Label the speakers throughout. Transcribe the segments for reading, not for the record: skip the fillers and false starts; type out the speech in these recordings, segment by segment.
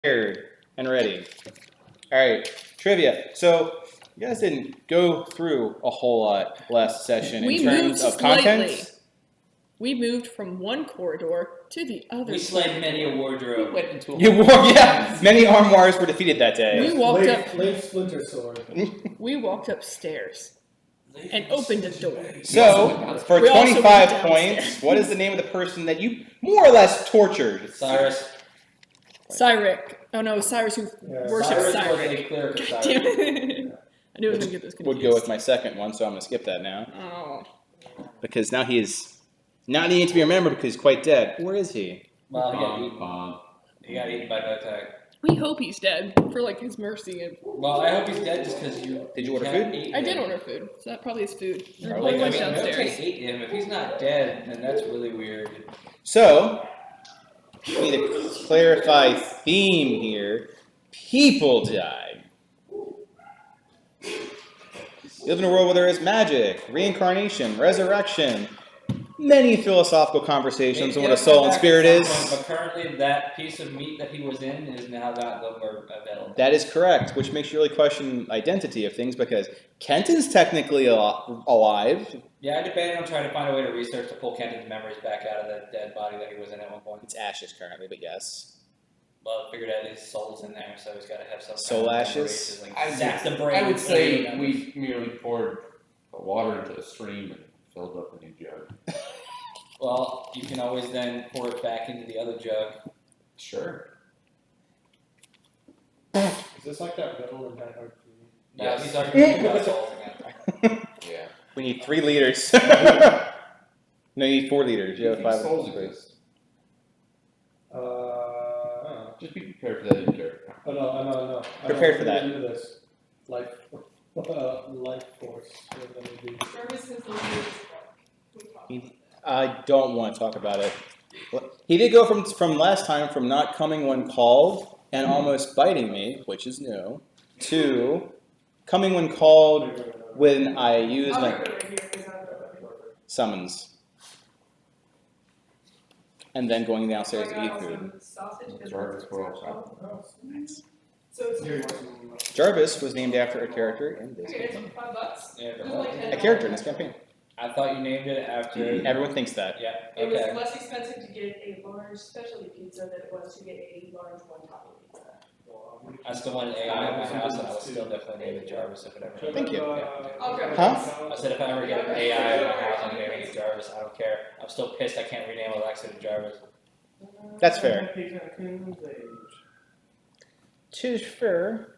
Speaker 1: prepared and ready. All right, trivia. So you guys didn't go through a whole lot last session in terms of content.
Speaker 2: We moved from one corridor to the other.
Speaker 3: We slayed many a wardrobe.
Speaker 4: We went into
Speaker 1: Many armoires were defeated that day.
Speaker 2: We walked up.
Speaker 5: Late Splinter Sword.
Speaker 2: We walked upstairs and opened a door.
Speaker 1: So, for 25 points, what is the name of the person that you more or less tortured?
Speaker 3: Cyrus.
Speaker 2: Cyric. Oh no, Cyrus who worships
Speaker 3: Cyrus was
Speaker 2: Cyric.
Speaker 3: a cleric of
Speaker 2: God
Speaker 3: Cyrus.
Speaker 2: damn it. I knew I was going to get this confused.
Speaker 1: Would go with my second one, so I'm going to skip that now.
Speaker 2: Oh.
Speaker 1: Because now he is not needing to be remembered because he's quite dead. Where is he?
Speaker 3: Well, he got eaten by Botek.
Speaker 2: We hope he's dead for like his mercy. And...
Speaker 3: Well, I hope he's dead just because you.
Speaker 1: Did you order food?
Speaker 2: I did order food, so that probably is food.
Speaker 3: Like,
Speaker 2: Went downstairs.
Speaker 3: Botek ate him. If he's not dead, then that's really weird.
Speaker 1: So, we need to clarify theme here. People die. We live in a world where there is magic, reincarnation, resurrection, many philosophical conversations on what a soul and spirit is.
Speaker 3: But currently, that piece of meat that he was in is now not longer available.
Speaker 1: That is correct, which makes you really question identity of things because Kenton's technically alive.
Speaker 3: Yeah, I debated on trying to find a way to research to pull Kenton's memories back out of that dead body that he was in at one point.
Speaker 1: It's ashes currently, but yes.
Speaker 3: Well, I figured out his soul's in there, so he's got to have some
Speaker 1: Soul
Speaker 3: kind of
Speaker 1: ashes?
Speaker 3: memories, like, zap the brain.
Speaker 4: I would say we merely poured water into the stream and filled up a new jug.
Speaker 3: Well, you can always then pour it back into the other jug.
Speaker 4: Sure.
Speaker 5: Is this like that riddle in Die Hard 3?
Speaker 3: No,
Speaker 4: Yes.
Speaker 3: he's arguing about souls again.
Speaker 4: Yeah.
Speaker 1: We need 3 liters. No, you need 4 liters. You have 5
Speaker 4: souls
Speaker 1: liters.
Speaker 4: exist.
Speaker 5: Just
Speaker 4: Just be prepared for that in character.
Speaker 5: no.
Speaker 1: Prepared for that.
Speaker 5: Into this. Life force.
Speaker 1: I don't want to talk about it. He did go from last time from not coming when called and almost biting me, which is new, to coming when called when I use my summons. And then going downstairs to eat food. Jarvis was named after a character in this campaign. A character in this campaign.
Speaker 3: I thought you named it after.
Speaker 1: Everyone thinks that.
Speaker 3: Yeah.
Speaker 6: It was
Speaker 3: Okay.
Speaker 6: less expensive to get a large specialty pizza than it was to get a large one-topping pizza.
Speaker 3: I still wanted AI in my house, and I would still definitely name it Jarvis if it ever.
Speaker 1: Thank you.
Speaker 6: I'll grab it.
Speaker 1: Huh?
Speaker 3: I said if I ever get an AI in my house, I'm naming it Jarvis. I don't care. I'm still pissed I can't rename Alexa to Jarvis.
Speaker 1: That's fair. Tis fair.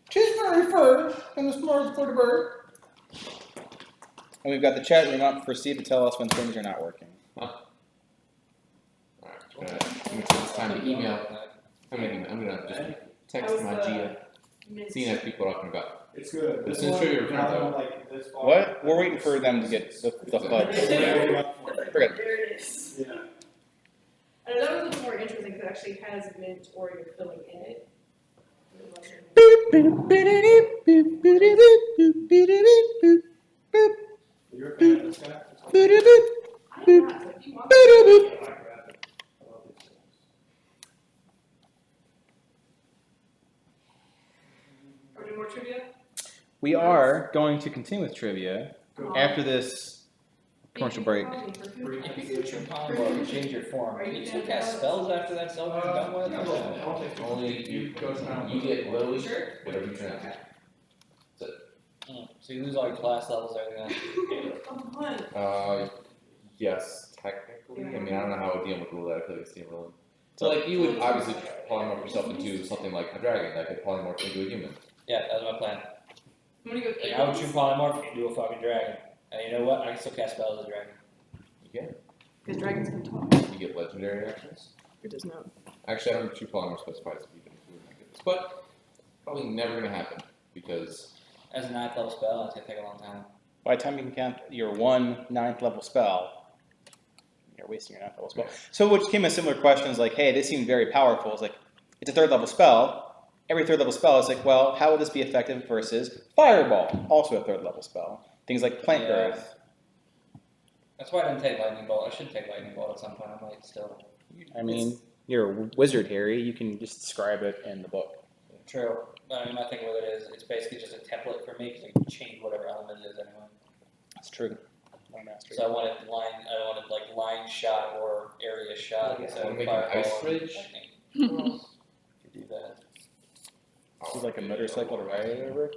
Speaker 1: Tis very fair. And the smartest for the bird. And we've got the chat room up for Steve to tell us when things are not working.
Speaker 4: Alright, it's time to email. I'm gonna just text my Gia, seeing as people are talking about.
Speaker 5: It's good.
Speaker 4: This is true, you're right, though.
Speaker 1: What? We're waiting for them to get the fudge. Forget it.
Speaker 6: There it is.
Speaker 5: Yeah.
Speaker 6: And that was a little more interesting because it actually has mint or you're filling in it.
Speaker 5: You're a fan of this guy?
Speaker 6: I'm not, so if you want to- Are we doing more trivia?
Speaker 1: We are going to continue with trivia after this commercial break.
Speaker 3: If you get your polymorph and change your form, can you still cast spells after that spell is done with?
Speaker 4: Only you get Lily, whatever you turn out.
Speaker 3: So you lose all your class levels, everything.
Speaker 6: Come on.
Speaker 4: Yes, technically. I mean, I don't know how a DM would rule that. I feel like it's Steam. So, like, you would obviously polymorph yourself into something like a dragon that could polymorph into a human.
Speaker 3: Yeah, that was my plan.
Speaker 6: I'm gonna go
Speaker 3: Like, I would choose polymorph and do a fucking dragon. And you know what? I can still cast spells as a dragon.
Speaker 4: You can.
Speaker 2: Because dragons can talk.
Speaker 4: You get legendary actions.
Speaker 2: It does not.
Speaker 4: Actually, I don't know if 2 polymorph specifies if you can include my goodness. But, probably never gonna happen. Because.
Speaker 3: As a 9th level spell, it's gonna take a long time.
Speaker 1: By the time you can count your 1 9th level spell, you're wasting your 9th level spell. So which came as similar questions like, hey, this seemed very powerful. It's like, it's a 3rd level spell. Every 3rd level spell is like, well, how would this be effective versus Fireball, also a 3rd level spell. Things like Plant Growth.
Speaker 3: That's why I didn't take Lightning Bolt. I should take Lightning Bolt at some point. I might still.
Speaker 1: I mean, you're a wizard, Harry. You can just describe it in the book.
Speaker 3: True. I mean, my thing with it is, it's basically just a template for me, because I can change whatever element it is anyway.
Speaker 1: That's true. No mastery.
Speaker 3: So I wanted like line shot or area shot.
Speaker 4: Yeah,
Speaker 3: So
Speaker 4: wanna make an ice bridge?
Speaker 3: Could do that.
Speaker 1: This is like a motorcycle to ride over.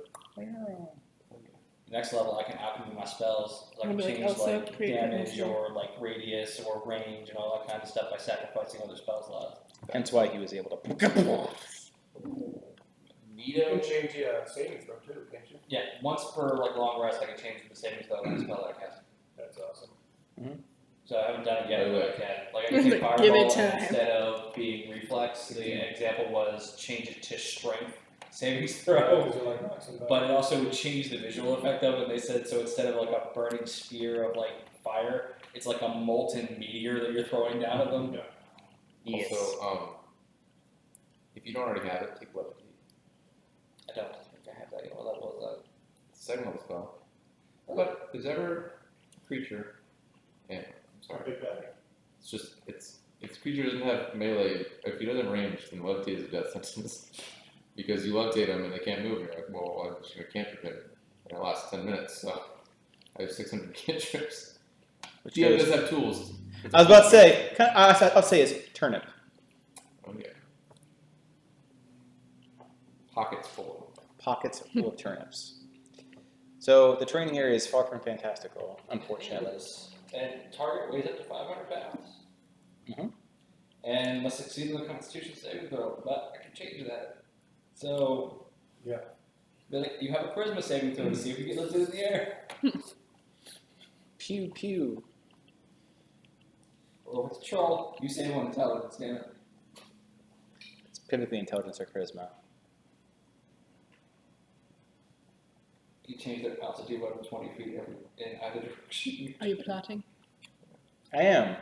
Speaker 3: Next level, I can alchemy my spells. I can
Speaker 2: Maybe like
Speaker 3: change
Speaker 2: also
Speaker 3: like
Speaker 2: create
Speaker 3: damage
Speaker 2: energy.
Speaker 3: or like radius or range and all that kind of stuff by sacrificing other spell slots.
Speaker 1: Hence why he was able to.
Speaker 5: You can
Speaker 4: Neato.
Speaker 5: change the saving throw too, can't you?
Speaker 3: Yeah, once per like long rest, I can change the saving spell and the spell that I cast.
Speaker 5: That's awesome.
Speaker 3: So I haven't done it yet,
Speaker 4: Wait,
Speaker 3: but I
Speaker 4: wait.
Speaker 3: can. Like I can take
Speaker 2: Give
Speaker 3: fireball
Speaker 2: it
Speaker 3: and
Speaker 2: time.
Speaker 3: instead of being reflex. The example was change it to strength savings throw.
Speaker 5: Because you're like, oh, somebody-
Speaker 3: But it also would change the visual effect of it. They said so instead of like a burning spear of like fire, it's like a molten meteor that you're throwing down at them.
Speaker 1: Yes.
Speaker 4: Also, if you don't already have it, take levitate.
Speaker 3: I don't think I have that yet. What level is that?
Speaker 4: Second level spell. But if there's ever a creature, and I'm sorry,
Speaker 5: Big bag.
Speaker 4: it's just if creature doesn't have melee, if he doesn't range, then levitate is a death sentence. Because you levitate them and they can't move, and you're like, well, I'm just gonna cantrip him. And it lasts 10 minutes, so I have 600 cantrips.
Speaker 1: Which
Speaker 4: GM
Speaker 1: goes-
Speaker 4: does have tools.
Speaker 1: I was about to say. I'll say is turnip.
Speaker 4: Okay. Pockets full.
Speaker 1: Pockets full of turnips. So the training area is far from fantastical, unfortunately.
Speaker 3: And target weighs up to 500 pounds.
Speaker 1: Mhm.
Speaker 3: And must succeed in the Constitution saving throw, but I can change that. So,
Speaker 5: Yeah.
Speaker 3: Billy, you have a charisma saving throw to see if you get lifted in the air.
Speaker 1: Pew pew.
Speaker 3: Well, if it's a troll, you save on intelligence, damn it.
Speaker 1: It's typically intelligence or charisma.
Speaker 3: You change their altitude up to 20 feet in either direction.
Speaker 2: Are you plotting?
Speaker 1: I am.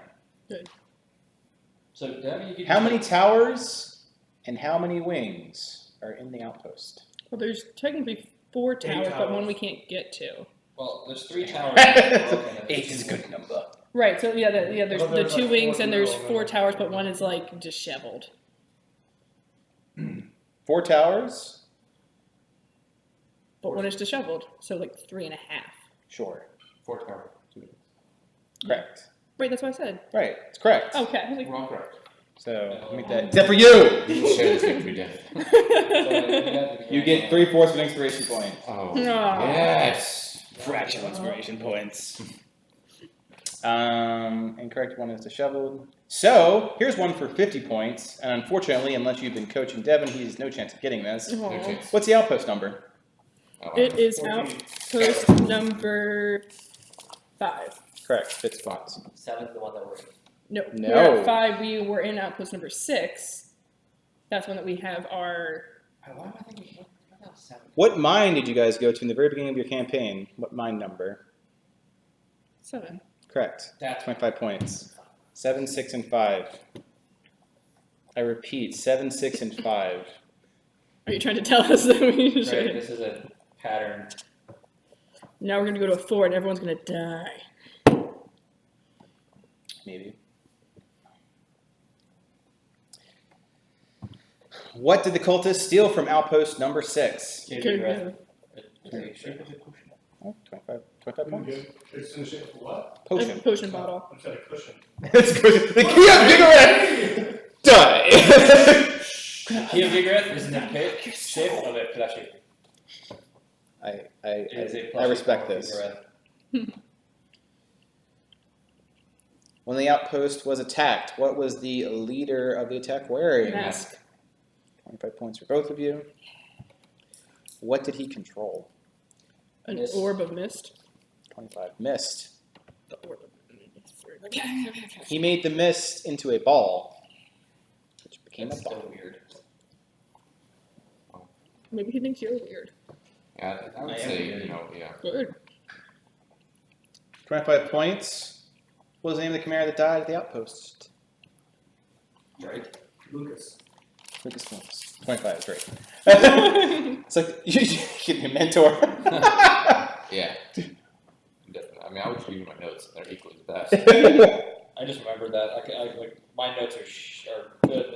Speaker 3: So, does that mean you can
Speaker 1: How many towers and how many wings are in the outpost?
Speaker 2: Well, there's technically 4 towers, but one
Speaker 5: towers.
Speaker 2: we can't get to.
Speaker 3: Well, there's 3 towers. that are broken and
Speaker 1: Eight
Speaker 3: there's
Speaker 1: is a
Speaker 3: two
Speaker 1: good number.
Speaker 2: Right. So there's
Speaker 5: Well,
Speaker 2: the
Speaker 5: there's
Speaker 2: 2
Speaker 5: like
Speaker 2: wings
Speaker 5: 4
Speaker 2: and there's
Speaker 5: total,
Speaker 2: 4
Speaker 5: and then-
Speaker 2: towers, but one is like disheveled.
Speaker 1: 4 towers?
Speaker 2: But one is disheveled, so like 3.5.
Speaker 1: Sure.
Speaker 4: 4 tower. 2.
Speaker 1: Correct.
Speaker 2: Right, that's what I said.
Speaker 1: Right. It's correct.
Speaker 2: Okay. I was like,
Speaker 4: We're all correct.
Speaker 1: So make that. Except for you!
Speaker 4: You will share this victory down.
Speaker 1: You get 3/4 of an inspiration point.
Speaker 4: Oh,
Speaker 2: Aw.
Speaker 4: yes!
Speaker 1: Fractional inspiration points. Incorrect one is disheveled. So here's one for 50 points, and unfortunately, unless you've been coaching Devin, he has no chance of getting this.
Speaker 4: No
Speaker 2: aw.
Speaker 4: chance.
Speaker 1: What's the outpost number?
Speaker 4: Oh,
Speaker 2: It is
Speaker 5: 14.
Speaker 2: outpost number 5.
Speaker 1: Correct. 50 points.
Speaker 3: 7's the one that we're in.
Speaker 2: No,
Speaker 1: No.
Speaker 2: we're at 5. We were in outpost number 6. That's one that we have our.
Speaker 3: Why am I thinking? What else? 7?
Speaker 1: What mine did you guys go to in the very beginning of your campaign? What mine number?
Speaker 2: 7.
Speaker 1: Correct.
Speaker 3: That's
Speaker 1: 25 points. 7, 6, and 5. I repeat, 7, 6, and 5.
Speaker 2: Are you trying to tell us that we
Speaker 3: right.
Speaker 2: should?
Speaker 3: This is a pattern.
Speaker 2: Now we're going to go to a 4 and everyone's going to die.
Speaker 1: Maybe. What did the cultists steal from outpost number 6?
Speaker 2: Good, good.
Speaker 1: Oh, 25 points.
Speaker 5: It's in the shape of what?
Speaker 1: Potion.
Speaker 2: A potion bottle.
Speaker 5: I'm saying a cushion.
Speaker 1: It's good. The key of Vigoreth! Die!
Speaker 3: Key of Vigoreth is in the shape of it, actually. It is a
Speaker 1: I respect
Speaker 3: plushie
Speaker 1: this.
Speaker 3: Vigoreth.
Speaker 1: When the outpost was attacked, what was the leader of the attack wearing?
Speaker 2: Mask.
Speaker 1: 25 points for both of you. What did he control?
Speaker 2: An
Speaker 3: Mist.
Speaker 2: orb of mist.
Speaker 1: 25. Mist.
Speaker 2: The orb of mist.
Speaker 1: He made the mist into a ball, which became
Speaker 3: That's
Speaker 1: a ball.
Speaker 3: so weird.
Speaker 2: Maybe he thinks you're weird.
Speaker 4: Yeah, I would
Speaker 3: I am
Speaker 4: say,
Speaker 3: weird.
Speaker 4: you know, yeah.
Speaker 2: Good.
Speaker 1: 25 points. What was the name of the commander that died at the outpost?
Speaker 3: Right?
Speaker 5: Lucas.
Speaker 1: Lucas points. 25 is great. It's like, you give me a mentor.
Speaker 4: Yeah. Definitely. I mean, I would just give you my notes. They're equally the best.
Speaker 3: I just remembered that. Like my notes are good,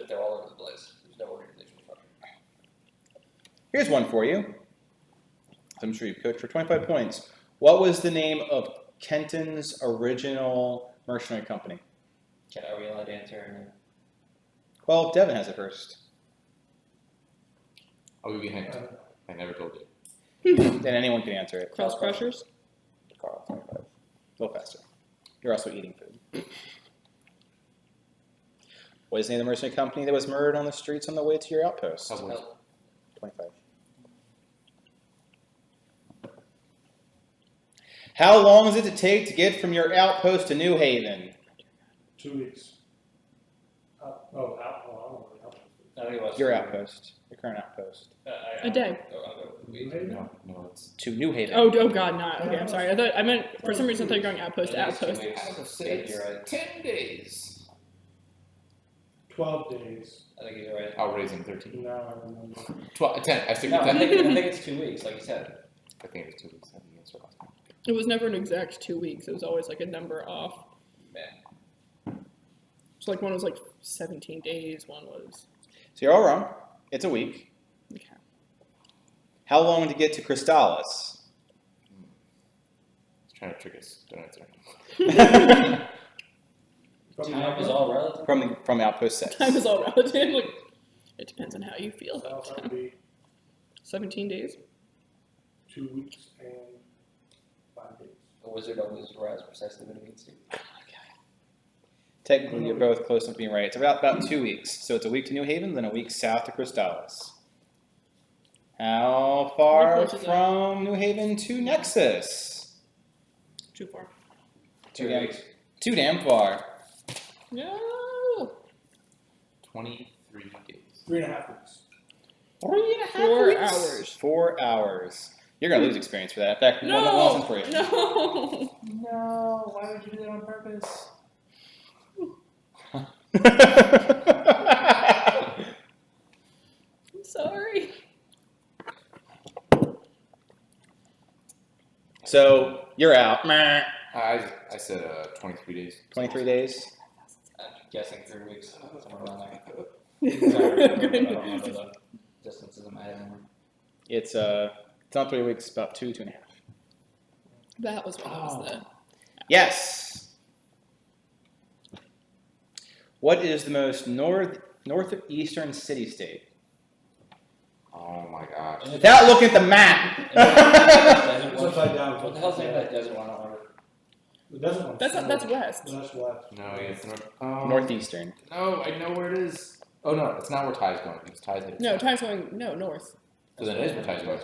Speaker 1: Here's one for you. I'm sure you've coached for 25 points. What was the name of Kenton's original mercenary company?
Speaker 3: Okay, are we allowed to answer?
Speaker 1: Well, Devin has it first.
Speaker 4: I'll give you a hint.
Speaker 5: Uh,
Speaker 4: I never told you.
Speaker 1: Then anyone can answer it.
Speaker 2: Cross crushers.
Speaker 1: Carl, 25. A little faster. You're also eating food. What is the name of the mercenary company that was murdered on the streets on the way to your outpost?
Speaker 4: Cowboys.
Speaker 1: 25. How long does it take to get from your outpost to New Haven?
Speaker 5: 2 weeks. Oh, I don't know.
Speaker 3: I think it was
Speaker 1: Your outpost. Your current outpost.
Speaker 2: A day.
Speaker 3: I'll go with week.
Speaker 4: No, it's.
Speaker 1: To New Haven.
Speaker 2: Oh God, not. Okay, I'm sorry. I meant for some reason I thought you were going outpost to
Speaker 3: I think it's 2
Speaker 2: outpost.
Speaker 3: weeks.
Speaker 4: say
Speaker 3: I think you're right.
Speaker 4: 10 days.
Speaker 5: 12 days.
Speaker 3: I think you're right.
Speaker 4: I'll raise him 13.
Speaker 5: Now I remember.
Speaker 4: 10. I stick
Speaker 3: No,
Speaker 4: with
Speaker 3: I
Speaker 4: 10.
Speaker 3: think it's 2 weeks, like you said.
Speaker 4: I think it was 2 weeks. I think that's what I was
Speaker 2: It was never an exact 2 weeks. It was always like a number off.
Speaker 3: Man.
Speaker 2: So like one was like 17 days. One was.
Speaker 1: So you're all wrong. It's a week.
Speaker 2: Okay.
Speaker 1: How long to get to Crystallis?
Speaker 4: He's trying to trick us. Don't answer.
Speaker 3: Time is all relative.
Speaker 1: From Outpost 6.
Speaker 2: Time is all relative. Like, it depends on how you feel
Speaker 5: So
Speaker 2: about
Speaker 5: that would
Speaker 2: time.
Speaker 5: be
Speaker 2: 17 days.
Speaker 5: 2 weeks and 5 days.
Speaker 3: A wizard always arrives precisely when it needs to.
Speaker 1: Technically, you're both close to being right. It's about 2 weeks. So it's a week to New Haven, then a week south to Crystallis. How far
Speaker 2: close is that?
Speaker 1: from New Haven to Nexus?
Speaker 2: Too far.
Speaker 1: Too damn far.
Speaker 2: No.
Speaker 4: 23 days.
Speaker 5: 3.5 weeks.
Speaker 1: 3.5
Speaker 2: 4
Speaker 1: weeks?
Speaker 2: hours.
Speaker 1: 4 hours. You're going to lose experience for that. In fact, one inspiration.
Speaker 2: No.
Speaker 4: No, why would you do that on purpose?
Speaker 2: I'm sorry.
Speaker 1: So, you're out. Meh.
Speaker 4: I said 23 days.
Speaker 1: 23 days.
Speaker 3: I'm guessing 3 weeks. Somewhere around there.
Speaker 2: Good.
Speaker 3: I don't remember the distances in my head anymore.
Speaker 1: It's not 3 weeks, about 2.5.
Speaker 2: That was what I was then.
Speaker 1: Yes. What is the most northeastern city-state?
Speaker 4: Oh my gosh.
Speaker 1: Without looking at the map.
Speaker 5: It's upside down.
Speaker 3: What the hell's the name of that desert one? I don't remember.
Speaker 5: It doesn't want
Speaker 2: That's west.
Speaker 5: That's west.
Speaker 4: No, it's north.
Speaker 1: Northeastern.
Speaker 4: No, I know where it is. Oh no, it's not where Ty's going. Because Ty's headed
Speaker 2: No,
Speaker 4: south.
Speaker 2: time's going north.
Speaker 4: So then it is where Ty's going.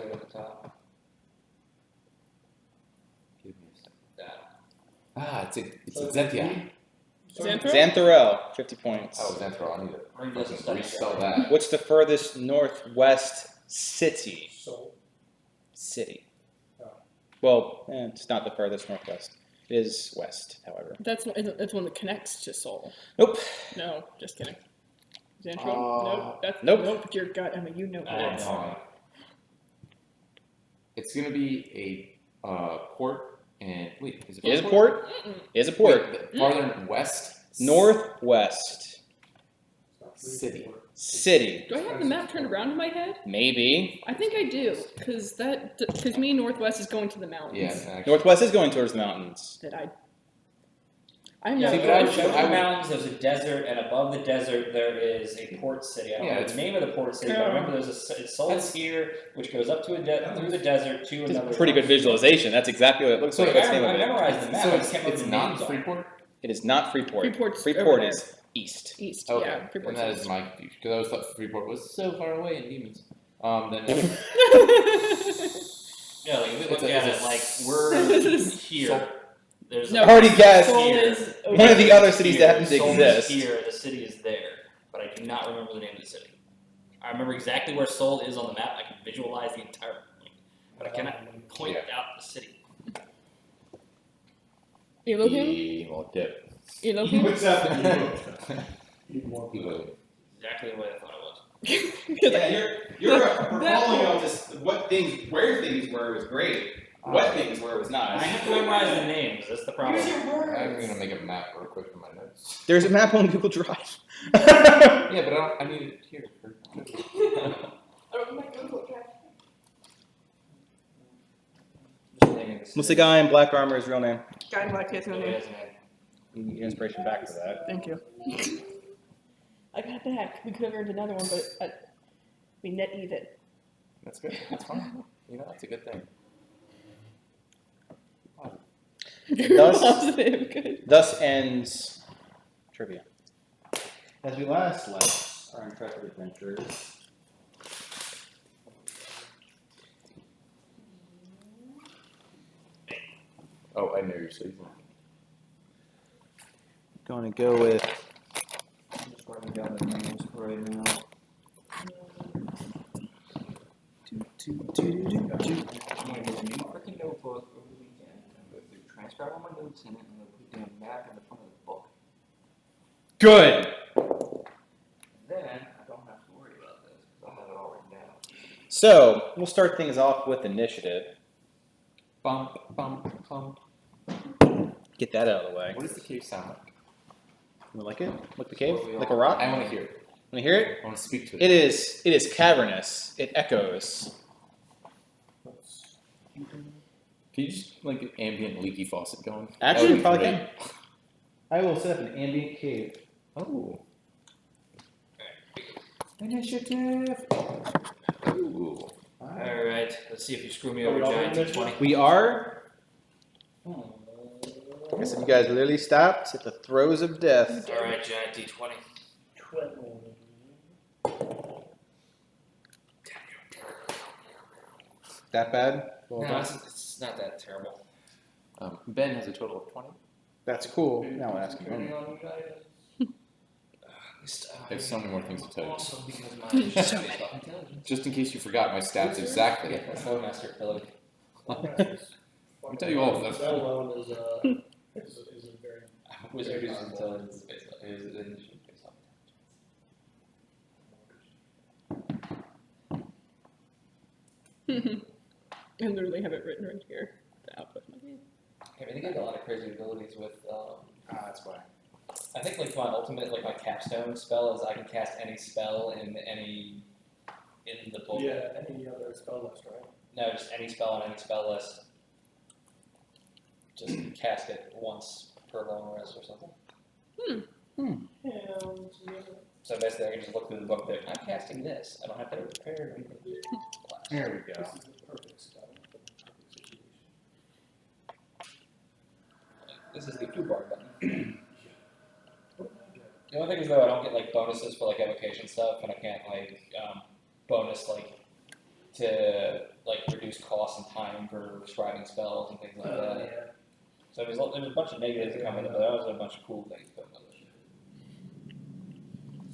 Speaker 4: Give me a second.
Speaker 3: That.
Speaker 4: It's Xanthia.
Speaker 2: Xanthro?
Speaker 1: Xantharel, 50 points.
Speaker 4: Oh, Xanthro. I need to
Speaker 3: Ring doesn't
Speaker 4: fucking
Speaker 3: study
Speaker 4: respell
Speaker 3: that.
Speaker 4: that.
Speaker 1: What's the furthest northwest city?
Speaker 5: So,
Speaker 1: City.
Speaker 5: Oh.
Speaker 1: Well, it's not the furthest northwest. It is west, however.
Speaker 2: That's one that connects to Seoul.
Speaker 1: Nope.
Speaker 2: No, just kidding. Xanthro?
Speaker 4: Uh,
Speaker 2: Nope. That's,
Speaker 1: nope.
Speaker 2: Nope. Your gut. I mean, you know
Speaker 3: I
Speaker 2: that.
Speaker 3: don't know.
Speaker 4: It's gonna be a port and wait, is it?
Speaker 1: It is a port.
Speaker 2: Mm-mm.
Speaker 1: It is a port.
Speaker 4: Wait, farther west.
Speaker 1: Northwest
Speaker 5: it's not three,
Speaker 4: City.
Speaker 5: four.
Speaker 1: city.
Speaker 2: Do I have the map turned around in my head?
Speaker 1: Maybe.
Speaker 2: I think I do, because me northwest is going to the mountains.
Speaker 4: Yeah, actually.
Speaker 1: Northwest is going towards the mountains.
Speaker 2: That I'm
Speaker 3: Yeah,
Speaker 2: not.
Speaker 3: but
Speaker 4: I-
Speaker 3: I showed
Speaker 4: I
Speaker 3: the
Speaker 4: would-
Speaker 3: mountains, there's a desert, and above the desert there is a port city. I don't
Speaker 4: Yeah,
Speaker 3: know
Speaker 4: it's-
Speaker 3: the name of the port city, but I remember there's it's Seoul's here, which goes up to through the desert to
Speaker 1: It's
Speaker 3: another.
Speaker 1: a pretty good visualization. That's exactly what it looks
Speaker 4: So
Speaker 1: like.
Speaker 3: Like,
Speaker 1: That's the name
Speaker 3: I
Speaker 1: of it.
Speaker 3: memorized the map.
Speaker 4: So
Speaker 3: I just can't
Speaker 4: it's
Speaker 3: remember the
Speaker 4: not
Speaker 3: names on it.
Speaker 4: Freeport.
Speaker 1: It is not Freeport.
Speaker 2: Freeport's
Speaker 1: Freeport
Speaker 2: over
Speaker 1: is east.
Speaker 2: East.
Speaker 4: Okay,
Speaker 2: Yeah,
Speaker 4: and
Speaker 2: Freeport's
Speaker 4: that is
Speaker 2: east.
Speaker 4: my confusion because I always thought Freeport was so far away in demons. Then
Speaker 3: Yeah, like we look
Speaker 4: It's a-
Speaker 3: at
Speaker 4: it's
Speaker 3: it
Speaker 4: a
Speaker 3: like we're here. There's
Speaker 2: No.
Speaker 3: a
Speaker 1: Already guessed.
Speaker 2: Seoul
Speaker 3: here.
Speaker 2: is over.
Speaker 1: One of the other cities
Speaker 3: Here.
Speaker 1: that happen to
Speaker 3: Seoul is
Speaker 1: exist.
Speaker 3: here, the city is there, but I do not remember the name of the city. I remember exactly where Seoul is on the map. I can visualize the entire point, but I cannot point out the city.
Speaker 2: You looking?
Speaker 4: Evil dip.
Speaker 2: You looking?
Speaker 5: What's up? Even more.
Speaker 4: Evil.
Speaker 3: Exactly the way I thought it was.
Speaker 1: You're recalling all just where things were was great. What things were was
Speaker 3: I
Speaker 1: not.
Speaker 3: have to memorize the names. That's the problem.
Speaker 4: I'm gonna make a map real quick for my notes.
Speaker 1: There's a map on Google Drive.
Speaker 4: Yeah, but I need it here.
Speaker 6: I don't like Google Drive.
Speaker 1: What's the guy in black armor? His real name?
Speaker 2: Guy in black, his
Speaker 3: No,
Speaker 2: no
Speaker 3: he
Speaker 2: name.
Speaker 3: doesn't have-
Speaker 1: You can get inspiration back for that.
Speaker 2: Thank you. I got that. We could have earned another one, but we net even.
Speaker 4: That's good. That's fine. You know, that's a good thing.
Speaker 1: Thus-
Speaker 2: Positive. Good.
Speaker 1: Thus ends trivia. As we last left our intrepid adventurers,
Speaker 4: Oh, I know you're sleeping.
Speaker 1: going to go with
Speaker 3: I'm just writing down the names right now. I'm gonna get a new freaking notebook over the weekend. I'm gonna go through, transcribe all my notes in it, and I'm gonna put down a map in the front of the book.
Speaker 1: good.
Speaker 3: Then I don't have to worry about this because I have it all written down.
Speaker 1: So we'll start things off with initiative.
Speaker 4: Bump, bump, bump.
Speaker 1: Get that out of the way.
Speaker 4: What does the cave sound like?
Speaker 1: You like it? Like the cave? Like a rock?
Speaker 4: I want to hear it.
Speaker 1: Want to hear it?
Speaker 4: I want to speak to it.
Speaker 1: It is cavernous. It echoes.
Speaker 4: Can you just like get ambient leaky faucet going?
Speaker 1: Actually,
Speaker 4: That would be
Speaker 1: probably
Speaker 4: great.
Speaker 1: can. I will set up an ambient cave.
Speaker 4: Oh. Initiative. Ooh.
Speaker 3: Alright, let's see if you screw me
Speaker 5: Are
Speaker 3: over,
Speaker 5: we all
Speaker 3: Giant
Speaker 5: doing this
Speaker 3: D20.
Speaker 1: We are. I said you guys literally stopped at the throes of death.
Speaker 3: Alright, Giant D20.
Speaker 5: 12.
Speaker 1: That bad?
Speaker 3: No, it's not that terrible.
Speaker 4: Ben has a total of 20.
Speaker 1: That's cool. Now I'll ask you.
Speaker 5: Depending on you guys.
Speaker 4: I have so many more things to tell you.
Speaker 3: Also because my intelligence.
Speaker 4: Just in case you forgot my stats exactly.
Speaker 3: That's low master ability.
Speaker 4: I'll tell you all of them.
Speaker 5: That alone is a very.
Speaker 3: Wizard uses intelligence is based on is initiative based on
Speaker 2: I literally have it written right here. The output.
Speaker 3: I mean, they got a lot of crazy abilities with.
Speaker 1: That's why.
Speaker 3: I think like my ultimate, like my capstone spell is I can cast any spell in the book.
Speaker 5: Yeah, any other spell list, right?
Speaker 3: No, just any spell on any spell list. Just cast it once per long rest or something. So basically, I can just look through the book there. I'm casting this. I don't have to prepare anything.
Speaker 1: There we go.
Speaker 5: This is the perfect spell for the perfect situation.
Speaker 3: This is the foobar button. The only thing is though, I don't get like bonuses for like evocation stuff, and I can't like bonus like to like reduce cost and time for scribing spells and things like that.
Speaker 5: Yeah.
Speaker 3: So there's a bunch of negatives that come with it, but there was a bunch of cool things coming with it.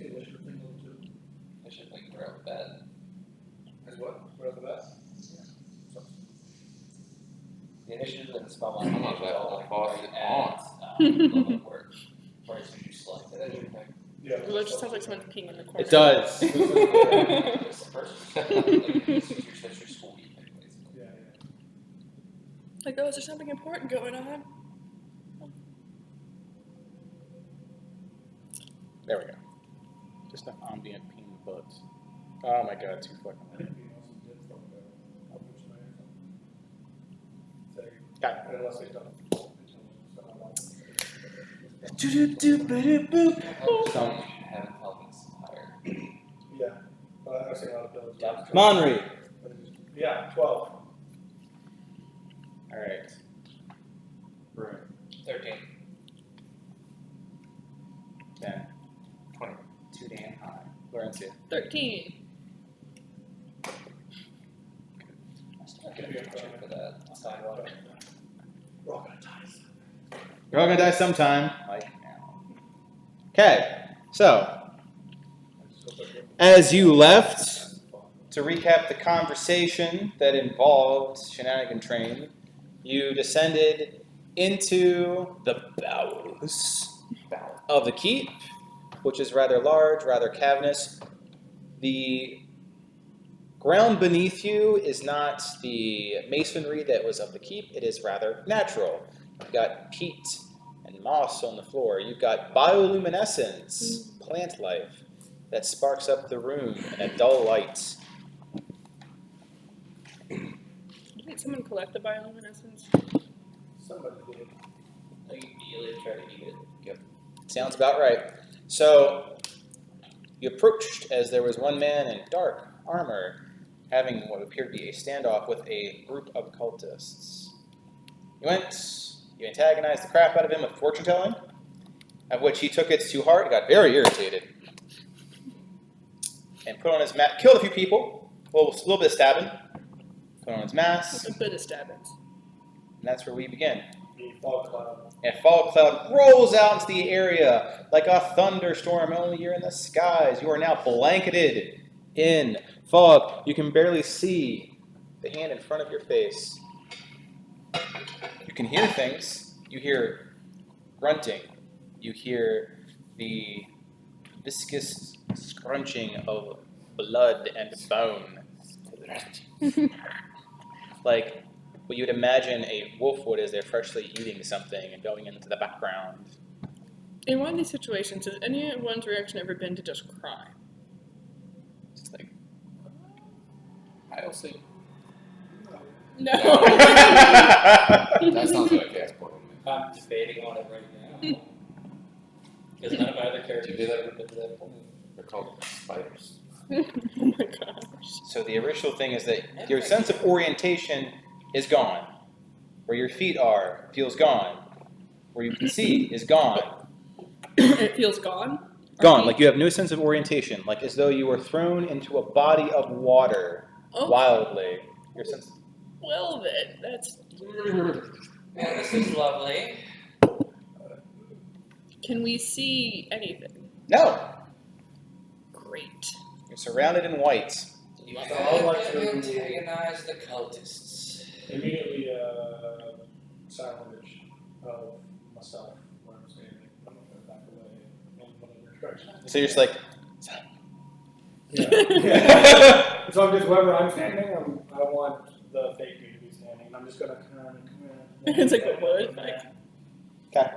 Speaker 5: Okay, what's your thing on two?
Speaker 3: I should like throw out that.
Speaker 5: As what? What are the best?
Speaker 3: The initiative and the spell
Speaker 4: Come on,
Speaker 3: modifications
Speaker 4: that
Speaker 3: all like
Speaker 4: boss
Speaker 3: right
Speaker 4: is
Speaker 3: at little bit of work. Right as soon as you select it as your pick.
Speaker 5: Yeah.
Speaker 2: Well, that just sounds like someone's peeing in the corner.
Speaker 1: It does.
Speaker 3: It's the first, like, it's your school you pick, basically.
Speaker 5: Yeah,
Speaker 2: Like, oh, is there something important going on?
Speaker 1: There we go. Just an ambient ping buds. Oh my god, too fucking
Speaker 5: I
Speaker 1: late.
Speaker 5: think we also did from the published night or something.
Speaker 1: Got it.
Speaker 5: Unless they don't.
Speaker 3: Some have intelligence higher.
Speaker 5: Yeah, I was saying out of those.
Speaker 3: Job's
Speaker 1: Monry.
Speaker 5: Yeah, 12.
Speaker 1: Alright. Right.
Speaker 3: 13.
Speaker 1: 10.
Speaker 4: 20.
Speaker 1: Too damn high. Laurencia.
Speaker 2: 13.
Speaker 3: I still have to get a check for that. Sidewalk.
Speaker 5: We're all gonna die.
Speaker 1: You're all gonna die sometime. Like now. Okay. So, as you left, to recap the conversation that involved Shenanigan Train, you descended into the bowels of the keep, which is rather large, rather cavernous. The ground beneath you is not the masonry that was of the keep, it is rather natural. You've got peat and moss on the floor. You've got bioluminescence, plant life, that sparks up the room in a dull light.
Speaker 2: Wait, someone collect the bioluminescence?
Speaker 5: Somebody did.
Speaker 3: I immediately try to eat it.
Speaker 1: Sounds about right. So, you approached as there was one man in dark armor having what appeared to be a standoff with a group of cultists. You antagonized the crap out of him with fortune telling, of which he took it to heart and got very irritated. And put on his mask, killed a few people, a little bit of stabbing, put on his mask,
Speaker 2: A bit of stabbings.
Speaker 1: and that's where we begin.
Speaker 5: The fog cloud.
Speaker 1: And fog cloud rolls out into the area like a thunderstorm, only you're in the skies. You are now blanketed in fog. You can barely see the hand in front of your face. You can hear things. You hear grunting. You hear the viscous scrunching of blood and bone. Like what you would imagine a wolf would as they're freshly eating something and going into the background.
Speaker 2: In one of these situations, has anyone's reaction ever been to just cry?
Speaker 1: It's like,
Speaker 4: I'll say
Speaker 2: No.
Speaker 4: that sounds like a chaos portal.
Speaker 3: I'm debating on it right now. Because none of my other characters
Speaker 4: You did
Speaker 3: have ever been to that point.
Speaker 4: They're called spiders.
Speaker 2: Oh my gosh.
Speaker 1: so the original thing is that your sense of orientation is gone. Where your feet are feels gone. Where you can see is gone.
Speaker 2: It feels gone?
Speaker 1: Gone. Like you have no sense of orientation. Like as though you were thrown into a body of water
Speaker 2: Oh,
Speaker 1: wildly. Your sense.
Speaker 2: well then, that's...
Speaker 3: Yeah, this is lovely.
Speaker 2: Can we see anything?
Speaker 1: No.
Speaker 2: Great.
Speaker 1: You're surrounded in white.
Speaker 3: You
Speaker 5: So I would like to-
Speaker 3: antagonize the cultists.
Speaker 5: Immediately, silence of myself where I'm standing. I'm going to back away in whatever direction.
Speaker 1: So you're just like.
Speaker 5: Yeah. So I'm just wherever I'm standing, I want the fake me to be standing. I'm just going to kind of come in.
Speaker 2: It's like, what? Like,
Speaker 1: Okay.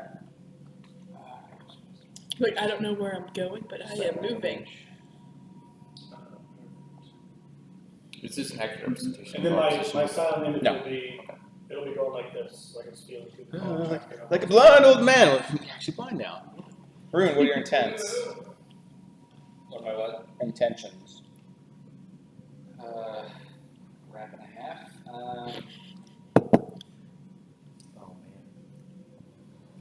Speaker 2: like, I don't know where I'm going, but I am moving.
Speaker 4: It's just an accurate representation.
Speaker 5: And then
Speaker 4: of our
Speaker 5: my
Speaker 4: position.
Speaker 5: silent image
Speaker 1: No.
Speaker 5: will be, it'll be going like this, like it's feeling through the
Speaker 1: Like a blind old man. You're actually blind now. Rune, what are your intents?
Speaker 3: What am I what?
Speaker 1: Intentions.
Speaker 3: Wrap and a half.
Speaker 4: Oh man.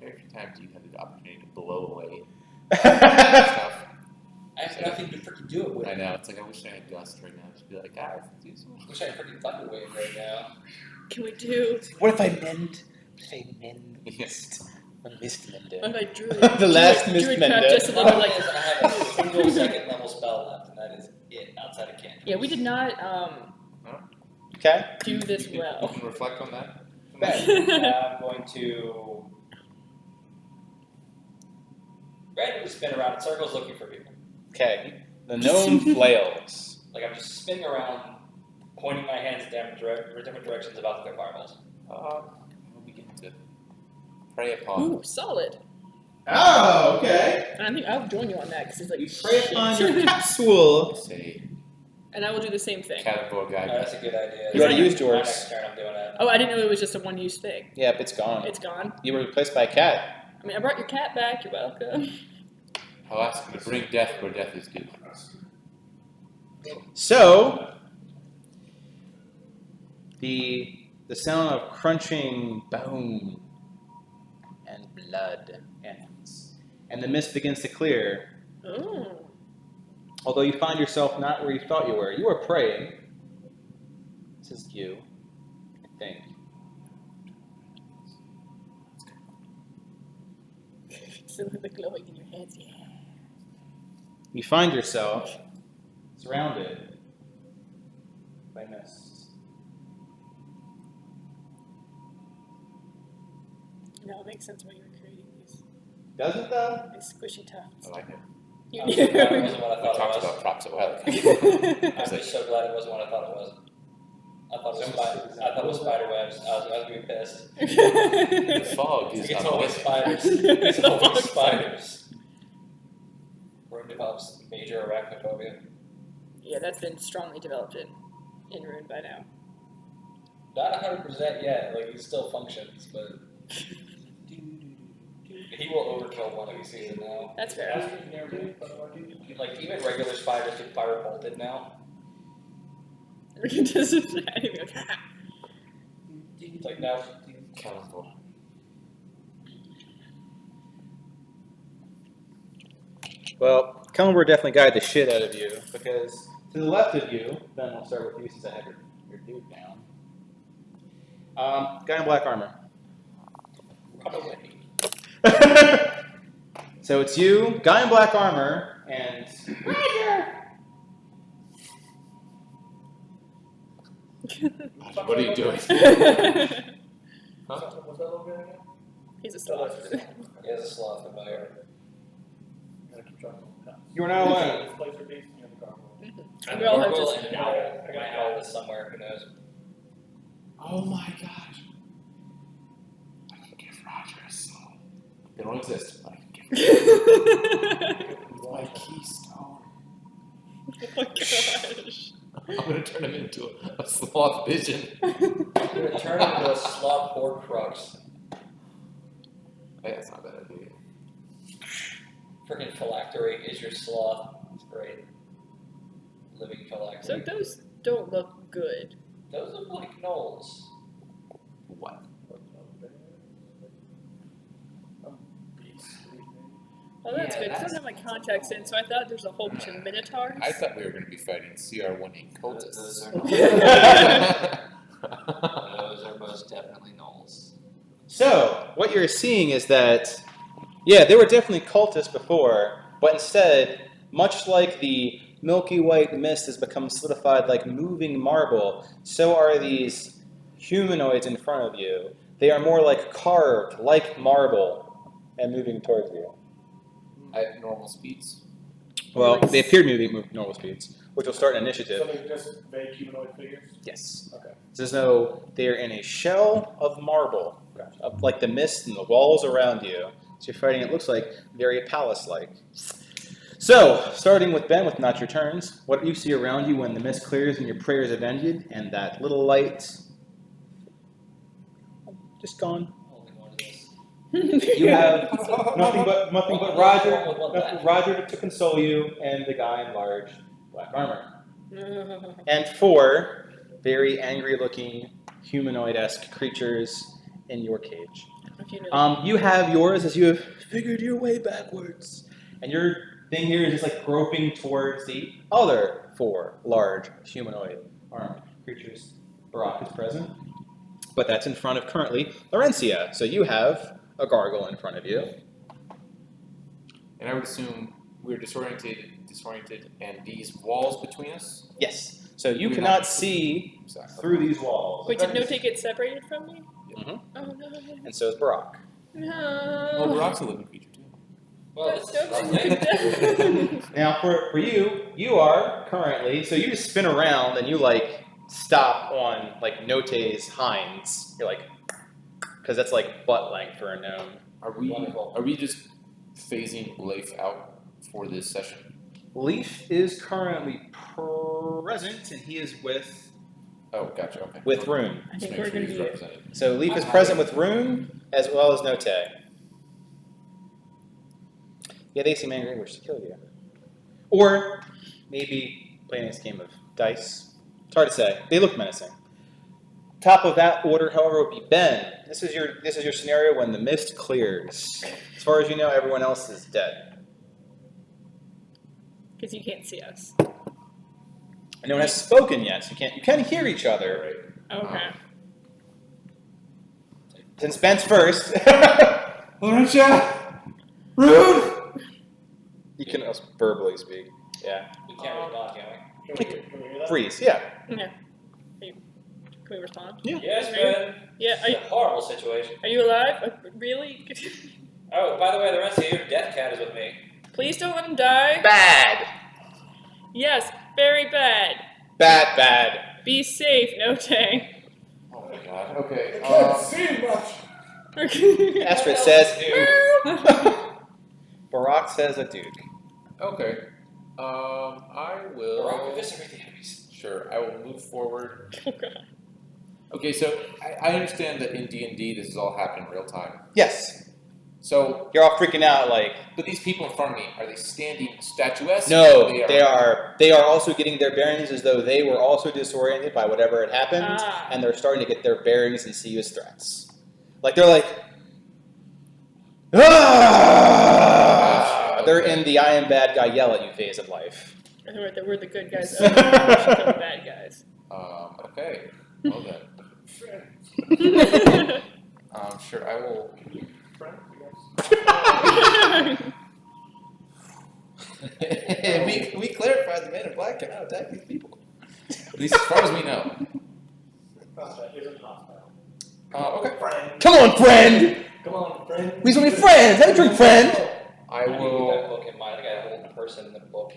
Speaker 4: Very few times you had the opportunity to blow away
Speaker 1: That's
Speaker 4: stuff.
Speaker 3: I have nothing to freaking do it with.
Speaker 4: I know, it's like I wish I had dust right now. Just be like, guys, do something.
Speaker 3: I wish I had freaking Thunderwave right now.
Speaker 2: Can we do...
Speaker 1: What if I mend? What if I mend the
Speaker 4: Yes.
Speaker 1: mist? A mist mender.
Speaker 2: What if I drew
Speaker 1: The last
Speaker 2: drew
Speaker 1: mist
Speaker 2: craft
Speaker 1: mender.
Speaker 2: just a little bit
Speaker 3: Problem
Speaker 2: like...
Speaker 3: is I have a single second level spell left, and that is it outside of cantrips.
Speaker 2: Yeah, we did not
Speaker 1: Okay.
Speaker 2: do this
Speaker 4: You
Speaker 2: well.
Speaker 4: can reflect on that.
Speaker 3: I'm going to randomly spin around in circles looking for people.
Speaker 1: Okay. The gnome flails.
Speaker 3: Like I'm just spinning around, pointing my hands in different directions about to go fireballs.
Speaker 4: We'll begin to prey upon.
Speaker 2: Ooh, solid.
Speaker 1: Oh, okay.
Speaker 2: And I think I'll join you on that because it's like...
Speaker 1: You prey upon your capsule.
Speaker 4: Say,
Speaker 2: And I will do the same thing.
Speaker 4: category guide.
Speaker 3: That's a good idea.
Speaker 1: You already used
Speaker 3: My
Speaker 1: yours.
Speaker 3: next turn I'm doing it.
Speaker 2: Oh, I didn't know it was just a one-use thing.
Speaker 1: Yep, it's gone.
Speaker 2: It's gone.
Speaker 1: You were replaced by a cat.
Speaker 2: I mean, I brought your cat back. You're welcome.
Speaker 4: I'll ask you to bring death where death is due.
Speaker 1: So, the sound of crunching bone and blood ends, and the mist begins to clear.
Speaker 2: Oh.
Speaker 1: Although you find yourself not where you thought you were. You are praying. This is you, I think.
Speaker 2: Still have the glowing in your hands, yeah.
Speaker 1: You find yourself surrounded by mist.
Speaker 2: No, it makes sense why you were creating these,
Speaker 1: Does it though?
Speaker 2: these squishy tufts.
Speaker 4: I like it.
Speaker 2: You
Speaker 3: I'm so glad it
Speaker 2: knew.
Speaker 3: wasn't what I
Speaker 4: We
Speaker 3: thought
Speaker 4: talked
Speaker 3: it was.
Speaker 4: about props a while ago.
Speaker 3: I'm just so glad it wasn't what I thought it was. I thought it was spider webs. I was gonna be pissed.
Speaker 4: The fog is
Speaker 3: It's always
Speaker 4: uplifting.
Speaker 3: spiders. It's always spiders. Rune develops major arachnophobia.
Speaker 2: Yeah, that's been strongly developed in Rune by now.
Speaker 3: Not 100% yet. Like he still functions, but he will overkill one if he sees it now.
Speaker 2: That's fair.
Speaker 5: Bastion near me, by the way.
Speaker 3: Like even regular spiders get fire bolted now.
Speaker 2: We can just anyway, okay.
Speaker 3: It's like now.
Speaker 4: Cannonball.
Speaker 1: Well, Kellenberg definitely guided the shit out of you, because to the left of you, Ben, we'll start with you since I have your dude down. Guy in black armor.
Speaker 3: Probably.
Speaker 1: So it's you, guy in black armor, and Roger!
Speaker 4: What are you doing?
Speaker 5: What's that little guy again?
Speaker 2: He's a sloth.
Speaker 3: He has a sloth in my ear.
Speaker 5: Gotta keep track of them.
Speaker 1: You are not alone.
Speaker 5: This place are based near the gargoyle.
Speaker 3: And
Speaker 2: We all have
Speaker 3: Gargoyle
Speaker 2: just-
Speaker 3: and
Speaker 5: Owl.
Speaker 3: my owl is somewhere. Who knows?
Speaker 4: Oh my gosh. I can give Roger a soul. They don't exist, but I can give my keystone.
Speaker 2: Oh my gosh.
Speaker 4: I'm gonna turn him into a sloth vision.
Speaker 3: I'm gonna turn into a sloth horcrux.
Speaker 4: Hey, that's not a bad idea.
Speaker 3: Freaking phylactery is your sloth. It's great. Living
Speaker 2: So
Speaker 3: phylactery.
Speaker 2: those don't look good.
Speaker 3: Those look like gnolls.
Speaker 4: What?
Speaker 2: Oh, that's
Speaker 3: Yeah,
Speaker 2: good. I
Speaker 3: that's-
Speaker 2: don't have my contacts in, so I thought there's a whole bunch of minotaurs.
Speaker 4: I thought we were gonna be fighting CR1 cultists.
Speaker 3: Those are most definitely gnolls.
Speaker 1: So, what you're seeing is that, yeah, there were definitely cultists before, but instead, much like the milky white mist has become solidified like moving marble, so are these humanoids in front of you. They are more like carved, like marble, and moving towards you.
Speaker 4: At normal speeds.
Speaker 1: Well, they appear to be moving normal speeds, which will start an
Speaker 5: So
Speaker 1: initiative.
Speaker 5: they're just vague humanoid figures?
Speaker 1: Yes.
Speaker 5: Okay.
Speaker 1: It's as though they're in a shell of marble, of like the mist and the walls around you. So you're fighting, it looks like, very palace-like. So, starting with Ben, with not your turns, what do you see around you when the mist clears and your prayers have ended, and that little light just gone?
Speaker 3: Only one of this.
Speaker 1: You have nothing but Roger,
Speaker 3: What that?
Speaker 1: Roger to console you, and the guy in large black armor. And 4 very angry-looking humanoid-esque creatures in your cage.
Speaker 2: If you know.
Speaker 1: You have yours as you have figured your way backwards, and your thing here is just like groping towards the other 4 large humanoid armed creatures. Barack is present, but that's in front of currently Laurencia. So you have a gargoyle in front of you.
Speaker 4: And I would assume we're disoriented, and these walls between us.
Speaker 1: Yes. So you
Speaker 4: We
Speaker 1: cannot
Speaker 4: have-
Speaker 1: see
Speaker 4: Exactly.
Speaker 1: through these walls.
Speaker 2: Wait, did Note get separated from me?
Speaker 1: Mhm.
Speaker 2: Oh no.
Speaker 1: And so is Barack.
Speaker 2: No.
Speaker 4: Well, Brock's a living creature too.
Speaker 3: Well,
Speaker 2: But
Speaker 3: this
Speaker 2: don't
Speaker 3: is lovely.
Speaker 1: Now, for you, you are currently, so you just spin around and you like stop on like Note's hinds. You're like, because that's like butt length for a gnome.
Speaker 3: Wonderful.
Speaker 4: Are we just phasing Leif out for this session?
Speaker 1: Leaf is currently present and he is with
Speaker 4: Gotcha. Okay.
Speaker 1: Rune.
Speaker 2: I
Speaker 4: Just
Speaker 2: think
Speaker 4: make
Speaker 2: we're
Speaker 4: sure
Speaker 2: gonna
Speaker 4: he's
Speaker 2: be
Speaker 4: represented.
Speaker 1: So Leaf is present with Rune as well as Note. Yeah, they seem angry and wish to kill you. Or maybe playing this game of dice. It's hard to say. They look menacing. Top of that order, however, would be Ben. This is your scenario when the mist clears. As far as you know, everyone else is dead.
Speaker 2: Because you can't see us.
Speaker 1: And no one has spoken yet, so you can hear each other.
Speaker 2: Okay.
Speaker 1: Since Ben's first,
Speaker 4: Laurentia! Rude!
Speaker 1: you can also verbally speak. Yeah.
Speaker 3: We can't respond, can
Speaker 5: Can we hear that?
Speaker 1: Freeze, yeah.
Speaker 2: Yeah. Can we respond?
Speaker 3: we? Yes, man.
Speaker 2: Yeah.
Speaker 3: It's a horrible situation.
Speaker 2: Are you alive? Really?
Speaker 3: Oh, by the way, the rest of your death cat is with me.
Speaker 2: Please don't let him die.
Speaker 1: Bad.
Speaker 2: Yes. Very bad.
Speaker 1: Bad.
Speaker 2: Be safe, Note.
Speaker 4: Oh my god. Okay.
Speaker 5: I can't see much.
Speaker 1: Astrid
Speaker 3: What
Speaker 1: says,
Speaker 3: else, dude?
Speaker 1: Barack says a duke.
Speaker 4: Okay. I will.
Speaker 3: Barack, eviscerate the enemies.
Speaker 4: Sure. I will move forward
Speaker 2: Oh god.
Speaker 4: Okay, so I understand that in D&D this is all happening in real time.
Speaker 1: Yes.
Speaker 4: So,
Speaker 1: You're all freaking out like,
Speaker 4: but these people in front of me, are they standing statuesque?
Speaker 1: no, they are also getting their bearings as though they were also disoriented by whatever had happened, and they're starting to get their bearings and see you as threats. Like, they're like, ah! They're in the I am bad guy yell at you phase of life.
Speaker 2: We're the good guys. Oh, the bad guys.
Speaker 4: Okay. Well then. Sure, I will. we clarified the Man in Black cannot attack these people. At least as far as we know.
Speaker 5: That isn't hostile.
Speaker 4: Okay.
Speaker 5: Friend.
Speaker 1: Come on, friend!
Speaker 5: Come on, friend.
Speaker 1: We just want to be friends! Have a drink, friend!
Speaker 3: I need that book in mind. I think I have a whole person in the book.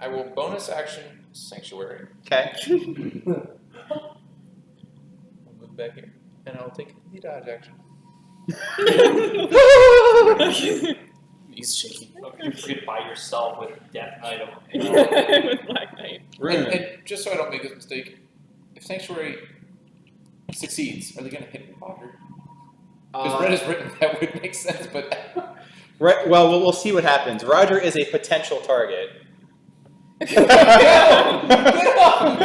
Speaker 4: I will bonus action Sanctuary.
Speaker 1: Okay.
Speaker 4: I'll move back here. And I'll take the dodge action. He's shaking.
Speaker 7: You could buy yourself with Death Item.
Speaker 2: With Black Knight.
Speaker 4: And just so I don't make this mistake, if Sanctuary succeeds, are they going to hit Roger? Because red is written, that would make sense, but...
Speaker 1: Right, well, we'll see what happens. Roger is a potential target.
Speaker 4: Get off!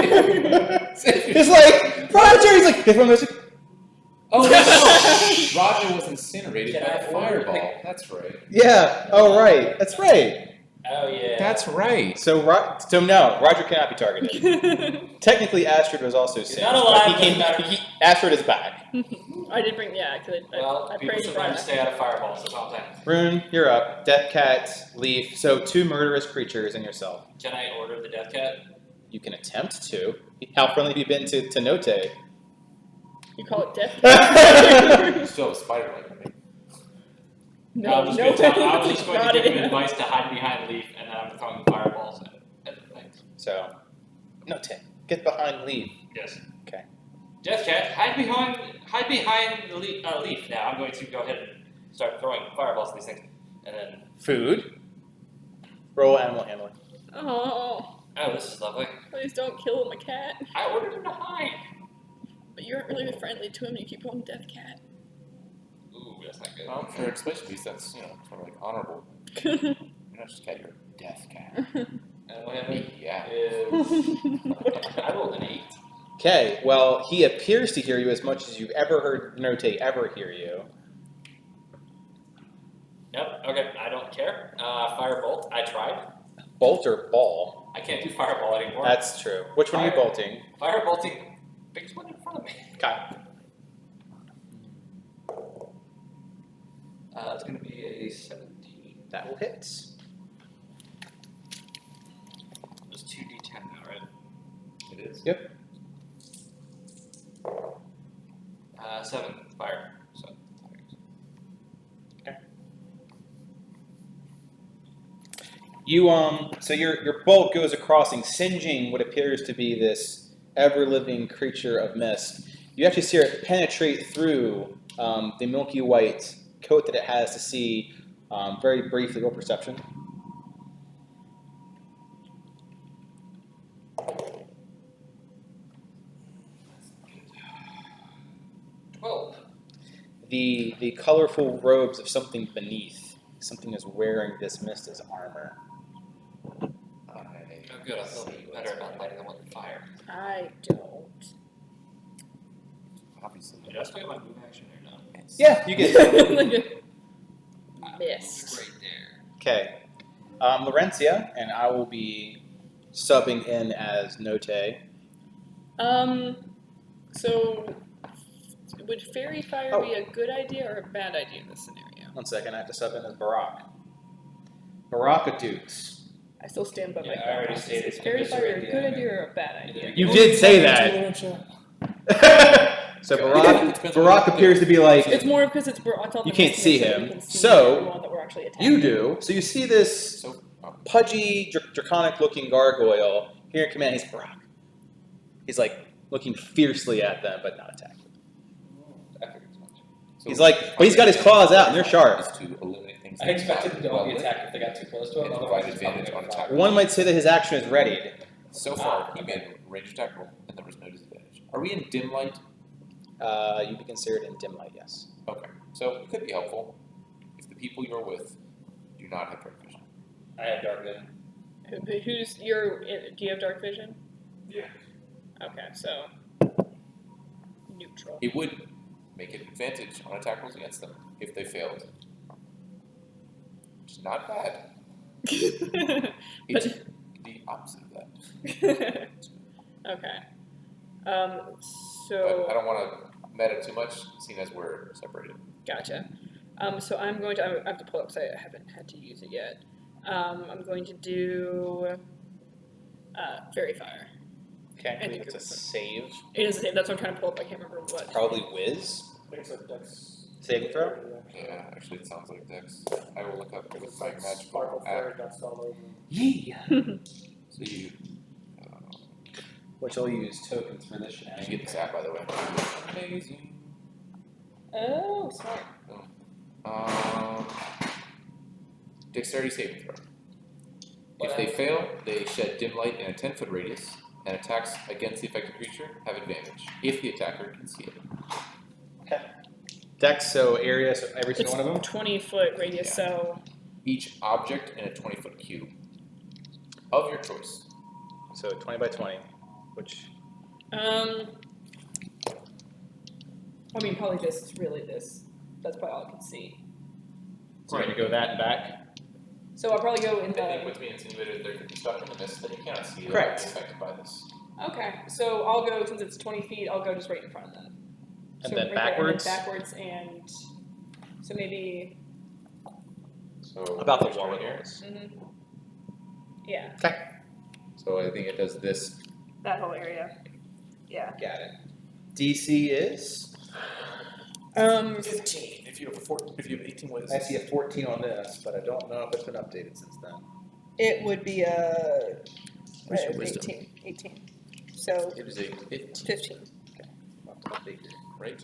Speaker 1: It's like, Roger! He's like, this one goes,
Speaker 4: Oh, no. Roger was incinerated by a fireball. That's right.
Speaker 1: yeah, oh, right. That's right.
Speaker 7: Oh yeah.
Speaker 4: That's right.
Speaker 1: So no, Roger cannot be targeted. Technically, Astrid was also singed.
Speaker 7: not alive,
Speaker 1: but
Speaker 7: doesn't matter.
Speaker 1: Astrid is back.
Speaker 2: I did bring, yeah, because
Speaker 7: Well,
Speaker 2: I
Speaker 7: people
Speaker 2: prayed
Speaker 7: should
Speaker 2: for
Speaker 7: learn to
Speaker 2: that.
Speaker 7: stay out of fireballs. That's all I'm saying.
Speaker 1: Rune, you're up. Death Cat, Leaf. So 2 murderous creatures and yourself.
Speaker 7: Can I order the Death Cat?
Speaker 1: You can attempt to. How friendly have you been to Note?
Speaker 2: You call it death?
Speaker 4: You still have a spider leg, I think.
Speaker 7: I was just going to give him advice to hide behind Leaf, and then I'm throwing fireballs at things.
Speaker 1: So, Note, get behind Leaf.
Speaker 7: Yes.
Speaker 1: Okay.
Speaker 7: Death Cat, hide behind the Leaf. Now I'm going to go ahead and start throwing fireballs at these things, and then.
Speaker 1: Food. Roll animal handling.
Speaker 2: Oh,
Speaker 7: Oh, this is lovely.
Speaker 2: please don't kill my cat.
Speaker 7: I ordered him to hide.
Speaker 2: But you aren't really friendly to him. You keep calling him Death Cat.
Speaker 7: Ooh, that's not good.
Speaker 4: For a space beast, that's, sort of like honorable. You're not just a cat, you're a death cat.
Speaker 7: And what happened
Speaker 4: Yeah.
Speaker 7: is I rolled an 8.
Speaker 1: Okay, well, he appears to hear you as much as you've ever heard Note ever hear you.
Speaker 7: Yep. Okay. I don't care. Firebolt. I tried.
Speaker 1: Bolt or ball?
Speaker 7: I can't do fireball anymore.
Speaker 1: That's true. Which one are you
Speaker 7: Fire.
Speaker 1: bolting?
Speaker 7: Firebolting. Biggest one in front of me.
Speaker 1: Okay.
Speaker 7: It's going to be a 17.
Speaker 1: That will hit.
Speaker 7: It's 2d10 now, right?
Speaker 4: It is.
Speaker 1: Yep.
Speaker 7: 7 fire. So.
Speaker 1: You so your bolt goes across and singeing what appears to be this ever-living creature of mist. You actually see it penetrate through the milky white coat that it has to see very briefly. Roll perception.
Speaker 7: Well,
Speaker 1: The colorful robes of something beneath. Something is wearing this mist as armor.
Speaker 7: oh good. I feel better about lighting them on fire.
Speaker 2: I don't.
Speaker 4: Obviously.
Speaker 7: Did I still get my move action or not?
Speaker 1: Yeah, you get it.
Speaker 2: Missed.
Speaker 7: Right there.
Speaker 1: Okay. Laurencia, and I will be subbing in as Note.
Speaker 2: So would fairy fire be a good idea or a bad idea in this scenario?
Speaker 1: 1 second, I have to sub in as Barak. Baraka Dukes.
Speaker 2: I still stand by my
Speaker 7: Yeah, I already
Speaker 2: comment.
Speaker 7: stated
Speaker 2: Is fairy
Speaker 7: it's a
Speaker 2: fire a
Speaker 7: good
Speaker 2: good
Speaker 7: idea.
Speaker 2: idea or a bad idea?
Speaker 1: You did say that. So Barak appears to be like,
Speaker 2: It's more because it's on top of
Speaker 1: You can't
Speaker 2: the
Speaker 1: see
Speaker 2: so
Speaker 1: him.
Speaker 2: we can see
Speaker 1: So,
Speaker 2: everyone that we're actually attacking.
Speaker 1: you do. So you see this
Speaker 4: So,
Speaker 1: pudgy, draconic-looking gargoyle here in command. He's Barak. He's like looking fiercely at them, but not attacking.
Speaker 7: I figured as much.
Speaker 1: He's like, but he's got his claws out and they're sharp.
Speaker 4: Is to eliminate things.
Speaker 3: I expected them to only attack if they got too close to him.
Speaker 4: And
Speaker 3: Otherwise,
Speaker 4: provide
Speaker 3: it's probably
Speaker 4: advantage on
Speaker 3: gonna
Speaker 4: attack.
Speaker 3: fire.
Speaker 1: One might say that his action is readied.
Speaker 4: So far, he made a ranged attack roll, and there was no disadvantage. Are we in dim light?
Speaker 1: You'd be considered in dim light, yes.
Speaker 4: Okay, so it could be helpful if the people you're with do not have dark vision.
Speaker 3: I have dark vision.
Speaker 2: Who's your? Do you have dark vision?
Speaker 3: Yeah.
Speaker 2: Okay, so neutral.
Speaker 4: It would make an advantage on attack rolls against them if they failed. Which is not bad. It's the opposite of that.
Speaker 2: Okay. So
Speaker 4: But I don't want to meta too much, seeing as we're separated.
Speaker 2: gotcha. So I'm going to. I have to pull up because I haven't had to use it yet. I'm going to do Fairy Fire.
Speaker 1: Okay,
Speaker 2: I
Speaker 1: I
Speaker 2: think
Speaker 1: think it's a
Speaker 2: it's-
Speaker 1: save.
Speaker 2: It is the same. That's what I'm trying to pull up. I can't remember what.
Speaker 1: Probably whiz.
Speaker 5: I think it's a dex.
Speaker 1: Saving throw?
Speaker 4: Yeah, actually it sounds like Dex. I will look up with my magical
Speaker 5: Sparkle
Speaker 4: app.
Speaker 5: Fairy dust all over.
Speaker 1: Yeah.
Speaker 4: So you,
Speaker 1: Which I'll use tokens for this
Speaker 4: you
Speaker 1: shenanigans.
Speaker 4: get this app by the way. Amazing.
Speaker 2: Oh, smart.
Speaker 4: Dexterity saving throw. If they fail, they shed dim light in a 10-foot radius, and attacks against the affected creature have advantage if the attacker can see it.
Speaker 1: Dex, so area, so every
Speaker 2: It's
Speaker 1: single one of them?
Speaker 2: 20-foot radius.
Speaker 4: Yeah.
Speaker 2: So
Speaker 4: Each object in a 20-foot cube of your choice.
Speaker 1: So 20 by 20, which,
Speaker 2: I mean, probably this. Really, this. That's probably all I can see.
Speaker 1: so you're going to go that and back?
Speaker 2: So I'll probably go in
Speaker 4: I think
Speaker 2: the.
Speaker 4: what's being insinuated, there could be stuff in the mist that you cannot see that
Speaker 1: Correct.
Speaker 4: would be affected by this.
Speaker 2: Okay, so I'll go since it's 20 feet. I'll go just right in front of them.
Speaker 1: And
Speaker 2: So
Speaker 1: then
Speaker 2: right there,
Speaker 1: backwards?
Speaker 2: And then backwards, and so maybe.
Speaker 4: So
Speaker 1: About the
Speaker 4: there's
Speaker 1: wall
Speaker 4: one
Speaker 1: it
Speaker 4: here.
Speaker 1: is.
Speaker 2: Yeah,
Speaker 4: So I think it does this.
Speaker 2: that whole area. Yeah.
Speaker 1: Got it. DC is?
Speaker 4: 15. If you have 18 ways.
Speaker 1: I see a 14 on this, but I don't know if it's been updated since then.
Speaker 2: It would be
Speaker 1: Where's your wisdom?
Speaker 2: 18. So
Speaker 4: It is a 15.
Speaker 2: 15.
Speaker 1: I'll have to update.
Speaker 4: Right.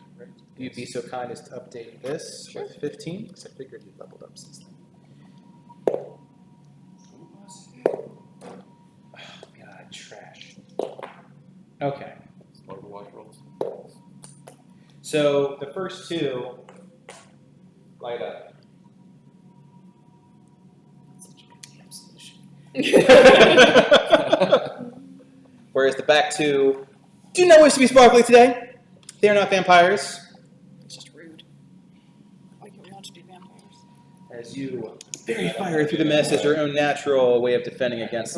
Speaker 1: You'd be so kind as to update this with 15, because I figured you leveled up since then. Oh, God, trash. Okay.
Speaker 4: More watch rolls.
Speaker 1: So the first two light up. Whereas the back two do not wish to be sparkly today. They are not vampires.
Speaker 2: It's just rude. Why can't we all just be vampires?
Speaker 1: As you very fire through the mist as your own natural way of defending against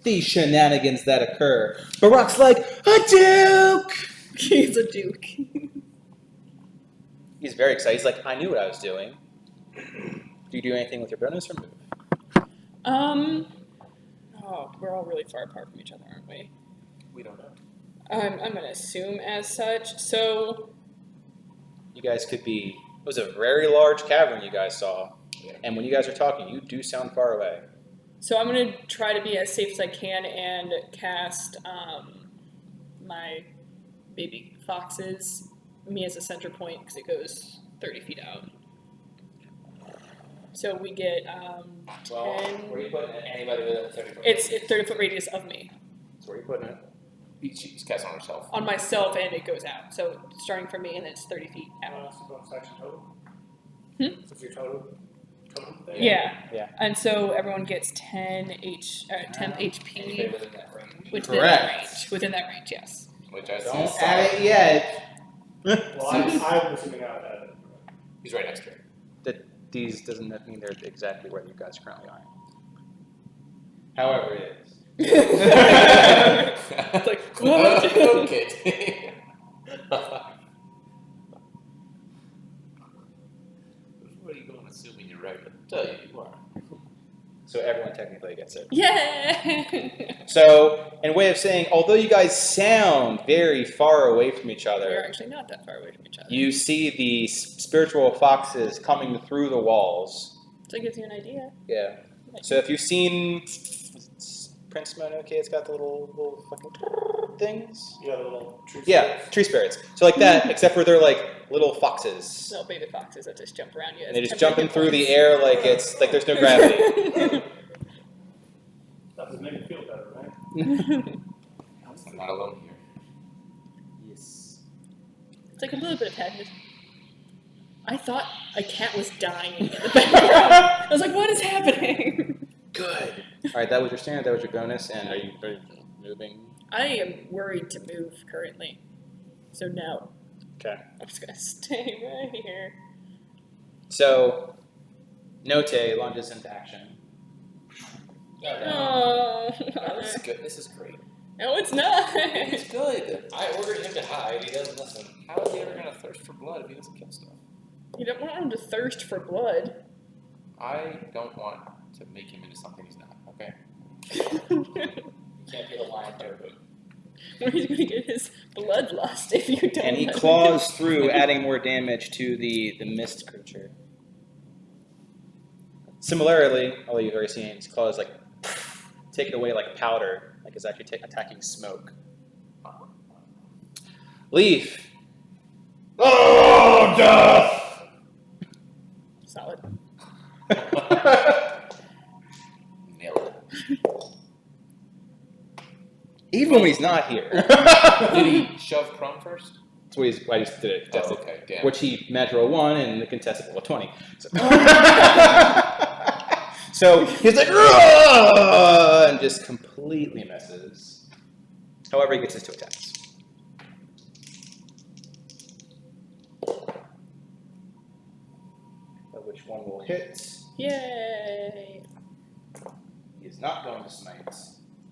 Speaker 1: these shenanigans that occur. Barack's like, a duke!
Speaker 2: He's a duke.
Speaker 1: He's very excited. He's like, I knew what I was doing. Do you do anything with your bonus or move?
Speaker 2: Oh, we're all really far apart from each other, aren't we?
Speaker 4: We don't know.
Speaker 2: I'm gonna assume as such. So
Speaker 1: You guys could be. It was a very large cavern you guys saw.
Speaker 4: Yeah.
Speaker 1: And when you guys are talking, you do sound far away.
Speaker 2: So I'm gonna try to be as safe as I can and cast my baby foxes, me as a center point because it goes 30 feet out. So we get 10.
Speaker 3: Where are you putting it? Anybody within 30 foot?
Speaker 2: It's 30-foot radius of me
Speaker 1: So where are you putting it?
Speaker 4: She's cast on herself.
Speaker 2: on myself, and it goes out. So starting from me, and it's 30 feet out.
Speaker 5: That's the bonus action total.
Speaker 2: Hmm?
Speaker 5: That's your total thing?
Speaker 2: Yeah.
Speaker 1: Yeah.
Speaker 2: And so everyone gets 10
Speaker 3: Anybody
Speaker 2: HP
Speaker 3: within that range?
Speaker 2: within that
Speaker 1: Correct.
Speaker 2: range. Within that range, yes.
Speaker 4: Which I
Speaker 1: Don't
Speaker 4: see.
Speaker 1: add it yet.
Speaker 5: Well, I'm assuming I would add it.
Speaker 4: He's right next to her.
Speaker 1: These doesn't mean they're exactly where you guys currently are. However, it is.
Speaker 2: It's like, what?
Speaker 4: Okay. Where are you going assuming you're right? I'll tell you, you are.
Speaker 1: So everyone technically gets it.
Speaker 2: Yeah.
Speaker 1: So, in way of saying, although you guys sound very far away from each
Speaker 2: We're
Speaker 1: other,
Speaker 2: actually not that far away from each other.
Speaker 1: you see the spiritual foxes coming through the walls.
Speaker 2: So it gives you an idea.
Speaker 1: Yeah. So if you've seen Prince Mononoke, it's got the little fucking things.
Speaker 5: You have a little tree.
Speaker 1: Yeah, tree spirits. So like that, except for they're like little foxes.
Speaker 2: No baby foxes that just jump around you.
Speaker 1: And they're just jumping through the air like it's like there's no gravity.
Speaker 5: That would make it feel better, right?
Speaker 4: I'm not alone here.
Speaker 1: Yes.
Speaker 2: like a little bit of sadness. I thought a cat was dying in the background. I was like, what is happening?
Speaker 1: Good. All right, that was your standard. That was your bonus. And are you moving?
Speaker 2: I am worried to move currently. So no.
Speaker 1: Okay.
Speaker 2: I'm just gonna stay right here.
Speaker 1: So, Note lunges into action.
Speaker 2: Oh.
Speaker 3: This is good. This is great.
Speaker 2: No, it's not.
Speaker 3: It's good. I ordered him to hide. He doesn't listen. How is he ever gonna thirst for blood if he doesn't kill stuff?
Speaker 2: You don't want him to thirst for blood.
Speaker 4: I don't want to make him into something he's not, okay?
Speaker 3: You can't be the lion therapist.
Speaker 2: Where he's gonna get his bloodlust if you don't.
Speaker 1: And he
Speaker 2: let him.
Speaker 1: claws through, adding more damage to the mist creature. Similarly, although you've already seen his claws like take it away like powder, like it's actually attacking smoke. Leaf.
Speaker 5: Oh, death!
Speaker 2: Solid.
Speaker 3: Nailed it.
Speaker 1: Even when he's not here.
Speaker 4: Did he shove Crumb first?
Speaker 1: That's what I just did it.
Speaker 4: Oh,
Speaker 1: Contested.
Speaker 4: okay, damn.
Speaker 1: Which he natural 1 and the contested roll 20. So, so he's like, "Rah!" and just completely misses. However, he gets his 2 attacks. Of which one will hit.
Speaker 2: Yay.
Speaker 1: He is not going to smite. I'm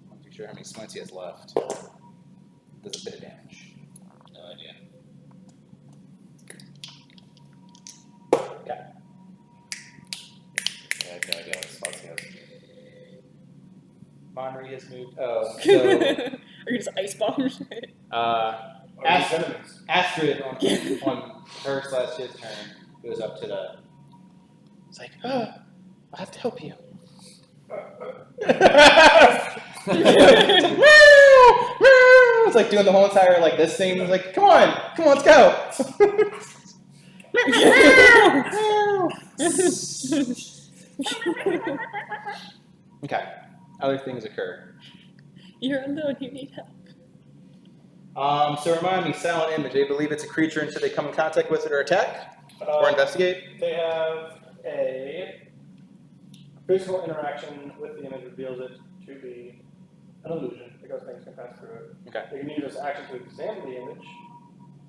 Speaker 1: not too sure how many smites he has left. Does a bit of damage.
Speaker 3: No idea.
Speaker 1: Okay.
Speaker 4: Yeah, I have no idea what spots he has.
Speaker 1: Monry has moved. Oh, so
Speaker 2: Are you just ice bombs?
Speaker 1: Astrid on her / his turn goes up to the. It's like, oh, I have to help you. It's like doing the whole entire like this thing. It's like, come on, let's go. Okay. Other things occur.
Speaker 2: You're alone, you need help.
Speaker 1: So remind me, silent image. They believe it's a creature until they come in contact with it or attack or investigate.
Speaker 5: They have a physical interaction with the image reveals it to be an illusion because things can pass through it.
Speaker 1: Okay.
Speaker 5: They can use this action to examine the image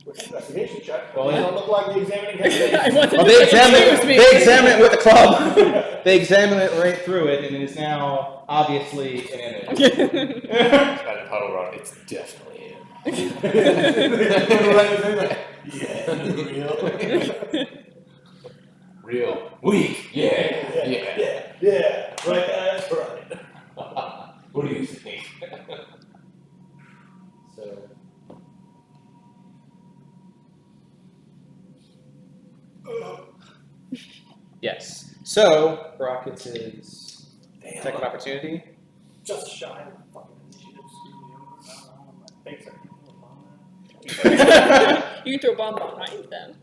Speaker 5: with an investigation check.
Speaker 1: Well,
Speaker 5: They don't look like the examining technique.
Speaker 2: I wanted
Speaker 1: Well,
Speaker 2: to
Speaker 1: they examine it with a club. They examine it right through it, and it is now obviously an image.
Speaker 4: It's got a puddle rock. It's definitely him. Real. Weak. Yeah.
Speaker 5: Yeah, right, that's right.
Speaker 4: What do you think?
Speaker 1: So. Yes. So Brock gets his attack of opportunity.
Speaker 5: Just shy of fucking initiative. Screw me over. I think so.
Speaker 2: You can throw a bomb behind them.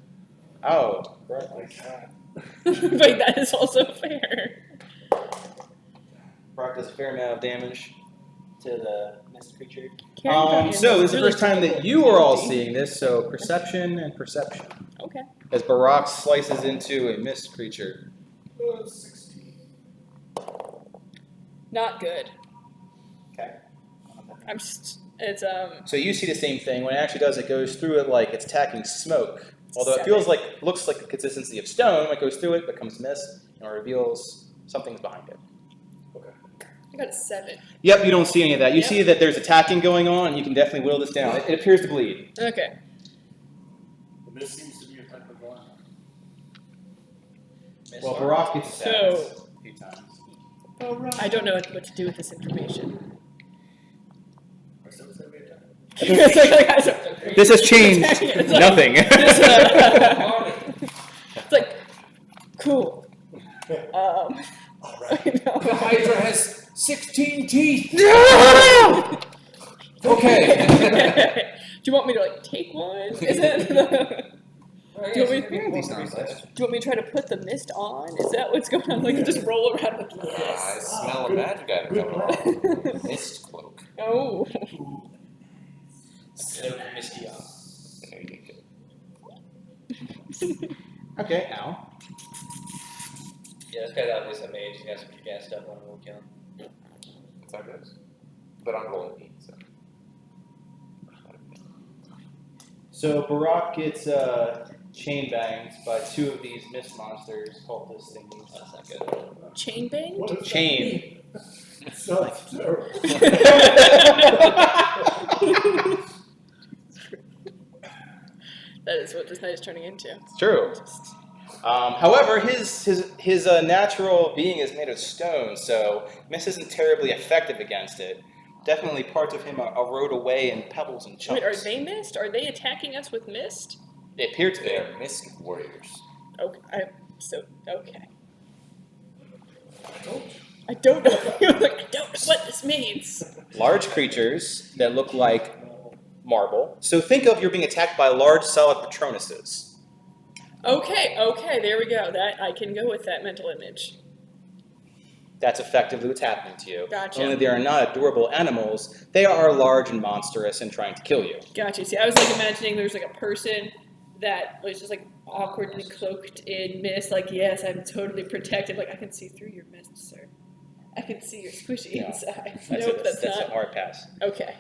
Speaker 1: Oh, right.
Speaker 2: But that is also fair.
Speaker 1: Brock does a fair amount of damage to the mist creature.
Speaker 2: Karen
Speaker 1: So this is the
Speaker 2: really
Speaker 1: first time that
Speaker 2: difficult
Speaker 1: you are all
Speaker 2: ability.
Speaker 1: seeing this. So perception and perception.
Speaker 2: Okay.
Speaker 1: As Barak slices into a mist creature.
Speaker 5: 16.
Speaker 2: Not good.
Speaker 1: Okay.
Speaker 2: I'm just, it's
Speaker 1: So you see the same thing. When it actually does, it goes through it like it's attacking smoke. Although it feels like, looks like the consistency of stone. When it goes through it, becomes mist, and it reveals something's behind it.
Speaker 2: I got a 7.
Speaker 1: Yep, you don't see any of that. You
Speaker 2: Yep.
Speaker 1: see that there's attacking going on, and you can definitely whittle this down. It appears to bleed.
Speaker 2: Okay.
Speaker 5: This seems to be a type of one.
Speaker 1: Well, Barak gets attacked
Speaker 2: So-
Speaker 1: a few times.
Speaker 2: I don't know what to do with this information.
Speaker 1: This has changed
Speaker 2: It's like-
Speaker 1: nothing.
Speaker 2: It's like, cool.
Speaker 4: The Hydra has 16 teeth. Okay.
Speaker 2: Do you want me to like take one? Is it? Do you want me to try to put the mist on? Is that what's going on? Like just roll around with
Speaker 4: I
Speaker 2: yes.
Speaker 4: smell a magic item coming on. Mist cloak.
Speaker 2: Oh.
Speaker 3: So misty on.
Speaker 4: There you go.
Speaker 1: Okay, ow.
Speaker 7: Yeah, this guy's obviously a mage. He's got some kick-ass stuff on him. We'll kill him.
Speaker 4: That's how it goes. But I'm rolling heat, so.
Speaker 1: So Barak gets chain banged by two of these mist monsters, cultist thingies.
Speaker 7: That's not good.
Speaker 2: Chain bang?
Speaker 5: What does
Speaker 1: Chain.
Speaker 5: that sounds terrible.
Speaker 2: That is what this night is turning into.
Speaker 1: It's true. However, his natural being is made of stone, so mist isn't terribly effective against it. Definitely parts of him erode away in pebbles and chunks.
Speaker 2: Wait, are they mist? Are they attacking us with mist?
Speaker 1: They appear to be.
Speaker 4: They are mist warriors.
Speaker 2: Okay. Okay. I don't know. I don't know what this means.
Speaker 1: Large creatures that look like marble. So think of you're being attacked by large solid Patronuses.
Speaker 2: Okay, there we go. That I can go with that mental image.
Speaker 1: That's effectively what's happening to you.
Speaker 2: Gotcha.
Speaker 1: Only they are not adorable animals. They are large and monstrous and trying to kill you.
Speaker 2: Gotcha. See, I was like imagining there's like a person that was just like awkwardly cloaked in mist. Like, yes, I'm totally protected. Like, I can see through your mist, sir. I can see your squishy
Speaker 1: No.
Speaker 2: inside.
Speaker 1: That's
Speaker 2: That's
Speaker 1: a
Speaker 2: not.
Speaker 1: hard pass.
Speaker 2: Okay.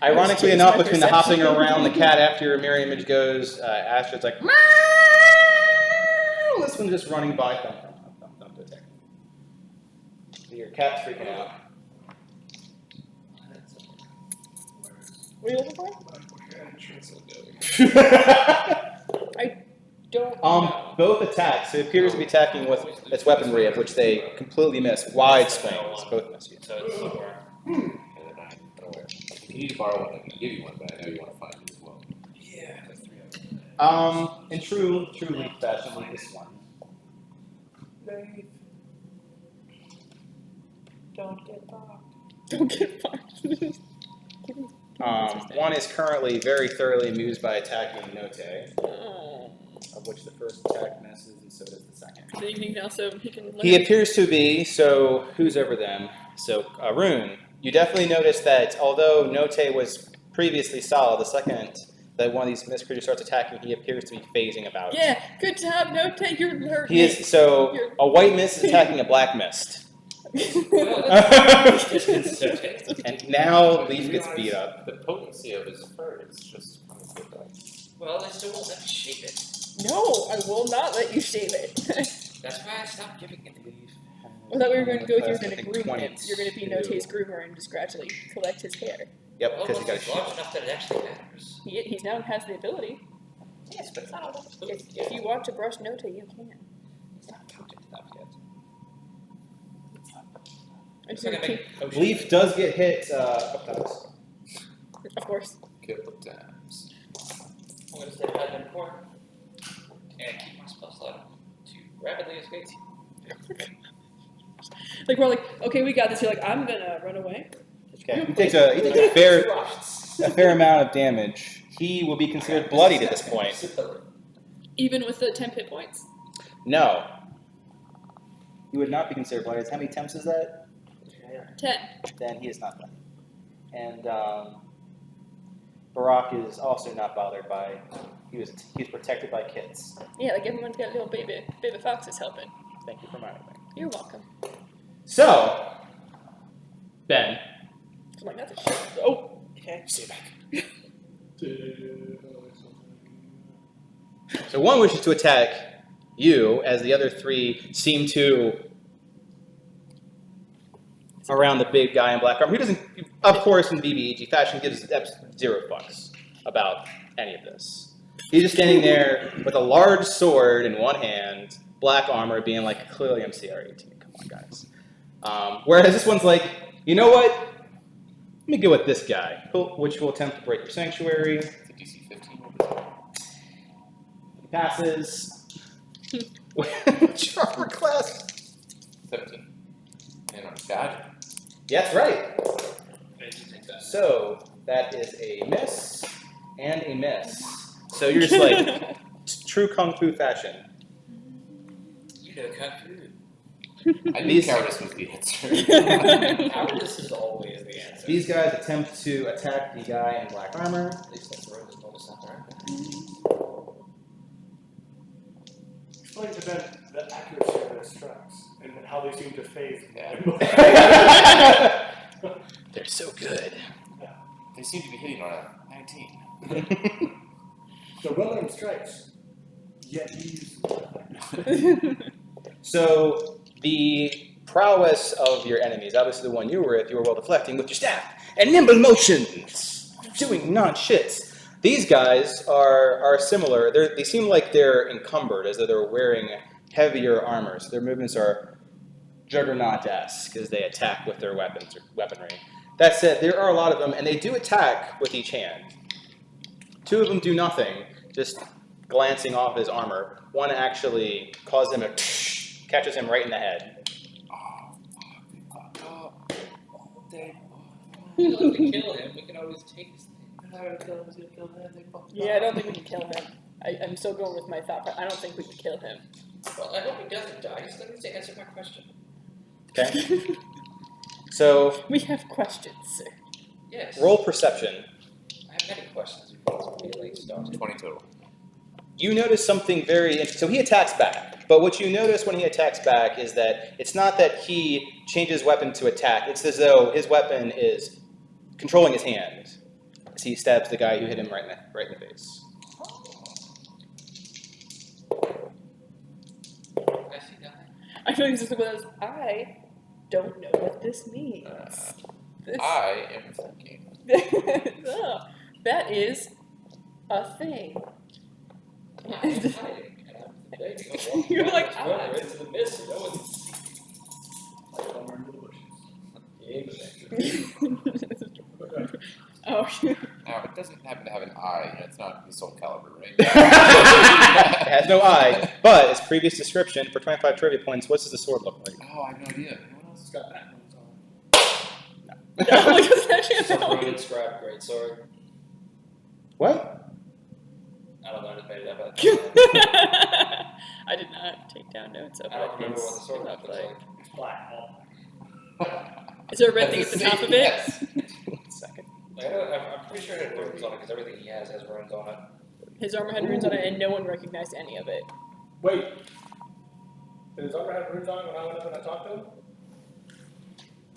Speaker 1: Ironically
Speaker 2: change
Speaker 1: enough,
Speaker 2: my
Speaker 1: between the hopping
Speaker 2: perception.
Speaker 1: around the cat after your mirror image goes, Astrid's like, meow! This one's just running by. Thump to attack. So your cat's freaking out.
Speaker 2: What are you looking for? I don't know.
Speaker 1: Both attacks. It appears to be attacking with its weaponry, of which they completely miss. Wide swings. Both miss you.
Speaker 7: So it's somewhere.
Speaker 4: If you need to borrow one, I can give you one, but I know you want to find it as well.
Speaker 7: Yeah, there's 3 of them.
Speaker 1: In true leaf fashion, like this one.
Speaker 2: Don't get fucked. Don't get fucked.
Speaker 1: One is currently very thoroughly amused by attacking Note,
Speaker 2: Oh.
Speaker 1: of which the first attack misses, and so does the second.
Speaker 2: So you can also he can.
Speaker 1: He appears to be, so who's over them? So, Rune, you definitely notice that although Note was previously solid, the second that one of these mist creatures starts attacking, he appears to be phasing about.
Speaker 2: Yeah, good job. No, take your hurt.
Speaker 1: He is, so a white mist is attacking a black mist. And now Leaf gets beat up.
Speaker 4: The potency of his fur is just honestly like.
Speaker 7: Well, they still won't let me shape it.
Speaker 2: No, I will not let you shave it.
Speaker 7: That's why I stopped giving it to you.
Speaker 2: I thought we were going to go through. You're
Speaker 1: I
Speaker 2: going to
Speaker 1: think
Speaker 2: groom him.
Speaker 1: 22.
Speaker 2: You're going to be Note's groomer and just gradually collect his hair.
Speaker 1: Yep,
Speaker 7: Well,
Speaker 1: because he got a
Speaker 7: it's
Speaker 1: shield.
Speaker 7: large enough that it actually matters.
Speaker 2: He's now has the ability.
Speaker 7: Yes, but it's not all that.
Speaker 2: If you want to brush Note, you can.
Speaker 7: It's not coated enough yet.
Speaker 2: I'm
Speaker 7: It's
Speaker 2: just
Speaker 7: gonna
Speaker 2: gonna
Speaker 7: make potion.
Speaker 1: Leaf does get hit a couple times.
Speaker 2: of course.
Speaker 4: Couple times.
Speaker 7: I'm gonna stay behind them core and keep my spell slot to rapidly escape.
Speaker 2: Like we're like, okay, we got this. You're like, I'm gonna run away.
Speaker 1: Okay, he takes a fair amount of damage. He will be considered bloodied at this point.
Speaker 2: Even with the 10 hit points.
Speaker 1: No. He would not be considered bloodied. How many attempts is that?
Speaker 2: 10.
Speaker 1: Then he is not bloodied. And Barak is also not bothered by. He's protected by kits.
Speaker 2: Yeah, like everyone's got little baby foxes helping.
Speaker 1: Thank you for reminding me.
Speaker 2: You're welcome.
Speaker 1: So, Ben.
Speaker 2: I'm like, that's a shit. Oh, okay.
Speaker 1: Stay back. So one wishes to attack you, as the other three seem to around the big guy in black armor. He doesn't, of course, in BBEG fashion, gives zero fucks about any of this. He's just standing there with a large sword in one hand, black armor, being like, clearly I'm CR18. Come on, guys. Whereas this one's like, you know what? Let me go with this guy, which will attempt to break your sanctuary.
Speaker 4: It's a DC 15.
Speaker 1: He passes. What's your armor class?
Speaker 4: 17. And I'm dodging.
Speaker 1: Yeah, that's right. So that is a miss and a miss. So you're just like true kung fu fashion.
Speaker 7: You know Kung Fu.
Speaker 4: I knew cowardice was the answer.
Speaker 7: Cowardice is always the answer.
Speaker 1: These guys attempt to attack the guy in black armor.
Speaker 7: At least that's the road is bonus on there.
Speaker 5: explain to them the accuracy of their strikes and how they seem to phase.
Speaker 1: They're so good.
Speaker 4: They seem to be hitting on a 19.
Speaker 5: So well-aimed strikes, yet he's.
Speaker 1: So the prowess of your enemies, obviously the one you were with, you were well deflecting with your staff and nimble motions, doing non-shits. These guys are similar. They seem like they're encumbered, as though they're wearing heavier armor. So their movements are juggernaut-esque as they attack with their weapons or weaponry. That said, there are a lot of them, and they do attack with each hand. 2 of them do nothing, just glancing off his armor. One actually causes him catches him right in the head.
Speaker 3: We don't have to kill him. We can always take his thing.
Speaker 2: Yeah, I don't think we can kill him. I'm still going with my thought, but I don't think we can kill him.
Speaker 3: Well, I hope he doesn't die. Just let me answer my question.
Speaker 1: Okay? So,
Speaker 2: We have questions, sir.
Speaker 3: Yes.
Speaker 1: roll perception.
Speaker 3: I have many questions before this melee starts.
Speaker 4: 20 total.
Speaker 1: You notice something very interesting. So he attacks back. But what you notice when he attacks back is that it's not that he changes weapon to attack. It's as though his weapon is controlling his hand as he stabs the guy who hit him right in the face.
Speaker 3: I see nothing.
Speaker 2: I feel like this is one of those, I don't know what this means.
Speaker 4: I am thinking.
Speaker 2: Oh, that is a thing.
Speaker 3: I'm hiding, and I'm debating on walking
Speaker 2: You're like,
Speaker 3: backwards into the mist, and no one's
Speaker 5: Somewhere into the bushes.
Speaker 2: Oh.
Speaker 4: Now, it doesn't happen to have an eye, and it's not the Soul Calibur, right?
Speaker 1: It has no eye, but its previous description for 25 trivia points, what does the sword look like?
Speaker 4: Oh, I have no idea.
Speaker 5: Anyone else has got that ones on?
Speaker 2: No, like, it's actually a
Speaker 3: some
Speaker 2: no.
Speaker 3: ruined scrap greatsword.
Speaker 1: What?
Speaker 3: I don't know, I just made it up.
Speaker 2: I did not take down notes of
Speaker 3: I don't
Speaker 2: what
Speaker 3: remember what the
Speaker 2: his
Speaker 3: sword
Speaker 2: looked
Speaker 3: looks like.
Speaker 5: It's black, all black.
Speaker 2: Is there a red thing at the top of it?
Speaker 4: Yes.
Speaker 1: 1 second.
Speaker 3: Like, I'm pretty sure it had runes on it because everything he has runes on it.
Speaker 2: His armor had runes on it, and no one recognized any of it.
Speaker 5: Wait. Did his armor have runes on it when I went up and I talked to him?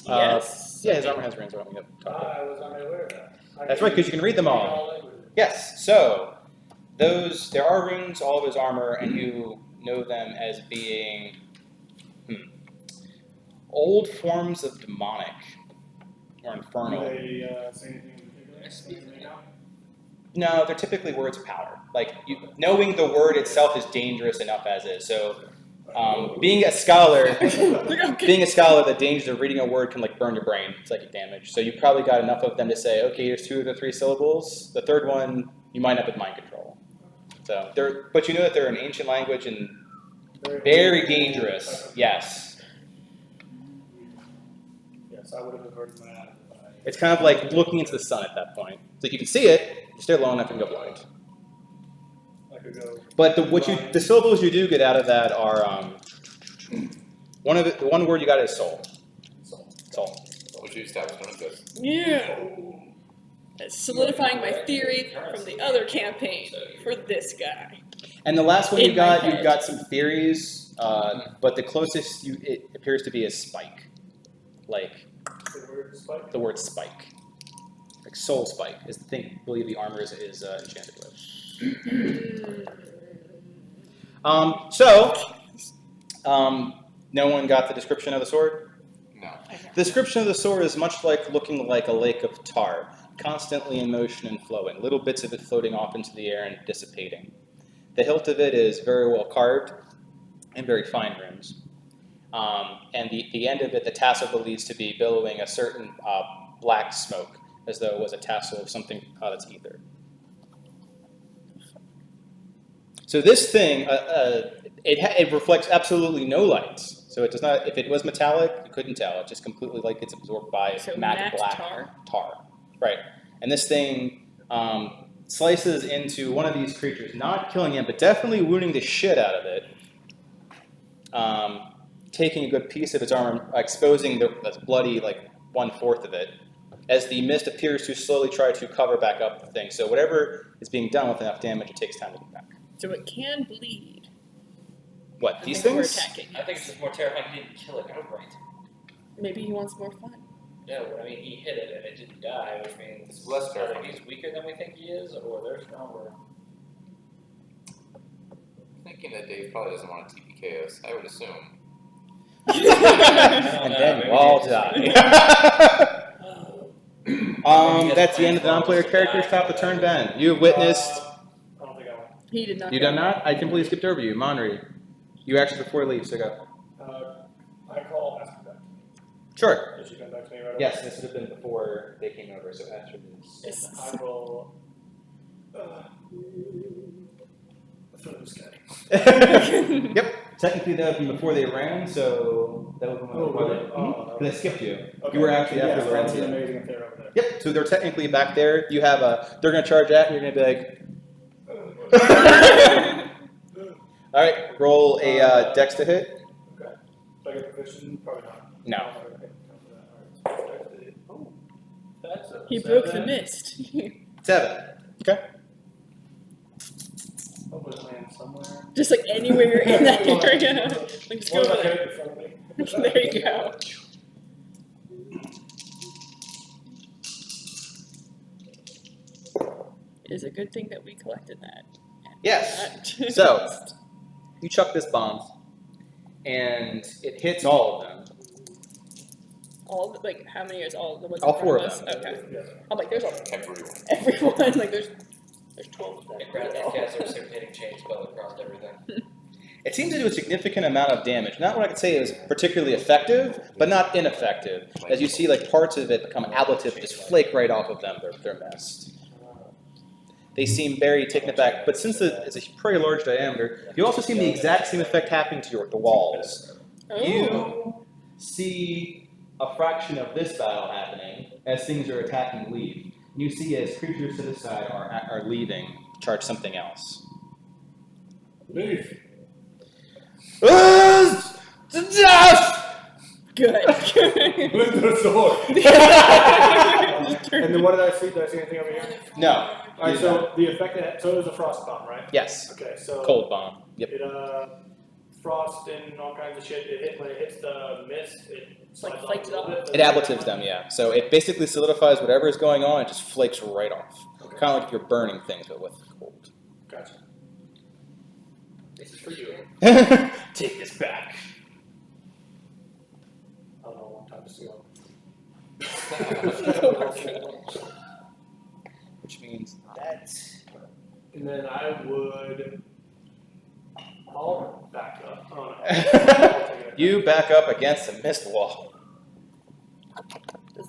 Speaker 2: Yes.
Speaker 1: Yeah, his armor has runes on it.
Speaker 5: I was unaware of that.
Speaker 1: That's right, because you can read them all.
Speaker 5: languages.
Speaker 1: Yes, so there are runes all of his armor, and you know them as being old forms of demonic or infernal.
Speaker 5: Do they say anything in particular?
Speaker 1: No, they're typically words of power. Like knowing the word itself is dangerous enough as is. So, being a scholar, the dangers of reading a word can like burn your brain, psychic damage. So you probably got enough of them to say, okay, here's 2 of the 3 syllables. The third one you might have with mind control. So but you know that they're an ancient language and very dangerous. Yes,
Speaker 5: Yes, I would have averted my eye.
Speaker 1: it's kind of like looking into the sun at that point. So you can see it, you stay long enough and go blind.
Speaker 5: I could go.
Speaker 1: But the syllables you do get out of that are the one word you got is soul. Soul.
Speaker 4: Which you established on this.
Speaker 2: Yeah. It's solidifying my theory from the other campaign for this guy.
Speaker 1: And the last one
Speaker 2: In
Speaker 1: you got,
Speaker 2: my head.
Speaker 1: you've got some theories, but the closest it appears to be is spike, like
Speaker 5: The word spike.
Speaker 1: the word spike, like soul spike is the thing. I believe the armor is enchanted with. No one got the description of the sword?
Speaker 4: No.
Speaker 1: The description of the sword is much like looking like a lake of tar, constantly in motion and flowing, little bits of it floating off into the air and dissipating. The hilt of it is very well carved and very fine runes. And the end of it, the tassel believes to be billowing a certain black smoke, as though it was a tassel of something that's ether. So this thing, it reflects absolutely no light. So it does not. If it was metallic, you couldn't tell. It just completely like gets absorbed by
Speaker 2: So
Speaker 1: matte
Speaker 2: matte
Speaker 1: black
Speaker 2: tar?
Speaker 1: Right. And this thing slices into one of these creatures, not killing it, but definitely wounding the shit out of it. Taking a good piece of its armor, exposing the bloody like 1/4 of it, as the mist appears to slowly try to cover back up the thing. So whatever is being done with enough damage, it takes time to get back.
Speaker 2: So it can bleed.
Speaker 1: What,
Speaker 2: the
Speaker 1: these
Speaker 2: things we're
Speaker 1: things?
Speaker 2: attacking.
Speaker 7: I think it's just more terrifying he didn't kill it outright.
Speaker 2: Maybe he wants more fun.
Speaker 7: No, I mean he hit it and it didn't die, which means
Speaker 4: It's less
Speaker 7: either
Speaker 4: terrifying.
Speaker 7: he's weaker than we think he is, or they're stronger.
Speaker 4: Thinking that Dave probably doesn't want to TPK us, I would assume.
Speaker 1: And then you all die. That's the end of the non-player characters. Top of turn, Ben. You have witnessed.
Speaker 5: I don't think I won.
Speaker 2: He did not.
Speaker 1: You done not? I completely skipped over you, Monry. You actually before leave, so go.
Speaker 5: I call ask back.
Speaker 1: Sure.
Speaker 5: Did she come back to me right away?
Speaker 1: Yes, this would have been before they came over, so after this.
Speaker 5: And I will. Throw this guy.
Speaker 1: Yep. Technically, that would be before they ran, so that would be before they. Because I skipped you.
Speaker 5: Okay.
Speaker 1: You were actually after
Speaker 5: yeah, so that'd be
Speaker 1: Lorenzo.
Speaker 5: amazing if they're over there.
Speaker 1: Yep. So they're technically back there. You have a. They're gonna charge at, and you're gonna be like. All right. Roll a dex to hit.
Speaker 5: Okay. Do I get provision? Probably not.
Speaker 1: No.
Speaker 5: Okay. All right. Oh, that's a
Speaker 2: He broke the
Speaker 5: 7.
Speaker 2: mist.
Speaker 1: 7. Okay.
Speaker 5: Hopefully it lands somewhere.
Speaker 2: Just like anywhere in that area. Like, just go
Speaker 5: What
Speaker 2: over
Speaker 5: about
Speaker 2: there.
Speaker 5: in front of me?
Speaker 2: There you go. It is a good thing that we collected that.
Speaker 1: Yes. So you chuck this bomb, and it hits all of them.
Speaker 2: All of, like how many is all the ones?
Speaker 1: All
Speaker 2: in
Speaker 1: 4
Speaker 2: front
Speaker 1: of
Speaker 2: us?
Speaker 1: them.
Speaker 2: Okay. I'm like, there's all,
Speaker 4: Everyone.
Speaker 2: everyone. Like there's 12 of them.
Speaker 7: And Bradley cast their precipitating change spell across everything.
Speaker 1: It seemed to do a significant amount of damage. Not what I could say is particularly effective, but not ineffective. As you see, like parts of it become ablative, just flake right off of them. They're messed. They seem very taken aback, but since it's a pretty large diameter, you also see the exact same effect happening to the walls.
Speaker 2: Oh.
Speaker 1: You see a fraction of this battle happening as things are attacking leave. You see as creatures to this side are leaving to charge something else.
Speaker 5: Leave.
Speaker 2: Good.
Speaker 5: With the sword. And then what did I see? Did I see anything over here?
Speaker 1: No.
Speaker 5: All right, so the effect it had, so it was a frost bomb, right?
Speaker 1: Yes.
Speaker 5: Okay, so
Speaker 1: Cold bomb. Yep.
Speaker 5: it frost and all kinds of shit. It hit when it hits the mist. It slides off
Speaker 2: flakes
Speaker 5: a little
Speaker 2: off.
Speaker 5: bit.
Speaker 1: It ablatives them, yeah. So it basically solidifies whatever is going on. It just flakes right off.
Speaker 5: Okay.
Speaker 1: Kind of like if you're burning things, but with cold.
Speaker 5: Gotcha. This is for you.
Speaker 1: Take this back.
Speaker 5: I don't know, a long time to steal.
Speaker 1: Which means that.
Speaker 5: And then I'll back up. Oh no. I'll take it.
Speaker 1: You back up against the mist wall.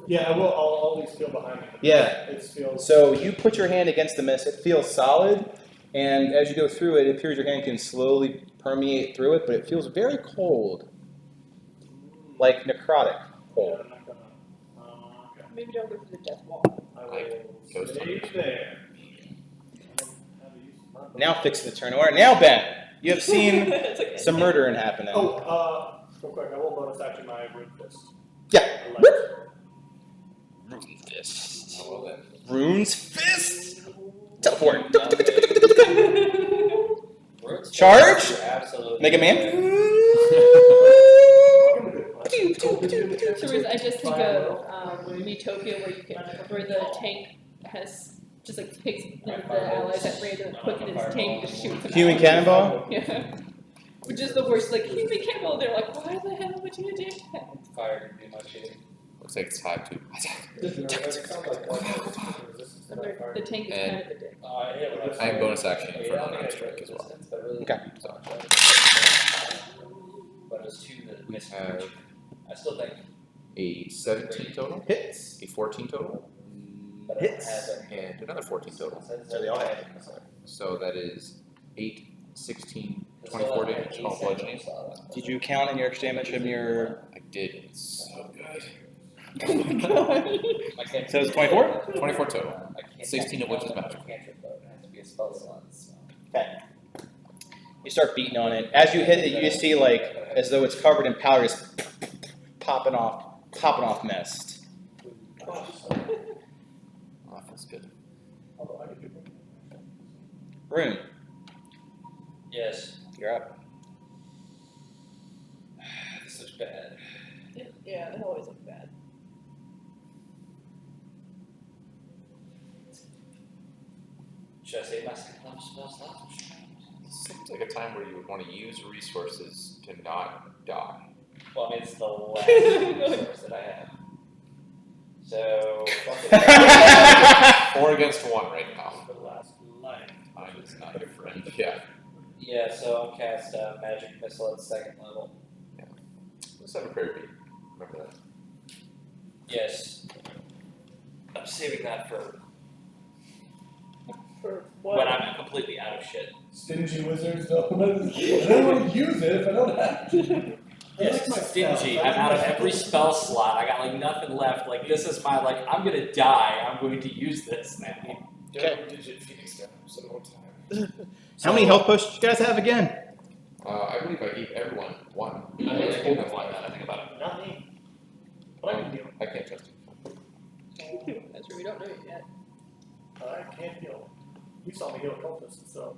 Speaker 5: Yeah, I will. I'll always feel behind me.
Speaker 1: Yeah.
Speaker 5: It feels.
Speaker 1: So you put your hand against the mist. It feels solid, and as you go through it, it appears your hand can slowly permeate through it, but it feels very cold, like necrotic
Speaker 5: Yeah,
Speaker 1: cold.
Speaker 5: I'm not gonna. Okay.
Speaker 2: Maybe don't go through the death wall.
Speaker 5: I
Speaker 4: Like
Speaker 5: will
Speaker 4: ghost
Speaker 5: stay
Speaker 4: hunters.
Speaker 5: there. I don't have to use my bonus.
Speaker 1: Now fix the turn order. Now, Ben, you have seen
Speaker 2: It's okay.
Speaker 1: some murdering happening.
Speaker 5: Oh, real quick, I will bonus action my root fist.
Speaker 1: Yeah.
Speaker 5: I like it.
Speaker 1: Rune's Fist.
Speaker 4: Oh, well then.
Speaker 1: Rune's Fist. Teleport.
Speaker 7: Roots
Speaker 1: Charge?
Speaker 7: Absolutely.
Speaker 1: Mega Man.
Speaker 2: So Riz, I just think of Utopia where the tank has just like takes one of the allies at random, puts in his tank, and just shoots them.
Speaker 1: Human
Speaker 2: out.
Speaker 1: cannonball.
Speaker 2: Yeah. Which is the worst. Like human cannonball, they're like, why the hell would you do that?
Speaker 7: Fire can be much easier.
Speaker 4: Looks like it's 5-2.
Speaker 2: The tank is
Speaker 4: And-
Speaker 2: kind of a dick.
Speaker 4: I have bonus action for unarmed strike as well.
Speaker 1: Okay.
Speaker 4: So
Speaker 7: But it was 2 that
Speaker 4: we
Speaker 7: missed.
Speaker 4: have
Speaker 7: I still think.
Speaker 4: a 17 total,
Speaker 1: Hits.
Speaker 4: a 14 total,
Speaker 7: But
Speaker 1: Hits.
Speaker 4: and another 14 total.
Speaker 1: So they all hit.
Speaker 4: So that is 8, 16, 24 damage, all bludgeoning.
Speaker 1: Did you count in your extra damage from your?
Speaker 4: I did. It's so good.
Speaker 1: So it's 24?
Speaker 4: 24 total. 16 of which is magical.
Speaker 7: It has to be a spell slot. So.
Speaker 1: Okay. You start beating on it. As you hit it, you just see like as though it's covered in powder, just popping off mist.
Speaker 4: Oh, that feels good.
Speaker 1: Rune,
Speaker 7: Yes.
Speaker 1: you're up.
Speaker 3: bad.
Speaker 2: Yeah, it always looks bad.
Speaker 7: Should I save my second level spell slot?
Speaker 4: Seems like a time where you would want to use resources to not die.
Speaker 7: Well, I mean, it's the last resource that I have. So, fuck it.
Speaker 4: 4 against 1 right now.
Speaker 5: The last life.
Speaker 4: Time is not your friend. Yeah.
Speaker 3: Yeah, so I'll cast Magic Missile at 2nd level.
Speaker 4: Let's have a prayer beat. Remember that.
Speaker 7: Yes. I'm saving that for
Speaker 2: For
Speaker 7: when
Speaker 2: what?
Speaker 7: I'm completely out of shit.
Speaker 5: Stingy wizards don't want to use it if I don't have to. I
Speaker 7: Yes,
Speaker 5: like my
Speaker 7: stingy.
Speaker 5: spells. I
Speaker 7: I'm
Speaker 5: like
Speaker 7: out
Speaker 5: my
Speaker 7: of every spell slot. I got like nothing left. Like this is my like I'm gonna die. I'm going to use this now.
Speaker 1: Okay.
Speaker 4: Digit Phoenix down some more time.
Speaker 1: How many health potions do you guys have again?
Speaker 4: I believe I gave everyone 1.
Speaker 7: I think I did have one. I think about it.
Speaker 5: Not me. But I can deal.
Speaker 4: I can't trust you.
Speaker 2: That's true, we don't know it yet.
Speaker 5: I can't heal. You saw me heal cultists, so.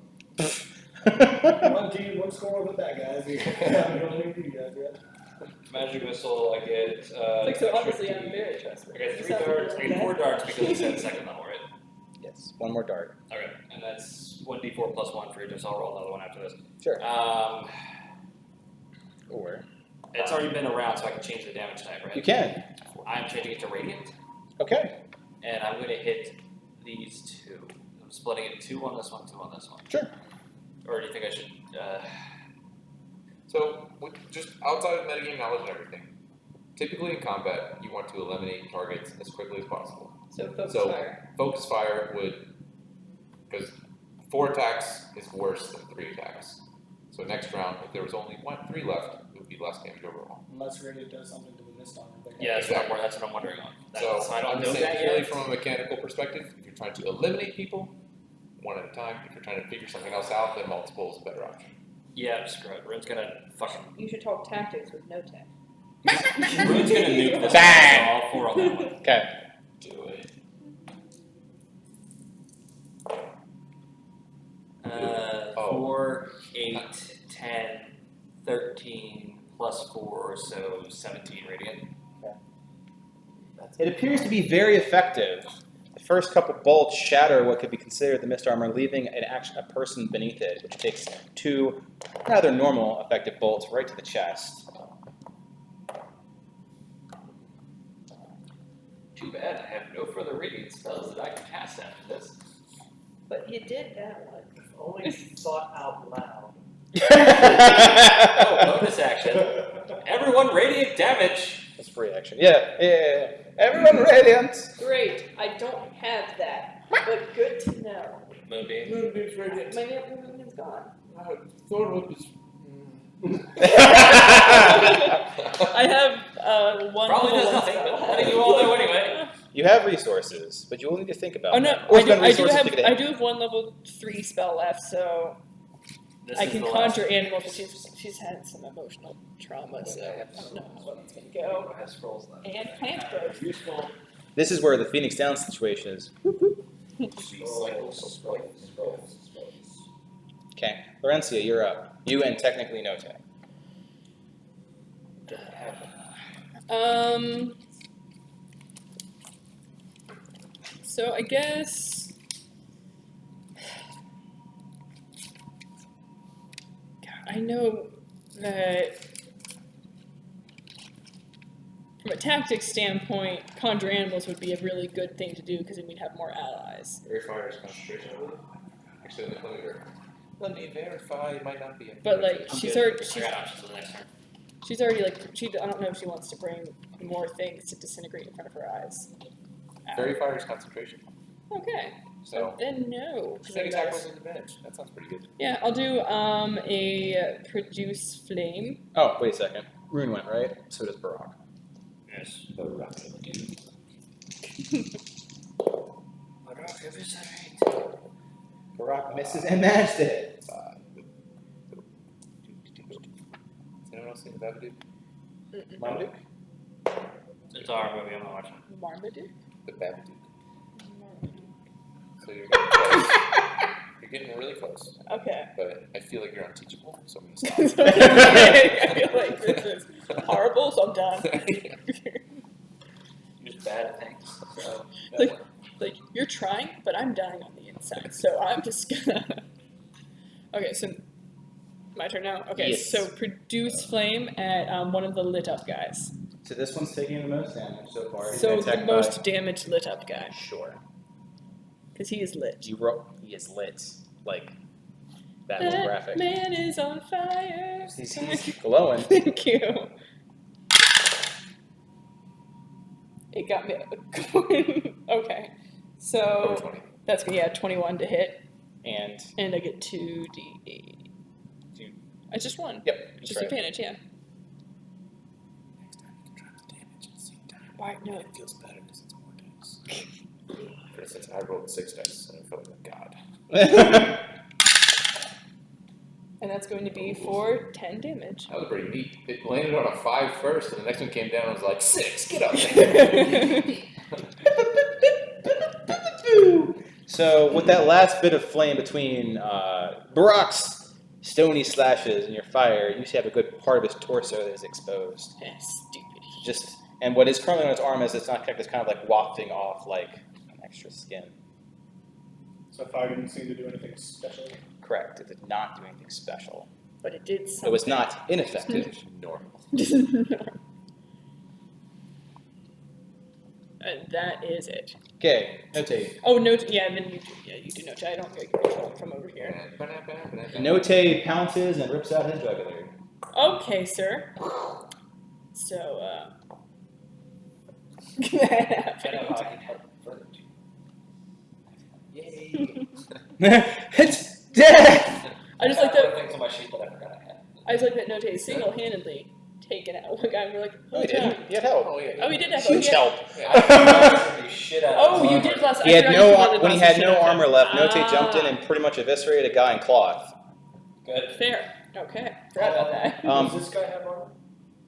Speaker 1: Okay.
Speaker 5: 1 team, 1 score with that, guys. I don't need you guys yet.
Speaker 3: Magic Missile, I get.
Speaker 2: It's like, so
Speaker 3: extra
Speaker 2: obviously
Speaker 3: D.
Speaker 2: I'm very trustworthy.
Speaker 7: I got 3 darts. I got 4 darts because it's at second level, right?
Speaker 1: Yes, one more dart.
Speaker 7: Okay, and that's 1d4 plus 1 for each. So I'll roll another one after this.
Speaker 1: Sure. Or
Speaker 7: It's already been around, so I can change the damage type, right?
Speaker 1: you can.
Speaker 7: I'm changing it to radiant,
Speaker 1: Okay.
Speaker 7: and I'm going to hit these 2. I'm splitting it 2 on this one, 2 on this one.
Speaker 1: Sure.
Speaker 7: Or do you think I should?
Speaker 4: So, with just outside of metagame knowledge and everything, typically in combat, you want to eliminate targets as quickly as possible.
Speaker 2: So focus
Speaker 4: So-
Speaker 2: fire.
Speaker 4: Focus fire would, because 4 attacks is worse than 3 attacks. So next round, if there was only 3 left, it would be less damage overall.
Speaker 5: Unless Radiant does something to the mist armor.
Speaker 7: Yeah, that's what I'm wondering on.
Speaker 4: So
Speaker 7: I don't
Speaker 4: I'm
Speaker 7: know
Speaker 4: just saying
Speaker 7: that
Speaker 4: purely
Speaker 7: yet.
Speaker 4: from a mechanical perspective, if you're trying to eliminate people, 1 at a time. If you're trying to figure something else out, then multiple is a better option.
Speaker 7: Yeah, screw it. Rune's gonna fucking.
Speaker 2: You should talk tactics with no tech.
Speaker 7: Rune's gonna nuke this.
Speaker 1: Bang!
Speaker 7: All 4 on that one.
Speaker 1: Okay.
Speaker 7: Do it. 4, 8, 10, 13, plus 4, so 17 radiant.
Speaker 1: It appears to be very effective. The first couple bolts shatter what could be considered the mist armor, leaving a person beneath it, which takes 2 rather normal effective bolts right to the chest.
Speaker 7: Too bad I have no further radiant spells that I can cast after this.
Speaker 2: But you did that one.
Speaker 5: Only thought out loud.
Speaker 7: Oh, bonus action. Everyone radiant damage.
Speaker 1: That's free action. Yeah. Everyone radiant.
Speaker 2: Great. I don't have that, but good to know.
Speaker 7: Moonbeam.
Speaker 4: Moonbeam's radiant.
Speaker 2: My moonbeam's gone.
Speaker 4: Thornwood is.
Speaker 2: I have one.
Speaker 7: Probably
Speaker 2: level
Speaker 7: does
Speaker 2: 1
Speaker 7: nothing,
Speaker 2: spell.
Speaker 7: but letting you all know anyway.
Speaker 1: You have resources, but you will need to think about
Speaker 2: Oh no,
Speaker 1: them. Or spend
Speaker 2: I do
Speaker 1: resources
Speaker 2: have
Speaker 1: to get
Speaker 2: I
Speaker 1: it.
Speaker 2: do have 1 level 3 spell left, so
Speaker 7: This
Speaker 2: I
Speaker 7: is
Speaker 2: can
Speaker 7: the last-
Speaker 2: conjure animals. But she's had some emotional trauma, so I don't know how it's gonna go.
Speaker 3: I have scrolls left.
Speaker 2: And plant growth.
Speaker 5: Useful.
Speaker 1: This is where the Phoenix Down situation is. Okay, Lorencia, you're up. You and technically Note.
Speaker 2: So I guess. God, I know that from a tactics standpoint, conjure animals would be a really good thing to do because then we'd have more allies.
Speaker 4: Verify is concentration. Actually, let me verify. Let me verify. It might not be.
Speaker 2: But like
Speaker 7: I'm
Speaker 2: she's
Speaker 7: good.
Speaker 2: already
Speaker 7: I got options for the next turn.
Speaker 2: she's already like I don't know if she wants to bring more things to disintegrate in front of her eyes.
Speaker 4: Verifier is concentration.
Speaker 2: Okay.
Speaker 4: So,
Speaker 2: Then no. 'cause
Speaker 4: second
Speaker 2: I
Speaker 4: attack
Speaker 2: guess-
Speaker 4: rolls with advantage. That sounds pretty good.
Speaker 2: Yeah, I'll do a produce flame.
Speaker 1: Oh, wait a second. Rune went, right? So does Barak.
Speaker 7: Yes.
Speaker 1: Barak misses and managed it.
Speaker 4: Has anyone else seen the Babadook?
Speaker 1: Marmaduke?
Speaker 7: It's our movie. I'm not watching.
Speaker 2: Marmaduke?
Speaker 4: The Babadook. So you're You're getting really close,
Speaker 2: Okay.
Speaker 4: but I feel like you're unteachable, so I'm
Speaker 2: So,
Speaker 4: gonna stop.
Speaker 2: I feel like this is horrible, so I'm done.
Speaker 7: You're just bad at things. So,
Speaker 2: Like- Like, you're trying, but I'm dying on the inside, so I'm just gonna. Okay, so my turn now? Okay,
Speaker 1: Yes.
Speaker 2: so produce flame at one of the lit up guys.
Speaker 1: So this one's taking the most damage so far. He's
Speaker 2: So
Speaker 1: been
Speaker 2: the
Speaker 1: attacked
Speaker 2: most damaged lit up
Speaker 1: by...
Speaker 2: guy,
Speaker 1: Sure.
Speaker 2: because he is lit.
Speaker 1: He is lit. Like, that was graphic.
Speaker 2: Man is on fire.
Speaker 1: He's glowing.
Speaker 2: Thank you. It got me. Okay,
Speaker 4: Over
Speaker 2: so
Speaker 4: 20.
Speaker 2: that's 21 to hit,
Speaker 1: And,
Speaker 2: and I get 2d8. I just won.
Speaker 1: yep, that's
Speaker 2: Just
Speaker 1: right.
Speaker 2: advantage, yeah.
Speaker 4: Next time you can drop the damage at the same time.
Speaker 2: Why no?
Speaker 4: It feels better because it's more dice. For instance, I rolled 6 dice and I felt like a god.
Speaker 2: And that's going to be for 10 damage.
Speaker 4: That was pretty neat. It landed on a 5 first, and the next one came down and was like, 6, get up there.
Speaker 1: So with that last bit of flame between Brock's stony slashes and your fire, you see have a good part of his torso that is exposed.
Speaker 2: Stupid.
Speaker 1: And what is currently on his arm is it's not connected, it's kind of like wafting off like an extra skin.
Speaker 5: So fire didn't seem to do anything special.
Speaker 1: Correct. It did not do anything special.
Speaker 2: But it did something.
Speaker 1: It was not ineffective.
Speaker 4: Normal.
Speaker 2: And that is it.
Speaker 1: Okay, notate.
Speaker 2: Oh, note. Yeah, and then you do note. I don't get control from over here.
Speaker 1: Notate pounces and rips out his jugular.
Speaker 2: Okay, sir. So,
Speaker 3: I know how I can help further.
Speaker 4: Yay.
Speaker 1: It's death!
Speaker 2: I just like
Speaker 3: that.
Speaker 2: that.
Speaker 3: Things on my sheet that I forgot I had.
Speaker 2: I just like that Note single-handedly taken out one guy. And we're like,
Speaker 1: No,
Speaker 2: oh,
Speaker 1: he didn't. He had help.
Speaker 4: Oh, yeah.
Speaker 2: Oh, he did have
Speaker 1: Huge
Speaker 2: help.
Speaker 1: help.
Speaker 3: Yeah, I the shit out of
Speaker 2: Oh,
Speaker 3: his
Speaker 2: you
Speaker 3: armor.
Speaker 2: did last.
Speaker 1: He had
Speaker 2: I forgot
Speaker 1: no
Speaker 2: you did
Speaker 1: when he
Speaker 2: last
Speaker 1: had
Speaker 2: shit
Speaker 1: no
Speaker 2: out of
Speaker 1: armor
Speaker 2: him.
Speaker 1: left. Note jumped in
Speaker 2: Ah,
Speaker 1: and pretty much eviscerated a guy in cloth.
Speaker 3: Good.
Speaker 2: Fair. Okay. Forgot about that.
Speaker 5: Does this guy have armor?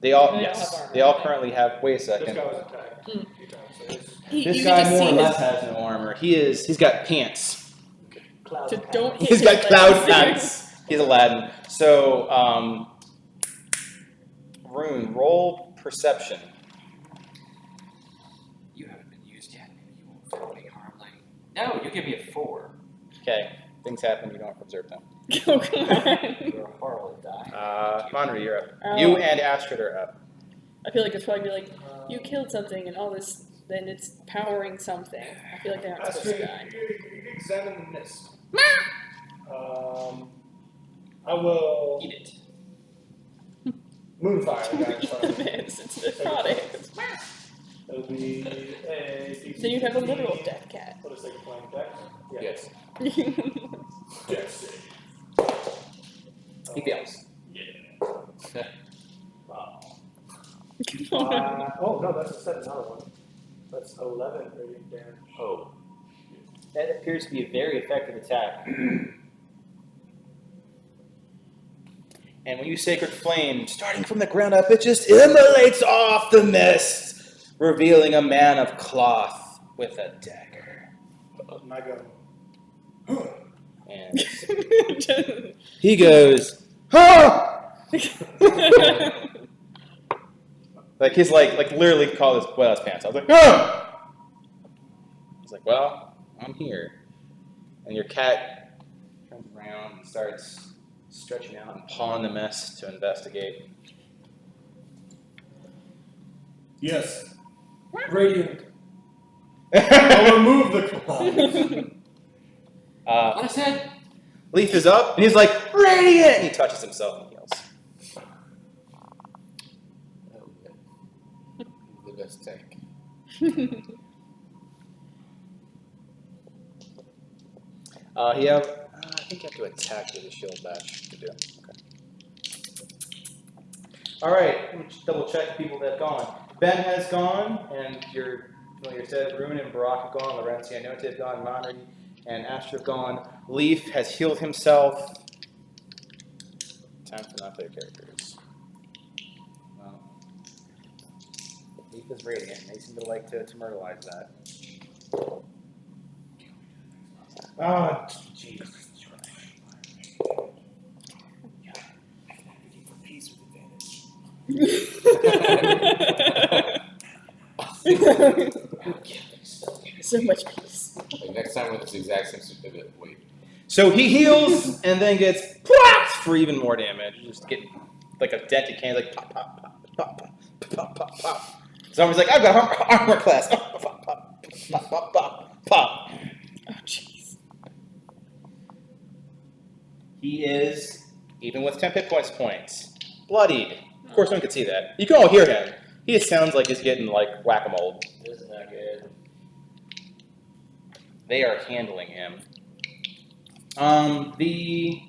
Speaker 1: They all
Speaker 2: They all
Speaker 1: yes.
Speaker 2: have armor.
Speaker 1: They all currently have. Wait a
Speaker 5: This
Speaker 1: second.
Speaker 5: guy was attacked
Speaker 2: Hmm.
Speaker 5: a few times. So it's
Speaker 1: This
Speaker 2: You
Speaker 1: guy
Speaker 2: can just
Speaker 1: more or
Speaker 2: see
Speaker 1: less
Speaker 2: his-
Speaker 1: has no armor. He's got pants.
Speaker 5: cloud
Speaker 2: So
Speaker 5: of
Speaker 2: don't
Speaker 5: panic.
Speaker 2: hit
Speaker 1: He's
Speaker 2: his
Speaker 1: got cloud
Speaker 2: legs.
Speaker 1: pants. He's Aladdin. So Rune, roll perception.
Speaker 7: You haven't been used yet. Maybe you won't feel any harm. Like, no, you give me a 4.
Speaker 1: Okay, things happen. You don't observe them.
Speaker 2: Oh, come on.
Speaker 3: You're a horrible die.
Speaker 1: Monry, you're up.
Speaker 2: Oh.
Speaker 1: You and Astrid are up.
Speaker 2: I feel like it's probably be like, you killed something and all this, then it's powering something. I feel like they're not supposed to die.
Speaker 5: Examine the mist. I will
Speaker 7: Eat it.
Speaker 5: moonfire the guy in front of me.
Speaker 2: It's the product.
Speaker 5: It'll be a DC
Speaker 2: Then you'd have a
Speaker 5: 15.
Speaker 2: literal death cat.
Speaker 5: What is it, playing dex? Yeah.
Speaker 4: Yes.
Speaker 5: Dex save.
Speaker 1: He fails.
Speaker 5: Yeah. Wow. Oh no, that's a 7, not a 1. That's 11 radiant damage.
Speaker 4: Oh.
Speaker 1: That appears to be a very effective attack. And when you Sacred Flame, starting from the ground up, it just immolates off the mist, revealing a man of cloth with a dagger.
Speaker 5: And I go,
Speaker 1: And he goes, "Ah!" Like he's like literally called his wet his pants. I was like, "Ah!" He's like, "Well, I'm here." And your cat turns around and starts stretching out and pawing the mist to investigate.
Speaker 5: yes. Radiant. I'll remove the clouds.
Speaker 7: What I said?
Speaker 1: Leaf is up and he's like, "Radiant!" And he touches himself and heals.
Speaker 4: Oh, yeah. The best tank.
Speaker 1: I think you have to attack with a shield bash to do. Okay. All right, let me double check the people that have gone. Ben has gone, and your familiar said Rune and Barak have gone. Lorenzi and Note have gone. Monry and Astra have gone. Leaf has healed himself. Time for non-player characters. Well, Leaf is radiant. They seem to like to myrtleize that.
Speaker 5: Ah, jeez.
Speaker 2: So much peace.
Speaker 4: Like next time with this exact same certificate, wait.
Speaker 1: So he heals and then gets whacked for even more damage. Just get like a dented can, like pop, pop, pop, pop, pop, pop, pop, pop. Someone's like, I've got armor class. Pop, pop, pop, pop, pop, pop, pop.
Speaker 2: Oh, jeez.
Speaker 1: He is, even with 10 hit points, bloodied. Of course, no one could see that. You can all hear him. He just sounds like he's getting like whack-a-mole.
Speaker 3: This is not good.
Speaker 1: They are handling him. The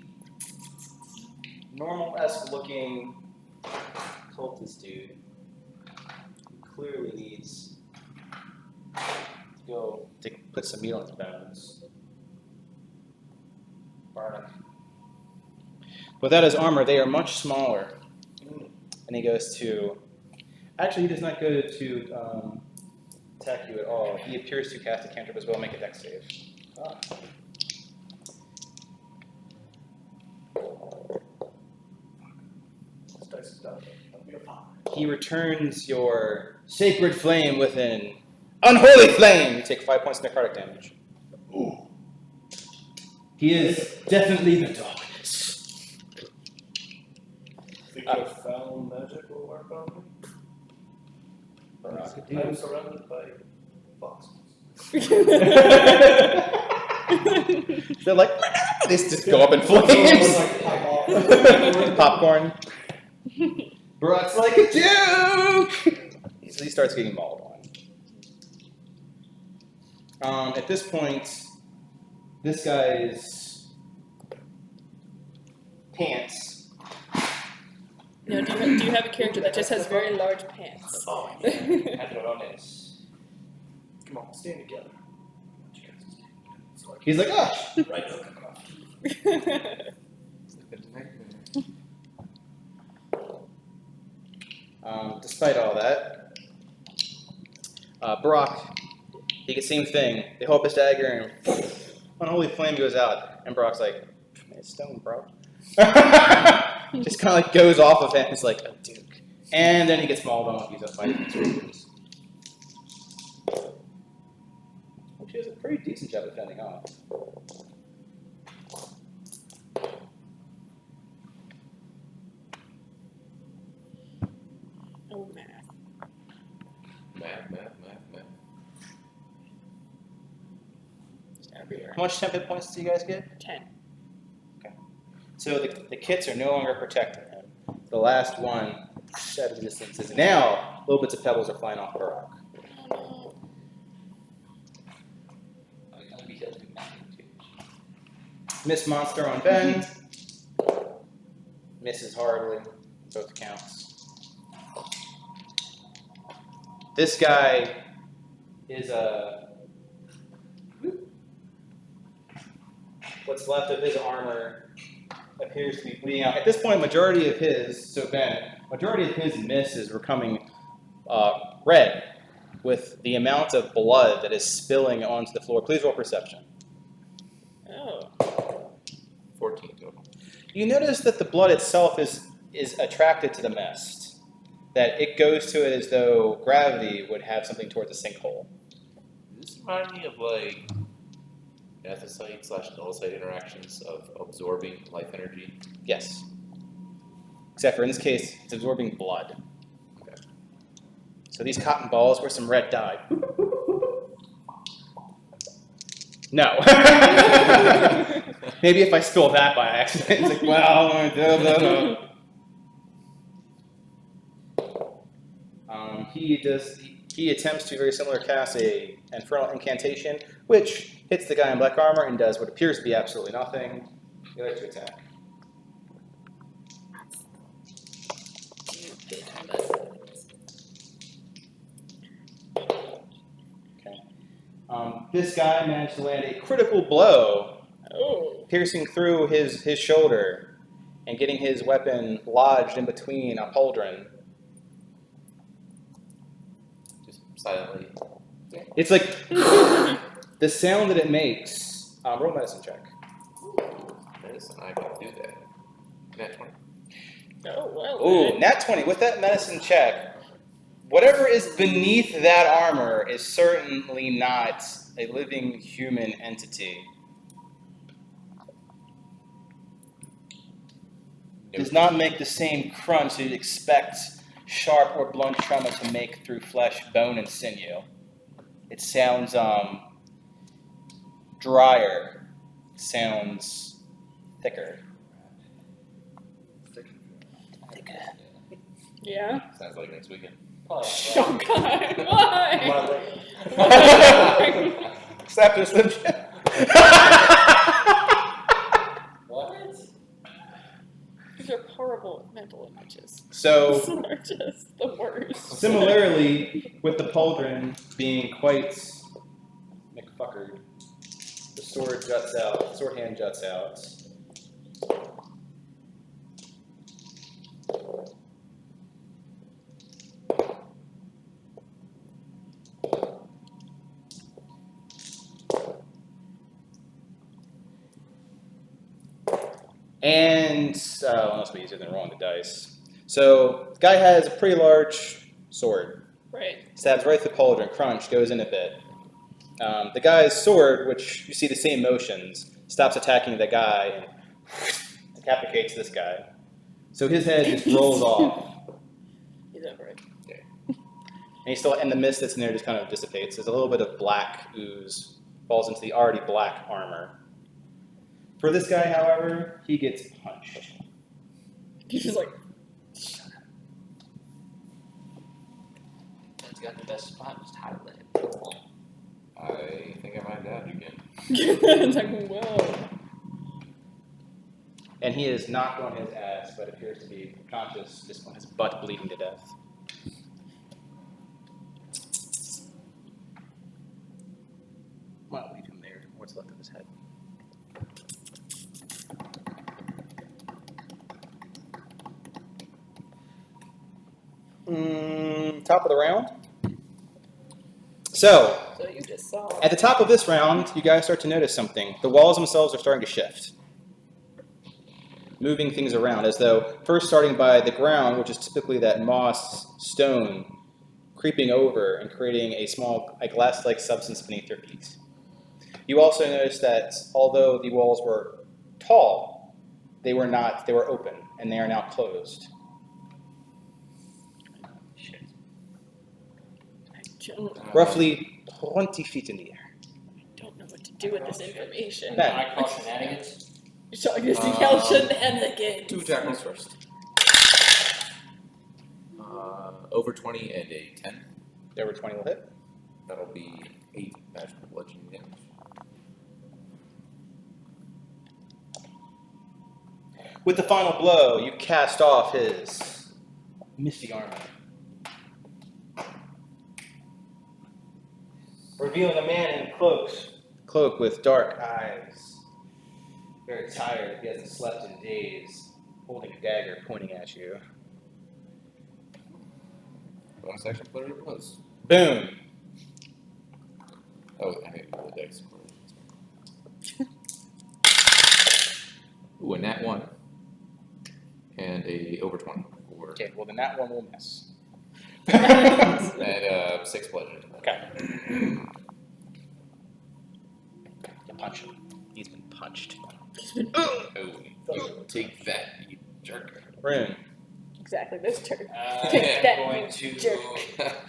Speaker 1: normal-esque looking cultist dude clearly needs to go to put some meat on his bones. Burn him. Without his armor, they are much smaller. And he goes to... Actually, he does not go to attack you at all. He appears to cast a cantrip as well. Make a dex save.
Speaker 5: This dice is done. That'll be a 5.
Speaker 1: He returns your sacred flame with an unholy flame. You take 5 points of necrotic damage. Ooh. He is definitely the darkness.
Speaker 5: Think your foul magic will work on me? I'm surrounded by foxes.
Speaker 1: They're like, they just go up in flames. Popcorn. Brock's like a joke. So he starts getting mauled on. At this point, this guy's pants.
Speaker 2: No, do you have a character that just has very large pants?
Speaker 3: Oh, Hadrones.
Speaker 5: Come on, stand together.
Speaker 1: He's like, ah.
Speaker 5: Right hook across.
Speaker 1: Despite all that, Brock, he gets the same thing. They hold up his dagger and unholy flame goes out. And Brock's like, it's stone, bro. Just kind of like goes off of him. It's like a duke. And then he gets mauled on. He's up fighting his rangers. Which is a pretty decent job of fending off.
Speaker 2: Oh, math.
Speaker 4: Math.
Speaker 2: Just everywhere.
Speaker 1: How much temp hit points do you guys get?
Speaker 2: 10.
Speaker 1: So the kits are no longer protecting him. The last one, out of distances. Now, little bits of pebbles are flying off the rock.
Speaker 2: Oh,
Speaker 3: I'll be healed in that too.
Speaker 1: Miss Monster on bend. Misses hardly. Both accounts. This guy is what's left of his armor appears to be bleeding out. At this point, majority of his misses were coming red with the amount of blood that is spilling onto the floor. Please roll perception.
Speaker 2: Oh.
Speaker 4: 14 total.
Speaker 1: You notice that the blood itself is attracted to the mist. That it goes to it as though gravity would have something towards a sinkhole.
Speaker 4: Does this remind me of like anthracite/nullsite interactions of absorbing life energy?
Speaker 1: Yes. Except for in this case, it's absorbing blood.
Speaker 4: Okay.
Speaker 1: So these cotton balls were some red dye. No. Maybe if I spill that by accident, it's like, well, he attempts to very similar cast a infernal incantation, which hits the guy in black armor and does what appears to be absolutely nothing. You like to attack. Okay. This guy managed to land a critical blow, piercing through his shoulder and getting his weapon lodged in between a pauldron.
Speaker 4: Just silently.
Speaker 1: It's like the sound that it makes. Roll medicine check.
Speaker 4: Medicine, I can do that. Nat 20.
Speaker 2: Oh, well.
Speaker 1: Ooh, nat 20. With that medicine check, Whatever is beneath that armor is certainly not a living human entity. Does not make the same crunch you'd expect sharp or blunt trauma to make through flesh, bone, and sinew. It sounds drier. It sounds thicker.
Speaker 2: Yeah.
Speaker 4: Sounds like next weekend.
Speaker 3: Probably
Speaker 2: Oh God, why?
Speaker 5: My
Speaker 1: Slap this legit.
Speaker 3: What?
Speaker 2: These are horrible mental images.
Speaker 1: So,
Speaker 2: These are just the worst.
Speaker 1: similarly, with the pauldron being quite McFuckered, the sword juts out, sword hand juts out. And must be easier than rolling the dice. So the guy has a pretty large sword.
Speaker 2: Right.
Speaker 1: Stabs right through the pauldron. Crunch goes in a bit. The guy's sword, which you see the same motions, stops attacking the guy and decapitates this guy. So his head just rolls off,
Speaker 2: He's over it.
Speaker 1: and the mist that's in there just kind of dissipates. There's a little bit of black ooze falls into the already black armor. For this guy, however, he gets punched.
Speaker 2: He's just like,
Speaker 7: That's got the best spot. Just hide it.
Speaker 4: I think I might die again.
Speaker 2: it's like, whoa.
Speaker 1: And he is knocked on his ass, but appears to be conscious, just on his butt bleeding to death. Might leave him there. What's left of his head? Top of the round. So,
Speaker 2: So you just saw.
Speaker 1: at the top of this round, you guys start to notice something. The walls themselves are starting to shift. Moving things around, as though first starting by the ground, which is typically that moss stone, creeping over and creating a glass-like substance beneath your feet. You also notice that although the walls were tall, they were not, they were open, and they are now closed.
Speaker 2: Shit. I don't,
Speaker 1: Roughly 20 feet in the air.
Speaker 2: don't know what to do with this information.
Speaker 1: Ben.
Speaker 7: I call shenanigans.
Speaker 2: So I guess the yell shenanigans.
Speaker 4: 2 tackles first. Over 20 and a 10.
Speaker 1: Over 20 will hit.
Speaker 4: That'll be 8 magical bludgeoning damage.
Speaker 1: With the final blow, you cast off his misty armor, revealing a man in cloak with dark eyes, very tired. He hasn't slept in days, holding a dagger pointing at you.
Speaker 4: Bonus action, whatever it was.
Speaker 1: Boom!
Speaker 4: Oh, I need to roll the dice. Ooh, a nat 1. And a over 20. Or,
Speaker 1: Okay, well then that one will miss.
Speaker 4: and 6 bludgeoning.
Speaker 1: Okay. You punch him. He's been punched.
Speaker 4: Oh, you take that, you jerk.
Speaker 1: Rune.
Speaker 2: Exactly this turn.
Speaker 7: I'm
Speaker 2: that,
Speaker 7: going
Speaker 2: you
Speaker 7: to
Speaker 2: jerk.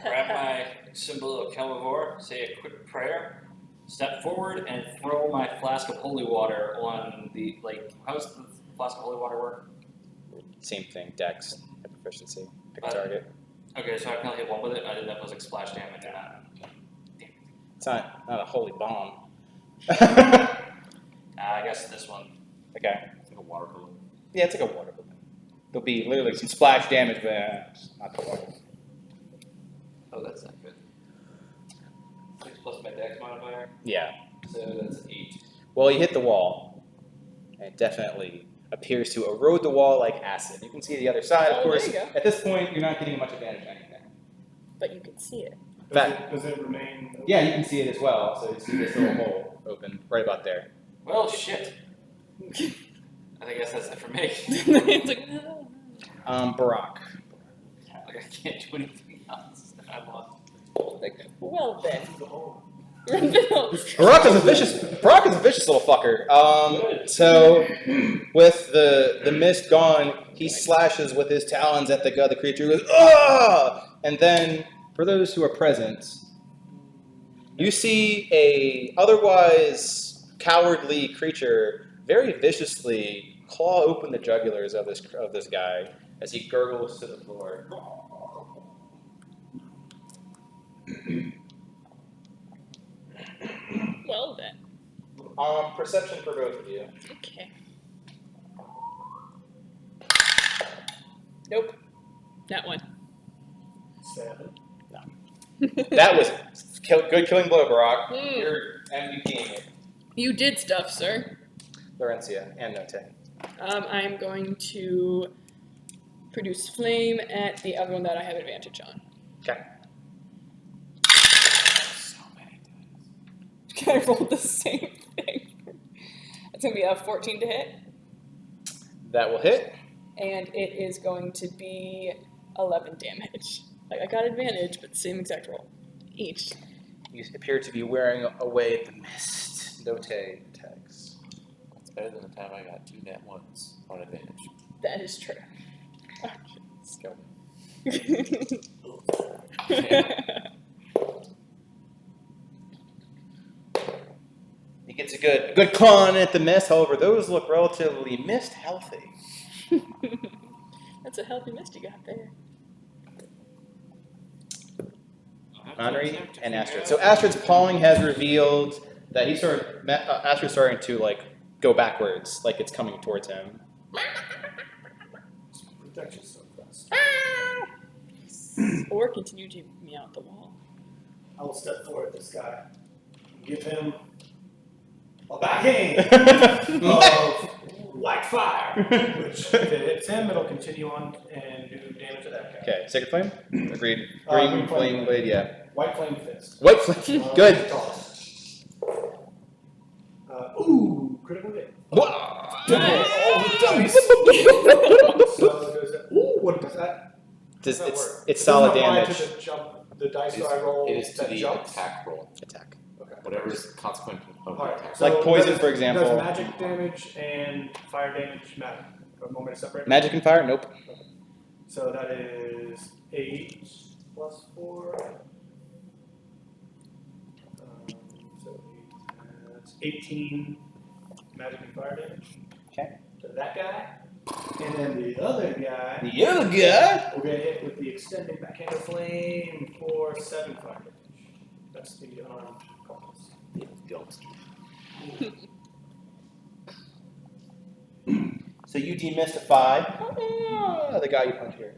Speaker 7: grab my symbol of Kelmivore, say a quick prayer, step forward, and throw my flask of holy water on the, how does the flask of holy water work?
Speaker 1: Same thing, dex, proficiency, pick a
Speaker 7: Uh,
Speaker 1: target.
Speaker 7: Okay, so I can only hit one with it. I didn't know if it was like splash damage or not.
Speaker 1: It's not a holy bomb.
Speaker 7: I guess this one.
Speaker 1: Okay.
Speaker 4: It's like a water balloon.
Speaker 1: Yeah, it's like a water balloon. There'll be literally some splash damage, but it's not the point.
Speaker 7: Oh, that's not good. 6 plus my dex modifier,
Speaker 1: Yeah.
Speaker 7: so that's 8.
Speaker 1: Well, you hit the wall, and it definitely appears to erode the wall like acid. You can see the other side, of
Speaker 2: Oh,
Speaker 1: course.
Speaker 2: there you go.
Speaker 1: At this point, you're not getting much advantage on anything.
Speaker 2: But you can see it.
Speaker 5: Does it remain? Open?
Speaker 1: Yeah, you can see it as well. So you see this little hole open right about there.
Speaker 7: Well, shit. I guess that's it for me.
Speaker 2: it's like, no.
Speaker 1: Barack.
Speaker 7: Like I can't do anything else. I'm on.
Speaker 2: Like, well then.
Speaker 5: The whole.
Speaker 1: Barak is a vicious little fucker. So with the mist gone, he slashes with his talons at the creature. He goes, ah! And then, for those who are present, you see a otherwise cowardly creature very viciously claw open the jugulars of this guy as he gurgles to the floor.
Speaker 2: Well then.
Speaker 1: Perception for both of you.
Speaker 2: Okay. Nope. That one.
Speaker 5: 7.
Speaker 1: That was good killing blow, Barak.
Speaker 2: Mm.
Speaker 1: You're MVPing it.
Speaker 2: You did stuff, sir.
Speaker 1: Laurencia and Note.
Speaker 2: I'm going to produce flame at the other one that I have advantage on.
Speaker 1: Okay.
Speaker 2: I rolled the same thing. It's going to be a 14 to hit,
Speaker 1: That will hit.
Speaker 2: and it is going to be 11 damage. Like, I got advantage, but same exact roll. Each.
Speaker 1: You appear to be wearing away the mist. Note attacks.
Speaker 4: That's better than the time I got 2 nat 1s on advantage.
Speaker 2: That is true.
Speaker 1: He gets a good con at the mist. However, those look relatively mist healthy.
Speaker 2: That's a healthy mist you got there.
Speaker 1: Henri and Astrid. So Astrid's pawing has revealed that he's Astrid's starting to like go backwards, like it's coming towards him.
Speaker 5: Protection so fast.
Speaker 2: Or continue to meow at the wall.
Speaker 5: I will step forward this guy. Give him a backhand of white fire. Which, if it hits him, it'll continue on and do damage to that guy.
Speaker 1: Okay, Sacred Flame? Agreed.
Speaker 5: Green
Speaker 1: Green
Speaker 5: flame
Speaker 1: Flame Blade, yeah.
Speaker 5: White flame fist.
Speaker 1: White Flame, good.
Speaker 5: Toss. Ooh, critical hit.
Speaker 1: Whoa.
Speaker 5: Double all the dice. So does that? Ooh, what does that?
Speaker 1: It's
Speaker 5: Does that work?
Speaker 1: it's
Speaker 5: It
Speaker 1: solid
Speaker 5: doesn't apply
Speaker 1: damage.
Speaker 5: To the dice that I roll
Speaker 4: It is to
Speaker 5: that
Speaker 4: the
Speaker 5: jumps.
Speaker 4: attack roll.
Speaker 1: Attack.
Speaker 5: Okay.
Speaker 4: Whatever's consequent of the
Speaker 5: Alright,
Speaker 4: attack.
Speaker 5: so
Speaker 1: Like poison,
Speaker 5: does-
Speaker 1: for example.
Speaker 5: Does magic damage and fire damage matter? Or want me to separate? them?
Speaker 1: Magic and fire? Nope.
Speaker 5: So that is 8 plus 4. So that's 18 magic and fire damage.
Speaker 1: Okay.
Speaker 5: To that guy. And then the other guy
Speaker 1: The other guy.
Speaker 5: will get hit with the extending backhand of flame for 7 fire damage. That's the unarmed cultist.
Speaker 1: So you demystify the guy you punch here.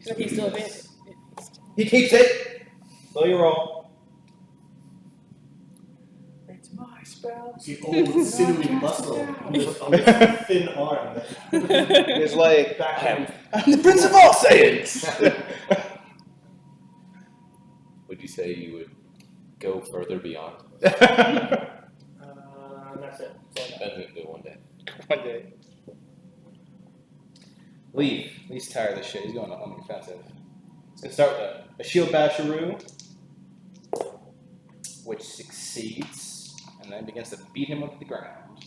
Speaker 2: But he's still advantage.
Speaker 1: He keeps it. Slow your roll.
Speaker 7: It's my spell.
Speaker 5: The old sinewy muscle on this thin arm.
Speaker 1: It's like,
Speaker 5: Backhand.
Speaker 1: I'm the Prince of all Saiyans.
Speaker 4: Would you say you would go further beyond?
Speaker 5: That's it. That's all I got.
Speaker 4: Ben's gonna do it one day.
Speaker 1: One day. Lee's tired of this shit. He's going on the offensive. He's gonna start with a shield basharoo, which succeeds, and then begins to beat him up to the ground.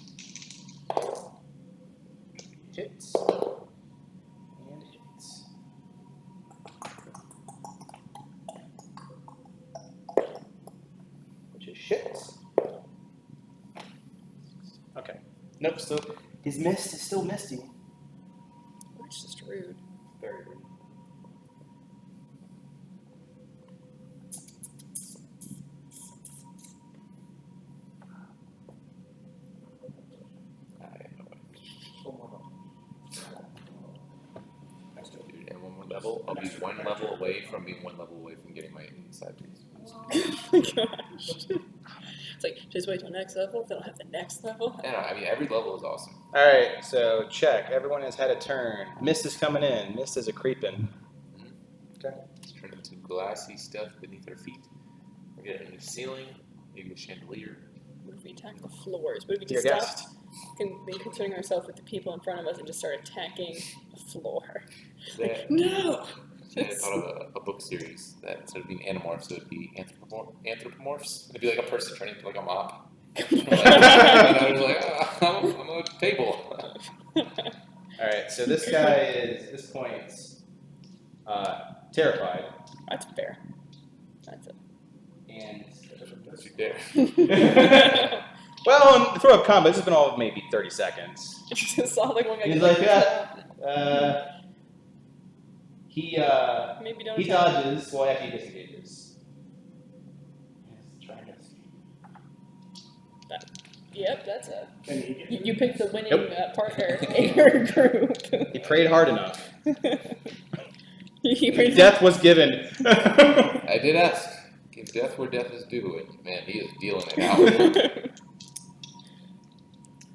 Speaker 1: Hits. And hits. Which is shit. Okay. Nope, still his mist is still misty.
Speaker 2: That's just rude.
Speaker 1: Very rude.
Speaker 4: Dude, and one more level, I'll be one level away from being one level away from getting my inside piece.
Speaker 2: Oh my gosh. It's like, just wait till next level, then I'll have the next level.
Speaker 4: Yeah, I mean every level is awesome.
Speaker 1: Alright, so check. Everyone has had a turn. Mist is coming in. Mist is a creeping. Okay.
Speaker 4: It's turned into glassy stuff beneath our feet. We're getting a new ceiling, maybe a chandelier.
Speaker 2: What if we attack the floors? What if we
Speaker 1: Dear
Speaker 2: just
Speaker 1: guest.
Speaker 2: stopped concerning ourselves with the people in front of us and just start attacking the floor.
Speaker 4: Today,
Speaker 2: No!
Speaker 4: I thought of a book series that instead of being animorphs, it would be anthropomorphs. It'd be like a person turning into like a mop. And I was like, I'm a table.
Speaker 1: Alright, so this guy is, at this point, terrified.
Speaker 2: That's fair. That's
Speaker 1: And,
Speaker 4: Don't you dare.
Speaker 1: well, in throw-up combat, this has been all maybe 30 seconds.
Speaker 2: it. Saw like one guy
Speaker 1: He's
Speaker 2: get
Speaker 1: like,
Speaker 2: maybe don't
Speaker 1: he
Speaker 2: attack.
Speaker 1: dodges, well, actually he disengages. He's trying to escape.
Speaker 2: Yep, that's a.
Speaker 5: Can he get
Speaker 2: You picked the winning
Speaker 1: Nope.
Speaker 2: partner in your group.
Speaker 1: He prayed hard enough.
Speaker 2: He prayed
Speaker 1: Death was given.
Speaker 4: I did ask. Give death where death is due, and man, he is dealing it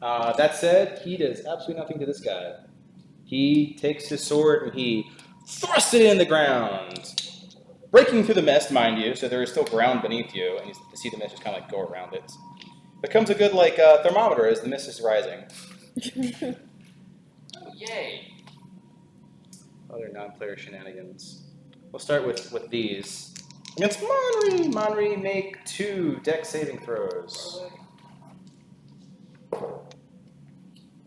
Speaker 4: out.
Speaker 1: That said, he does absolutely nothing to this guy. He takes his sword and he thrusts it in the ground, breaking through the mist, mind you, so there is still ground beneath you, and you see the mist just kind of like go around it. Becomes a good like thermometer as the mist is rising.
Speaker 7: Oh, yay.
Speaker 1: Other non-player shenanigans. We'll start with these. Against Monry! Monry, make 2 dex saving throws.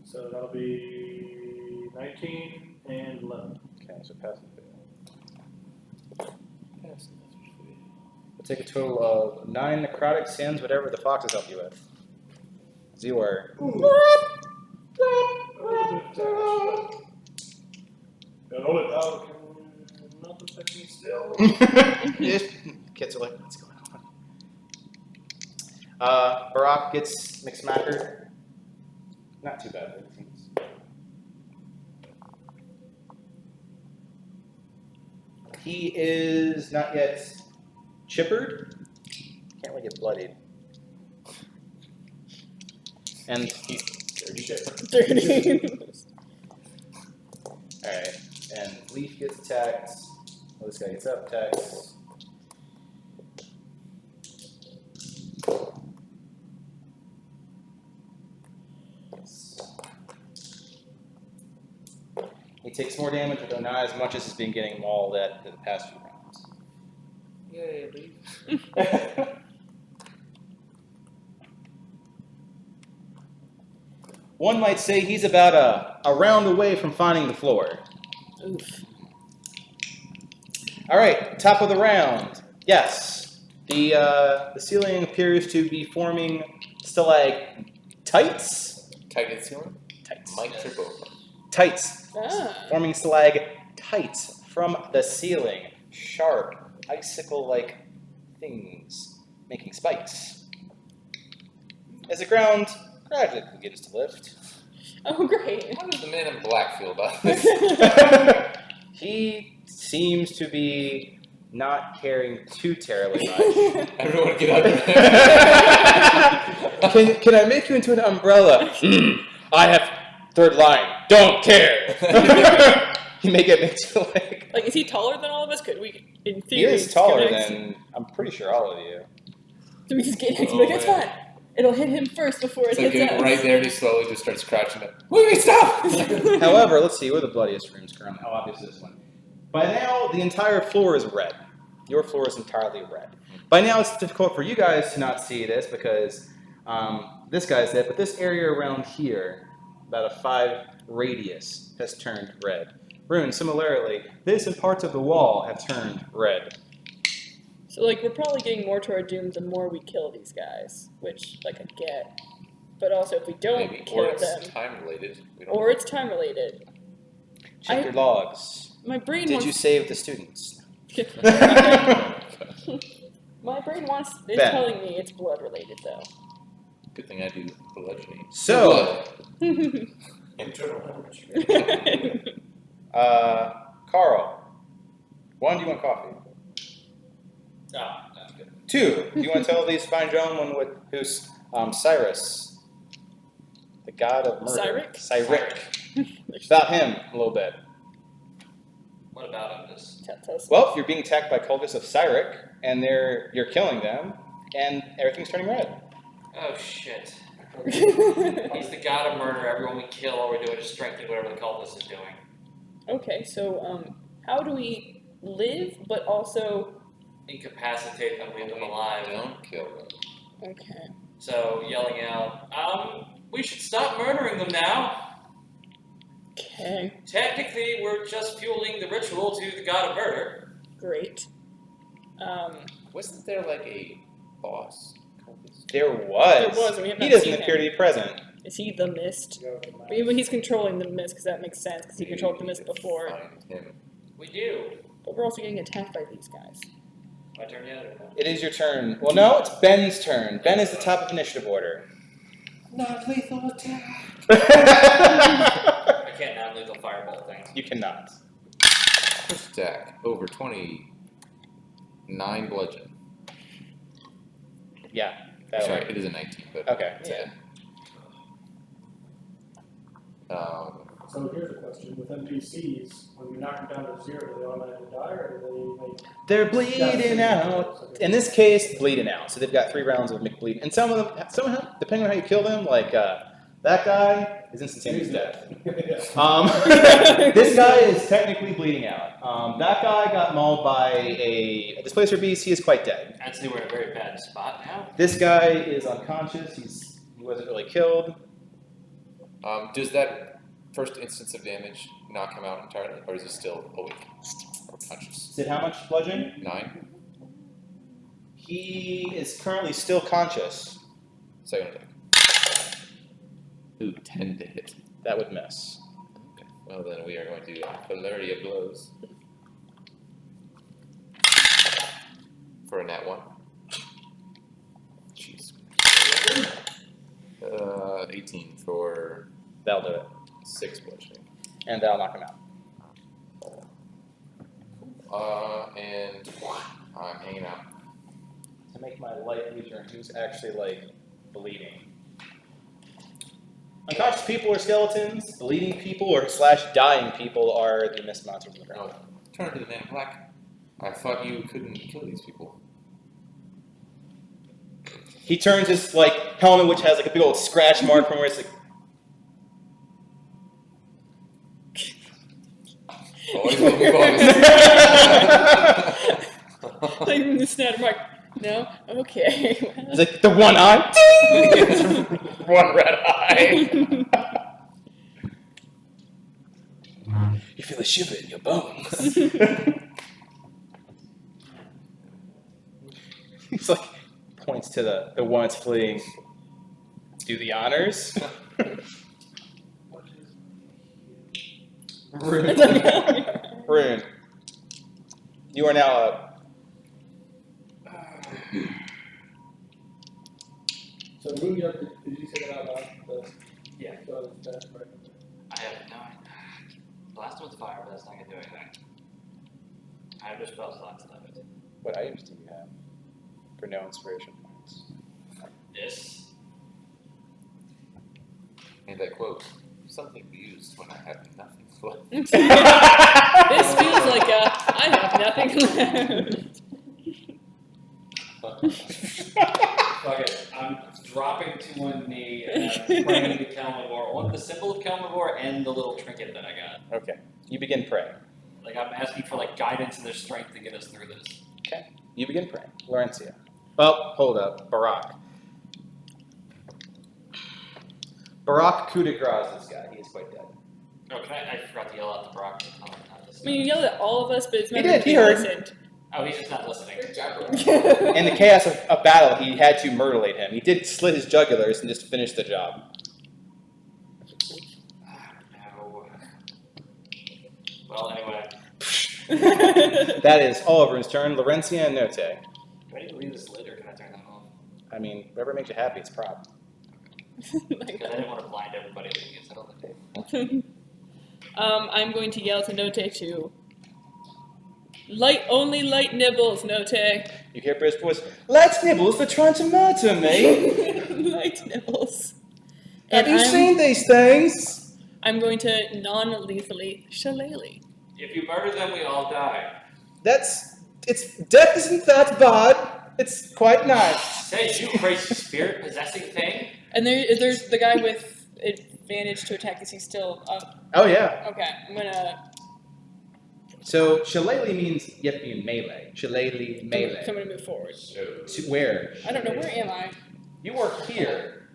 Speaker 5: So that'll be 19 and 11.
Speaker 1: Okay, so pass and fail. We'll take a total of 9 necrotic sins, whatever the foxes help you with. Zewar.
Speaker 5: Got all it out. Not affect me still.
Speaker 1: Kids are like, what's going on? Barack gets McSmackered. Not too bad, it seems. He is not yet chippered. Can't really get bloodied. And he's dirty shit.
Speaker 2: dirty.
Speaker 1: Alright, and Leaf gets attacked. Well, this guy gets up, attacks. He takes more damage, although not as much as he's been getting mauled at the past few rounds.
Speaker 4: Yay, Leaf.
Speaker 1: One might say he's about a round away from finding the floor.
Speaker 2: Oof.
Speaker 1: All right, top of the round. Yes, the ceiling appears to be forming stalactites.
Speaker 4: Titan ceiling?
Speaker 1: Tights.
Speaker 4: Mike Turbo.
Speaker 1: Tights.
Speaker 2: Ah.
Speaker 1: Forming stalactites from the ceiling. Sharp, icicle-like things making spikes. As the ground gradually begins to lift.
Speaker 2: Oh, great.
Speaker 4: How does the man in black feel about this?
Speaker 1: He seems to be not caring too terribly much.
Speaker 4: Everyone get under him.
Speaker 1: Can I make you into an umbrella? I have third line. Don't care. You may get made to like.
Speaker 2: Like, is he taller than all of us? Could we, in theory,
Speaker 1: He is taller
Speaker 2: connect?
Speaker 1: than I'm pretty sure all of you.
Speaker 2: So we just get next to
Speaker 4: Oh,
Speaker 2: him, like, it's
Speaker 4: man.
Speaker 2: fine. It'll hit him first before
Speaker 4: It's
Speaker 2: it
Speaker 4: like
Speaker 2: hits
Speaker 4: getting
Speaker 2: us.
Speaker 4: right there and he slowly just starts crouching up. Wait, stop!
Speaker 1: However, let's see, we're the bloodiest rooms currently. How obvious is this one? By now, the entire floor is red. Your floor is entirely red. By now, it's difficult for you guys to not see this because this guy's dead, but this area around here, about a 5 radius, has turned red. Rune, similarly, this and parts of the wall have turned red.
Speaker 2: So, like, we're probably getting more to our doom the more we kill these guys, which, like, I get. But also, if we don't
Speaker 4: Maybe.
Speaker 2: kill
Speaker 4: Or it's
Speaker 2: them,
Speaker 4: time related. We don't
Speaker 2: or it's time related.
Speaker 1: Check your logs.
Speaker 2: My brain
Speaker 1: Did you
Speaker 2: wants.
Speaker 1: save the students?
Speaker 2: My brain wants. Is
Speaker 1: Ben.
Speaker 2: telling me it's blood related, though.
Speaker 4: Good thing I do bludgeoning.
Speaker 1: So,
Speaker 5: Internal hemorrhage.
Speaker 1: Carl, 1, do you want coffee?
Speaker 3: Ah, that's good.
Speaker 1: 2, do you want to tell these fine gentlemen who's Cyrus, the god of murder? Cyric. About him a little bit.
Speaker 7: What about him? Just
Speaker 2: Tell us.
Speaker 1: Well, you're being attacked by cultists of Cyric, and you're killing them, and everything's turning red.
Speaker 7: oh shit. He's the god of murder. Everyone we kill, all we're doing is strengthening whatever the cultist is doing.
Speaker 2: Okay, so how do we live but also
Speaker 7: Incapacitate them, leave them alive.
Speaker 4: Don't kill them.
Speaker 2: okay?
Speaker 7: So yelling out, we should stop murdering them now.
Speaker 2: Okay,
Speaker 7: Technically, we're just fueling the ritual to the god of murder.
Speaker 2: great.
Speaker 4: Wasn't there like a boss?
Speaker 1: There was.
Speaker 2: There was, and we have
Speaker 1: He
Speaker 2: not
Speaker 1: doesn't
Speaker 2: seen
Speaker 1: appear
Speaker 2: him.
Speaker 1: to be present.
Speaker 2: Is he the mist?
Speaker 5: Go to the map.
Speaker 2: But he's controlling the mist because that makes sense because he controlled the mist before.
Speaker 4: Find him.
Speaker 7: We do.
Speaker 2: But we're also getting attacked by these guys.
Speaker 7: My turn yet or no?
Speaker 1: It is your turn. Well, no, it's Ben's turn. Ben is the top of initiative order.
Speaker 4: Not lethal attack.
Speaker 7: I can't non-lethal fireball things.
Speaker 1: You cannot.
Speaker 4: First attack over 29 bludgeon.
Speaker 1: Yeah. That'll
Speaker 4: Sorry,
Speaker 1: work.
Speaker 4: it is a 19, but
Speaker 1: Okay.
Speaker 4: it's a hit.
Speaker 5: So here's a question: with NPCs, when we knock them down to 0, do they automatically die, or do they like?
Speaker 1: They're bleeding out. In this case, bleeding out. So they've got 3 rounds of McBleed. And some of them, depending on how you kill them, like that guy is instantaneous death. This guy is technically bleeding out. That guy got mauled by a displacer beast. He is quite dead.
Speaker 7: I'd say we're in a very bad spot now.
Speaker 1: This guy is unconscious. He wasn't really killed.
Speaker 4: Does that first instance of damage knock him out entirely, or is he still awake or conscious?
Speaker 1: Did how much bludgeon?
Speaker 4: 9.
Speaker 1: He is currently still conscious.
Speaker 4: Second attack. Ooh, 10 to hit.
Speaker 1: That would miss.
Speaker 4: Okay. Well, then we are going to flurry of blows. For a nat 1. Jeez. 18 for
Speaker 1: That'll do it.
Speaker 4: 6 bludgeoning.
Speaker 1: And that'll knock him out.
Speaker 4: And I'm hanging out.
Speaker 1: To make my life easier, who's actually like bleeding? Unconscious people are skeletons. Bleeding people or / dying people are the mist monsters in the ground.
Speaker 4: Oh, turn to the man in black. I thought you couldn't kill these people.
Speaker 1: He turns his like helmet, which has like a big old scratch mark from where it's like.
Speaker 4: Always will be boys.
Speaker 2: Like the snatter mark. No? Okay.
Speaker 1: It's like the one eye. One red eye. You feel a shiver in your bones. He's like points to the one that's fleeing. Do the honors. Rune. Rune. You are now up.
Speaker 5: So Moon, did you say that out loud?
Speaker 7: Yeah.
Speaker 5: So that's right.
Speaker 7: I have no idea. The last one's fire, but that's not gonna do anything. I have no spell slots left.
Speaker 1: What items do you have for no inspiration points?
Speaker 7: This.
Speaker 4: And I quote, something used when I have nothing left.
Speaker 2: This feels like I have nothing left.
Speaker 7: Fuck it. I'm dropping to one knee and I'm praying to Kelmivore. I want the symbol of Kelmivore and the little trinket that I got.
Speaker 1: Okay. You begin praying.
Speaker 7: Like, I'm asking for, like, guidance and their strength to get us through this.
Speaker 1: Okay. You begin praying. Laurencia. Oh, hold up. Barak. Barak coup de grace this guy. He is quite dead.
Speaker 7: Oh, I forgot to yell out the Brock.
Speaker 2: I mean, you yelled at all of us, but it's
Speaker 1: He
Speaker 2: not
Speaker 1: did, he heard.
Speaker 2: listened.
Speaker 7: Oh, he's just not listening.
Speaker 4: Good job, bro.
Speaker 1: In the chaos of battle, he had to mutilate him. He did slit his jugulars and just finish the job.
Speaker 7: No. Well, anyway.
Speaker 1: That is all over his turn. Laurencia and Note.
Speaker 7: Do I need to leave this lid or can I turn that off?
Speaker 1: I mean, whatever makes you happy, it's prop.
Speaker 7: Because I didn't want to blind everybody that you said on the table.
Speaker 2: I'm going to yell to Note to only light nibbles, Note.
Speaker 1: You hear Britt's voice, "Let's nibbles, they're trying to murder me.
Speaker 2: Light nibbles.
Speaker 1: Have
Speaker 2: And
Speaker 1: you seen these things?"
Speaker 2: I'm going to non-lethally shillelagh.
Speaker 7: If you murder them, we all die.
Speaker 1: Death isn't that bad. It's quite nice.
Speaker 7: Says you, crazy spirit possessing thing.
Speaker 2: And there's the guy with advantage to attack. Is he still up?
Speaker 1: Oh yeah.
Speaker 2: Okay, I'm gonna
Speaker 1: So shillelagh means you have to be in melee. Shillelagh, melee.
Speaker 2: So I'm gonna move forward.
Speaker 1: To where?
Speaker 2: I don't know, where am I?
Speaker 1: You are here,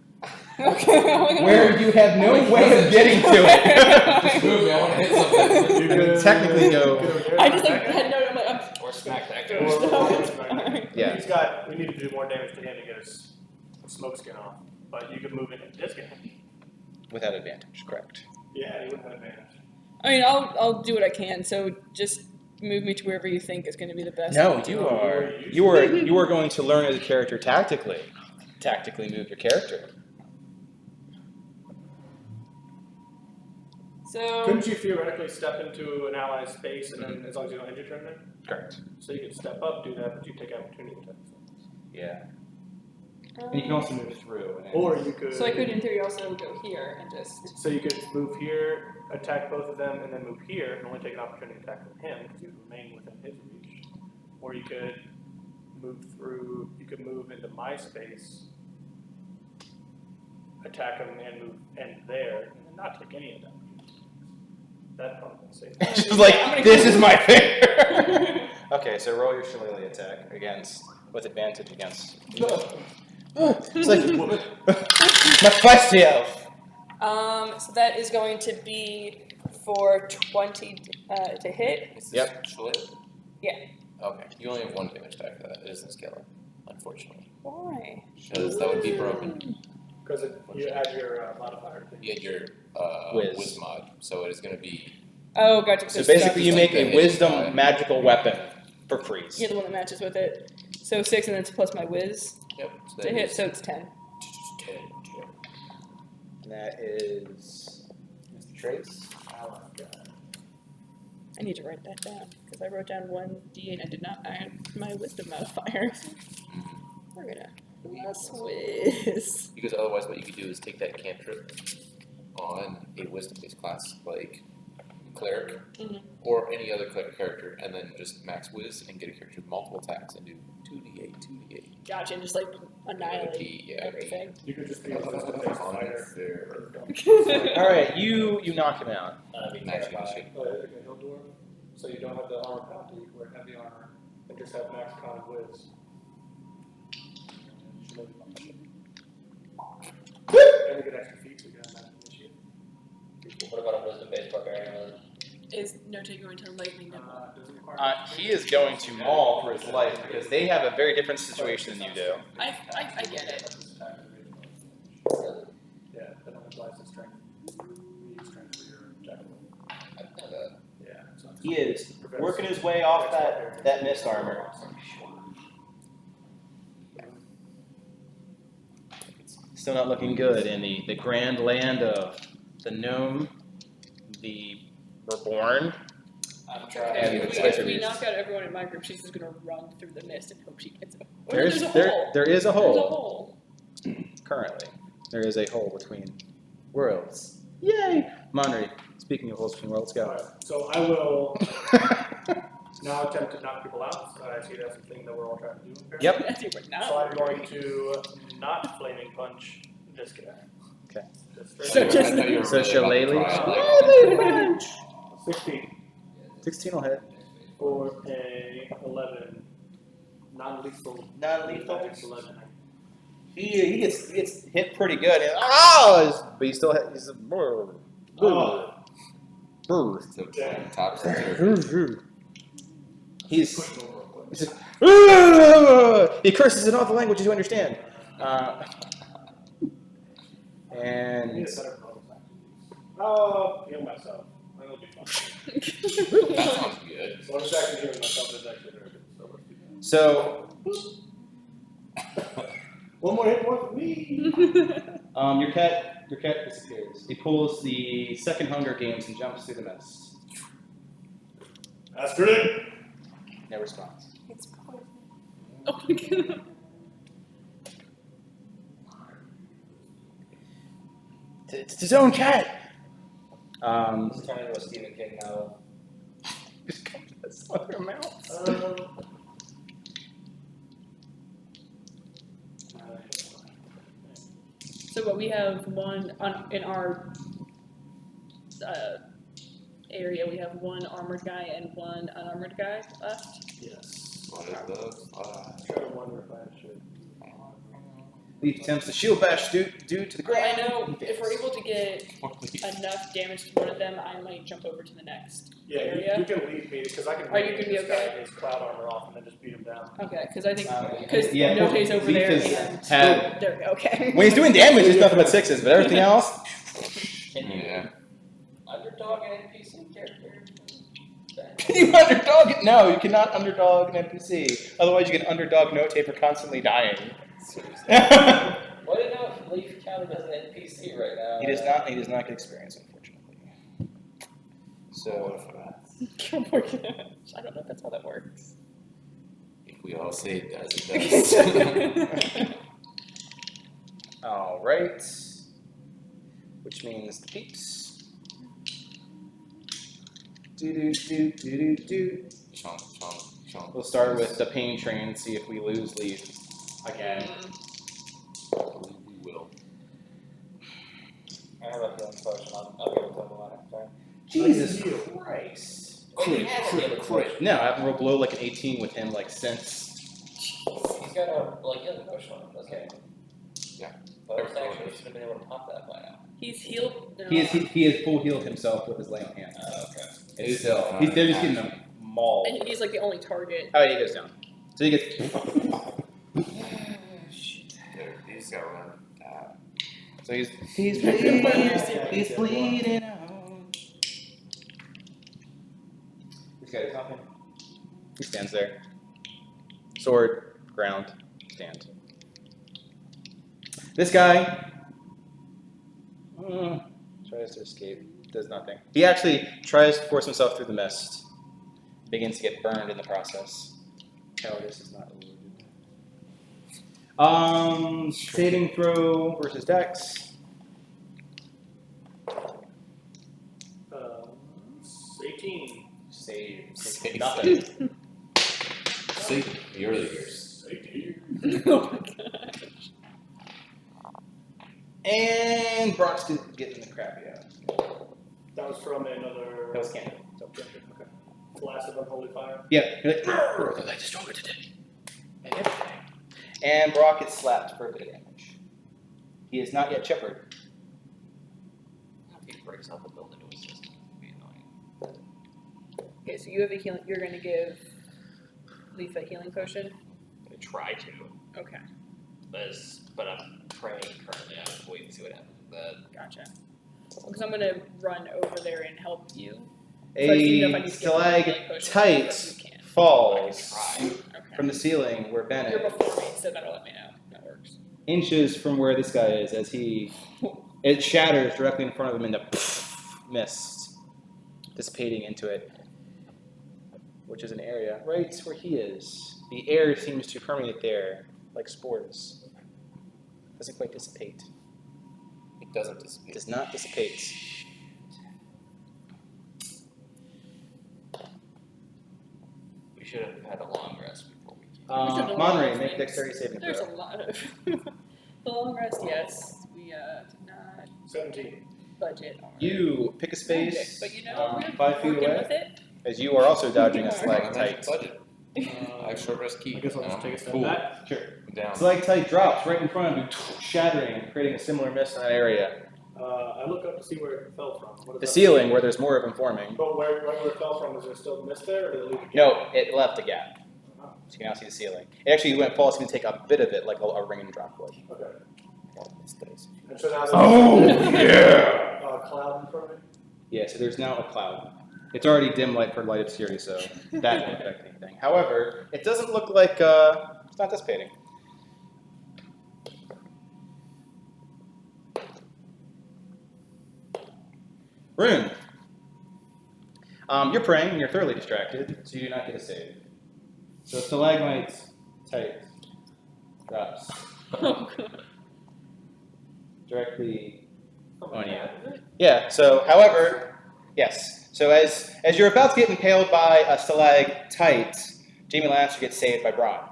Speaker 2: Okay.
Speaker 1: where you have no way of getting to it.
Speaker 4: Move me, I wanna hit something.
Speaker 5: You
Speaker 1: I mean,
Speaker 5: could-
Speaker 1: technically,
Speaker 5: you
Speaker 1: no.
Speaker 5: could go there,
Speaker 2: I just like
Speaker 5: back
Speaker 2: had no, I'm like, I'm
Speaker 3: Or smack that
Speaker 5: Or-
Speaker 3: guy.
Speaker 5: or-
Speaker 1: Yeah.
Speaker 5: we need to do more damage to him to get his smoke skin off. But you could move into this guy.
Speaker 1: Without advantage, correct.
Speaker 5: Yeah, you wouldn't have advantage.
Speaker 2: I mean, I'll do what I can. So just move me to wherever you think is going to be the best.
Speaker 1: No, you are going to learn as a character tactically. Tactically move your character.
Speaker 2: So
Speaker 5: Couldn't you theoretically step into an ally's space and then, as long as you don't end your turn there?
Speaker 1: Correct.
Speaker 5: So you could step up, do that, but you take opportunity attacks.
Speaker 1: Yeah. And you can also move through.
Speaker 5: Or you could.
Speaker 2: So I could, in theory, also go here and just.
Speaker 5: So you could move here, attack both of them, and then move here, and only take an opportunity attack from him because you remain within his reach. Or you could move through. You could move into my space, attack him, and move end there, and then not take any of them. That's probably safe.
Speaker 1: She's like, this is my favorite. Okay, so roll your shillelagh attack against, with advantage against. It's like, Mephisto.
Speaker 2: So that is going to be for 20 to hit.
Speaker 4: Is this
Speaker 1: Yep.
Speaker 4: shillelagh?
Speaker 2: Yeah.
Speaker 4: Okay, you only have one damage die for that. It isn't scalar, unfortunately.
Speaker 2: Why?
Speaker 4: Because that would be broken.
Speaker 5: Because you add your modifier.
Speaker 4: You had your
Speaker 1: Whiz.
Speaker 4: whiz mod, so it is going to be.
Speaker 2: Oh, gotcha.
Speaker 1: So basically, you make a
Speaker 4: Like the
Speaker 1: wisdom
Speaker 4: hit die.
Speaker 1: magical weapon for freeze.
Speaker 2: Yeah, the one that matches with it. So 6 and then it's plus my whiz
Speaker 4: Yep. So
Speaker 2: to
Speaker 4: that
Speaker 2: hit,
Speaker 4: is
Speaker 2: so it's 10.
Speaker 4: 10.
Speaker 1: And that is Mr. Trace.
Speaker 2: I need to write that down because I wrote down 1d8 and I did not add my wisdom modifier. We're gonna plus whiz.
Speaker 4: Because otherwise, what you could do is take that cantrip on a wisdom-based class like cleric
Speaker 2: Mhm.
Speaker 4: or any other cleric character, and then just max whiz and get a character with multiple attacks and do 2d8, 2d8.
Speaker 2: Gotcha, and just like annihilate
Speaker 4: Yeah,
Speaker 2: everything.
Speaker 5: You could just be a wisdom-based fighter.
Speaker 4: Unfair.
Speaker 1: All right, you knock him out.
Speaker 4: Actually, you should.
Speaker 5: Like a hill dwarf, so you don't have the armor penalty, you wear heavy armor, and just have max con of whiz. And you get extra feats, you get a magic initiative.
Speaker 3: What about a wisdom-based barbarian?
Speaker 2: Is Note going to lightning them?
Speaker 5: Doesn't require.
Speaker 1: He is going to maul for his life because they have a very different situation than you do.
Speaker 2: I get it.
Speaker 5: Yeah, that only applies to strength. You use strength for your attack.
Speaker 3: I don't know that.
Speaker 5: Yeah. so it's-
Speaker 1: He is working his way off that mist armor. Still not looking good in the grand land of the gnome, the reborn.
Speaker 3: I'm trying.
Speaker 1: And
Speaker 2: If
Speaker 1: it's
Speaker 2: we,
Speaker 1: like
Speaker 2: if we
Speaker 1: these-
Speaker 2: knock out everyone in my group, she's just gonna run through the mist and hope she gets it. Oh,
Speaker 1: There's
Speaker 2: a
Speaker 1: there
Speaker 2: hole.
Speaker 1: there is a
Speaker 2: There's a
Speaker 1: hole
Speaker 2: hole.
Speaker 1: currently. There is a hole between worlds. Yay! Monry, speaking of holes between worlds, go.
Speaker 5: Alright, so I will now attempt to knock people out. I see that's the thing that we're all trying to do. Apparently.
Speaker 1: Yep.
Speaker 2: That's your now.
Speaker 5: So I'm going to not flaming punch this guy.
Speaker 1: Okay.
Speaker 5: Just
Speaker 2: So
Speaker 5: straight
Speaker 2: just-
Speaker 4: I thought you were
Speaker 1: So
Speaker 4: really about to
Speaker 1: shillelagh?
Speaker 4: try it, like,
Speaker 5: 16
Speaker 1: 16 will hit.
Speaker 5: for a 11 non-lethal.
Speaker 1: Non-lethal?
Speaker 5: Magic's 11.
Speaker 1: He gets hit pretty good. And, oh! But he still he's a
Speaker 5: Oh.
Speaker 4: So top center.
Speaker 1: He's just, he curses in all the languages you understand.
Speaker 5: I need
Speaker 1: And
Speaker 5: a better bonus action. Oh, heal myself. That'll be fun.
Speaker 4: That sounds good.
Speaker 5: Bonus action healing myself is actually very good. So let's do that.
Speaker 1: so
Speaker 5: One more hit point for me.
Speaker 1: your cat disappears. He pulls the second Hunger Games and jumps through the mist.
Speaker 5: Astrid.
Speaker 1: No response.
Speaker 2: It's poison. Oh my god.
Speaker 1: It's his own cat.
Speaker 3: Let's turn into a Stephen King novel.
Speaker 1: Just come to the slaughter mouth.
Speaker 2: So, but we have one on in our area, we have one armored guy and one unarmored guy left.
Speaker 5: Yes.
Speaker 4: What is those?
Speaker 5: I'm trying to wonder if I should.
Speaker 1: Leaf attempts to shield bash dude to the
Speaker 2: Well, I
Speaker 1: ground.
Speaker 2: know if we're able to get enough damage to one of them, I might jump over to the next.
Speaker 5: Yeah,
Speaker 2: Area?
Speaker 5: you can leave me because I can.
Speaker 2: Are you
Speaker 5: make
Speaker 2: gonna be
Speaker 5: this guy
Speaker 2: okay?
Speaker 5: His cloud armor off and then just beat him down.
Speaker 2: Okay, because I think
Speaker 1: Yeah,
Speaker 2: Note's over
Speaker 1: Leaf
Speaker 2: there
Speaker 1: is-
Speaker 2: and
Speaker 1: had-
Speaker 2: there we go. Okay.
Speaker 1: When he's doing damage, it's nothing but sixes, but everything else.
Speaker 3: Can you
Speaker 4: Yeah.
Speaker 3: underdog an NPC character?
Speaker 1: Can you underdog it? No, you cannot underdog an NPC. Otherwise, you can underdog Note for constantly dying.
Speaker 3: Seriously. What do you know if Leaf counted as an NPC right now?
Speaker 1: He does not get experience, unfortunately. So,
Speaker 2: Oh my gosh, I don't know if that's how that works.
Speaker 4: If we all say it does, it does.
Speaker 1: all right. Which means the peeps. Do.
Speaker 4: Chomp, chomp, chomp.
Speaker 1: We'll start with the pain train and see if we lose Leaf again.
Speaker 4: We will.
Speaker 3: I have a healing potion. I'll give it to him one after.
Speaker 1: Jesus Christ.
Speaker 3: Wait, he has a healing potion.
Speaker 1: No, I haven't rolled below like an 18 with him like since.
Speaker 3: He's got a healing potion on him, doesn't he?
Speaker 4: Yeah.
Speaker 3: But I was actually should have been able to pop that by now.
Speaker 2: He's healed. No.
Speaker 1: He has full healed himself with his lay on hands.
Speaker 3: Okay.
Speaker 1: It's still, they're just getting him mauled.
Speaker 2: And he's like the only target.
Speaker 1: Oh, he goes down. So he gets.
Speaker 4: There, he's got to run.
Speaker 1: So he's bleeding. He's bleeding out. This guy does nothing. He stands there. Sword, ground, stand. This guy tries to escape. Does nothing. He actually tries to force himself through the mist. Begins to get burned in the process. Cowardice is not awarded. Saving throw versus Dex.
Speaker 5: 18.
Speaker 1: Save.
Speaker 4: Save.
Speaker 1: Nothing.
Speaker 4: See, the early years.
Speaker 5: 18.
Speaker 2: Oh my gosh.
Speaker 1: And Brock's getting the crappy out.
Speaker 5: That was from another
Speaker 1: That was canon. So,
Speaker 5: okay. Blast of Unholy Fire.
Speaker 1: yeah, you're like, "Brrr, the light is stronger today." And everything. And Brock gets slapped for a bit of damage. He is not yet chippered.
Speaker 7: If he breaks out the build into his system, it'd be annoying.
Speaker 2: Okay, so you have a healing. You're going to give Leaf a healing potion.
Speaker 7: I'm gonna try to,
Speaker 2: Okay,
Speaker 7: but I'm praying currently. I'm waiting to see what happens with that.
Speaker 2: gotcha. Because I'm going to run over there and help you.
Speaker 1: A
Speaker 2: So I didn't know if I need to get the healing potion, but
Speaker 1: stalactite
Speaker 2: you can.
Speaker 1: falls
Speaker 7: Try.
Speaker 2: Okay.
Speaker 1: from the ceiling where Ben
Speaker 2: You're
Speaker 1: is,
Speaker 2: before me, so that'll let me know. That works.
Speaker 1: inches from where this guy is, as it shatters directly in front of him into mist, dissipating into it, which is an area right where he is. The air seems to permeate there like spores. Doesn't quite dissipate.
Speaker 4: It doesn't
Speaker 1: It
Speaker 4: dissipate.
Speaker 1: does not dissipate.
Speaker 7: We should have had a long rest before we came.
Speaker 2: There's a lot
Speaker 1: Monterey,
Speaker 2: of
Speaker 1: make
Speaker 2: things.
Speaker 1: dexterity saving
Speaker 2: There's
Speaker 1: throw.
Speaker 2: a lot of. The long rest, yes. We did not
Speaker 5: 17.
Speaker 2: budget on
Speaker 1: You pick a
Speaker 2: magic,
Speaker 1: space
Speaker 2: but you know, we're
Speaker 1: 5 feet
Speaker 2: working
Speaker 1: away,
Speaker 2: with it.
Speaker 1: as you are also dodging a
Speaker 2: You are.
Speaker 1: stalactite.
Speaker 4: Budget. I have short rest key.
Speaker 5: I guess I'll just
Speaker 4: now.
Speaker 5: take a step
Speaker 4: Cool.
Speaker 5: back.
Speaker 1: Sure.
Speaker 4: I'm down.
Speaker 1: Stalactite drops right in front of you, shattering, creating a similar mist in that area.
Speaker 5: I look up to see where it fell from. What is
Speaker 1: The
Speaker 5: that?
Speaker 1: ceiling, where there's more of them forming.
Speaker 5: But where it fell from, is there still mist there, or did it leave a gap?
Speaker 1: No, it left a gap. So you can now see the ceiling. It actually went false, going to take a bit of it, like a raindrop would.
Speaker 5: Okay.
Speaker 1: Stays.
Speaker 5: And so now
Speaker 1: yeah!
Speaker 5: cloud in front of me?
Speaker 1: Yeah, so there's now a cloud. It's already dim light for light obscurity, so that won't affect anything. However, it doesn't look like it's not dissipating. Rune. You're praying and you're thoroughly distracted, so you do not get a save. So stalagmite tight drops
Speaker 2: Oh, God.
Speaker 1: directly on you. Yeah, so however, yes. So as you're about to get impaled by a stalactite, Jamie Lannister gets saved by Bronn.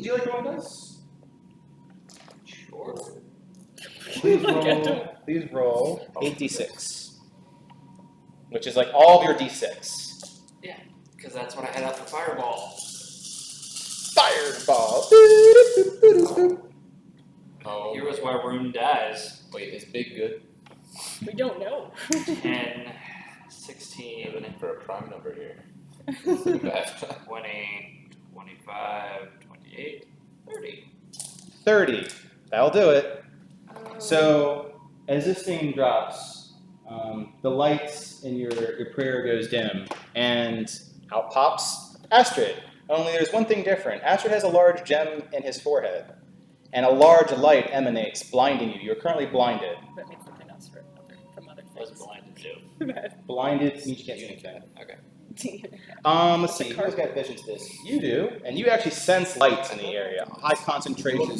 Speaker 1: Do you like rolling dice?
Speaker 7: Sure.
Speaker 1: Please roll 8d6. Which is like all of your d6.
Speaker 7: Because that's what I had out for Fireball.
Speaker 1: Fireball!
Speaker 4: Oh,
Speaker 7: Here was why Rune dies.
Speaker 4: wait, is big good?
Speaker 2: We don't know.
Speaker 7: 10, 16,
Speaker 4: Looking for a prime number here.
Speaker 7: 20, 25, 28, 30.
Speaker 1: 30. That'll do it. So, as this thing drops, the lights in your prayer goes dim, and out pops Astrid. Only there's one thing different. Astrid has a large gem in his forehead, and a large light emanates, blinding you. You're currently blinded.
Speaker 2: That means something else from other
Speaker 7: I was
Speaker 2: things.
Speaker 7: blinded too.
Speaker 1: Blinded means you can't see anything.
Speaker 7: Okay.
Speaker 1: Let's see. Who's got vision to this? You do, and you actually sense lights in the area. High concentration.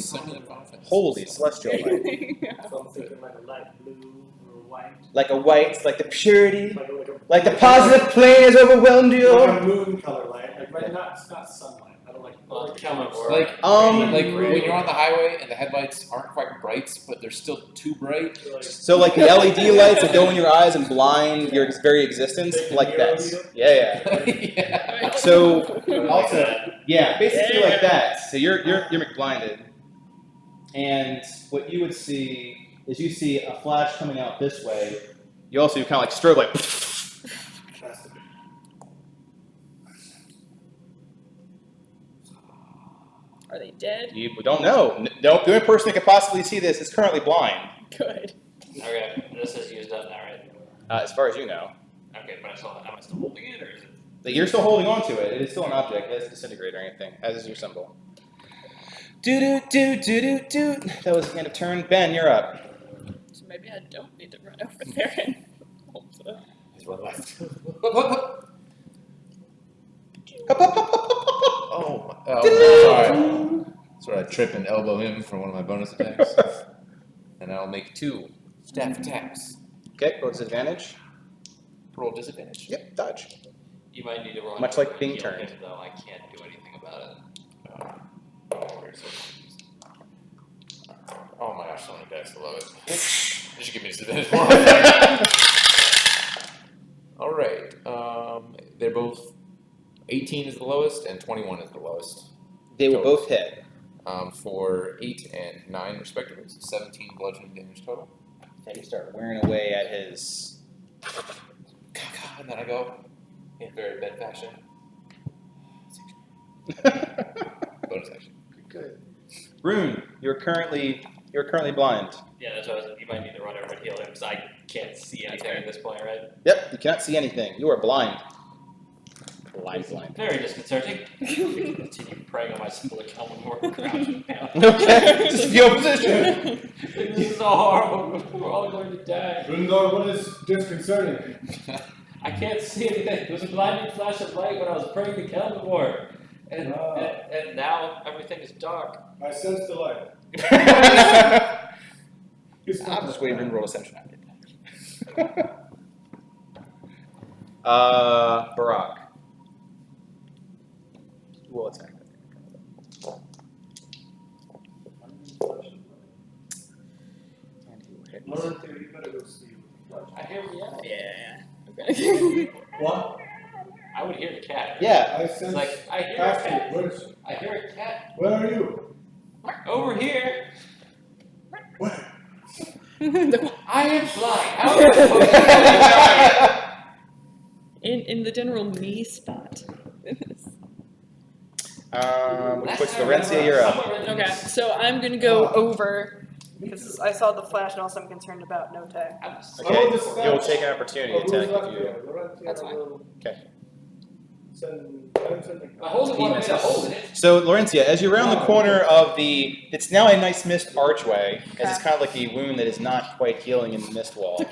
Speaker 1: Holy celestial light.
Speaker 5: So I'm thinking like a light blue or white.
Speaker 1: Like a white, like the purity,
Speaker 5: Like
Speaker 1: like the positive plane has overwhelmed you.
Speaker 5: Like a moon color light. Like right, it's not sunlight. I don't like.
Speaker 7: Well, it's coming for
Speaker 4: Like,
Speaker 1: Um,
Speaker 4: like when you're on the highway and the headlights aren't quite bright, but they're still too bright.
Speaker 1: So like the LED lights that go in your eyes and blind your very existence, like that. Yeah,
Speaker 4: Yeah.
Speaker 1: So also, yeah, basically like that. So you're McBlinded, and what you would see is you see a flash coming out this way. You also kind of like strobe like.
Speaker 2: Are they dead?
Speaker 1: You don't know. Nope. The only person that could possibly see this is currently blind,
Speaker 2: Good.
Speaker 7: Okay, this is used up now, right?
Speaker 1: as far as you know.
Speaker 7: Okay, but am I still holding it, or is it?
Speaker 1: Like, you're still holding on to it. It is still an object. It doesn't disintegrate or anything, as is your symbol. Do do do do do do. That was the end of turn. Ben, you're up.
Speaker 2: So maybe I don't need to run over there and hold the...
Speaker 4: There's one left.
Speaker 1: Oh.
Speaker 4: Oh, sorry. I trip and elbow him for one of my bonus attacks. And I'll make 2 staff attacks.
Speaker 1: Okay, roll disadvantage.
Speaker 4: Roll disadvantage.
Speaker 1: Yep, dodge.
Speaker 7: You might need to roll.
Speaker 1: Much like being turned.
Speaker 7: Though I can't do anything about it.
Speaker 4: Where's it? Oh my gosh, so many dice, I love it. You should give me disadvantage more. Alright, they're both 18 is the lowest and 21 is the lowest.
Speaker 1: They will both hit.
Speaker 4: For 8 and 9 respectively, so 17 bludgeoning damage total.
Speaker 1: And you start wearing away at his.
Speaker 4: And then I go in very bad fashion. Bonus action.
Speaker 1: Good. Rune, you're currently blind.
Speaker 7: Yeah, that's what I was. You might need to run over and heal him because I can't see anything at this point, right?
Speaker 1: Yep, you cannot see anything. You are blind. Blind.
Speaker 7: Very disconcerting. Continue preying on my symbol of Kelmore crouching down.
Speaker 1: Okay, this is the opposition.
Speaker 7: This is so horrible. We're all going to die.
Speaker 5: Rundor, what is disconcerting?
Speaker 7: I can't see anything. There was a blinding flash of light when I was praying to Kelmore. And now everything is dark.
Speaker 5: I sense the light.
Speaker 1: I'm just waiting for him to roll Ascension. Barack. Will attack. And he will hit.
Speaker 5: You better go see.
Speaker 7: I hear the
Speaker 2: Yeah. Okay.
Speaker 5: What?
Speaker 7: I would hear the cat.
Speaker 1: Yeah.
Speaker 5: I
Speaker 7: It's
Speaker 5: sense.
Speaker 7: like I hear a
Speaker 5: Bastion,
Speaker 7: cat.
Speaker 5: where's-
Speaker 7: I hear a cat
Speaker 5: Where are you?
Speaker 7: over here.
Speaker 5: Where?
Speaker 7: I am blind. How am I supposed to know?
Speaker 2: in the general me spot.
Speaker 1: Which Lorencia, you're up.
Speaker 2: Okay, so I'm gonna go over because I saw the flash and also I'm concerned about no tag.
Speaker 1: Okay, you'll take an opportunity attack if you.
Speaker 2: That's fine.
Speaker 1: Okay.
Speaker 7: I hold it one minute. I hold it.
Speaker 1: So, Lorencia, as you round the corner of the, it's now a nice mist archway, as it's kind of like a wound that is not quite healing in the mist wall.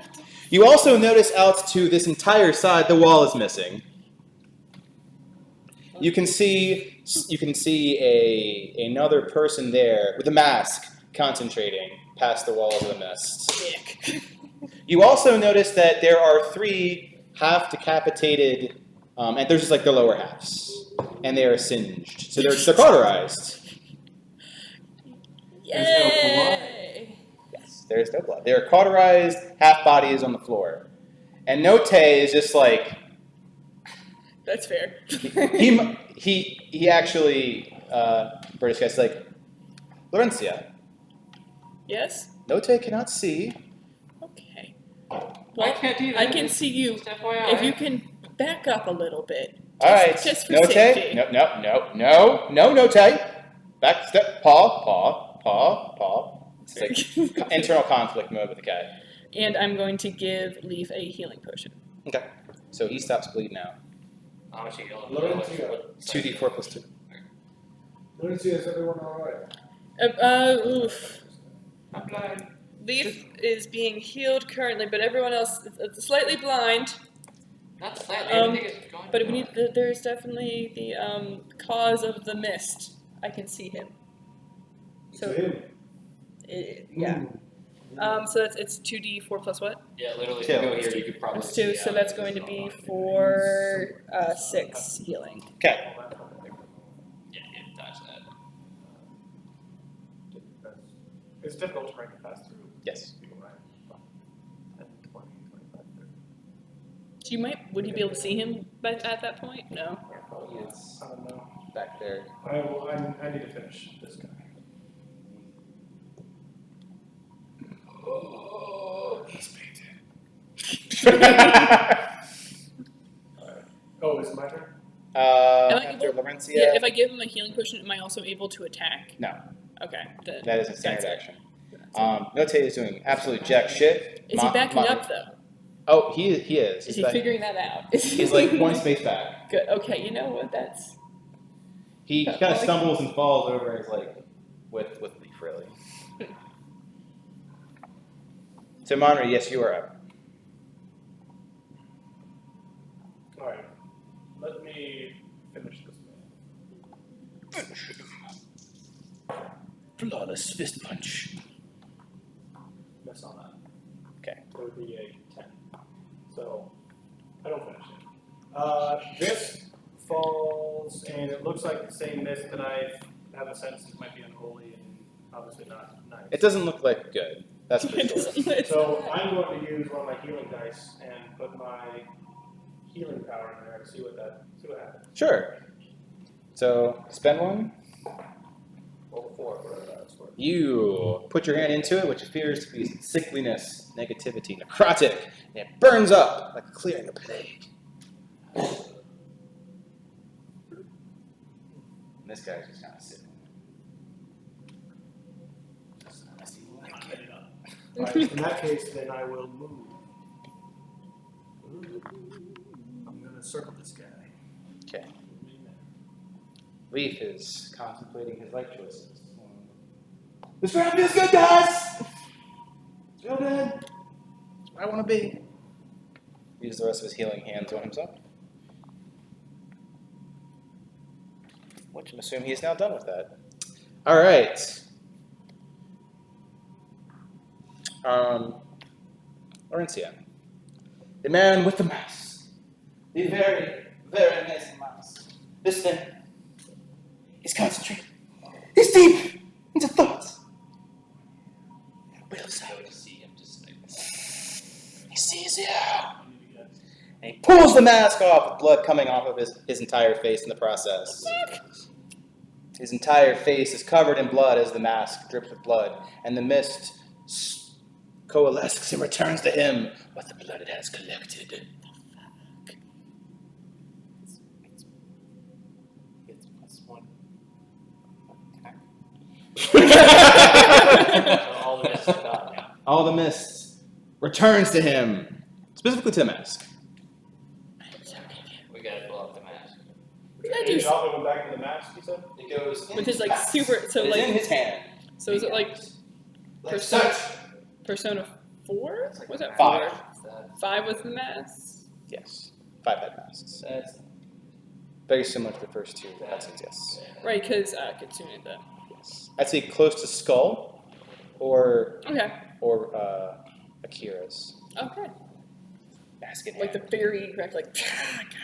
Speaker 1: You also notice out to this entire side, the wall is missing. You can see another person there with a mask concentrating past the walls of the mist. You also notice that there are 3 half decapitated, and there's just like their lower halves, and they are singed, so they're cauterized.
Speaker 2: Yay!
Speaker 1: There's no blood. They are cauterized, half body is on the floor. And Note is just like,
Speaker 2: That's fair.
Speaker 1: he actually, British guy's like, Laurencia,
Speaker 2: Yes?
Speaker 1: Note cannot see.
Speaker 2: Okay.
Speaker 7: I
Speaker 2: Well,
Speaker 7: can't either.
Speaker 2: I can see you.
Speaker 7: Just FYI.
Speaker 2: If you can back up a little bit.
Speaker 1: All right,
Speaker 2: Just for
Speaker 1: Note.
Speaker 2: safety.
Speaker 1: No, Note. Back step, paw. It's like internal conflict mode with the guy.
Speaker 2: And I'm going to give Leaf a healing potion.
Speaker 1: Okay, so he stops bleeding now.
Speaker 7: How much are you healing?
Speaker 5: Laurencia.
Speaker 1: 2d4 plus 2.
Speaker 5: Laurencia, is everyone alright?
Speaker 2: Oof.
Speaker 7: I'm blind.
Speaker 2: Leaf is being healed currently, but everyone else is slightly blind.
Speaker 7: Not slightly.
Speaker 2: Um,
Speaker 7: Everything is going.
Speaker 2: But we need. There's definitely the cause of the mist. I can see him. So
Speaker 5: To him.
Speaker 2: yeah. So it's 2d4 plus what?
Speaker 7: Yeah, literally. If
Speaker 1: Two.
Speaker 7: you go here, you could probably.
Speaker 2: That's 2.
Speaker 7: see
Speaker 2: So
Speaker 7: out.
Speaker 2: that's going to be for 6 healing.
Speaker 1: Okay.
Speaker 7: Yeah, you dodge that.
Speaker 5: It's difficult to rank it fast through.
Speaker 1: Yes.
Speaker 5: People, right? 10, 20, 25, 30.
Speaker 2: So you might. Would you be able to see him at that point? No.
Speaker 1: He is
Speaker 5: I don't know.
Speaker 1: back there.
Speaker 5: I need to finish this guy.
Speaker 1: Oh, he's
Speaker 2: Am
Speaker 5: Oh, is it my turn?
Speaker 2: I
Speaker 1: After
Speaker 2: able-
Speaker 1: Laurencia,
Speaker 2: Yeah. If I give him a healing potion, am I also able to attack?
Speaker 1: No.
Speaker 2: Okay. Then
Speaker 1: that is a standard
Speaker 2: that's it.
Speaker 1: action. Note is doing absolute jack shit.
Speaker 2: Is he backing up though?
Speaker 1: Oh, he is.
Speaker 2: Is
Speaker 1: He's
Speaker 2: he
Speaker 1: back-
Speaker 2: figuring that out?
Speaker 1: He's like one space back.
Speaker 2: Good. Okay. You know what? That's.
Speaker 1: He kind of stumbles and falls over and is like, with Leaf, really. So, Monry, yes, you are up.
Speaker 5: Alright. Let me finish this man.
Speaker 1: Flawless fist punch.
Speaker 5: Miss on that.
Speaker 1: Okay.
Speaker 5: It would be a 10. So, I don't finish it. This falls, and it looks like the same mist that I have a sense it might be unholy and obviously not nice.
Speaker 1: It doesn't look like good. That's for sure.
Speaker 5: So I'm going to use one of my healing dice and put my healing power in there to see what happens.
Speaker 1: Sure. So, spend one.
Speaker 5: Roll 4, whatever that's worth.
Speaker 1: You put your hand into it, which appears to be sickliness, negativity, necrotic, and it burns up like clearing a plague. And this guy's just kind of sitting.
Speaker 5: Alright, in that case, then I will move. I'm going to circle this guy.
Speaker 1: Okay. Leaf is contemplating his life choices. This round feels good, guys! It's real good. It's where I want to be. Uses the rest of his healing hands on himself. Which I'm assuming he's now done with that. All right. Laurencia. The man with the mask. The very, very amazing mask. This thing. He's concentrated. He's deep into thoughts. Real sight. He sees you. And he pulls the mask off, with blood coming off of his entire face in the process. His entire face is covered in blood as the mask drips with blood, and the mist coalesces and returns to him what the blood it has collected. It's plus 1.
Speaker 7: So all the mist is gone now.
Speaker 1: All the mist returns to him, specifically to the mask.
Speaker 7: We gotta pull up the mask.
Speaker 2: I
Speaker 5: Take
Speaker 2: do
Speaker 5: it off and go back to the mask, you said?
Speaker 1: It goes in
Speaker 2: With his, like,
Speaker 1: mask.
Speaker 2: super- so,
Speaker 1: It is
Speaker 2: like-
Speaker 1: in his hand.
Speaker 2: So is it like
Speaker 1: Like
Speaker 2: Persona-
Speaker 1: such.
Speaker 2: Persona 4? Was that
Speaker 1: 5.
Speaker 2: 4? 5 with the mask?
Speaker 1: Yes. 5 head masks. Very similar to the first 2 cutscenes, yes.
Speaker 2: Right, because Kitsune then.
Speaker 1: Yes. I'd say close to Skull or
Speaker 2: Okay.
Speaker 1: Akira's.
Speaker 2: Okay.
Speaker 1: Mask in
Speaker 2: Like the
Speaker 1: hand.
Speaker 2: fairy, correct? Like.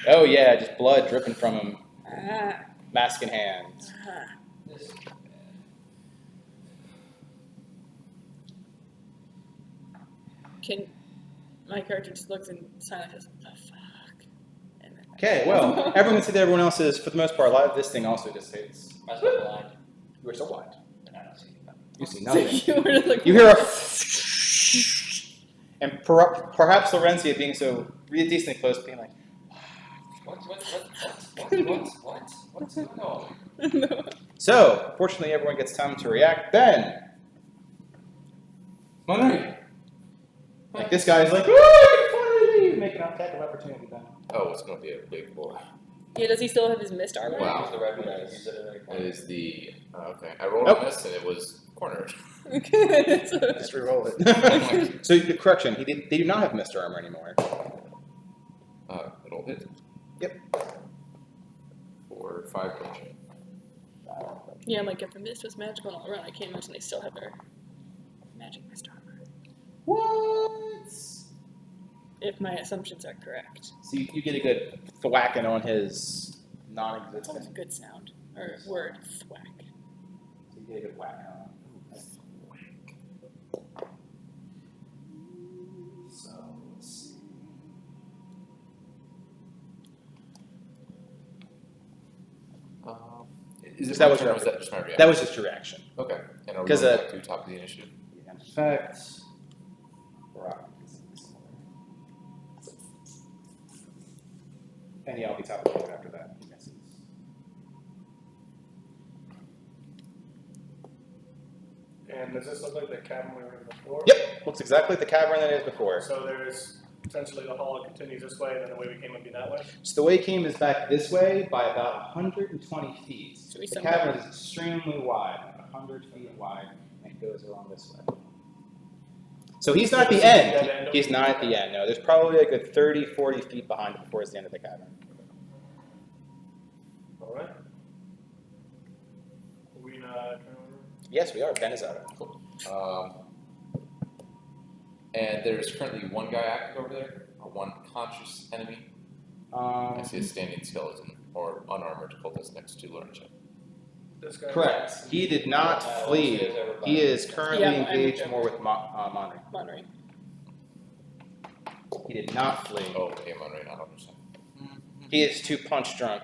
Speaker 1: Oh yeah, just blood dripping from him.
Speaker 2: Ah,
Speaker 1: Mask in hand.
Speaker 2: ah.
Speaker 7: This is bad.
Speaker 2: My character just looks in silence and goes, "The fuck?" And then
Speaker 1: Okay, well, everyone can see that everyone else is, for the most part, alive. This thing also dissipates.
Speaker 3: I was not blind.
Speaker 1: You are so blind.
Speaker 3: And I don't see anything.
Speaker 1: You see
Speaker 2: So
Speaker 1: nothing.
Speaker 2: you were like,
Speaker 1: You hear a and perhaps Lorenzia, being so really decently close, being like,
Speaker 3: What's going on?
Speaker 2: No.
Speaker 1: so, fortunately, everyone gets time to react. Ben!
Speaker 4: Money.
Speaker 1: Like, this guy's like, finally making an attack of opportunity, Ben.
Speaker 4: Oh, it's gonna be a big boy.
Speaker 2: Yeah, does he still have his mist armor?
Speaker 4: Wow.
Speaker 3: Use the red one. Use it at any
Speaker 4: It
Speaker 3: point.
Speaker 4: is the okay. I rolled
Speaker 1: Nope.
Speaker 4: on this and it was cornered.
Speaker 2: Okay. So-
Speaker 1: Just re-roll it. So, correction, they do not have Mr. Armor anymore.
Speaker 4: It'll hit.
Speaker 1: Yep.
Speaker 4: For 5 punch.
Speaker 2: Yeah, I'm like, if the mist was magical all around, I can't imagine they still have their magic mist armor.
Speaker 1: What?
Speaker 2: If my assumptions are correct.
Speaker 1: So you get a good thwacking on his
Speaker 2: It's always a
Speaker 1: non-existent.
Speaker 2: good sound. Or word, thwack.
Speaker 1: So you get a good whack on him. So let's see.
Speaker 4: Is it
Speaker 1: That
Speaker 4: my
Speaker 1: was
Speaker 4: turn or
Speaker 1: your-
Speaker 4: was that just my reaction?
Speaker 1: That was just your reaction.
Speaker 4: Okay. And are we
Speaker 1: 'Cause,
Speaker 4: going back to top of the initiative?
Speaker 1: In fact, and yeah, I'll be top of the order after that. He misses.
Speaker 5: And does this look like the cabin we were in before?
Speaker 1: Yep, looks exactly like the cavern that it is before.
Speaker 5: So there's essentially the hall continues this way, and then the way we came would be that way.
Speaker 1: So the way it came is back this way by about 120 feet.
Speaker 2: Should we
Speaker 1: The
Speaker 2: send
Speaker 1: cavern is extremely wide, like 100 feet wide, and it goes along this way. So he's not at the end. He's not at the end. No, there's probably a good 30, 40 feet behind it before it's the end of the cavern.
Speaker 5: All right. Are we not turn over?
Speaker 1: Yes, we are. Ben is out.
Speaker 4: And there's currently one guy active over there, or one conscious enemy. I see a standing skeleton or unarmored cultist next to Lorenzo.
Speaker 5: This guy.
Speaker 1: Correct. He did not flee. He is currently
Speaker 2: Yeah, I'm
Speaker 1: engaged
Speaker 2: joking.
Speaker 1: more with Monry.
Speaker 2: Monterey.
Speaker 1: He did not flee.
Speaker 4: Oh, okay, I'm right now. Understand.
Speaker 1: He is too punch drunk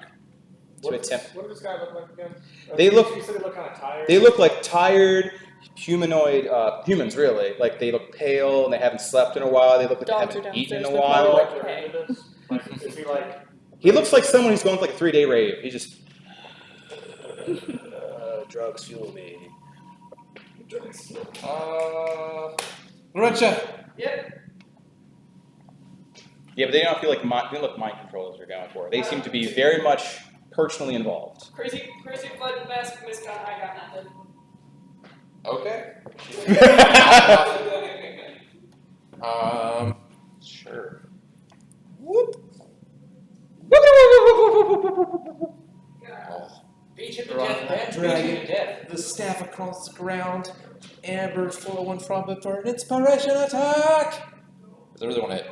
Speaker 1: to attempt.
Speaker 5: What does this guy look like again?
Speaker 1: They look-
Speaker 5: You said they look kind of tired.
Speaker 1: They look like tired humanoid humans, really. Like they look pale and they haven't slept in a while. They look like
Speaker 2: Dogs
Speaker 1: they
Speaker 2: are
Speaker 1: haven't eaten in
Speaker 2: downstairs,
Speaker 1: a
Speaker 2: they're probably
Speaker 1: while.
Speaker 2: like-
Speaker 5: Like they're into this? Like, is he like
Speaker 1: He looks like someone who's going for like a 3-day rave. He just drugs fuel me.
Speaker 4: Lorenzo!
Speaker 6: Yep.
Speaker 1: Yeah, but they don't feel like they don't look mind controllers are going for. They seem to be very much personally involved.
Speaker 6: Crazy flood mask miscon. I got nothing.
Speaker 4: Okay. Sure. Oh.
Speaker 3: Beach hit the death, man. Beach hit the death.
Speaker 4: The staff across the ground. Amber flowing from it for an inspiration attack. Because I really want to hit.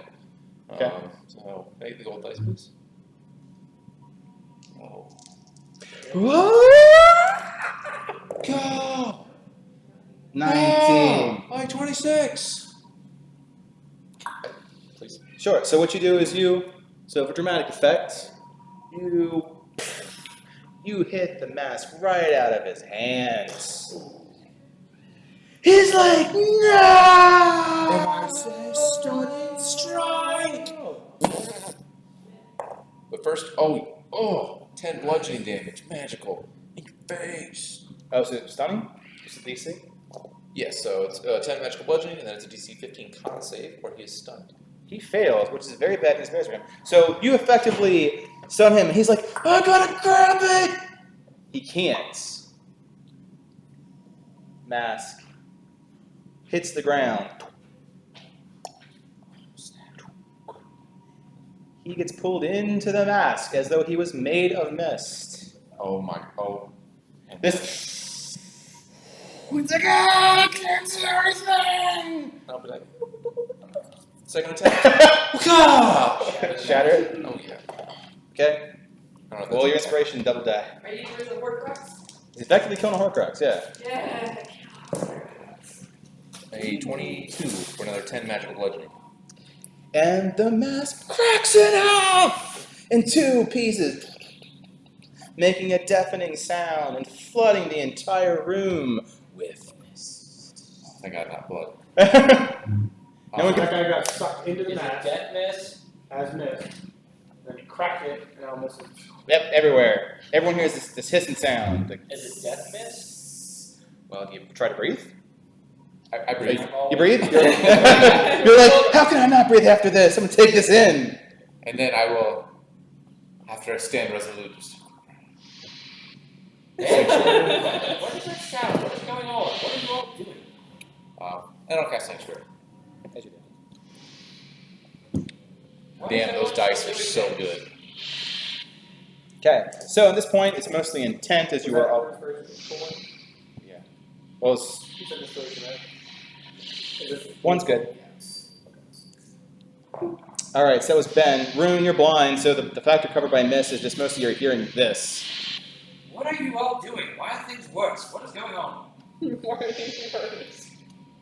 Speaker 1: Okay.
Speaker 4: So make the gold dice, please. Oh. Go!
Speaker 1: 19.
Speaker 4: By 26. Please.
Speaker 1: Sure. So what you do is so for dramatic effect, you hit the mask right out of his hands. He's like, no!
Speaker 4: And I say, stunning strike! But first, 10 bludgeoning damage, magical, in your face.
Speaker 1: Oh, so stunning? Just a DC?
Speaker 4: Yes, so it's 10 magical bludgeoning, and then it's a DC 15 con save, where he is stunned.
Speaker 1: He fails, which is very bad news for him. So you effectively stun him, and he's like, I gotta grab it! He can't. Mask hits the ground. He gets pulled into the mask as though he was made of mist. This. It's like, I can't see anything!
Speaker 4: I'll be like, second attack.
Speaker 1: Shatter it.
Speaker 4: Oh, yeah.
Speaker 1: Okay.
Speaker 4: I don't know if
Speaker 1: Roll your
Speaker 4: that's-
Speaker 1: inspiration, double die.
Speaker 6: Are you using the Horcrux?
Speaker 1: He's effectively killing a Horcrux, yeah.
Speaker 6: Yeah.
Speaker 4: Make a 22 for another 10 magical bludgeoning.
Speaker 1: And the mask cracks in half in two pieces, making a deafening sound and flooding the entire room with mist.
Speaker 4: Thank God, not blood.
Speaker 1: No one
Speaker 5: That
Speaker 1: can.
Speaker 5: guy got sucked into the
Speaker 3: Is it
Speaker 5: mask
Speaker 3: death miss?
Speaker 5: as mist. Then he cracked it and now misses.
Speaker 1: Yep, everywhere. Everyone hears this hissing sound. Like,
Speaker 3: Is it death miss?
Speaker 1: well, do you try to breathe?
Speaker 4: I breathe.
Speaker 1: You breathe? You're like, how can I not breathe after this? I'm gonna take this in.
Speaker 4: And then I will, after I stand resolute, just
Speaker 3: What is that sound? What is going on? What are you all doing?
Speaker 4: I don't cast Sanctuary.
Speaker 1: As you do.
Speaker 3: Why is
Speaker 4: Damn,
Speaker 3: everyone
Speaker 4: those dice are
Speaker 3: still
Speaker 4: so
Speaker 3: doing
Speaker 4: good.
Speaker 1: Okay, so at this point, it's mostly intent as you are all. Yeah. Well, it's,
Speaker 5: You said this version, right? Is this-
Speaker 1: one's good. All right, so it's Ben. Rune, you're blind, so the fact you're covered by mist is just mostly you're hearing this.
Speaker 7: What are you all doing? Why are things worse? What is going on?
Speaker 2: Why are they worse?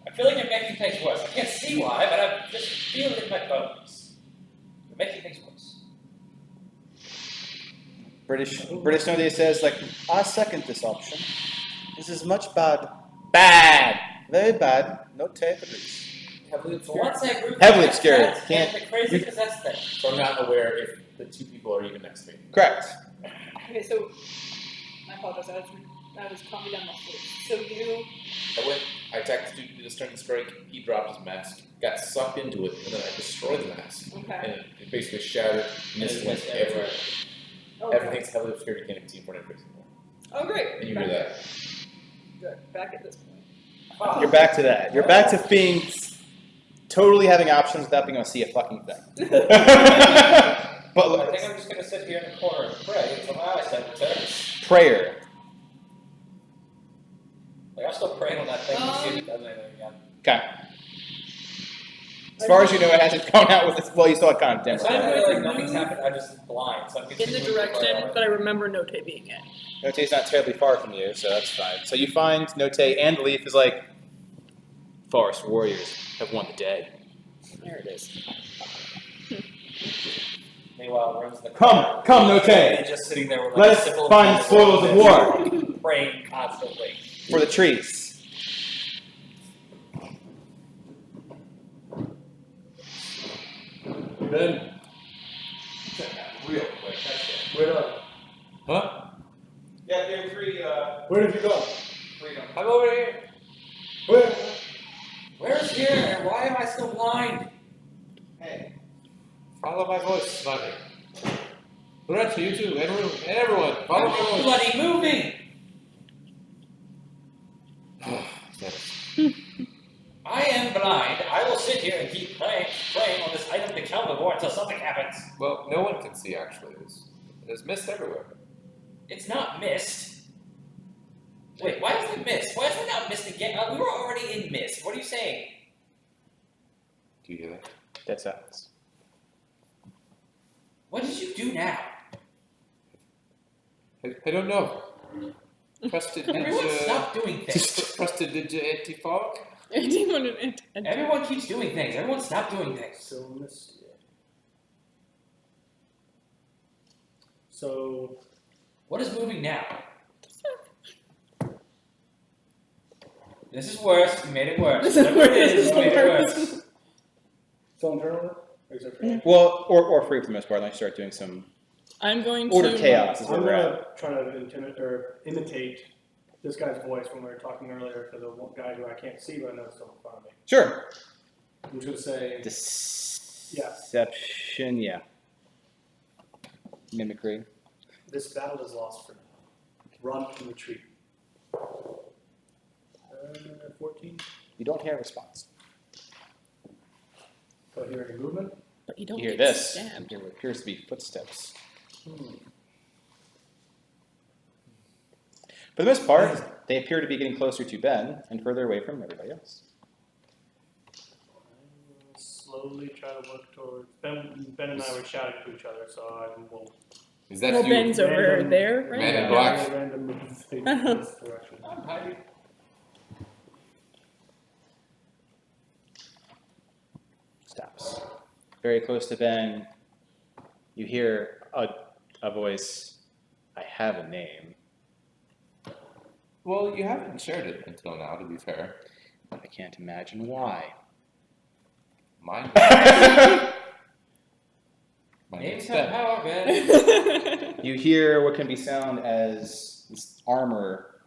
Speaker 3: I feel like you're making things worse. I can't see why, but I just feel it in my bones. You're making things worse.
Speaker 1: British nowadays says, like, I second this option. This is much bad, very bad. No take of this.
Speaker 3: Heavily
Speaker 7: For once I grew
Speaker 1: Heavily obscured.
Speaker 3: Can't
Speaker 1: Can't-
Speaker 3: the crazy possessed thing.
Speaker 4: So I'm not aware if the two people are even next to me.
Speaker 1: Correct.
Speaker 2: Okay, so I apologize. I was calming down my voice. So you.
Speaker 4: I attacked the dude with the stern strike, he dropped his mask, got sucked into it, and then I destroyed the mask.
Speaker 2: Okay.
Speaker 4: And it basically shattered, mist went everywhere.
Speaker 2: Okay.
Speaker 4: Everything's heavily obscured, you can't even see in front of your face anymore.
Speaker 2: Oh, great.
Speaker 4: And you hear that.
Speaker 2: Good. Back at this point.
Speaker 1: You're back to that. You're back to being totally having options without being able to see a fucking thing. But
Speaker 3: I think I'm just gonna sit here in the corner and pray until my eyesight returns.
Speaker 1: prayer.
Speaker 3: Like I'm still praying on that thing to see if it does anything again.
Speaker 1: Okay. As far as you know, it hasn't gone out with this. Well, you saw it kind of
Speaker 3: It's
Speaker 1: dimmer.
Speaker 3: not really like nothing's happened. I'm just blind, so I'm
Speaker 2: In the
Speaker 3: continuing to
Speaker 2: direction
Speaker 3: pray.
Speaker 2: that I remember Note being in.
Speaker 1: Note's not terribly far from you, so that's fine. So you find Note and the Leaf is like, Forest Warriors have won the day. There it is.
Speaker 3: Meanwhile, runs the
Speaker 1: Come, Note.
Speaker 3: And just sitting there with like
Speaker 1: Let
Speaker 3: a
Speaker 1: us
Speaker 3: simple
Speaker 1: find spoils of war
Speaker 3: praying constantly.
Speaker 1: for the trees.
Speaker 5: Ben,
Speaker 4: Real quick,
Speaker 5: where are
Speaker 4: Huh?
Speaker 1: Yeah, there are three.
Speaker 5: Where did you go?
Speaker 1: Freedom.
Speaker 3: I'm over here.
Speaker 5: Where?
Speaker 3: Where's here and why am I still blind?
Speaker 1: Hey.
Speaker 4: Follow my voice, Bunny. Lorenzo, you too, and everyone, follow my voice.
Speaker 3: Bloody moving! I am blind. I will sit here and keep praying on this item to Calvivore until something happens.
Speaker 4: Well, no one can see actually. There's mist everywhere.
Speaker 3: It's not mist. Wait, why is it mist? Why is it not mist again? We were already in mist. What are you saying?
Speaker 4: Do you hear that?
Speaker 1: Dead silence.
Speaker 3: What did you do now?
Speaker 4: I don't know. Trusted
Speaker 3: Everyone
Speaker 4: ninja.
Speaker 3: stop doing things.
Speaker 4: Trusted ninja anti-fog.
Speaker 3: Everyone keeps doing things. Everyone stop doing things.
Speaker 5: So misty. So
Speaker 3: What is moving now? This is worse. You made it worse.
Speaker 2: This is
Speaker 3: Whatever it
Speaker 2: worse.
Speaker 3: you made it worse.
Speaker 5: so internal? Or is it free?
Speaker 1: Well, or free for the most part. Let's start doing some
Speaker 2: I'm going
Speaker 1: order
Speaker 2: to.
Speaker 1: chaos is where
Speaker 5: I'm
Speaker 1: we're
Speaker 5: gonna
Speaker 1: at.
Speaker 5: try to imitate this guy's voice when we were talking earlier to the one guy who I can't see, but I know is still in front of me.
Speaker 1: Sure.
Speaker 5: I'm just gonna say,
Speaker 1: Deception, yeah. Mimicry.
Speaker 5: this battle is lost for now. Run and retreat. 14.
Speaker 1: You don't hear a response.
Speaker 5: Do I hear any movement?
Speaker 2: But you don't
Speaker 1: You hear
Speaker 2: get
Speaker 1: this.
Speaker 2: stabbed.
Speaker 1: There appears to be footsteps. For the most part, they appear to be getting closer to Ben and further away from everybody else.
Speaker 5: Slowly try to work towards Ben and I were shouting to each other, so I will.
Speaker 4: Is that
Speaker 2: Well,
Speaker 4: you?
Speaker 2: Ben's over
Speaker 5: Random-
Speaker 2: there, right?
Speaker 4: Man in
Speaker 5: Yeah,
Speaker 4: black.
Speaker 5: random moves in this direction.
Speaker 3: I'm hiding.
Speaker 1: Stops. Very close to Ben. You hear a voice. I have a name.
Speaker 4: Well, you haven't shared it until now, to be fair.
Speaker 1: But I can't imagine why.
Speaker 4: Mine. My name's
Speaker 3: Names have
Speaker 4: Ben.
Speaker 3: power, Ben.
Speaker 1: You hear what can be sound as this armor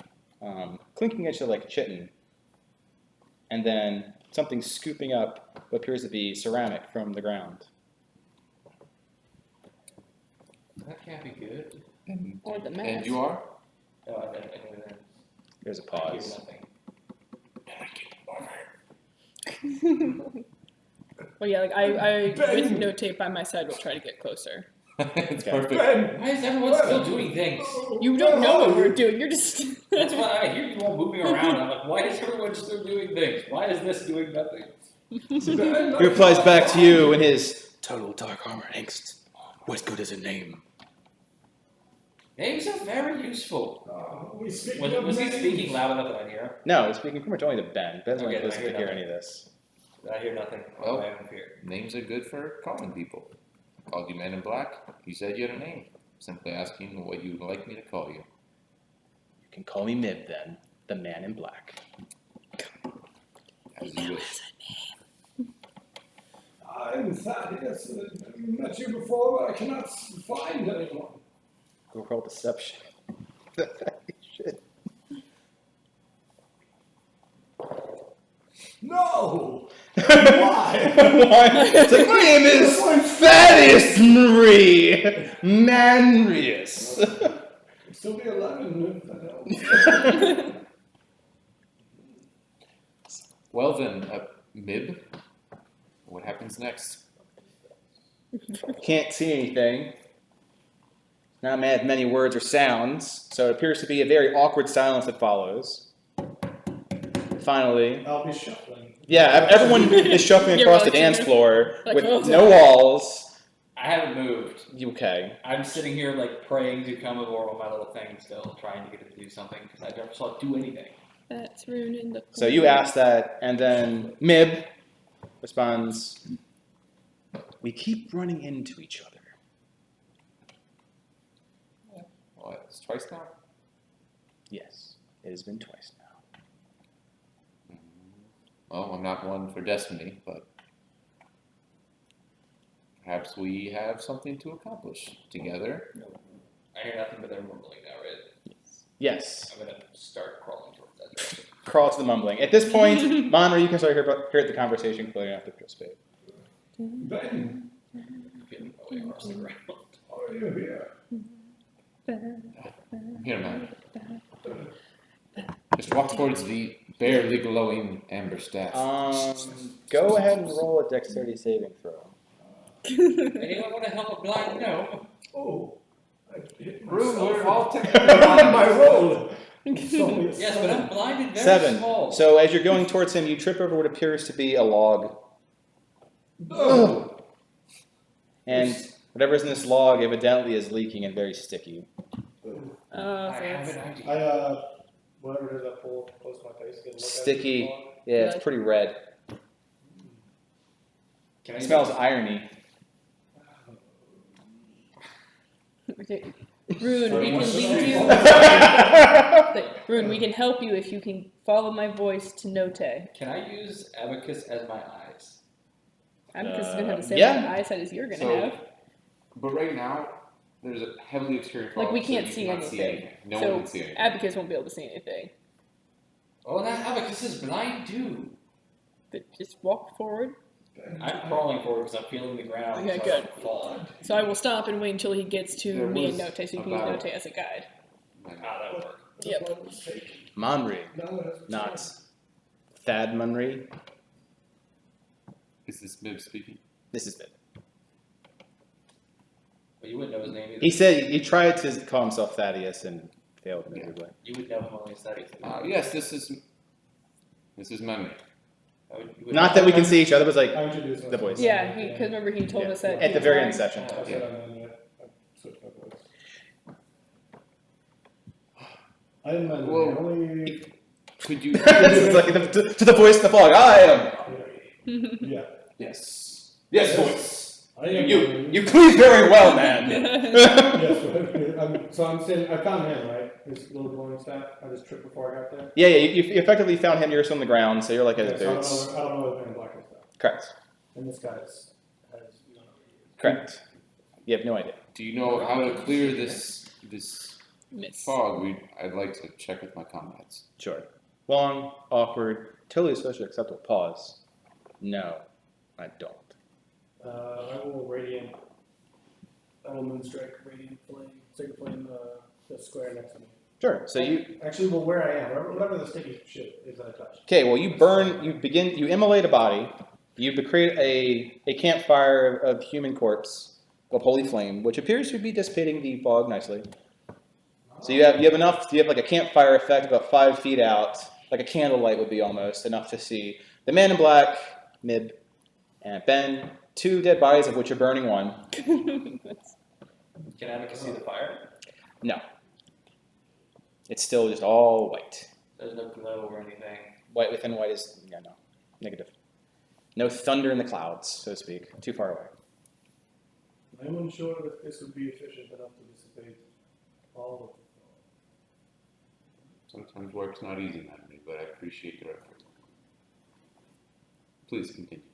Speaker 1: clinking at you like a chitin, and then something scooping up what appears to be ceramic from the ground.
Speaker 3: That can't be good.
Speaker 4: And,
Speaker 2: Or the
Speaker 4: and
Speaker 2: mask.
Speaker 4: you are?
Speaker 3: No, I didn't.
Speaker 1: There's a
Speaker 3: I hear
Speaker 1: pause.
Speaker 3: nothing.
Speaker 2: Well, yeah, like I with no tape by my side will try to get closer.
Speaker 4: It's
Speaker 1: Okay.
Speaker 4: perfect.
Speaker 5: Ben!
Speaker 3: Why is everyone still doing things?
Speaker 2: You don't know what we're doing. You're just.
Speaker 3: That's why I hear you all moving around. I'm like, why is everyone still doing things? Why is this doing nothing?
Speaker 1: He replies back to you in his total dark armor angst. What good is a name?
Speaker 3: Names are very useful.
Speaker 5: We speak
Speaker 3: Was he
Speaker 5: names.
Speaker 3: speaking loud enough that I hear?
Speaker 1: No, it's speaking pretty much only to Ben. Ben's not
Speaker 3: Okay,
Speaker 1: supposed
Speaker 3: I
Speaker 1: to
Speaker 3: hear
Speaker 1: hear
Speaker 3: nothing.
Speaker 1: any of this.
Speaker 3: I hear nothing.
Speaker 4: Well-
Speaker 3: I haven't fear.
Speaker 4: Names are good for calling people. I called you Man in Black. You said you had a name. Simply asking what you'd like me to call you.
Speaker 1: You can call me Mib then, the Man in Black.
Speaker 4: As you wish.
Speaker 5: I'm Thaddeus. I've met you before, but I cannot find anyone.
Speaker 1: Go roll deception. Shit.
Speaker 5: No! Why?
Speaker 1: It's like, my name is Thaddeus Marie Manrius.
Speaker 5: It'd still be 11 if that helps.
Speaker 4: Well then, Mib, what happens next?
Speaker 1: Can't see anything. Not mad many words or sounds, so it appears to be a very awkward silence that follows. Finally,
Speaker 5: I'll be shuffling.
Speaker 1: yeah, everyone is shuffling
Speaker 2: You're
Speaker 1: across the
Speaker 2: watching
Speaker 1: dance
Speaker 2: it.
Speaker 1: floor
Speaker 2: Like,
Speaker 1: with
Speaker 2: oh,
Speaker 1: no walls.
Speaker 3: I haven't moved.
Speaker 1: You okay?
Speaker 3: I'm sitting here like praying to Commodore on my little thing still, trying to get it to do something because I never saw it do anything.
Speaker 2: That's ruining the.
Speaker 1: So you ask that, and then Mib responds, we keep running into each other.
Speaker 4: Well, it's twice now.
Speaker 1: Yes, it has been twice now.
Speaker 4: Well, I'm not one for destiny, but perhaps we have something to accomplish together.
Speaker 3: I hear nothing but they're mumbling now, right?
Speaker 1: Yes,
Speaker 3: I'm gonna start crawling towards that direction.
Speaker 1: crawl to the mumbling. At this point, Monra, you can start hear the conversation clearly enough to participate.
Speaker 5: Ben,
Speaker 3: Getting away across the ground.
Speaker 5: are you here?
Speaker 4: Here, man. Just walk towards the barely glowing amber staff.
Speaker 1: Go ahead and roll a dexterity saving throw.
Speaker 3: Anyone want to help a blind gnome?
Speaker 5: Oh, I hit
Speaker 4: Room,
Speaker 5: myself.
Speaker 4: we're all
Speaker 5: on
Speaker 4: technically
Speaker 5: my roll. It's only a
Speaker 3: Yes, but I'm blinded very
Speaker 1: 7.
Speaker 3: small.
Speaker 1: So as you're going towards him, you trip over what appears to be a log.
Speaker 5: Oh.
Speaker 1: And whatever's in this log evidently is leaking and very sticky.
Speaker 2: Oh,
Speaker 3: I
Speaker 2: so
Speaker 3: have
Speaker 2: it's-
Speaker 3: an idea.
Speaker 5: I, whatever it is, I pull close to my face. Get a look at it.
Speaker 1: Sticky. Yeah, it's pretty red.
Speaker 3: Can I
Speaker 1: It
Speaker 3: use
Speaker 1: smells irony.
Speaker 2: Okay. Rune, we can lead you. Like, Rune, we can help you if you can follow my voice to Note.
Speaker 3: Can I use abacus as my eyes?
Speaker 2: Abacus is gonna have the same
Speaker 1: yeah.
Speaker 2: amount of eyesight as you're gonna
Speaker 4: So,
Speaker 2: have.
Speaker 4: but right now, there's a heavily obscured fog.
Speaker 2: Like, we
Speaker 4: so
Speaker 2: can't
Speaker 4: you
Speaker 2: see
Speaker 4: cannot
Speaker 2: anything.
Speaker 4: No
Speaker 2: So,
Speaker 4: one can see anything.
Speaker 2: Abacus won't be able to see anything.
Speaker 3: Oh, that abacus is blind too.
Speaker 2: But just walk forward.
Speaker 3: I'm crawling forward because I'm feeling the ground.
Speaker 2: Okay,
Speaker 3: so I
Speaker 2: good.
Speaker 3: don't fall.
Speaker 2: So I will stop and wait until he gets to
Speaker 4: There
Speaker 2: me and
Speaker 4: was
Speaker 2: Note, so you can use
Speaker 4: about-
Speaker 2: Note as a guide.
Speaker 3: That'll work.
Speaker 2: Yep.
Speaker 1: Monri, not Thad Munri.
Speaker 4: Is this Mib speaking?
Speaker 1: This is it.
Speaker 3: But you wouldn't know his name either.
Speaker 1: He said he tried to call himself Thaddeus and failed miserably.
Speaker 3: You would know him only as that.
Speaker 4: Yes, this is Mummy.
Speaker 1: Not that we can see each other, but it's
Speaker 5: I
Speaker 1: like
Speaker 5: introduced
Speaker 1: the
Speaker 5: myself.
Speaker 1: voice.
Speaker 2: Yeah, because remember he told
Speaker 1: Yeah.
Speaker 2: us that
Speaker 1: At the very end
Speaker 2: time.
Speaker 1: session.
Speaker 5: I said I switched my voice. I'm a
Speaker 4: Whoa.
Speaker 5: only.
Speaker 4: Could you?
Speaker 1: This is like to the voice in the fog. I am.
Speaker 5: Yeah.
Speaker 1: Yes. Yes, voice.
Speaker 5: I am.
Speaker 1: You cleave very well, man.
Speaker 5: Yes, so I'm saying, I found him, right? His little glowing staff. I just tripped before I got there.
Speaker 1: Yeah, you effectively found him. You're still on the ground, so you're like at his
Speaker 5: Yeah,
Speaker 1: boots.
Speaker 5: I don't know the man in black and stuff.
Speaker 1: Correct.
Speaker 5: And this guy has none of these.
Speaker 1: Correct. You have no idea.
Speaker 4: Do you know how to clear this
Speaker 2: Miss.
Speaker 4: fog? I'd like to check with my comrades.
Speaker 1: Sure. Long, awkward, totally socially acceptable pause. No, I don't.
Speaker 5: I will moonstrike radiant flame, sacred flame, the square next to me.
Speaker 1: Sure. So you.
Speaker 5: Actually, well, where I am, whatever the sticky shit is that I touch.
Speaker 1: Okay. Well, you immolate a body. You create a campfire of human corpse of holy flame, which appears to be dissipating the fog nicely. So you have enough. You have like a campfire effect about 5 feet out, like a candlelight would be almost enough to see the man in black, Mib, and Ben. 2 dead bodies, of which are burning one.
Speaker 3: Can Abacus see the fire?
Speaker 1: No. It's still just all white.
Speaker 3: There's no glow or anything.
Speaker 1: White within white is no negative. No thunder in the clouds, so to speak. Too far away.
Speaker 5: I'm unsure if this would be efficient enough to dissipate all of it.
Speaker 4: Sometimes work's not easy, Natalie, but I appreciate your effort. Please continue.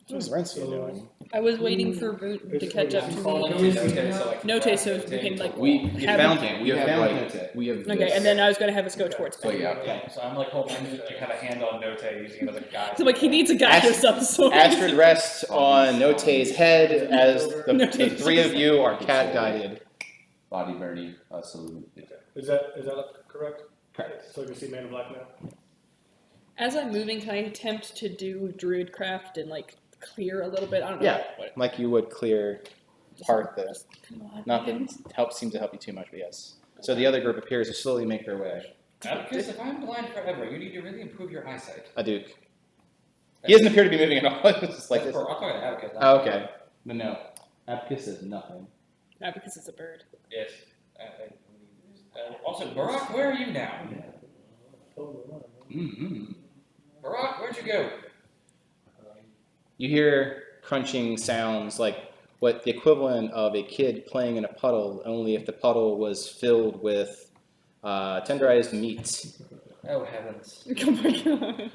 Speaker 1: What's Renzi doing?
Speaker 2: I was waiting for Root to catch up to me. Note, so we can like
Speaker 1: You
Speaker 2: have
Speaker 1: found
Speaker 2: it.
Speaker 1: him. We have Note. We have
Speaker 2: Okay, and then I was gonna have us go towards
Speaker 4: So
Speaker 2: Ben.
Speaker 4: yeah,
Speaker 3: Okay, so I'm like holding, I have a hand on Note using it as a guide.
Speaker 2: So like he needs a guy or something. So
Speaker 1: Astrid rests on Note's head as the
Speaker 2: Note's
Speaker 1: 3 of you are cat guided.
Speaker 4: body burning, salute.
Speaker 5: Is that correct?
Speaker 1: Correct.
Speaker 5: So you see man in black now?
Speaker 2: as I'm moving, can I attempt to do druidcraft and like clear a little bit? I don't know.
Speaker 1: Yeah.
Speaker 2: What,
Speaker 1: Like you would clear part the.
Speaker 2: come on,
Speaker 1: Not
Speaker 2: man.
Speaker 1: that seems to help you too much, but yes. So the other group appears to slowly make their way.
Speaker 3: Abacus, if I'm blind forever, you need to really improve your eyesight.
Speaker 1: A Duke. He doesn't appear to be moving at all. It's just like
Speaker 3: That's
Speaker 1: this.
Speaker 3: for, I'm talking to Abacus. not-
Speaker 1: Oh, okay. Then no. Abacus says nothing.
Speaker 2: Not because it's a bird.
Speaker 3: Yes. Also, Barack, where are you now?
Speaker 4: Mm-hmm.
Speaker 3: Barack, where'd you go?
Speaker 1: You hear crunching sounds like what the equivalent of a kid playing in a puddle, only if the puddle was filled with tenderized meat.
Speaker 3: Oh, heavens.
Speaker 2: Oh my god.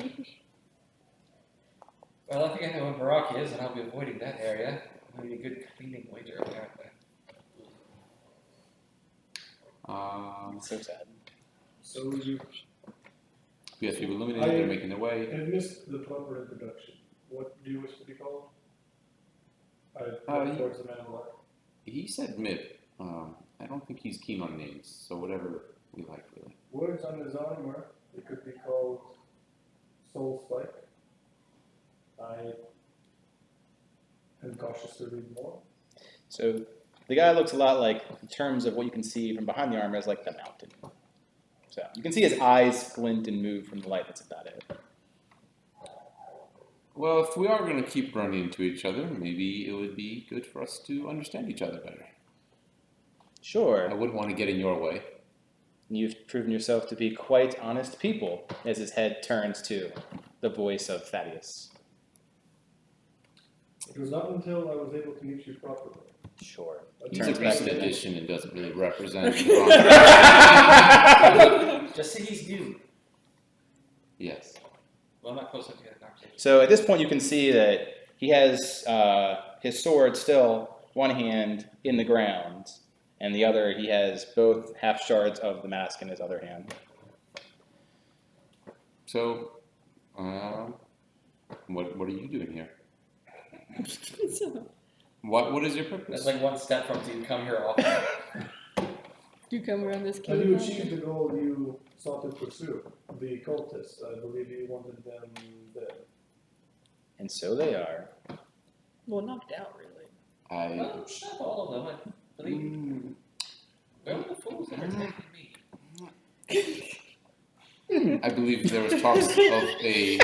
Speaker 3: Well, I think I know where Barack is, and I'll be avoiding that area. I need a good cleaning waiter, apparently.
Speaker 1: So sad.
Speaker 5: So you
Speaker 4: Yes, we've eliminated. They're making their way.
Speaker 5: I missed the proper introduction. What do you wish to be called?
Speaker 4: He-
Speaker 5: Towards the man in black.
Speaker 4: He said mid. I don't think he's keen on names, so whatever we like, really.
Speaker 5: Words on his armor, it could be called Soul Spike. I am cautious to read more.
Speaker 1: So the guy looks a lot like, in terms of what you can see from behind the armor, is like the mountain. So you can see his eyes glint and move from the light. That's about it.
Speaker 4: Well, if we are going to keep running into each other, maybe it would be good for us to understand each other better.
Speaker 1: Sure.
Speaker 4: I wouldn't want to get in your way.
Speaker 1: You've proven yourself to be quite honest people, as his head turns to the voice of Thaddeus.
Speaker 5: It was not until I was able to meet you properly.
Speaker 1: Sure.
Speaker 4: He's a
Speaker 1: Turns back
Speaker 4: recent
Speaker 1: to the
Speaker 4: addition and doesn't really represent.
Speaker 3: Just say he's you.
Speaker 4: Yes.
Speaker 3: Well, I'm not close enough to get a conversation.
Speaker 1: So at this point, you can see that he has his sword still, one hand in the ground, and the other, he has both half shards of the mask in his other hand.
Speaker 4: So, what are you doing here? What is your purpose?
Speaker 3: That's like one step from do you come here often?
Speaker 2: Do you come around this
Speaker 5: Have you
Speaker 2: cave?
Speaker 5: achieved the goal you sought to pursue? The cultists, I believe you wanted them dead.
Speaker 1: And so they are.
Speaker 2: Well, knocked out, really.
Speaker 4: I
Speaker 3: Well, not all of them, I believe. They're all the fools that are attacking me.
Speaker 4: I believe there was talks of a.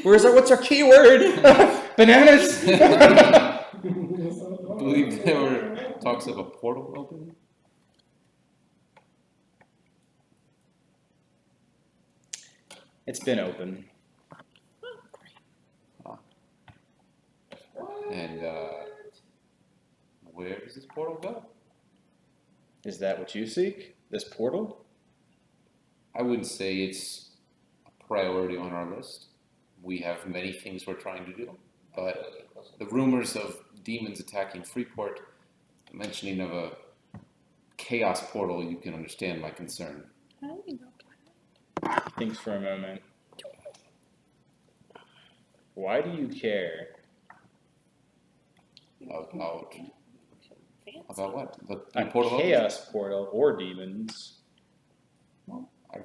Speaker 1: What's our keyword? Bananas?
Speaker 4: I believe there were talks of a portal opening.
Speaker 1: It's been open.
Speaker 4: does this portal go?
Speaker 1: Is that what you seek? This portal?
Speaker 4: I wouldn't say it's a priority on our list. We have many things we're trying to do, but the rumors of demons attacking Freeport, the mentioning of a chaos portal, you can understand my concern.
Speaker 1: Thinks for a moment. Why do you care?
Speaker 4: About what? The
Speaker 1: A
Speaker 4: portal opens?
Speaker 1: chaos portal or demons?
Speaker 3: Are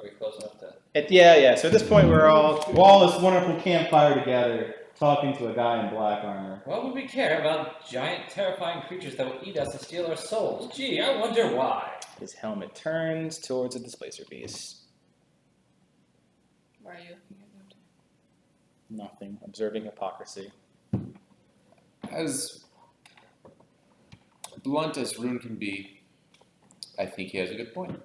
Speaker 3: we close enough to?
Speaker 1: Yeah. So at this point, we're all this wonderful campfire together, talking to a guy in black armor.
Speaker 3: Why would we care about giant, terrifying creatures that will eat us and steal our souls? Gee, I wonder why.
Speaker 1: His helmet turns towards a displacer beast.
Speaker 2: Why are you?
Speaker 1: Nothing. Observing hypocrisy.
Speaker 4: As blunt as Rune can be, I think he has a good point.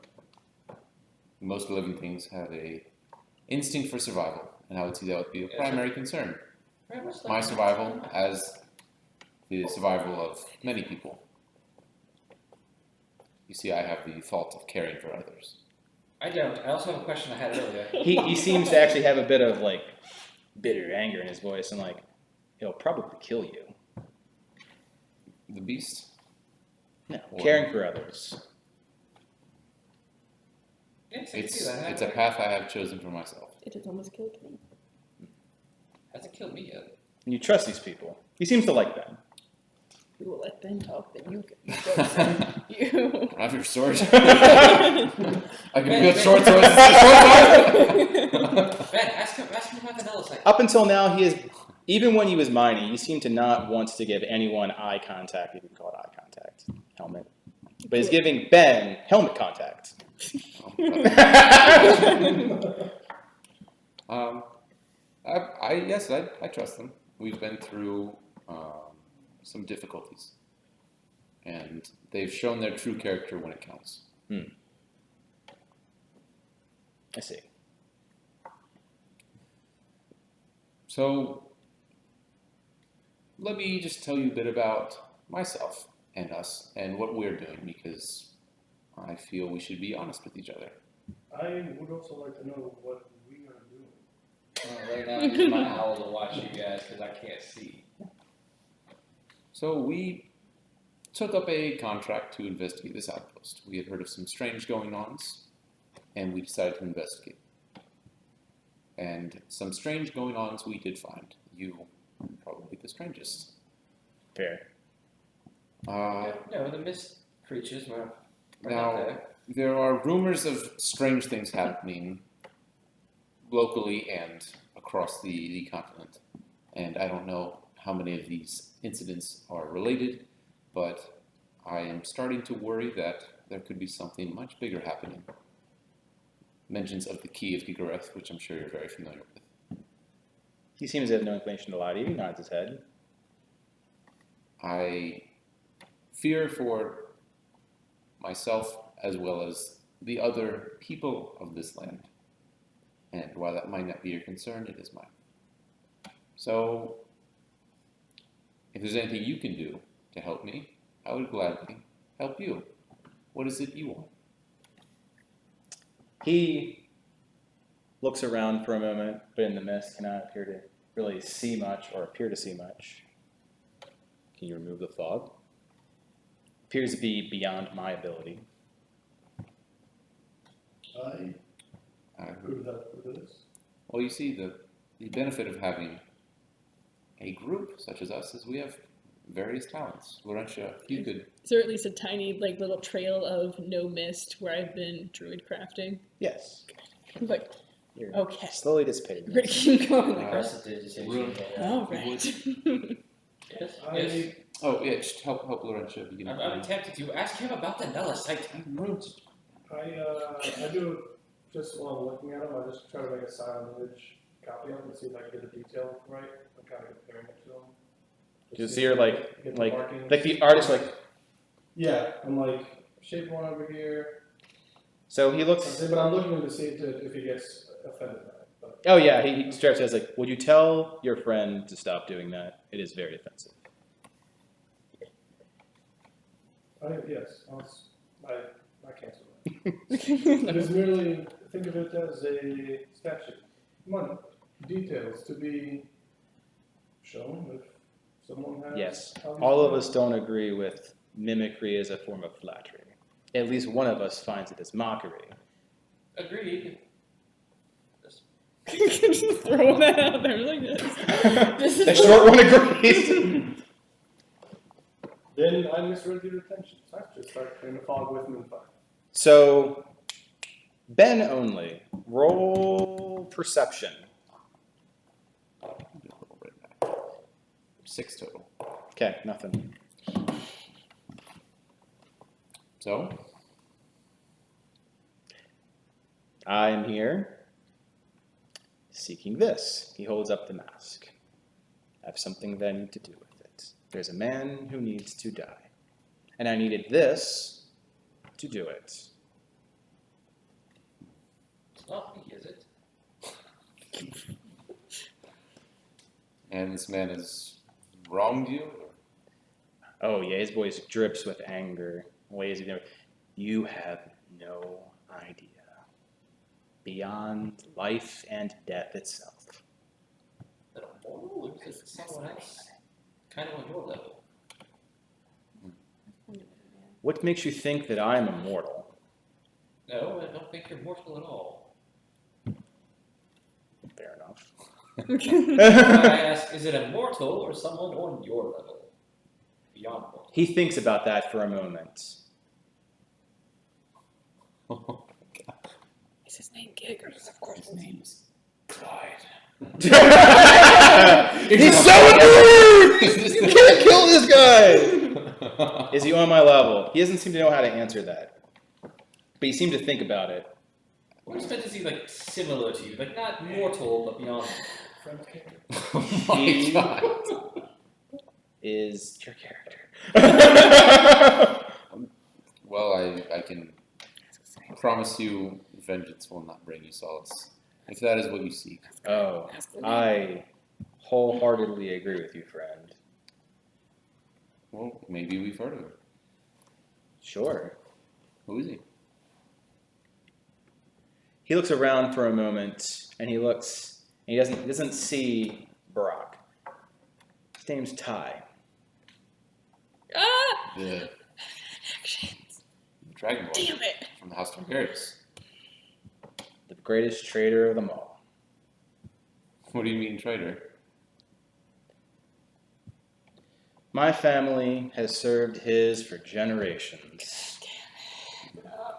Speaker 4: Most living things have a instinct for survival, and I would see that would be a primary concern.
Speaker 3: Very much like
Speaker 4: My survival as the survival of many people. You see, I have the fault of caring for others.
Speaker 3: I don't. I also have a question I had earlier.
Speaker 1: He seems to actually have a bit of like bitter anger in his voice, and like he'll probably kill you.
Speaker 4: The beast?
Speaker 1: No,
Speaker 4: Or-
Speaker 1: caring for others.
Speaker 3: Yes, I can see that.
Speaker 4: It's a path I have chosen for myself.
Speaker 2: It has almost killed me.
Speaker 3: Hasn't killed me yet.
Speaker 1: And you trust these people. He seems to like them.
Speaker 2: We will let Ben talk, then you go. You.
Speaker 4: I have your sword. I can feel short swords.
Speaker 3: Ben, ask him about the Nellis site.
Speaker 1: Up until now, even when he was mining, he seemed to not want to give anyone eye contact, if you can call it eye contact, helmet. But he's giving Ben helmet contact.
Speaker 4: Yes, I trust them. We've been through some difficulties, and they've shown their true character when it counts.
Speaker 1: I see.
Speaker 4: So, let me just tell you a bit about myself and us and what we're doing, because I feel we should be honest with each other.
Speaker 5: I would also like to know what we are doing.
Speaker 3: Right now, I'm using my owl to watch you guys because I can't see.
Speaker 4: So we took up a contract to investigate this outpost. We had heard of some strange going-ons, and we decided to investigate. And some strange going-ons we did find. You probably the strangest.
Speaker 1: Fair.
Speaker 3: No, the mist creatures were not
Speaker 4: Now,
Speaker 3: there.
Speaker 4: there are rumors of strange things happening locally and across the continent. And I don't know how many of these incidents are related, but I am starting to worry that there could be something much bigger happening. Mentions of the Key of Gigareth, which I'm sure you're very familiar with.
Speaker 1: He seems to have no inclination to lie to you. He nods his head.
Speaker 4: I fear for myself as well as the other people of this land. And while that might not be your concern, it is mine. So, if there's anything you can do to help me, I would gladly help you. What is it you want?
Speaker 1: He looks around for a moment, but in the mist cannot appear to really see much or appear to see much. Can you remove the fog? Appears to be beyond my ability.
Speaker 5: I could help with this.
Speaker 4: Well, you see, the benefit of having a group such as us is we have various talents. Laurentia, you could...
Speaker 2: Is there at least a tiny, like, little trail of no mist where I've been druid crafting?
Speaker 1: Yes.
Speaker 2: Like,
Speaker 1: You're
Speaker 2: okay.
Speaker 1: slowly dissipating.
Speaker 2: We're gonna keep going.
Speaker 3: Prestidigitation.
Speaker 2: All right.
Speaker 3: Yes.
Speaker 4: Oh, yeah, just help Laurentia begin.
Speaker 3: I'm tempted to ask him about the Nellis site.
Speaker 5: I do just while I'm looking at them, I just try to make a sign language copy of them and see if I can get the detail right. I'm kind of comparing it to them.
Speaker 1: Do you see her like
Speaker 5: Get the markings.
Speaker 1: the artist like?
Speaker 5: Yeah, I'm like shape one over here.
Speaker 1: So he looks.
Speaker 5: But I'm looking to see if he gets offended by it. But
Speaker 1: Oh yeah, he starts says like, would you tell your friend to stop doing that? It is very offensive.
Speaker 5: Yes, I cancel that. It is merely, think of it as a statute. Come on, details to be shown if someone has.
Speaker 1: Yes, all of us don't agree with mimicry as a form of flattery. At least one of us finds it as mockery.
Speaker 3: Agreed.
Speaker 2: Just throwing that out there like this.
Speaker 1: The short one agrees.
Speaker 5: Then I misread your intentions. I just start in the fog with moonfire.
Speaker 1: So, Ben only, roll perception.
Speaker 4: 6 total.
Speaker 1: Okay, nothing.
Speaker 4: So,
Speaker 1: I am here seeking this. He holds up the mask. I have something that I need to do with it. There's a man who needs to die. And I needed this to do it.
Speaker 3: It's not me, is it?
Speaker 4: and this man has wronged you?
Speaker 1: Oh yeah, his voice drips with anger. Ways of you have no idea. Beyond life and death itself.
Speaker 3: Is it a mortal or is it someone else kind of on your level?
Speaker 1: What makes you think that I'm immortal?
Speaker 3: No, I don't think you're mortal at all.
Speaker 1: Fair enough.
Speaker 3: I ask, is it a mortal or someone on your level? Beyond mortal.
Speaker 1: He thinks about that for a moment.
Speaker 2: Is his name Giggers? Of course his name is.
Speaker 4: Clyde.
Speaker 1: He's so rude! You can't kill this guy! Is he on my level? He doesn't seem to know how to answer that. But he seemed to think about it.
Speaker 3: What is meant to see like similar to you? Like not mortal, but beyond.
Speaker 4: Oh my
Speaker 1: He
Speaker 4: god.
Speaker 1: is your character.
Speaker 4: Well, I can promise you vengeance will not bring you solace, if that is what you seek.
Speaker 1: Oh, I wholeheartedly agree with you, friend.
Speaker 4: Well, maybe we've heard of him.
Speaker 1: Sure.
Speaker 4: Who is he?
Speaker 1: He looks around for a moment, and he doesn't see Barack. His name's Ty.
Speaker 2: Ah!
Speaker 4: The Dragon Boy
Speaker 2: Damn it!
Speaker 4: from the House Targaryens.
Speaker 1: The greatest traitor of them all.
Speaker 4: What do you mean, traitor?
Speaker 1: My family has served his for generations.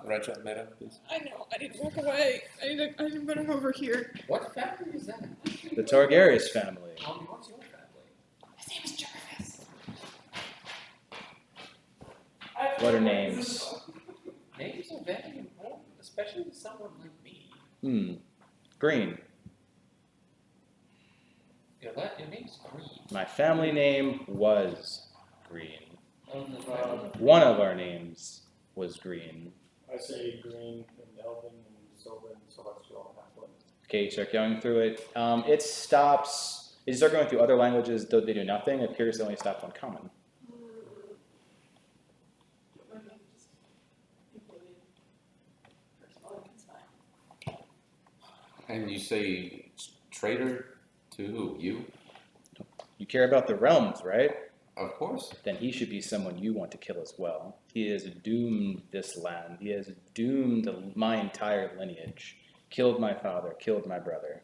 Speaker 4: Write that man up, please.
Speaker 2: I know. I need to walk away. I need to run him over here.
Speaker 3: What family is that?
Speaker 1: The Targaryens family.
Speaker 3: What's your family?
Speaker 2: His name is Jarvis.
Speaker 1: What are names?
Speaker 3: Names are very important, especially to someone like me.
Speaker 1: Greene.
Speaker 3: Your name's Greene.
Speaker 1: My family name was Greene.
Speaker 3: Um,
Speaker 1: One of our names was Greene.
Speaker 5: I say green and elven and sylvan, celestial, halfling.
Speaker 1: Okay, you start going through it. It stops. As you start going through other languages, though they do nothing, it appears to only stop on common.
Speaker 4: And you say traitor to who? You?
Speaker 1: You care about the realms, right?
Speaker 4: Of course.
Speaker 1: Then he should be someone you want to kill as well. He has doomed this land. He has doomed my entire lineage. Killed my father, killed my brother.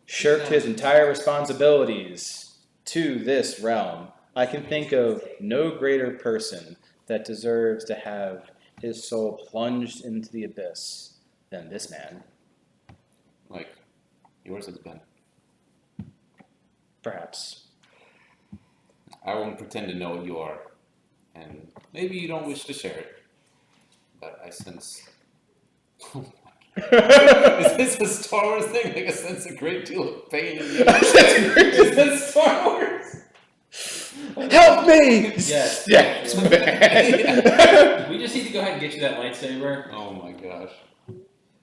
Speaker 1: Shirked his entire responsibilities to this realm. I can think of no greater person that deserves to have his soul plunged into the abyss than this man.
Speaker 4: Like, yours has been.
Speaker 1: Perhaps.
Speaker 4: I won't pretend to know what you are. And maybe you don't wish to share it. But I sense... Is this a Star Wars thing? Like, I sense a great deal of pain in you. Is this Star Wars?
Speaker 1: Help me!
Speaker 3: Yes.
Speaker 1: Yes.
Speaker 3: We just need to go ahead and get you that lightsaber.
Speaker 4: Oh my gosh.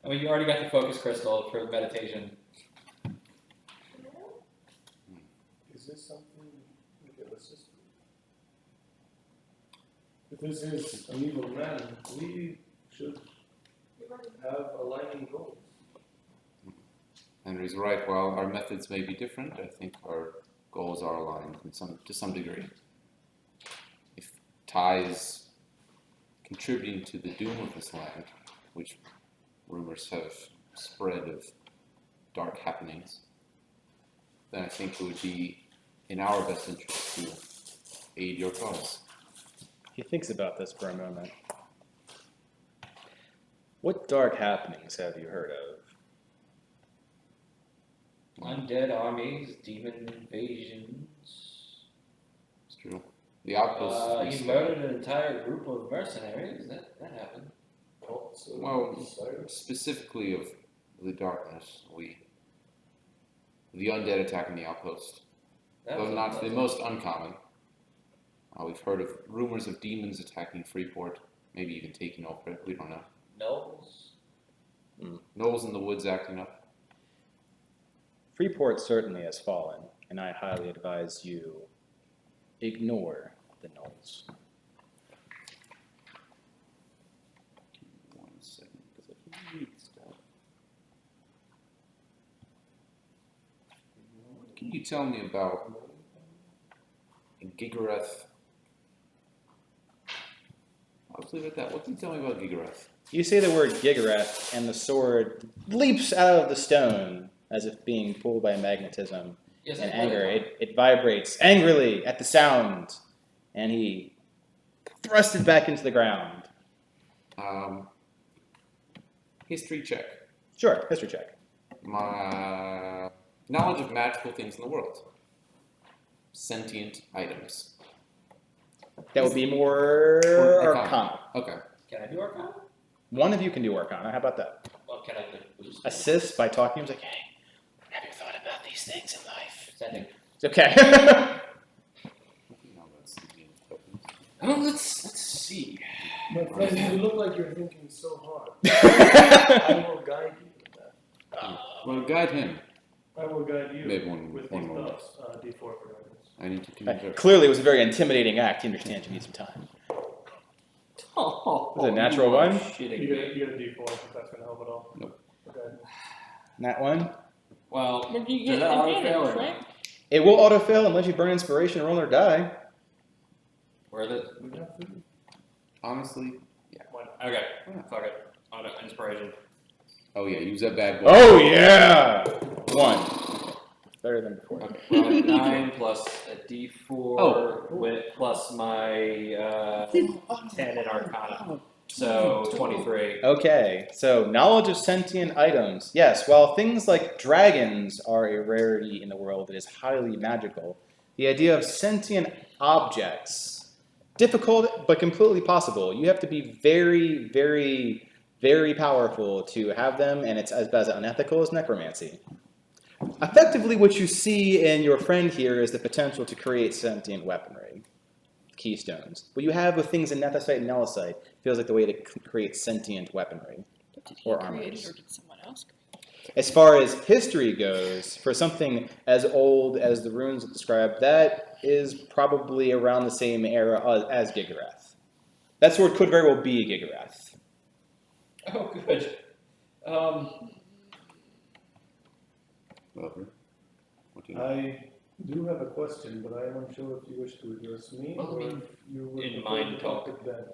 Speaker 3: I mean, you already got the focus crystal for the meditation.
Speaker 5: Is this something? Okay, let's just. if this is an evil man, we should have aligning goals.
Speaker 4: Henry's right. While our methods may be different, I think our goals are aligned to some degree. If Ty is contributing to the doom of this land, which rumors have spread of dark happenings, then I think it would be in our best interest to aid your cause.
Speaker 1: He thinks about this for a moment. What dark happenings have you heard of?
Speaker 3: Undead armies, demon invasions.
Speaker 4: It's true. The outposts.
Speaker 3: He murdered an entire group of mercenaries. That happened.
Speaker 4: Well, specifically of the darkness, the undead attacking the outpost.
Speaker 3: That
Speaker 4: Though
Speaker 3: was
Speaker 4: not the most uncommon. We've heard of rumors of demons attacking Freeport, maybe even taking over it. We don't know.
Speaker 3: Knowles.
Speaker 4: Knowles in the woods acting up.
Speaker 1: Freeport certainly has fallen, and I highly advise you ignore the Knolls.
Speaker 4: 1 second, because I can read stuff. What can you tell me about Gigareth? I'll just leave it at that. What can you tell me about Gigareth?
Speaker 1: You say the word Gigareth, and the sword leaps out of the stone as if being pulled by magnetism
Speaker 3: Yes,
Speaker 1: and
Speaker 3: I
Speaker 1: anger.
Speaker 3: heard
Speaker 1: It vibrates angrily at the sound, and he thrusts it back into the ground.
Speaker 4: History check.
Speaker 1: Sure, history check.
Speaker 4: My knowledge of magical things in the world. Sentient items.
Speaker 1: That would be more
Speaker 4: Arcana.
Speaker 1: Arcana.
Speaker 4: Okay.
Speaker 3: Can I do Arcana?
Speaker 1: One of you can do Arcana. How about that?
Speaker 3: Well, can I do
Speaker 1: Assist by talking. He's like, hey, have you thought about these things in life?
Speaker 3: Sending.
Speaker 1: It's okay.
Speaker 7: Let's see.
Speaker 5: My friend, you look like you're thinking so hard. I will guide you with that.
Speaker 4: Well, guide him.
Speaker 5: I will guide you
Speaker 4: Maybe one
Speaker 5: with
Speaker 4: more.
Speaker 5: these thoughts. D4 for guidance.
Speaker 4: I need to communicate.
Speaker 1: Clearly, it was a very intimidating act. You understand you need some time.
Speaker 7: Oh,
Speaker 1: Was it a natural
Speaker 7: you are
Speaker 1: one?
Speaker 7: Shitting
Speaker 5: You
Speaker 7: me.
Speaker 5: get a D4 if that's going to help at all.
Speaker 4: Nope.
Speaker 5: Okay.
Speaker 1: That one.
Speaker 7: Well,
Speaker 2: But you
Speaker 7: does
Speaker 2: get
Speaker 7: that auto fail
Speaker 2: advantage,
Speaker 7: or
Speaker 2: right?
Speaker 7: not?
Speaker 1: It will autofill unless you burn inspiration or roll or die.
Speaker 7: Worth it?
Speaker 5: We have to.
Speaker 4: Honestly,
Speaker 7: Okay, fuck it. Auto inspiration.
Speaker 4: oh yeah, use that bad boy.
Speaker 1: Oh yeah! 1. Better than before.
Speaker 4: Okay.
Speaker 7: Well, 9 plus a D4
Speaker 4: Oh.
Speaker 7: with plus my 10 in Arcana. So 23.
Speaker 1: Okay, so knowledge of sentient items. Yes, while things like dragons are a rarity in the world, it is highly magical. The idea of sentient objects, difficult but completely possible. You have to be very, very, very powerful to have them, and it's as unethical as necromancy. Effectively, what you see in your friend here is the potential to create sentient weaponry, keystones. What you have with things in Nethicite and Nelicite feels like the way to create sentient weaponry.
Speaker 2: Did he
Speaker 1: Or
Speaker 2: create
Speaker 1: armors.
Speaker 2: it, or did someone else create it?
Speaker 1: As far as history goes, for something as old as the runes describe, that is probably around the same era as Gigareth. That sword could very well be Gigareth.
Speaker 3: Oh, good.
Speaker 4: Lover. What do you know?
Speaker 5: I do have a question, but I am unsure if you wish to address me
Speaker 7: Well, I
Speaker 5: or
Speaker 7: mean,
Speaker 5: if you would
Speaker 7: in
Speaker 5: prefer
Speaker 7: mind
Speaker 5: to talk
Speaker 7: talk.
Speaker 5: to Ben.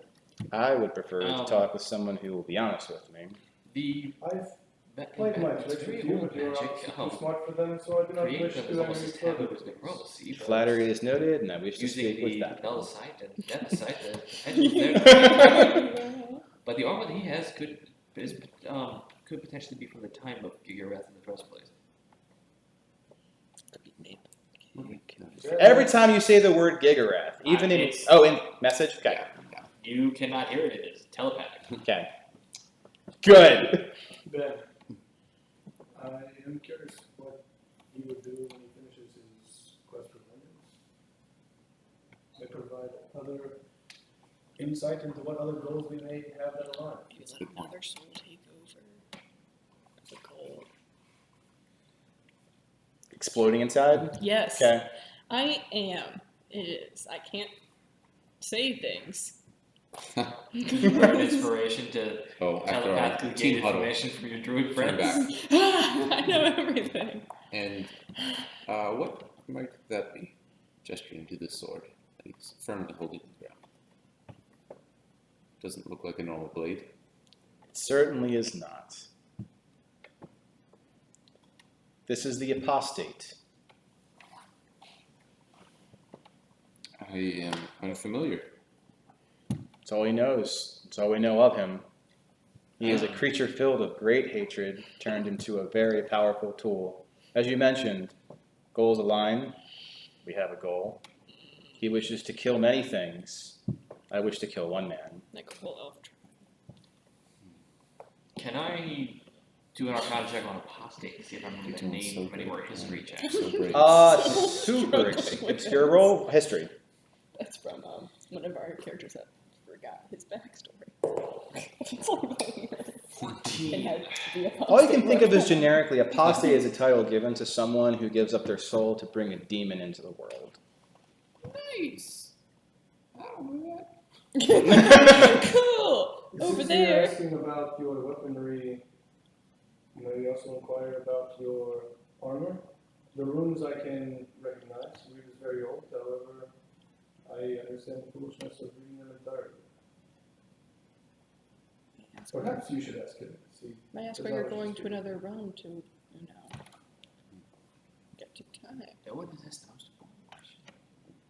Speaker 1: I would prefer to talk with someone who will be honest with me.
Speaker 7: The
Speaker 5: I've played my tricks with you, but you're
Speaker 7: magic.
Speaker 5: too smart for them, so I do not wish
Speaker 7: Creating them
Speaker 5: to
Speaker 7: is
Speaker 5: do
Speaker 7: almost
Speaker 5: any
Speaker 7: as taboo
Speaker 5: further.
Speaker 7: as necromancy. but
Speaker 1: Flattery is noted, and I wish to
Speaker 7: Using
Speaker 1: speak with
Speaker 7: the
Speaker 1: that.
Speaker 7: Nelicite and Nethicite, the potential there. But the armor that he has could potentially be from the time of Gigareth in the first place.
Speaker 1: Every time you say the word Gigareth, even in
Speaker 7: It's-
Speaker 1: in message, okay,
Speaker 7: You cannot hear it, it is telepathic.
Speaker 1: okay, good.
Speaker 5: Ben, I am curious what he would do when he finishes his quest for vengeance. May provide other insight into what other goals we may have that align.
Speaker 2: Maybe let another soul take over. That's a goal.
Speaker 1: Exploding inside.
Speaker 2: Yes.
Speaker 1: Okay.
Speaker 2: I am. It is. I can't say things.
Speaker 7: For an inspiration to
Speaker 4: Oh, after our
Speaker 7: telepathically
Speaker 4: team
Speaker 7: gain
Speaker 4: huddle,
Speaker 7: information from your druid
Speaker 4: turn
Speaker 7: friends.
Speaker 4: back.
Speaker 2: I know everything.
Speaker 4: And what might that be? Gesturing to the sword that he's firmly holding to the ground. Doesn't look like a normal blade.
Speaker 1: It certainly is not. This is the apostate.
Speaker 4: I am unfamiliar.
Speaker 1: That's all he knows. That's all we know of him. He is a creature filled with great hatred, turned into a very powerful tool. As you mentioned, goals align. We have a goal. He wishes to kill many things. I wish to kill one man.
Speaker 2: Like a whole elf.
Speaker 7: Can I do an Arcana check on apostate to see if I remember the
Speaker 4: doing
Speaker 7: name
Speaker 4: so
Speaker 7: from any more
Speaker 4: great.
Speaker 7: history checks?
Speaker 4: So great.
Speaker 1: Super obscure roll. History.
Speaker 2: That's from one of our characters that forgot his backstory. It's like, and had the
Speaker 1: All you can
Speaker 2: apostate
Speaker 1: think of
Speaker 2: roll.
Speaker 1: is generically, apostate is a title given to someone who gives up their soul to bring a demon into the world.
Speaker 4: Nice. I don't know that.
Speaker 2: Cool.
Speaker 5: It
Speaker 2: Over
Speaker 5: seems
Speaker 2: there.
Speaker 5: You're asking about your weaponry. You also inquire about your armor. The runes I can recognize. Reed is very old, however, I understand the foolishness of reading them entirely. Perhaps you should ask him. See,
Speaker 2: May I ask
Speaker 5: There's
Speaker 2: why you're
Speaker 5: always
Speaker 2: going
Speaker 5: just
Speaker 2: to another realm to, you know, get to time?
Speaker 7: That would possess the most important question.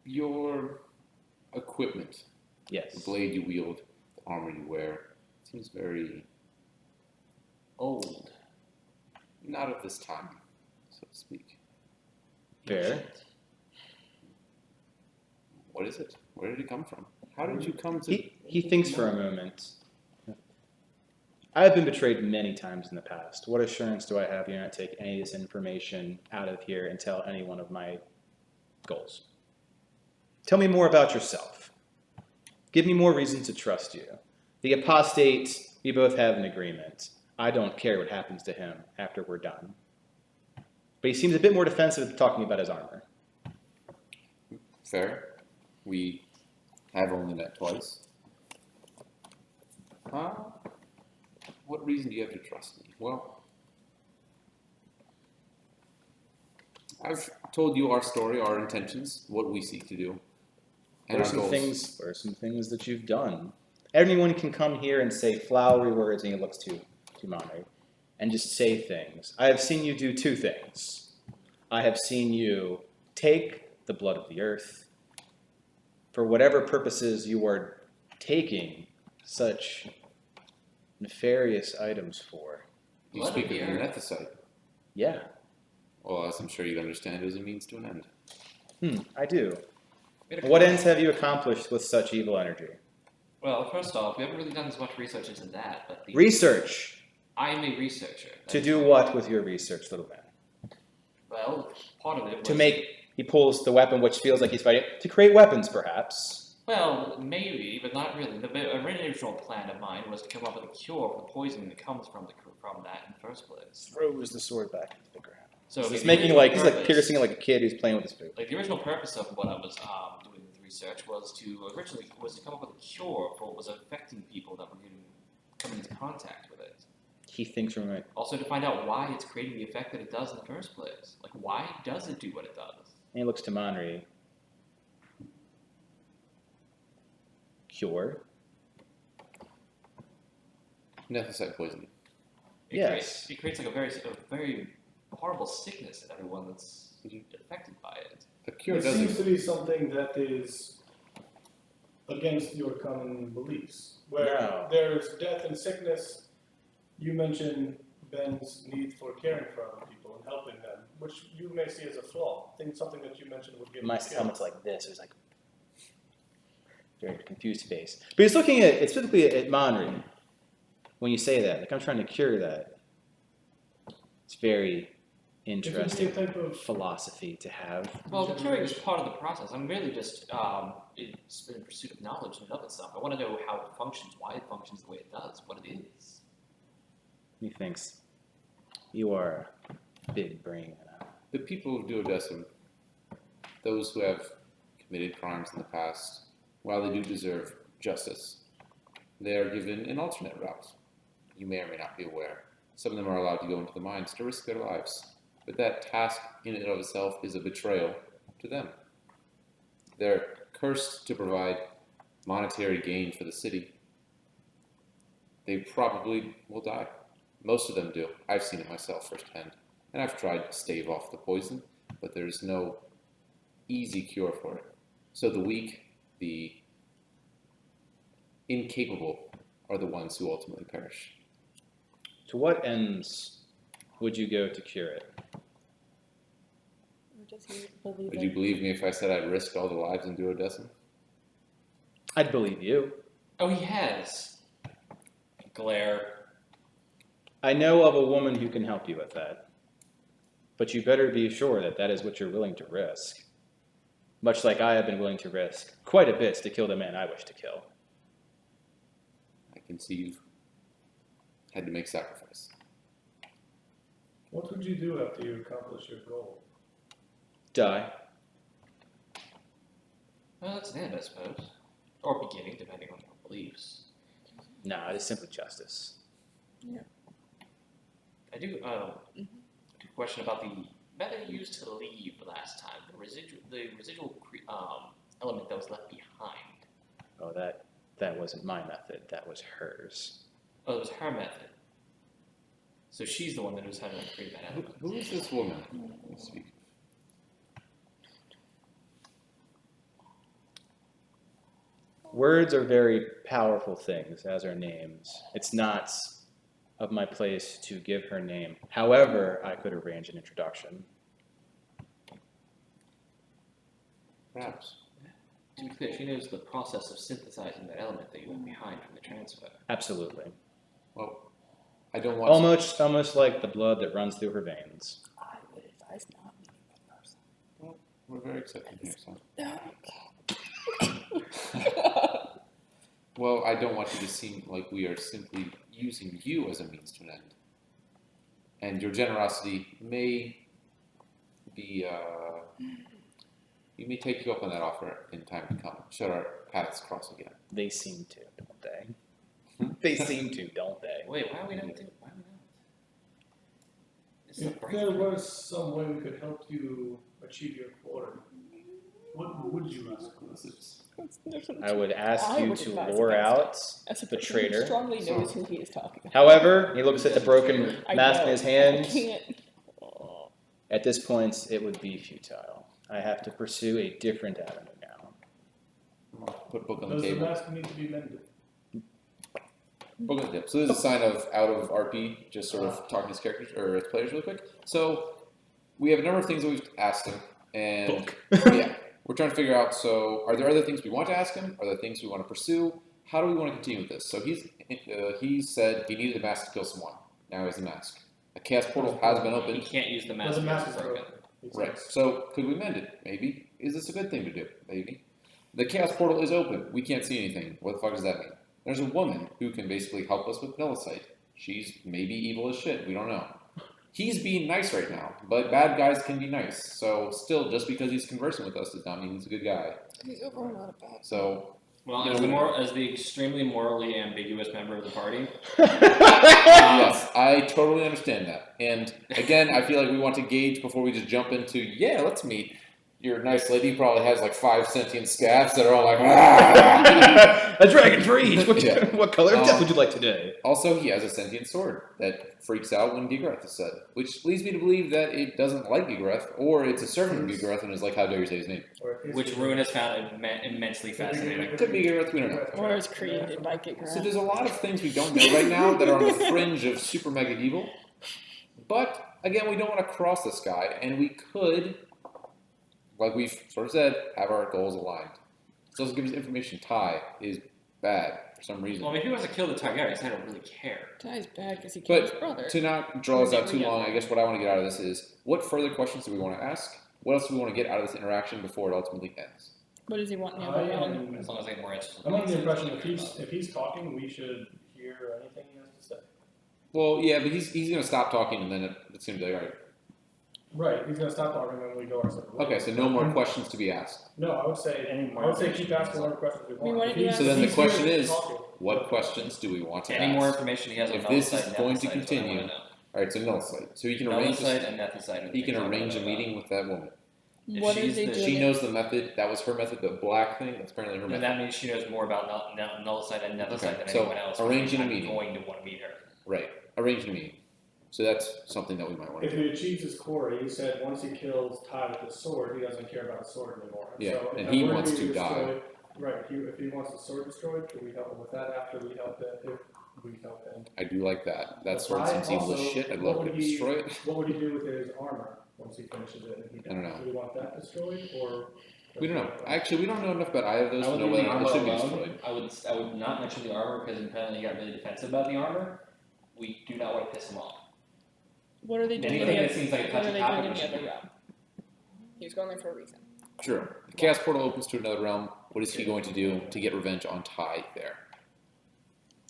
Speaker 4: Your equipment, the
Speaker 1: Yes.
Speaker 4: blade you wield, the armor you wear, seems very
Speaker 7: Old.
Speaker 4: not of this time, so to speak.
Speaker 1: Fair.
Speaker 4: What is it? Where did it come from? How did you come to?
Speaker 1: He thinks for a moment. I have been betrayed many times in the past. What assurance do I have you're not take any of this information out of here and tell any one of my goals? Tell me more about yourself. Give me more reason to trust you. The apostate, we both have an agreement. I don't care what happens to him after we're done. But he seems a bit more defensive talking about his armor.
Speaker 4: Fair. We have only met twice. What reason do you have to trust me? Well, I've told you our story, our intentions, what we seek to do, and our goals.
Speaker 1: What are some things that you've done? Everyone can come here and say flowery words, and he looks to Monty, and just say things. I have seen you do two things. I have seen you take the blood of the earth for whatever purposes you are taking such nefarious items for.
Speaker 4: You
Speaker 7: Blood
Speaker 4: speak
Speaker 7: of
Speaker 4: of
Speaker 7: the
Speaker 4: the
Speaker 7: earth.
Speaker 4: nethicite.
Speaker 1: Yeah,
Speaker 4: Well, as I'm sure you'd understand, as a means to an end.
Speaker 1: I do. What ends have you accomplished with such evil energy?
Speaker 7: Well, first off, we haven't really done as much research into that, but
Speaker 1: Research.
Speaker 7: I'm a researcher.
Speaker 1: To do what with your research, little man?
Speaker 7: Well, part of it was
Speaker 1: To make, he pulls the weapon, which feels like he's fighting, to create weapons, perhaps.
Speaker 7: Well, maybe, but not really. The original plan of mine was to come up with a cure for the poison that comes from that in the first place.
Speaker 1: Throws the sword back into the ground.
Speaker 7: So
Speaker 1: He's
Speaker 7: the
Speaker 1: making
Speaker 7: original
Speaker 1: like, he's like
Speaker 7: purpose-
Speaker 1: piercing it like a kid who's playing with his food.
Speaker 7: Like the original purpose of what I was doing with research was to come up with a cure for what was affecting people that were coming into contact with it.
Speaker 1: He thinks from it.
Speaker 7: Also to find out why it's creating the effect that it does in the first place. Like why does it do what it does?
Speaker 1: And he looks to Monry. Cure?
Speaker 4: Nethicite poisoning.
Speaker 1: Yes.
Speaker 7: It creates like a very horrible sickness in everyone that's affected by it.
Speaker 4: A cure
Speaker 5: It seems
Speaker 4: doesn't.
Speaker 5: to be something that is against your common beliefs. Where
Speaker 1: No.
Speaker 5: there's death and sickness, you mentioned Ben's need for caring for other people and helping them, which you may see as a flaw. I think something that you mentioned would give
Speaker 1: My
Speaker 5: you skill.
Speaker 1: helmet's like this. It's like very confused face. But he's looking at specifically at Monry when you say that. Like, I'm trying to cure that. It's very
Speaker 5: If it's
Speaker 1: interesting
Speaker 5: a type of
Speaker 1: philosophy to have.
Speaker 7: Well, the curing is part of the process. I'm really just it's in pursuit of knowledge in and of itself. I want to know how it functions, why it functions the way it does, what it is.
Speaker 1: He thinks, you are a big brain.
Speaker 4: The people of Duodecim, those who have committed crimes in the past, while they do deserve justice, they are given an alternate route. You may or may not be aware. Some of them are allowed to go into the mines to risk their lives, but that task in and of itself is a betrayal to them. They're cursed to provide monetary gain for the city. They probably will die. Most of them do. I've seen it myself firsthand, and I've tried to stave off the poison, but there's no easy cure for it. So the weak, the incapable are the ones who ultimately perish.
Speaker 1: To what ends would you go to cure it?
Speaker 2: Or does he believe
Speaker 4: Would you
Speaker 2: it?
Speaker 4: believe me if I said I'd risk all the lives in Duodecim?
Speaker 1: I'd believe you.
Speaker 7: Oh, he has. Glare.
Speaker 1: I know of a woman who can help you with that. But you better be sure that that is what you're willing to risk. Much like I have been willing to risk quite a bit to kill the man I wish to kill.
Speaker 4: I can see you've had to make sacrifice.
Speaker 5: What would you do after you accomplish your goal?
Speaker 1: Die.
Speaker 7: Well, that's the end, I suppose. Or beginning, depending on your beliefs.
Speaker 1: Nah, it is simply justice.
Speaker 7: I do, question about the method used to leave last time. The residual element that was left behind.
Speaker 1: Oh, that wasn't my method. That was hers.
Speaker 7: Oh, it was her method. So she's the one that was having to create that element.
Speaker 4: Who is this woman? Let me speak.
Speaker 1: Words are very powerful things, as are names. It's not of my place to give her name. However, I could arrange an introduction.
Speaker 4: Perhaps.
Speaker 7: To be clear, she knows the process of synthesizing that element that you left behind from the transfer.
Speaker 1: Absolutely.
Speaker 4: Well, I don't want
Speaker 1: Almost like the blood that runs through her veins.
Speaker 2: I would advise not meeting that person.
Speaker 4: Well, we're very accepting here, son. Well, I don't want you to seem like we are simply using you as a means to an end. And your generosity may be, we may take you up on that offer in time to come, should our paths cross again.
Speaker 1: They seem to, don't they? They seem to, don't they?
Speaker 7: Wait, why are we not doing? Why are we not? This is a
Speaker 5: If
Speaker 7: break.
Speaker 5: there was some way we could help you achieve your quarter, what would you ask for?
Speaker 1: I would ask
Speaker 2: I
Speaker 1: you
Speaker 2: would
Speaker 1: to
Speaker 2: advise
Speaker 1: lure
Speaker 2: against
Speaker 1: out
Speaker 2: As a
Speaker 1: the
Speaker 2: person who
Speaker 1: traitor.
Speaker 2: strongly knows who he is talking about.
Speaker 1: However, he looks at the broken
Speaker 2: I
Speaker 1: mask in
Speaker 2: know,
Speaker 1: his
Speaker 2: I
Speaker 1: hand.
Speaker 2: can't.
Speaker 1: At this point, it would be futile. I have to pursue a different avenue now.
Speaker 4: Put a book on the
Speaker 5: Does the
Speaker 4: table.
Speaker 5: mask need to be mended?
Speaker 4: Book on the table. So there's a sign of out of RP, just sort of talking to his characters or his players really quick. So we have a number of things that we've asked him, and yeah, we're trying to figure out. So are there other things we want to ask him? Are there things we want to pursue? How do we want to continue with this? So he said he needed the mask to kill someone. Now he has the mask. A chaos portal has been
Speaker 7: He
Speaker 4: opened.
Speaker 7: can't use the
Speaker 5: Does
Speaker 7: mask.
Speaker 5: the mask is
Speaker 7: because it's
Speaker 5: broken?
Speaker 4: Right. So could we mend it? Maybe. Is this a good thing to do? Maybe. The chaos portal is open. We can't see anything. What the fuck does that mean? There's a woman who can basically help us with Nelicite. She's maybe evil as shit. We don't know. He's being nice right now, but bad guys can be nice. So still, just because he's conversing with us does not mean he's a good guy.
Speaker 2: He's overall not a bad.
Speaker 4: So
Speaker 7: Well,
Speaker 4: You
Speaker 7: as,
Speaker 4: know,
Speaker 7: as the extremely morally ambiguous member of the party,
Speaker 4: yes, I totally understand that. And again, I feel like we want to gauge before we just jump into, yeah, let's meet. Your nice lady probably has like 5 sentient scabs that are all like,
Speaker 1: A dragon for each. What,
Speaker 4: Yeah.
Speaker 1: what color of death would you like today?
Speaker 4: Also, he has a sentient sword that freaks out when Gigreth is said, which leads me to believe that it doesn't like Gigreth, or it's a servant of Gigreth and is like, how dare you say his name?
Speaker 5: Or if
Speaker 7: which Ruin has found immensely fascinating.
Speaker 4: Could be Gigreth, we don't know.
Speaker 2: Or is created by Gigra.
Speaker 4: So there's a lot of things we don't know right now that are on the fringe of super mega evil. But, again, we don't want to cross this guy, and we could, like we've sort of said, have our goals aligned. It also gives us information Ty is bad for some reason.
Speaker 7: Well, I mean, if he wants to kill the Targaryens, I don't really care.
Speaker 2: Ty's bad because he killed his
Speaker 4: But
Speaker 2: brother.
Speaker 4: to not draw this out too long, I guess what I want to get out of this is, what further questions do we want to ask? What else do we want to get out of this interaction before it ultimately ends?
Speaker 2: What does he want in the
Speaker 5: I
Speaker 2: other one?
Speaker 5: am,
Speaker 7: As long as I get more interested.
Speaker 5: I'm under the impression if he's talking, we should hear anything he has to say.
Speaker 4: Well, yeah, but he's going to stop talking and then it's going to be like, all right.
Speaker 5: Right, he's gonna stop talking when we go our separate ways.
Speaker 4: Okay, so no more questions to be asked.
Speaker 5: No, I would say keep asking whatever questions we
Speaker 2: We
Speaker 5: want.
Speaker 2: wanted
Speaker 5: If
Speaker 2: to
Speaker 5: he's-
Speaker 2: ask-
Speaker 4: So then
Speaker 5: if
Speaker 4: the
Speaker 5: he's here
Speaker 4: question is,
Speaker 5: talking-
Speaker 4: What questions do we want to
Speaker 7: Any more
Speaker 4: ask?
Speaker 7: information he has on
Speaker 4: If this
Speaker 7: null
Speaker 4: is
Speaker 7: site,
Speaker 4: going to
Speaker 7: is what I
Speaker 4: continue,
Speaker 7: wanna know.
Speaker 4: Alright, so null site. So he can
Speaker 7: Null
Speaker 4: arrange
Speaker 7: site
Speaker 4: this,
Speaker 7: and nether
Speaker 4: he can arrange a meeting with that woman.
Speaker 7: If
Speaker 2: What are
Speaker 7: she's
Speaker 2: they
Speaker 7: the-
Speaker 2: doing?
Speaker 4: She knows the method, that was her method, the black thing, that's apparently her
Speaker 7: Then
Speaker 4: method.
Speaker 7: that means she knows more about null site and nether
Speaker 4: Okay,
Speaker 7: site than
Speaker 4: so
Speaker 7: anyone else. which
Speaker 4: arranging a
Speaker 7: means I'm
Speaker 4: meeting.
Speaker 7: going to want to meet her.
Speaker 4: Right, arrange a meeting. So that's something that we might want
Speaker 5: If
Speaker 4: to do.
Speaker 5: he achieves his quarry, he said once he kills Ty with his sword, he doesn't care about the sword anymore.
Speaker 4: Yeah,
Speaker 5: So if
Speaker 4: and
Speaker 5: that
Speaker 4: he
Speaker 5: were
Speaker 4: wants
Speaker 5: be
Speaker 4: to die.
Speaker 5: destroyed- Right, if he wants the sword destroyed, can we help him with that after we help him, if we help him?
Speaker 4: I do like that. That sword
Speaker 5: I
Speaker 4: seems evil as
Speaker 5: also-
Speaker 4: shit. I'd
Speaker 5: what
Speaker 4: love to
Speaker 5: would he-
Speaker 4: destroy it.
Speaker 5: What would he do with his armor once he finishes it and he dies?
Speaker 4: I don't know.
Speaker 5: Do we want that destroyed or?
Speaker 4: We don't know. Actually, we don't know enough about either of those
Speaker 3: I
Speaker 4: to
Speaker 3: would
Speaker 4: know
Speaker 3: leave
Speaker 4: whether
Speaker 3: the
Speaker 4: or not
Speaker 3: armor
Speaker 4: they should be
Speaker 3: alone.
Speaker 4: destroyed.
Speaker 3: I would not mention the armor because apparently he got really defensive about the armor. We do not want to piss him off.
Speaker 2: What are they doing?
Speaker 3: Anything
Speaker 2: in
Speaker 3: that
Speaker 2: the
Speaker 3: seems like a
Speaker 2: What
Speaker 3: touchy
Speaker 2: are they
Speaker 3: topic,
Speaker 2: doing in
Speaker 3: we
Speaker 2: the
Speaker 3: should
Speaker 2: other
Speaker 3: do.
Speaker 2: realm? He was going there for a reason.
Speaker 4: Sure. The chaos portal opens to another realm. What is he going to do to get revenge on Ty there?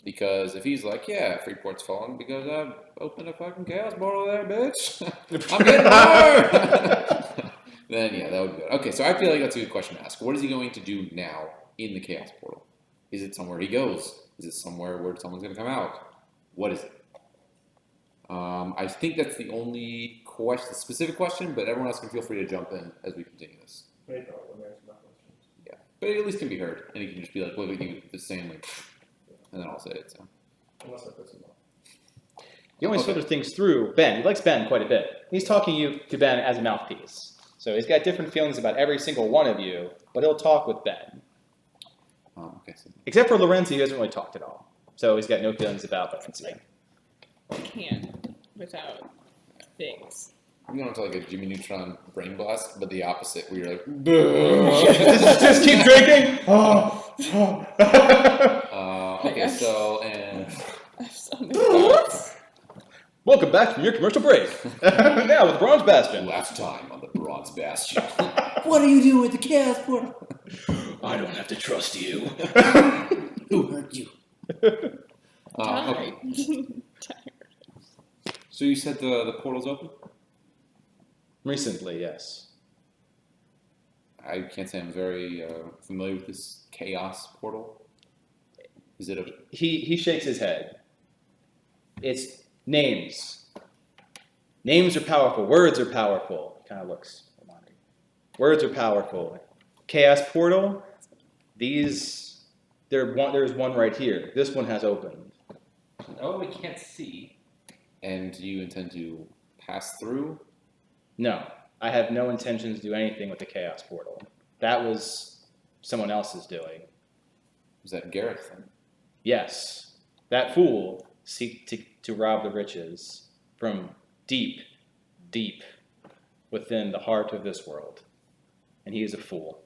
Speaker 4: Because if he's like, yeah, Freeport's fallen because I've opened a fucking chaos portal there, bitch. I'm getting more! Then yeah, that would be good. Okay, so I feel like that's a good question to ask. What is he going to do now in the chaos portal? Is it somewhere he goes? Is it somewhere where someone's going to come out? What is it? I think that's the only question, specific question, but everyone else can feel free to jump in as we continue this.
Speaker 5: Maybe probably wouldn't answer my questions.
Speaker 4: Yeah, but it at least can be heard, and he can just be like, look at you, the same, like, and then I'll say it. So
Speaker 5: Unless I piss him off.
Speaker 1: He always
Speaker 4: Okay.
Speaker 1: filters things through Ben. He likes Ben quite a bit. He's talking to Ben as a mouthpiece. So he's got different feelings about every single one of you, but he'll talk with Ben.
Speaker 4: okay, so
Speaker 1: Except for Lorenzi, he doesn't really talk at all. So he's got no feelings about Lorenzi.
Speaker 2: Can't without things.
Speaker 4: we're going to like a Jimmy Neutron brain blast, but the opposite, where you're like,
Speaker 1: Just keep drinking.
Speaker 4: okay, so and
Speaker 2: I have so many thoughts.
Speaker 1: Welcome back from your commercial break. Now with Bronze Bastion.
Speaker 4: last time on the Bronze Bastion.
Speaker 3: What are you doing with the chaos portal?
Speaker 1: I don't have to trust you.
Speaker 3: Who hurt you?
Speaker 4: Okay. So you said the portal's open?
Speaker 1: Recently, yes.
Speaker 4: I can't say I'm very familiar with this chaos portal. Is it a
Speaker 1: He shakes his head. It's names. Names are powerful. Words are powerful. He kind of looks at Monty. Words are powerful. Chaos portal. There's one right here. This one has opened.
Speaker 3: Oh, we can't see.
Speaker 4: and do you intend to pass through?
Speaker 1: No, I have no intentions to do anything with the chaos portal. That was someone else's doing.
Speaker 4: Was that Gareth then?
Speaker 1: Yes, that fool seek to rob the riches from deep, deep within the heart of this world. And he is a fool.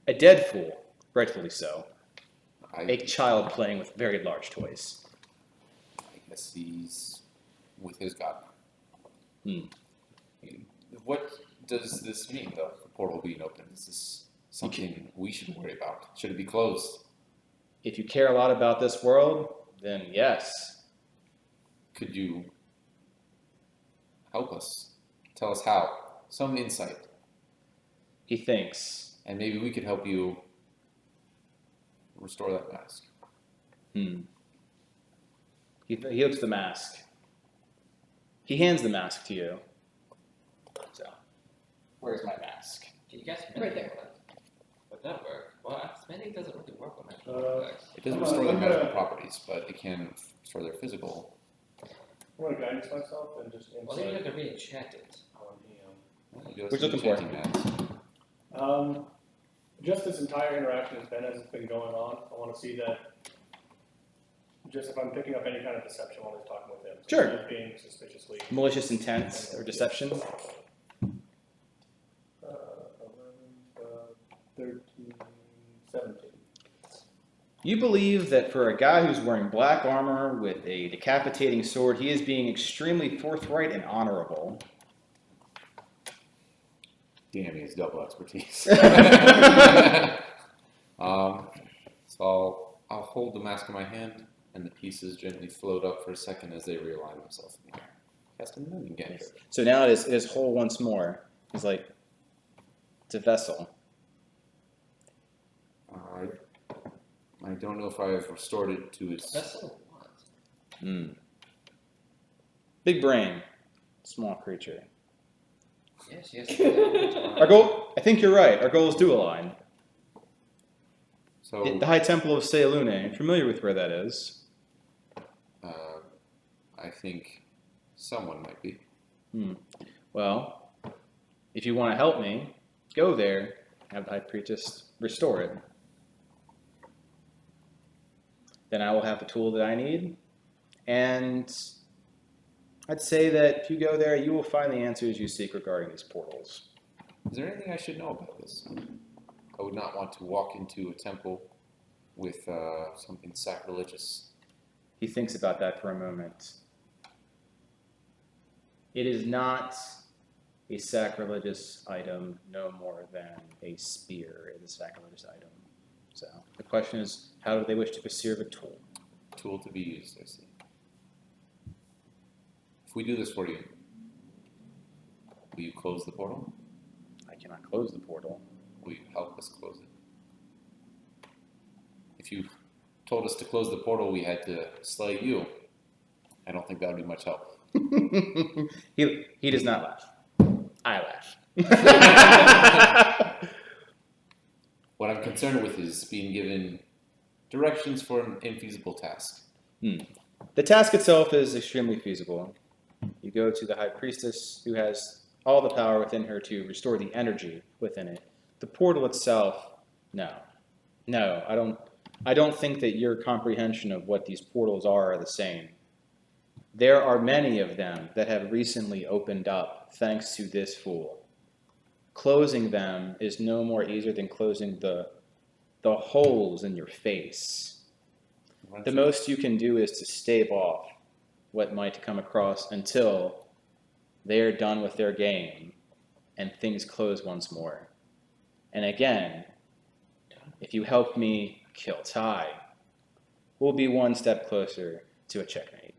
Speaker 1: A dead fool, rightfully so. A child playing with very large toys.
Speaker 4: I guess he's with his god.
Speaker 1: Hmm.
Speaker 4: What does this mean, though, the portal being open? Is this something we should worry about? Should it be closed?
Speaker 1: If you care a lot about this world, then yes.
Speaker 4: Could you help us? Tell us how. Some insight.
Speaker 1: He thinks.
Speaker 4: And maybe we could help you restore that mask.
Speaker 1: He looks at the mask. He hands the mask to you. So, where's my mask?
Speaker 3: Can you guys
Speaker 2: Right there.
Speaker 3: Would that work? Well, spending doesn't really work on that.
Speaker 4: It doesn't
Speaker 5: I'm
Speaker 4: restore their
Speaker 5: gonna-
Speaker 4: magical properties, but it can restore their physical.
Speaker 5: I'm gonna guidance myself and just
Speaker 3: Well, even if
Speaker 5: insight
Speaker 3: they're being enchanted.
Speaker 5: on him.
Speaker 4: What you
Speaker 1: looking for?
Speaker 5: Just this entire interaction as Ben has been going on, I want to see that. Just if I'm picking up any kind of deception while he's talking with him. So
Speaker 1: Sure.
Speaker 5: he's being suspiciously.
Speaker 1: Malicious intent or deception?
Speaker 5: 13, 17.
Speaker 1: You believe that for a guy who's wearing black armor with a decapitating sword, he is being extremely forthright and honorable.
Speaker 4: Damn, he has double expertise. So I'll hold the mask in my hand, and the pieces gently float up for a second as they realign themselves in the air. Cast a million cantrip.
Speaker 1: So now it is whole once more. It's like, it's a vessel.
Speaker 4: I don't know if I've restored it to its.
Speaker 3: That's still what?
Speaker 1: Big brain, small creature.
Speaker 3: Yes.
Speaker 1: Our goal, I think you're right, our goals do align.
Speaker 4: So
Speaker 1: The High Temple of Sealune, familiar with where that is?
Speaker 4: I think someone might be.
Speaker 1: Well, if you want to help me, go there, have the High Priestess restore it. Then I will have the tool that I need, and I'd say that if you go there, you will find the answers you seek regarding these portals.
Speaker 4: Is there anything I should know about this? I would not want to walk into a temple with something sacrilegious.
Speaker 1: He thinks about that for a moment. It is not a sacrilegious item no more than a spear is a sacrilegious item. So the question is, how do they wish to preserve a tool?
Speaker 4: Tool to be used, I see. If we do this for you, will you close the portal?
Speaker 1: I cannot close the portal.
Speaker 4: Will you help us close it? If you told us to close the portal, we had to slay you. I don't think that would be much help.
Speaker 1: He does not laugh. I laugh.
Speaker 4: What I'm concerned with is being given directions for an infeasible task.
Speaker 1: The task itself is extremely feasible. You go to the High Priestess, who has all the power within her to restore the energy within it. The portal itself, no, I don't think that your comprehension of what these portals are the same. There are many of them that have recently opened up thanks to this fool. Closing them is no more easier than closing the holes in your face. The most you can do is to stave off what might come across until they are done with their game and things close once more. And again, if you help me kill Ty, we'll be one step closer to a checkmate.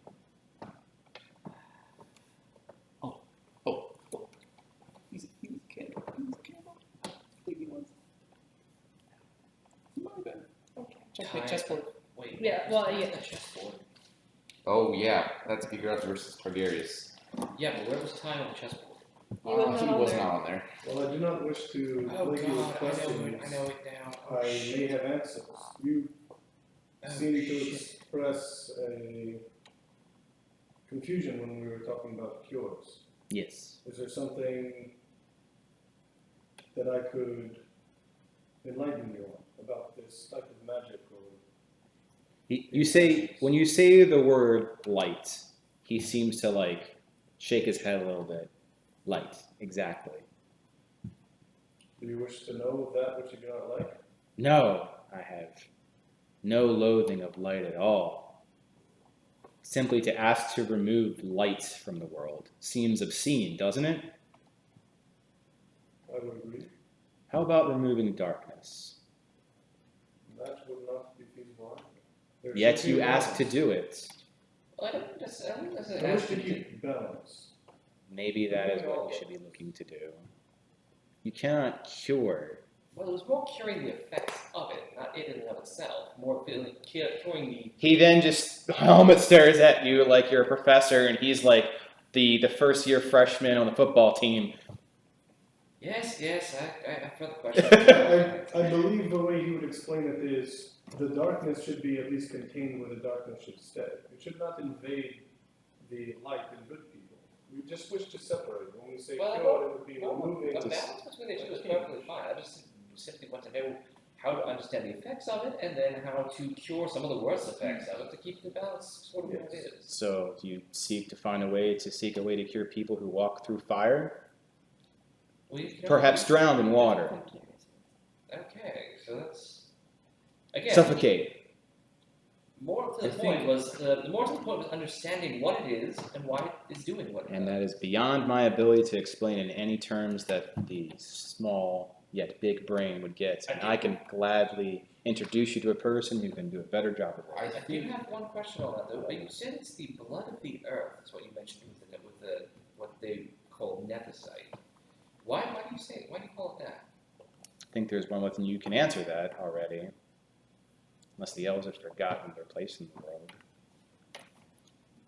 Speaker 4: He's a candle. He wants. My bad. Okay. Checkmate chessboard.
Speaker 3: Wait.
Speaker 2: Yeah, well, yeah.
Speaker 3: The chessboard.
Speaker 4: Oh yeah, that's Gigrath versus Targaryen.
Speaker 3: Yeah, but where was time on the chessboard?
Speaker 6: He was
Speaker 4: He
Speaker 6: not
Speaker 4: was
Speaker 6: there.
Speaker 4: not on there.
Speaker 5: Well, I do not wish to
Speaker 3: Oh
Speaker 5: plague you with
Speaker 3: God,
Speaker 5: questions.
Speaker 3: I know it now. Oh,
Speaker 5: I
Speaker 3: shit.
Speaker 5: may have answers. You
Speaker 3: Oh,
Speaker 5: seemed to
Speaker 3: shit.
Speaker 5: express a confusion when we were talking about cures.
Speaker 1: Yes.
Speaker 5: Is there something that I could enlighten you on about this type of magic? Or
Speaker 1: You say, when you say the word light, he seems to like shake his head a little bit. Light, exactly.
Speaker 5: do you wish to know that which you do not like?
Speaker 1: No, I have no loathing of light at all. Simply to ask to remove light from the world seems obscene, doesn't it?
Speaker 5: I would agree.
Speaker 1: How about removing darkness?
Speaker 5: That would not be feasible. There
Speaker 1: Yet
Speaker 5: should be
Speaker 1: you
Speaker 5: a
Speaker 1: ask to
Speaker 5: balance.
Speaker 1: do it.
Speaker 3: Well, I don't necessarily
Speaker 5: I wish
Speaker 3: ask
Speaker 5: to
Speaker 3: you to.
Speaker 5: keep balance.
Speaker 1: Maybe that is what you should be looking to do. You cannot cure.
Speaker 3: Well, it was more curing the effects of it, not it in and of itself. More feeling, curing the.
Speaker 1: He then just helmet stares at you like you're a professor, and he's like the first year freshman on the football team.
Speaker 3: Yes, I felt the question.
Speaker 5: I believe the way he would explain it is the darkness should be at least contained where the darkness should stay. It should not invade the light in good people. We just wish to separate. When we say
Speaker 3: Well,
Speaker 5: cure, it would be
Speaker 3: No,
Speaker 5: removing.
Speaker 3: a balance between the two is perfectly fine. I just simply want to know how to understand the effects of it, and then how to cure some of the worst effects of it to keep the balance sort of where it is.
Speaker 1: So you seek a way to cure people who walk through fire,
Speaker 3: Well, you can
Speaker 1: perhaps drowned in water,
Speaker 3: Okay, so that's again.
Speaker 1: suffocate.
Speaker 3: More to the point was the more to the point was understanding what it is and why it is doing what it
Speaker 1: And
Speaker 3: does.
Speaker 1: that is beyond my ability to explain in any terms that the small yet big brain would get. And I can gladly introduce you to a person who can do a better job of it.
Speaker 3: I do have one question on that though. But you said it's the blood of the earth. That's what you mentioned with the what they call nethicite. Why do you say it? Why do you call it that?
Speaker 1: I think there's one within you can answer that already. unless the elves have forgotten their place in the world.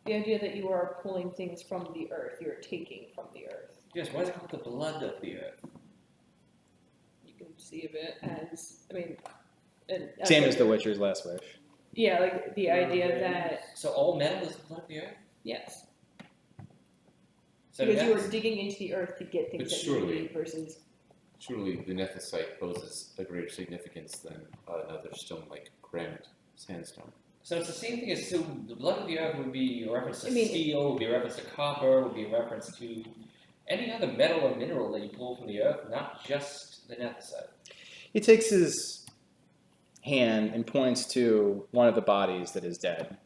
Speaker 2: The idea that you are pulling things from the earth, you're taking from the earth.
Speaker 3: Yes, why is it called the blood of the earth?
Speaker 2: You can see of it as, I mean,
Speaker 1: Same as the Witcher's last wish.
Speaker 2: Yeah, like the idea that,
Speaker 3: So all metal is the blood of the earth?
Speaker 2: yes,
Speaker 3: So
Speaker 2: because you
Speaker 3: that's-
Speaker 2: are digging into the earth to get things
Speaker 4: But
Speaker 2: that you
Speaker 4: surely-
Speaker 2: need versus,
Speaker 4: Surely the Nethicite poses a greater significance than another stone like granite, sandstone.
Speaker 3: So it's the same thing as, so the blood of the earth would be a reference to
Speaker 2: I mean-
Speaker 3: steel, would be a reference to copper, would be a reference to any other metal or mineral that you pull from the earth, not just the Nethicite.
Speaker 1: He takes his hand and points to one of the bodies that is dead.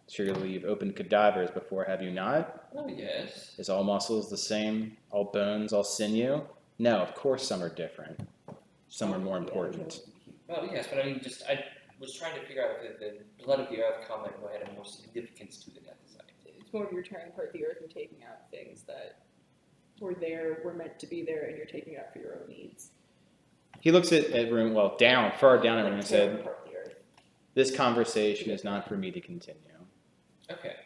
Speaker 1: Surely you've opened cadavers before, have you not?
Speaker 3: Oh, yes.
Speaker 1: Is all muscles the same? All bones, all sinew? No, of course some are different. Some are more important.
Speaker 3: Well, yes, but I mean, I was trying to figure out if the blood of the earth comment had more significance to the Nethicite.
Speaker 2: it's more of you're tearing apart the earth and taking out things that were there, were meant to be there, and you're taking it out for your own needs.
Speaker 1: He looks at everyone, well, down, far down everyone, and
Speaker 2: Tearing
Speaker 1: said,
Speaker 2: apart the earth.
Speaker 1: this conversation is not for me to continue.
Speaker 3: Okay.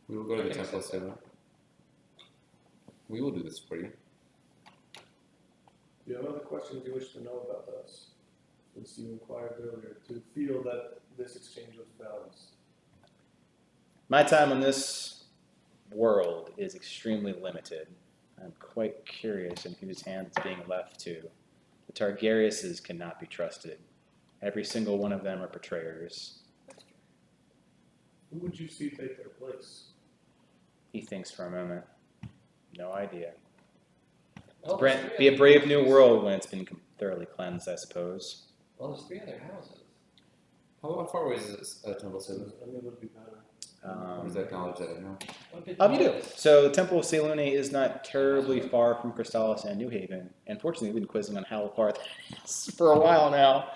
Speaker 4: We will go to the
Speaker 3: Okay,
Speaker 4: temple
Speaker 3: so-
Speaker 4: soon. We will do this for you.
Speaker 5: Do you have other questions you wish to know about us? Since you inquired earlier, to feel that this exchange was balanced.
Speaker 1: My time on this world is extremely limited. I'm quite curious in whose hands it's being left to. The Targaryuses cannot be trusted. Every single one of them are betrayers.
Speaker 5: Who would you see take their place?
Speaker 1: He thinks for a moment. No idea.
Speaker 3: Well,
Speaker 1: Bra-
Speaker 3: there's three
Speaker 1: be a
Speaker 3: other
Speaker 1: brave new
Speaker 3: houses.
Speaker 1: world when it's been thoroughly cleansed, I suppose.
Speaker 3: Well, there's 3 other houses.
Speaker 4: How far away is this temple soon?
Speaker 5: I mean, it would be better.
Speaker 4: What is that knowledge that I know?
Speaker 3: What bit
Speaker 1: You do.
Speaker 3: was-
Speaker 1: So the Temple of Selune is not terribly far from Crystallis and New Haven. And fortunately, we've been quizzing on how far that is for a while now.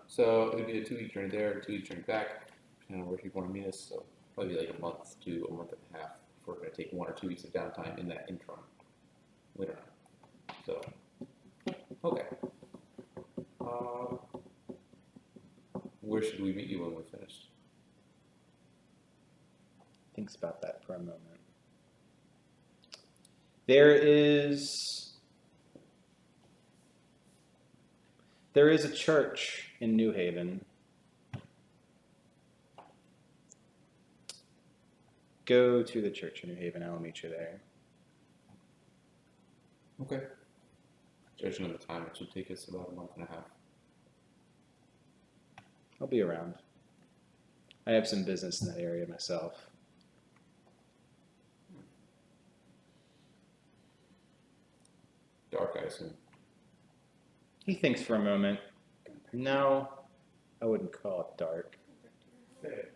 Speaker 4: So it'd be a 2-week journey there, a 2-week journey back, depending on where people want to meet us. So probably like a month to a month and a half if we're going to take 1 or 2 weeks of downtime in that interim. Later on. So, okay. Where should we meet you when we're finished?
Speaker 1: Thinks about that for a moment. There is a church in New Haven. Go to the church in New Haven. I will meet you there.
Speaker 4: Okay. Judging on the time, it should take us about a month and a half.
Speaker 1: I'll be around. I have some business in that area myself.
Speaker 4: Dark, I assume.
Speaker 1: He thinks for a moment. No, I wouldn't call it dark.
Speaker 5: Fair.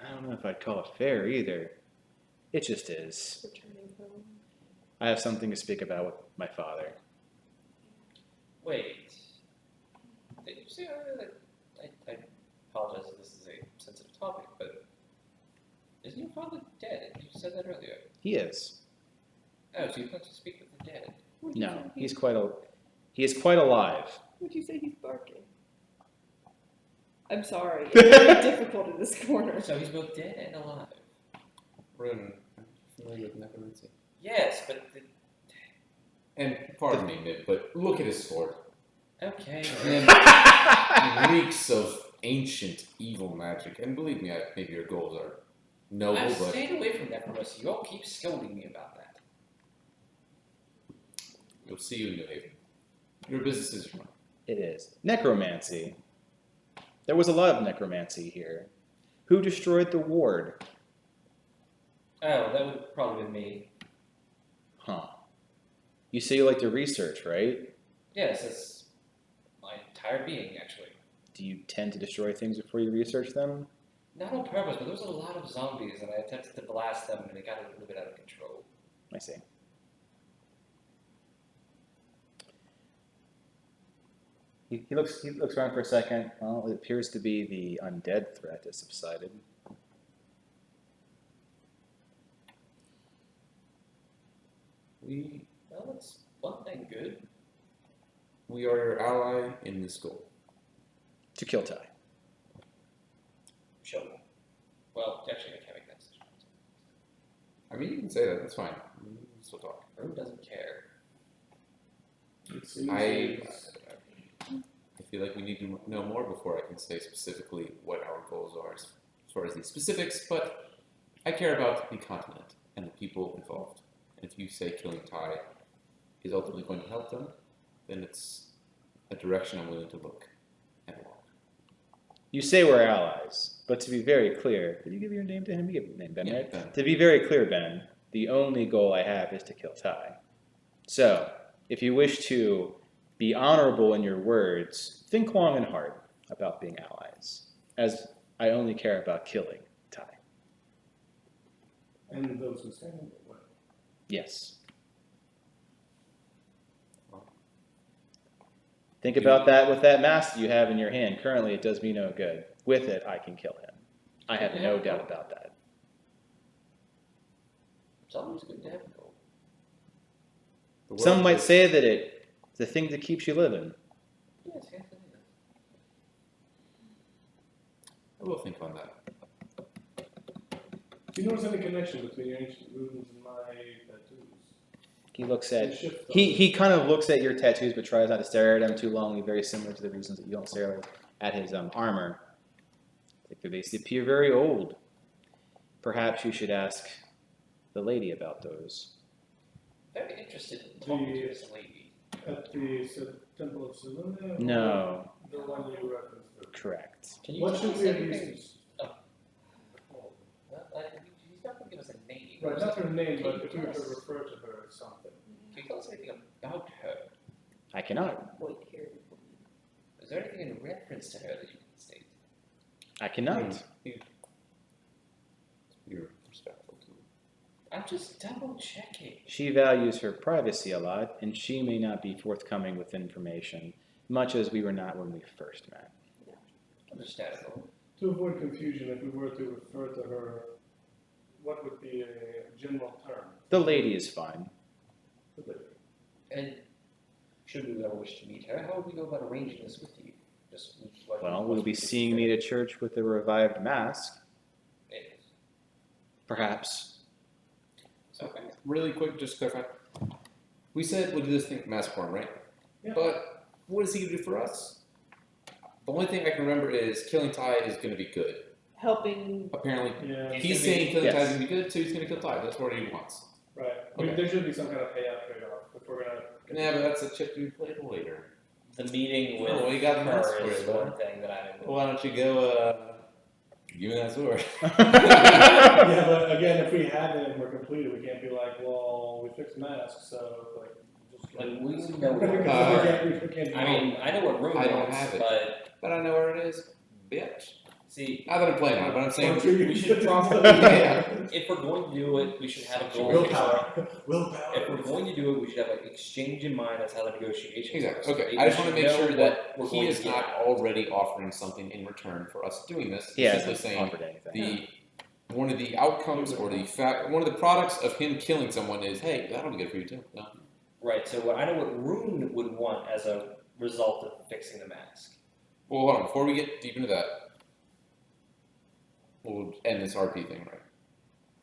Speaker 1: I don't know if I'd call it fair either. It just is.
Speaker 2: Returning home.
Speaker 1: I have something to speak about with my father.
Speaker 3: Wait. Did you say earlier that I apologize if this is a sensitive topic, but isn't your father dead? You said that earlier.
Speaker 1: He is.
Speaker 3: Oh, so you plan to speak with the dead?
Speaker 1: No, he is quite alive.
Speaker 2: Would you say he's barking? I'm sorry. It's very difficult in this corner.
Speaker 3: So he's both dead and alive.
Speaker 4: Rune, are you familiar with necromancy?
Speaker 3: Yes, but
Speaker 4: And pardon me, Nib, but look at his sword.
Speaker 3: okay.
Speaker 4: It reeks of ancient evil magic. And believe me, maybe your goals are noble,
Speaker 3: I've
Speaker 4: but
Speaker 3: stayed away from necromancy. You all keep scolding me about that.
Speaker 4: you'll see you in New Haven. Your business is your money.
Speaker 1: It is. Necromancy. There was a lot of necromancy here. Who destroyed the ward?
Speaker 3: Oh, that would probably be me.
Speaker 1: Huh. You say you like to research, right?
Speaker 3: Yes, that's my entire being, actually.
Speaker 1: Do you tend to destroy things before you research them?
Speaker 3: Not on purpose, but there was a lot of zombies, and I attempted to blast them, and it got a little bit out of control.
Speaker 1: I see. He looks around for a second. Well, it appears to be the undead threat has subsided.
Speaker 3: Well, that's one thing good.
Speaker 4: We are your ally in this goal.
Speaker 1: To kill Ty.
Speaker 3: Show me. Well, actually, I can't make that decision.
Speaker 4: I mean, you can say that. That's fine. We can still talk.
Speaker 3: Rune doesn't care.
Speaker 5: It seems
Speaker 4: I
Speaker 5: like-
Speaker 4: feel like we need to know more before I can say specifically what our goals are as far as the specifics, but I care about the continent and the people involved. And if you say killing Ty is ultimately going to help them, then it's a direction I'm willing to look and walk.
Speaker 1: You say we're allies, but to be very clear, did you give your name to him? You gave your name, Ben,
Speaker 4: Yeah,
Speaker 1: right?
Speaker 4: Ben.
Speaker 1: To be very clear, Ben, the only goal I have is to kill Ty. So, if you wish to be honorable in your words, think long and hard about being allies, as I only care about killing Ty.
Speaker 5: And those who stand in the way.
Speaker 1: Yes. Think about that with that mask you have in your hand. Currently, it does me no good. With it, I can kill him. I have no doubt about that.
Speaker 3: It's always good to have a goal.
Speaker 4: The world
Speaker 1: Some might
Speaker 4: is-
Speaker 1: say that it's the thing that keeps you living.
Speaker 3: Yes, yes, it is.
Speaker 4: I will think on that.
Speaker 5: Do you notice any connection between your ancient runes and my tattoos?
Speaker 1: He looks
Speaker 5: They
Speaker 1: at
Speaker 5: shift
Speaker 1: he kind of looks at your tattoos, but tries not to stare at them too long. Very similar to the reasons that you don't stare at his armor. Like they appear very old. Perhaps you should ask the lady about those.
Speaker 3: Very interested in talking to this lady.
Speaker 5: At the Temple of Seluna?
Speaker 1: No,
Speaker 5: The one you referenced. To?
Speaker 1: correct.
Speaker 3: Can you
Speaker 5: What
Speaker 3: tell
Speaker 5: should
Speaker 3: us
Speaker 5: we have
Speaker 3: everything?
Speaker 5: used?
Speaker 3: Well, he's not going to give us a name.
Speaker 5: Right, not her name,
Speaker 3: Can
Speaker 5: but
Speaker 3: you
Speaker 5: if we were
Speaker 3: tell
Speaker 5: to
Speaker 3: us-
Speaker 5: refer to her as something.
Speaker 3: Can you tell us anything about her?
Speaker 1: I cannot.
Speaker 3: Is there anything in reference to her that you can state?
Speaker 1: I cannot.
Speaker 4: You're respectful to
Speaker 3: I'm just double checking.
Speaker 1: She values her privacy a lot, and she may not be forthcoming with information, much as we were not when we first met.
Speaker 3: Understandable.
Speaker 5: To avoid confusion, if we were to refer to her, what would be a general term?
Speaker 1: The lady is fine.
Speaker 3: And should we ever wish to meet her, how would we go about arranging this with you? Just
Speaker 1: Well, we'll be seeing me at church with the revived mask,
Speaker 3: Yes.
Speaker 1: perhaps.
Speaker 3: Okay.
Speaker 4: Really quick, just to clarify. We said we'll do this thing mask form, right?
Speaker 5: Yeah.
Speaker 4: But what is he gonna do for us? The only thing I can remember is killing Ty is gonna be good.
Speaker 6: Helping,
Speaker 4: Apparently,
Speaker 5: Yeah,
Speaker 4: he's saying killing Ty is
Speaker 1: Yes.
Speaker 4: gonna be good, so he's gonna kill Ty. That's what he wants.
Speaker 5: right.
Speaker 4: Okay.
Speaker 5: There should be some kind of payout trade-off if we're gonna.
Speaker 4: Yeah, but that's a chip to be played later.
Speaker 7: The meeting with
Speaker 4: Oh, we got
Speaker 7: her
Speaker 4: mask for
Speaker 7: is
Speaker 4: it, though.
Speaker 7: one thing that I'm.
Speaker 4: Why don't you go, give me that sword?
Speaker 5: Yeah, but again, if we have it and we're completed, we can't be like, well, we fixed masks, so like, just.
Speaker 3: Like, we know
Speaker 5: We
Speaker 3: where
Speaker 5: can't do
Speaker 7: I mean, I know what room
Speaker 4: I don't
Speaker 7: wants,
Speaker 4: have it.
Speaker 7: but
Speaker 4: But I know where it is, bitch.
Speaker 7: see,
Speaker 4: Not that I'm playing on it, but I'm saying.
Speaker 7: we should probably,
Speaker 4: Yeah.
Speaker 7: if we're going to do it, we should have a goal.
Speaker 5: Willpower. Willpower.
Speaker 7: If we're going to do it, we should have like exchange in mind. That's how the negotiations
Speaker 4: Exactly.
Speaker 7: work.
Speaker 4: Okay.
Speaker 7: We
Speaker 4: I just want to
Speaker 7: should
Speaker 4: make
Speaker 7: know
Speaker 4: sure that
Speaker 7: what we're
Speaker 4: he
Speaker 7: going
Speaker 4: is
Speaker 7: to get
Speaker 4: not
Speaker 7: out.
Speaker 4: already offering something in return for us doing this.
Speaker 1: He
Speaker 4: He's
Speaker 1: hasn't
Speaker 4: simply saying
Speaker 1: offered anything.
Speaker 4: one of the outcomes or one of the products of him killing someone is, hey, that'll be good for you too. No.
Speaker 7: Right. So I know what Rune would want as a result of fixing the mask.
Speaker 4: Well, hold on. Before we get deep into that, we'll end this RP thing, right?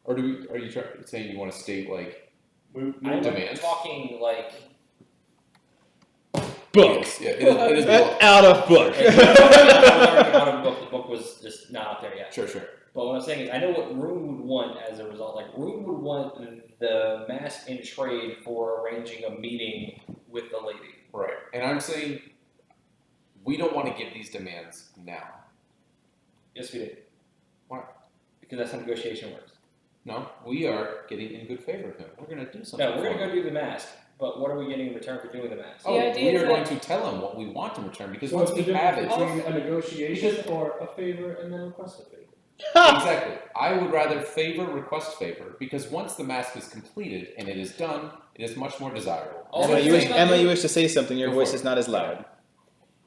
Speaker 4: Or are you saying you want to state like
Speaker 7: I'm
Speaker 4: demands?
Speaker 7: talking like
Speaker 1: Book.
Speaker 4: Yes, yeah, it is book.
Speaker 1: Out of book.
Speaker 7: out of book. The book was just not out there yet.
Speaker 4: Sure.
Speaker 7: But what I'm saying is, I know what Rune would want as a result. Like Rune would want the mask in trade for arranging a meeting with the lady.
Speaker 4: Right. And I'm saying we don't want to give these demands now.
Speaker 7: Yes, we did.
Speaker 4: Why?
Speaker 7: Because that's how negotiation works.
Speaker 4: No, we are getting in good favor of him. We're going to do something.
Speaker 7: No, we're
Speaker 4: for
Speaker 7: gonna
Speaker 4: him.
Speaker 7: go do the mask. But what are we getting in return for doing the mask?
Speaker 4: Oh,
Speaker 6: The idea
Speaker 4: we
Speaker 6: is
Speaker 4: are
Speaker 6: that-
Speaker 4: going to tell him what we want in return because
Speaker 5: So
Speaker 4: once
Speaker 5: what's
Speaker 4: we
Speaker 5: the
Speaker 4: have
Speaker 5: difference
Speaker 4: it,
Speaker 5: between a negotiation or a favor and then request a favor?
Speaker 4: exactly. I would rather request favor because once the mask is completed and it is done, it is much more desirable.
Speaker 7: Also,
Speaker 1: Emma,
Speaker 7: you're saying-
Speaker 1: you wish to say something. Your
Speaker 4: Go
Speaker 1: voice
Speaker 4: for it.
Speaker 1: is not as loud.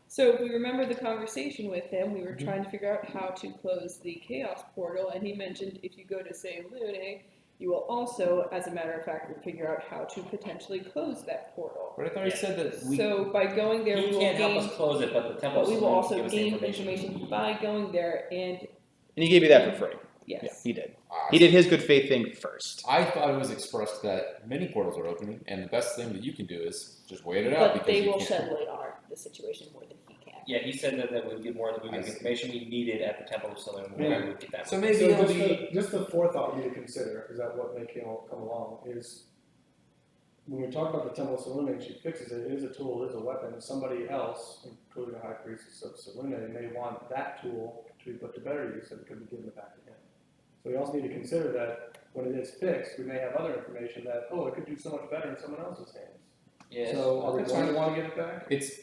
Speaker 6: so if we remember the conversation with him, we were trying to figure out how to close the chaos portal, and he mentioned if you go to say Lune,
Speaker 2: You will also, as a matter of fact, figure out how to potentially close that portal.
Speaker 4: But I thought he said that we.
Speaker 2: So by going there, we
Speaker 7: He
Speaker 2: will
Speaker 7: can't help
Speaker 2: gain,
Speaker 7: us close it, but the temple
Speaker 2: but we will
Speaker 7: saloon
Speaker 2: also
Speaker 7: give us the
Speaker 2: gain
Speaker 7: information.
Speaker 2: information by going there, and
Speaker 1: And he gave you that for free. Yeah,
Speaker 2: yes.
Speaker 1: he did. He did his good faith thing first.
Speaker 4: I thought it was expressed that many portals are opening, and the best thing that you can do is just wait it out
Speaker 2: But
Speaker 4: because
Speaker 2: they
Speaker 4: you
Speaker 2: will
Speaker 4: can't.
Speaker 2: shed light on the situation more than he can.
Speaker 7: Yeah, he said that we would get more, that we would
Speaker 4: I
Speaker 7: get the
Speaker 4: see.
Speaker 7: information we needed at the temple saloon, we
Speaker 5: Yeah.
Speaker 7: would get that.
Speaker 4: So maybe
Speaker 5: So
Speaker 4: it'll
Speaker 5: just
Speaker 4: be.
Speaker 5: just the forethought we need to consider, is that what may come along, is when we talk about the temple saloon and she fixes it, it is a tool, it is a weapon, somebody else, including the high priestess of Salune, may want that tool to be put to better use and could be given back to him. So we also need to consider that when it is fixed, we may have other information that, oh, it could do so much better in someone else's hands.
Speaker 7: Yes.
Speaker 5: So are we
Speaker 4: That's
Speaker 5: going to
Speaker 4: fine.
Speaker 5: want to give it back?
Speaker 4: It's.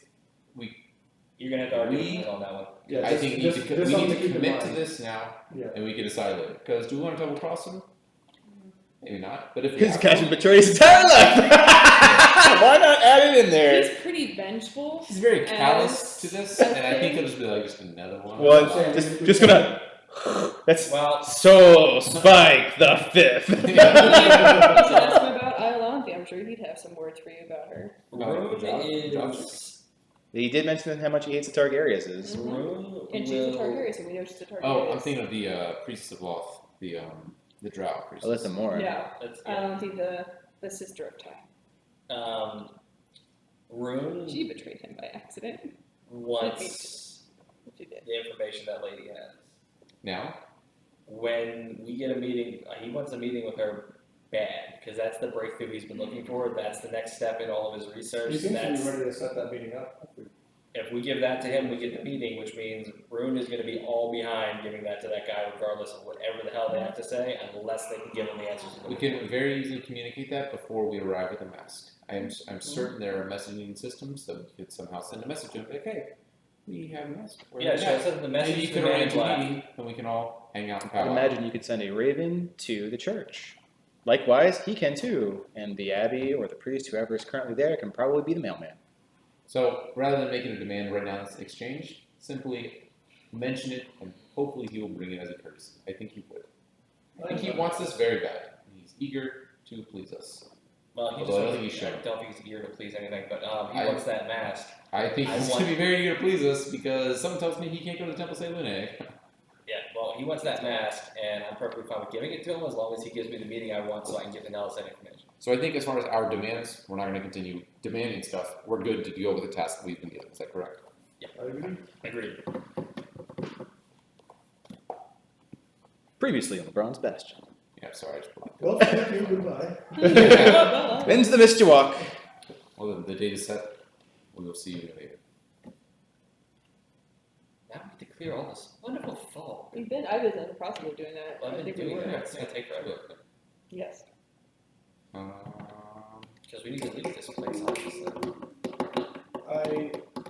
Speaker 7: You're gonna have to argue with
Speaker 4: We-
Speaker 7: me on that one.
Speaker 5: Yeah,
Speaker 4: I
Speaker 5: just-
Speaker 4: think
Speaker 5: just-
Speaker 4: we
Speaker 5: just
Speaker 4: need to
Speaker 5: something keep in
Speaker 4: commit to
Speaker 5: mind.
Speaker 4: this now,
Speaker 5: Yeah.
Speaker 4: and we can decide later. Because do we want to double cross him? Maybe not. But if we
Speaker 1: Because
Speaker 4: have
Speaker 1: the guy's
Speaker 4: to-
Speaker 1: been betrayed his entire life. Why not add it in there?
Speaker 2: He's pretty vengeful.
Speaker 4: he's very
Speaker 2: As
Speaker 4: callous to this,
Speaker 2: a
Speaker 4: and I think
Speaker 2: thing.
Speaker 4: he'll just be like, just another one.
Speaker 1: Well,
Speaker 5: I'm saying
Speaker 1: just gonna. That's
Speaker 7: Well,
Speaker 1: so Spike the Fifth.
Speaker 2: You should ask him about Iolanthe. I'm sure he'd have some words for you about her.
Speaker 7: Rune
Speaker 4: Josh.
Speaker 7: is.
Speaker 1: He did mention how much he hates the Targaryens.
Speaker 7: Rune
Speaker 2: And she's a
Speaker 7: will-
Speaker 2: Targaryen, so we know she's a Targaryen.
Speaker 4: Oh, I'm thinking of the Priestess of Loth, the Drow priestess.
Speaker 1: Alyssa Moore.
Speaker 2: No,
Speaker 7: That's,
Speaker 2: Iolanthe, the sister of Ty.
Speaker 7: Rune
Speaker 2: She betrayed him by accident.
Speaker 7: wants
Speaker 2: She did.
Speaker 7: the information that lady has.
Speaker 4: Now,
Speaker 7: When we get a meeting, he wants a meeting with her bad, because that's the breakthrough he's been looking for. That's the next step in all of his research.
Speaker 5: He seems to
Speaker 7: That's,
Speaker 5: be ready to set that meeting up.
Speaker 7: if we give that to him, we get the meeting, which means Rune is going to be all behind giving that to that guy, regardless of whatever the hell they have to say, unless they can give him the answers. he's
Speaker 4: we
Speaker 7: looking
Speaker 4: can
Speaker 7: for.
Speaker 4: very easily communicate that before we arrive at the mask. I'm certain there are messaging systems that we could somehow send a message to him, like, hey, we have a mask. We're
Speaker 7: Yeah,
Speaker 4: at
Speaker 7: sure.
Speaker 4: the
Speaker 7: Send the
Speaker 4: mask.
Speaker 7: message
Speaker 4: Maybe
Speaker 7: to
Speaker 4: you
Speaker 7: the
Speaker 4: could
Speaker 7: man
Speaker 4: arrange a
Speaker 7: black.
Speaker 4: meeting, and we can all hang out and
Speaker 1: I'd
Speaker 4: powwow.
Speaker 1: imagine you could send a raven to the church. Likewise, he can too, and the abbey or the priest, whoever is currently there, can probably be the mailman.
Speaker 4: So rather than making a demand right now that's exchanged, simply mention it, and hopefully he will bring it as a courtesy. I think he would. I think he wants this very bad. He's eager to please us.
Speaker 7: Well, he
Speaker 4: Although I don't
Speaker 7: just
Speaker 4: think he's
Speaker 7: I
Speaker 4: shown.
Speaker 7: don't think he's eager to please anything, but he
Speaker 4: I-
Speaker 7: wants that mask.
Speaker 4: I think
Speaker 7: I
Speaker 4: he's
Speaker 7: want-
Speaker 4: going to be very eager to please us because someone tells me he can't go to the Temple St. Lune.
Speaker 7: Yeah, well, he wants that mask, and I'm perfectly fine with giving it to him as long as he gives me the meeting I want so I can give Vanellis that information.
Speaker 4: So I think as far as our demands, we're not going to continue demanding stuff. We're good to deal with the task we've been given. Is that correct?
Speaker 5: I agree.
Speaker 7: Agreed.
Speaker 1: Previously on the Bronze Bastion.
Speaker 4: Yeah, sorry. I just put
Speaker 5: Well, thank you, goodbye.
Speaker 1: Ends the Misty Walk.
Speaker 4: Well, the date is set. We will see you later.
Speaker 7: Now we get to clear all this wonderful fog.
Speaker 2: I was in the process of doing that.
Speaker 7: I've
Speaker 2: I
Speaker 7: been
Speaker 2: think we
Speaker 7: doing
Speaker 2: were.
Speaker 7: that. It's gonna take forever.
Speaker 2: Yes.
Speaker 7: Because we need to leave this place, obviously.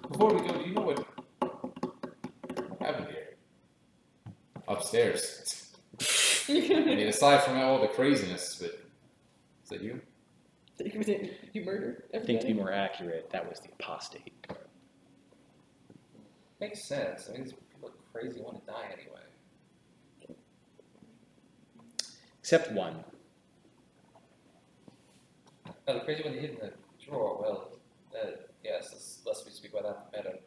Speaker 4: Before we go, do you know what happened here? Upstairs. I mean, aside from all the craziness, but is that you?
Speaker 2: You murdered
Speaker 1: I think to be
Speaker 2: everybody?
Speaker 1: more accurate, that was the apostate.
Speaker 7: Makes sense. I mean, these people are crazy, want to die anyway.
Speaker 1: Except one.
Speaker 7: Oh, the crazy one they hid in the drawer. Well, yes, less we speak about that, the better.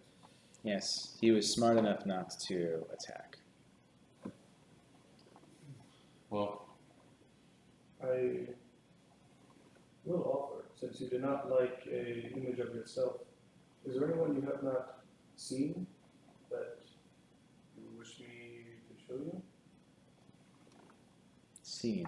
Speaker 1: Yes, he was smart enough not to attack.
Speaker 4: Well,
Speaker 5: I will offer, since you do not like a image of yourself, is there anyone you have not seen that you wish me to show you?
Speaker 1: Seen.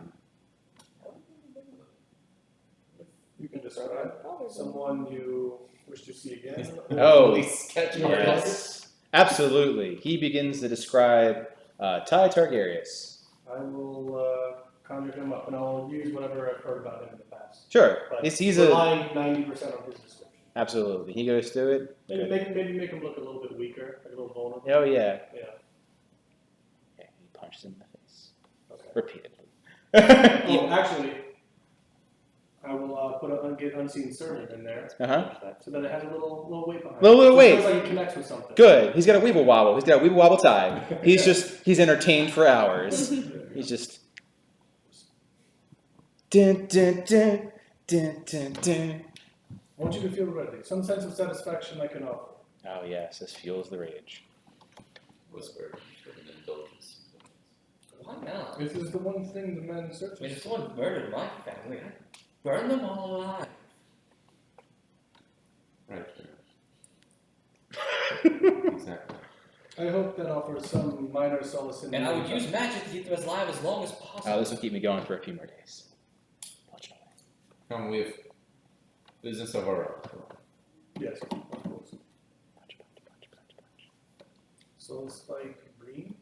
Speaker 5: You can describe someone you wish to see again.
Speaker 1: Oh,
Speaker 4: sketch
Speaker 1: yes. Absolutely. He begins to describe Ty Targaryens.
Speaker 5: I will conjure him up, and I'll use whatever I've heard about him in the past.
Speaker 1: Sure.
Speaker 5: But
Speaker 1: He's a
Speaker 5: relying 90% on his description.
Speaker 1: absolutely. He goes through it.
Speaker 5: Maybe
Speaker 1: Good.
Speaker 5: make him look a little bit weaker, like a little vulnerable.
Speaker 1: Oh yeah.
Speaker 5: Yeah.
Speaker 1: Yeah. He punches him in the face
Speaker 5: Okay.
Speaker 1: repeatedly.
Speaker 5: Oh, actually, I will get unseen servant in there,
Speaker 1: Uh-huh.
Speaker 5: so that it has a little weight behind.
Speaker 1: Little
Speaker 5: it.
Speaker 1: weight.
Speaker 5: Feels like it connects with something.
Speaker 1: Good. He's got a weeble wobble. He's got a weeble wobble Ty. He's entertained for hours. He's just Dun, dun, dun, dun, dun, dun.
Speaker 5: I want you to feel ready. Some sense of satisfaction I can offer.
Speaker 1: Oh yes, this fuels the rage.
Speaker 4: Whisper for an indulgence.
Speaker 3: Why not?
Speaker 5: This is the one thing the man
Speaker 3: I
Speaker 5: searches
Speaker 3: mean, if
Speaker 5: for.
Speaker 3: someone murdered my family, I'd burn them all alive.
Speaker 4: Right. Exactly.
Speaker 5: I hope that offers some minor solace in
Speaker 3: And
Speaker 5: the
Speaker 3: I would
Speaker 5: meantime.
Speaker 3: use magic to keep them alive as long as possible.
Speaker 1: Oh, this will keep me going for a few more days. Fortunately.
Speaker 4: Come with business of our own.
Speaker 5: Yes, of course. So it's like Greene?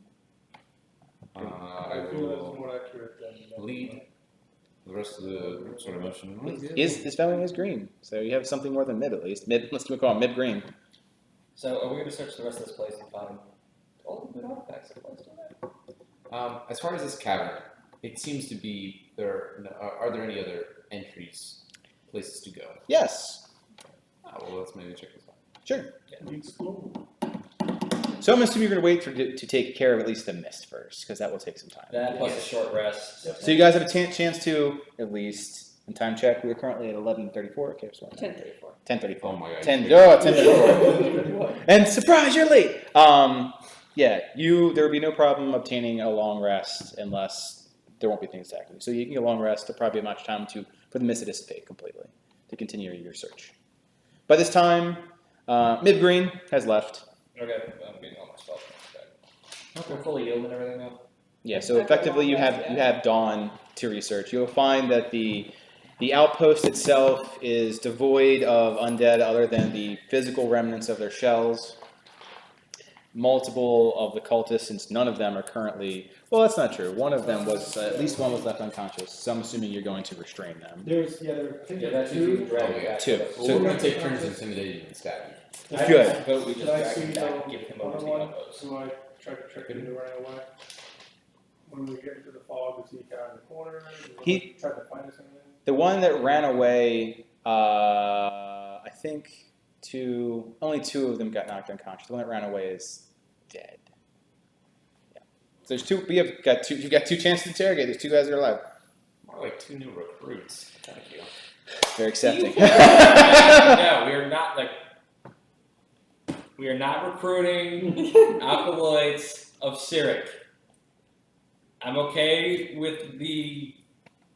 Speaker 4: I
Speaker 5: I feel that's
Speaker 4: will
Speaker 5: more accurate than
Speaker 4: lead the rest of the group sort of motion.
Speaker 1: His family is green, so you have something more than mid at least. Mid, let's call him mid green.
Speaker 3: So are we going to search the rest of this place and find all the good artifacts that place to
Speaker 4: As far as this cavern, it seems to be there. Are there any other entries, places to go?
Speaker 1: Yes,
Speaker 4: Well, let's maybe check this out.
Speaker 1: sure.
Speaker 5: we explore.
Speaker 1: So I'm assuming you're going to wait to take care of at least the mist first, because that will take some time.
Speaker 3: That plus a short rest.
Speaker 1: So you guys have a chance to at least, in time check, we are currently at 11:34. Okay, so
Speaker 2: 10:34.
Speaker 1: 10:34.
Speaker 4: Oh my god.
Speaker 1: 10:34. And surprise, you're late. Yeah, there would be no problem obtaining a long rest unless there won't be things attacking you. So you can get a long rest. There'll probably be much time for the mist to dissipate completely to continue your search. By this time, Mid Green has left.
Speaker 3: Okay, I'm getting all my spells back. We're fully healed and everything now.
Speaker 1: Yeah, so effectively you have dawn to research. You'll find that the outpost itself is devoid of undead other than the physical remnants of their shells. Multiple of the cultists, since none of them are currently, well, that's not true. One of them was, at least one was left unconscious, so I'm assuming you're going to restrain them.
Speaker 5: I think
Speaker 3: Yeah, that's
Speaker 5: two.
Speaker 3: usually drag
Speaker 4: Oh, yeah.
Speaker 3: back.
Speaker 1: Two.
Speaker 4: Well, we're going to take turns intimidating and stabbing.
Speaker 1: If you had-
Speaker 3: Vote we just
Speaker 5: Did I
Speaker 3: drag
Speaker 5: see
Speaker 3: him
Speaker 5: the
Speaker 3: back and give him over
Speaker 5: other
Speaker 3: to the
Speaker 5: one?
Speaker 3: outpost.
Speaker 5: So I tried to trick him into running away. When we get into the fog, is he down in the corner?
Speaker 1: He-
Speaker 5: tried to find us anything?
Speaker 1: The one that ran away, I think only two of them got knocked unconscious. The one that ran away is dead. Yeah. So there's two. You've got two chances to interrogate. There's two guys that are alive.
Speaker 4: More like 2 new recruits. Thank you.
Speaker 1: They're accepting.
Speaker 3: No, we are not recruiting alkaloids of Cyric. I'm okay with the.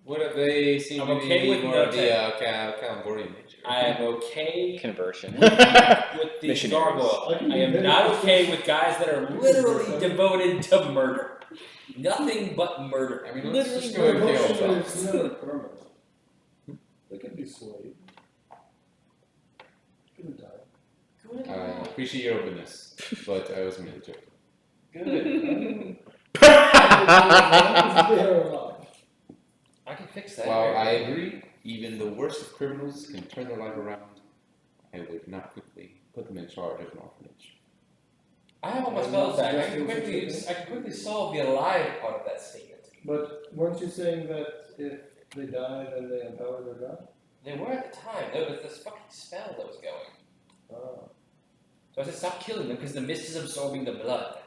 Speaker 4: What if they seem
Speaker 3: I'm
Speaker 4: to
Speaker 3: okay
Speaker 4: be
Speaker 3: with
Speaker 4: more
Speaker 3: no
Speaker 4: of the Calaborian nature?
Speaker 3: I am okay
Speaker 1: Conversion.
Speaker 3: with the
Speaker 1: Missionaries.
Speaker 3: gargoyle. I am not okay with guys that are literally devoted to murder. Nothing but murder.
Speaker 4: I mean, let's
Speaker 3: Literally
Speaker 4: just go with the old
Speaker 5: Devotion
Speaker 4: fellas.
Speaker 5: is never permanent. They can be swayed. Can die.
Speaker 4: I appreciate your openness, but I was merely joking.
Speaker 5: Good. They're alive.
Speaker 3: I can fix that.
Speaker 4: While I agree, even the worst of criminals can turn their life around, I would not quickly put them in charge of an orphanage.
Speaker 3: I have all my spells back. I can quickly solve the alive part of that statement.
Speaker 5: But weren't you saying that if they die, then they empower their god?
Speaker 3: They were at the time. There was this fucking spell that was going.
Speaker 5: Ah.
Speaker 3: So I said, stop killing them because the mist is absorbing the blood.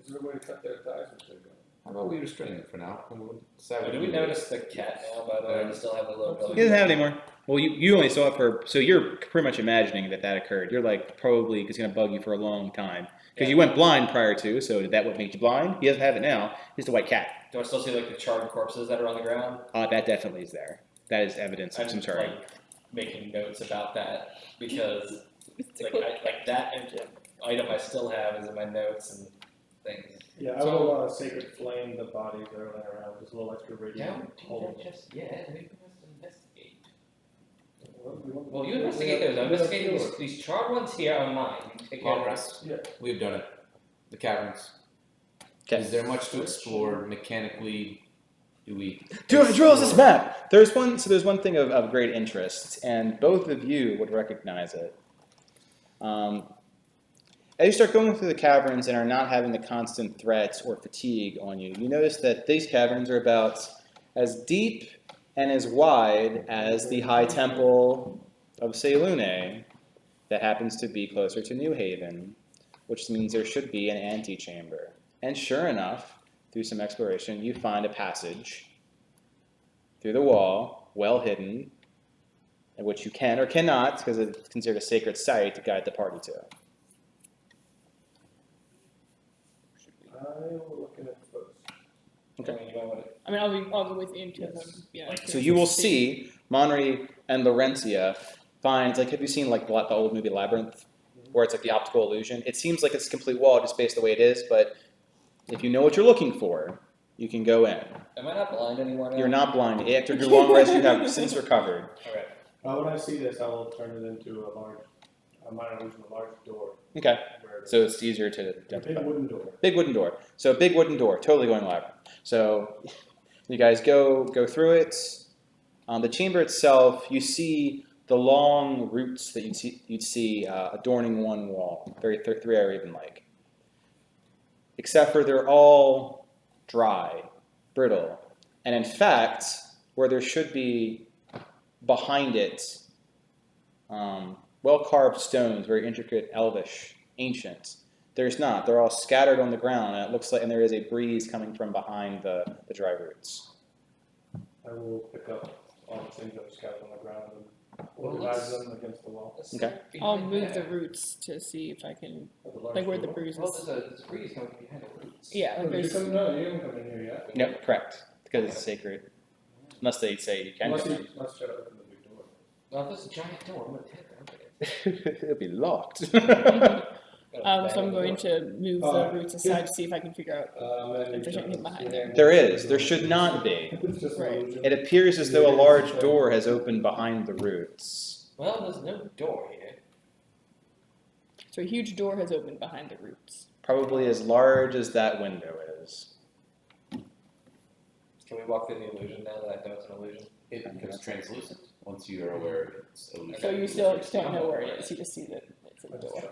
Speaker 5: Is there a way to cut their ties with their god?
Speaker 4: How about we restrain them for now, and we'll decide what
Speaker 3: Do
Speaker 4: to
Speaker 3: we
Speaker 4: do.
Speaker 3: notice the cat now, by the way? I still have the little belly.
Speaker 1: He doesn't have it anymore. Well, you only saw it for, so you're pretty much imagining that occurred. You're like, probably it's going to bug you for a long time. Because you went blind prior to, so did that what made you blind? He doesn't have it now. He's the white cat.
Speaker 3: Do I still see like the charred corpses that are on the ground?
Speaker 1: That definitely is there. That is evidence of
Speaker 3: I'm
Speaker 1: some charring.
Speaker 3: like making notes about that because like that item I still have is in my notes and things.
Speaker 5: Yeah, I will sacred flame the bodies that are laying around, just a little extra radiant.
Speaker 3: Don't do that just yet. We must investigate.
Speaker 5: Well,
Speaker 3: Well, you investigate those. I'm investigating these charred ones here are mine. You take care of
Speaker 4: Long
Speaker 3: the
Speaker 4: rest.
Speaker 5: Yeah.
Speaker 4: We've done it. The caverns.
Speaker 1: Okay.
Speaker 4: Is there much to explore mechanically? Do we?
Speaker 1: Dude, draw us this map. There's one thing of great interest, and both of you would recognize it. As you start going through the caverns and are not having the constant threats or fatigue on you, you notice that these caverns are about as deep and as wide as the High Temple of Selune that happens to be closer to New Haven, which means there should be an antechamber. And sure enough, through some exploration, you find a passage through the wall, well hidden, and which you can or cannot, because it's considered a sacred site, to guide the party to.
Speaker 5: I will look at it first.
Speaker 1: Okay.
Speaker 3: I mean, you might want to.
Speaker 2: I mean, I'll go with you into them. Yeah.
Speaker 1: So you will see Monry and Laurentia find, like, have you seen like the old movie Labyrinth, where it's like the optical illusion? It seems like it's a complete wall just based the way it is, but if you know what you're looking for, you can go in.
Speaker 3: Am I not blind anymore now?
Speaker 1: You're not blind. After your long rest, you have since recovered.
Speaker 3: Okay.
Speaker 5: When I see this, I will turn it into a minor illusion, a large door.
Speaker 1: Okay.
Speaker 5: Where
Speaker 1: So it's easier to
Speaker 5: a big
Speaker 1: identify.
Speaker 5: wooden door.
Speaker 1: Big wooden door. So a big wooden door, totally going Labyrinth. So you guys go through it. The chamber itself, you see the long roots that you'd see adorning one wall, very three-hour even like. Except for they're all dry, brittle, and in fact, where there should be behind it, well-carved stones, very intricate, elvish, ancient. There's not. They're all scattered on the ground, and it looks like, and there is a breeze coming from behind the dry roots.
Speaker 5: I will pick up all the things that are scattered on the ground and organize them against the wall.
Speaker 1: Okay.
Speaker 2: I'll move the roots to see if I can, like where the breeze
Speaker 3: Well,
Speaker 2: is.
Speaker 3: there's a breeze coming behind the roots.
Speaker 2: Yeah,
Speaker 5: Oh,
Speaker 2: like
Speaker 5: did you
Speaker 2: there's.
Speaker 5: come? No, you haven't come in here yet.
Speaker 1: No, correct, because it's sacred. Unless they say you can.
Speaker 5: Let's try to open the big door.
Speaker 3: Well, there's a giant door. I'm gonna take that.
Speaker 1: It'll be locked.
Speaker 2: So I'm going to move the roots aside to see if I can figure out.
Speaker 5: If
Speaker 2: there's anything behind there.
Speaker 1: There is. There should not be.
Speaker 5: It's just an
Speaker 2: Right.
Speaker 5: illusion.
Speaker 1: It appears as though a large door has opened behind the roots.
Speaker 3: Well, there's no door here.
Speaker 2: So a huge door has opened behind the roots.
Speaker 1: Probably as large as that window is.
Speaker 3: Can we walk through the illusion now that I know it's an illusion?
Speaker 4: It becomes translucent once you are aware it's illusion.
Speaker 2: So you still don't know where it is. You just see that it's in the door.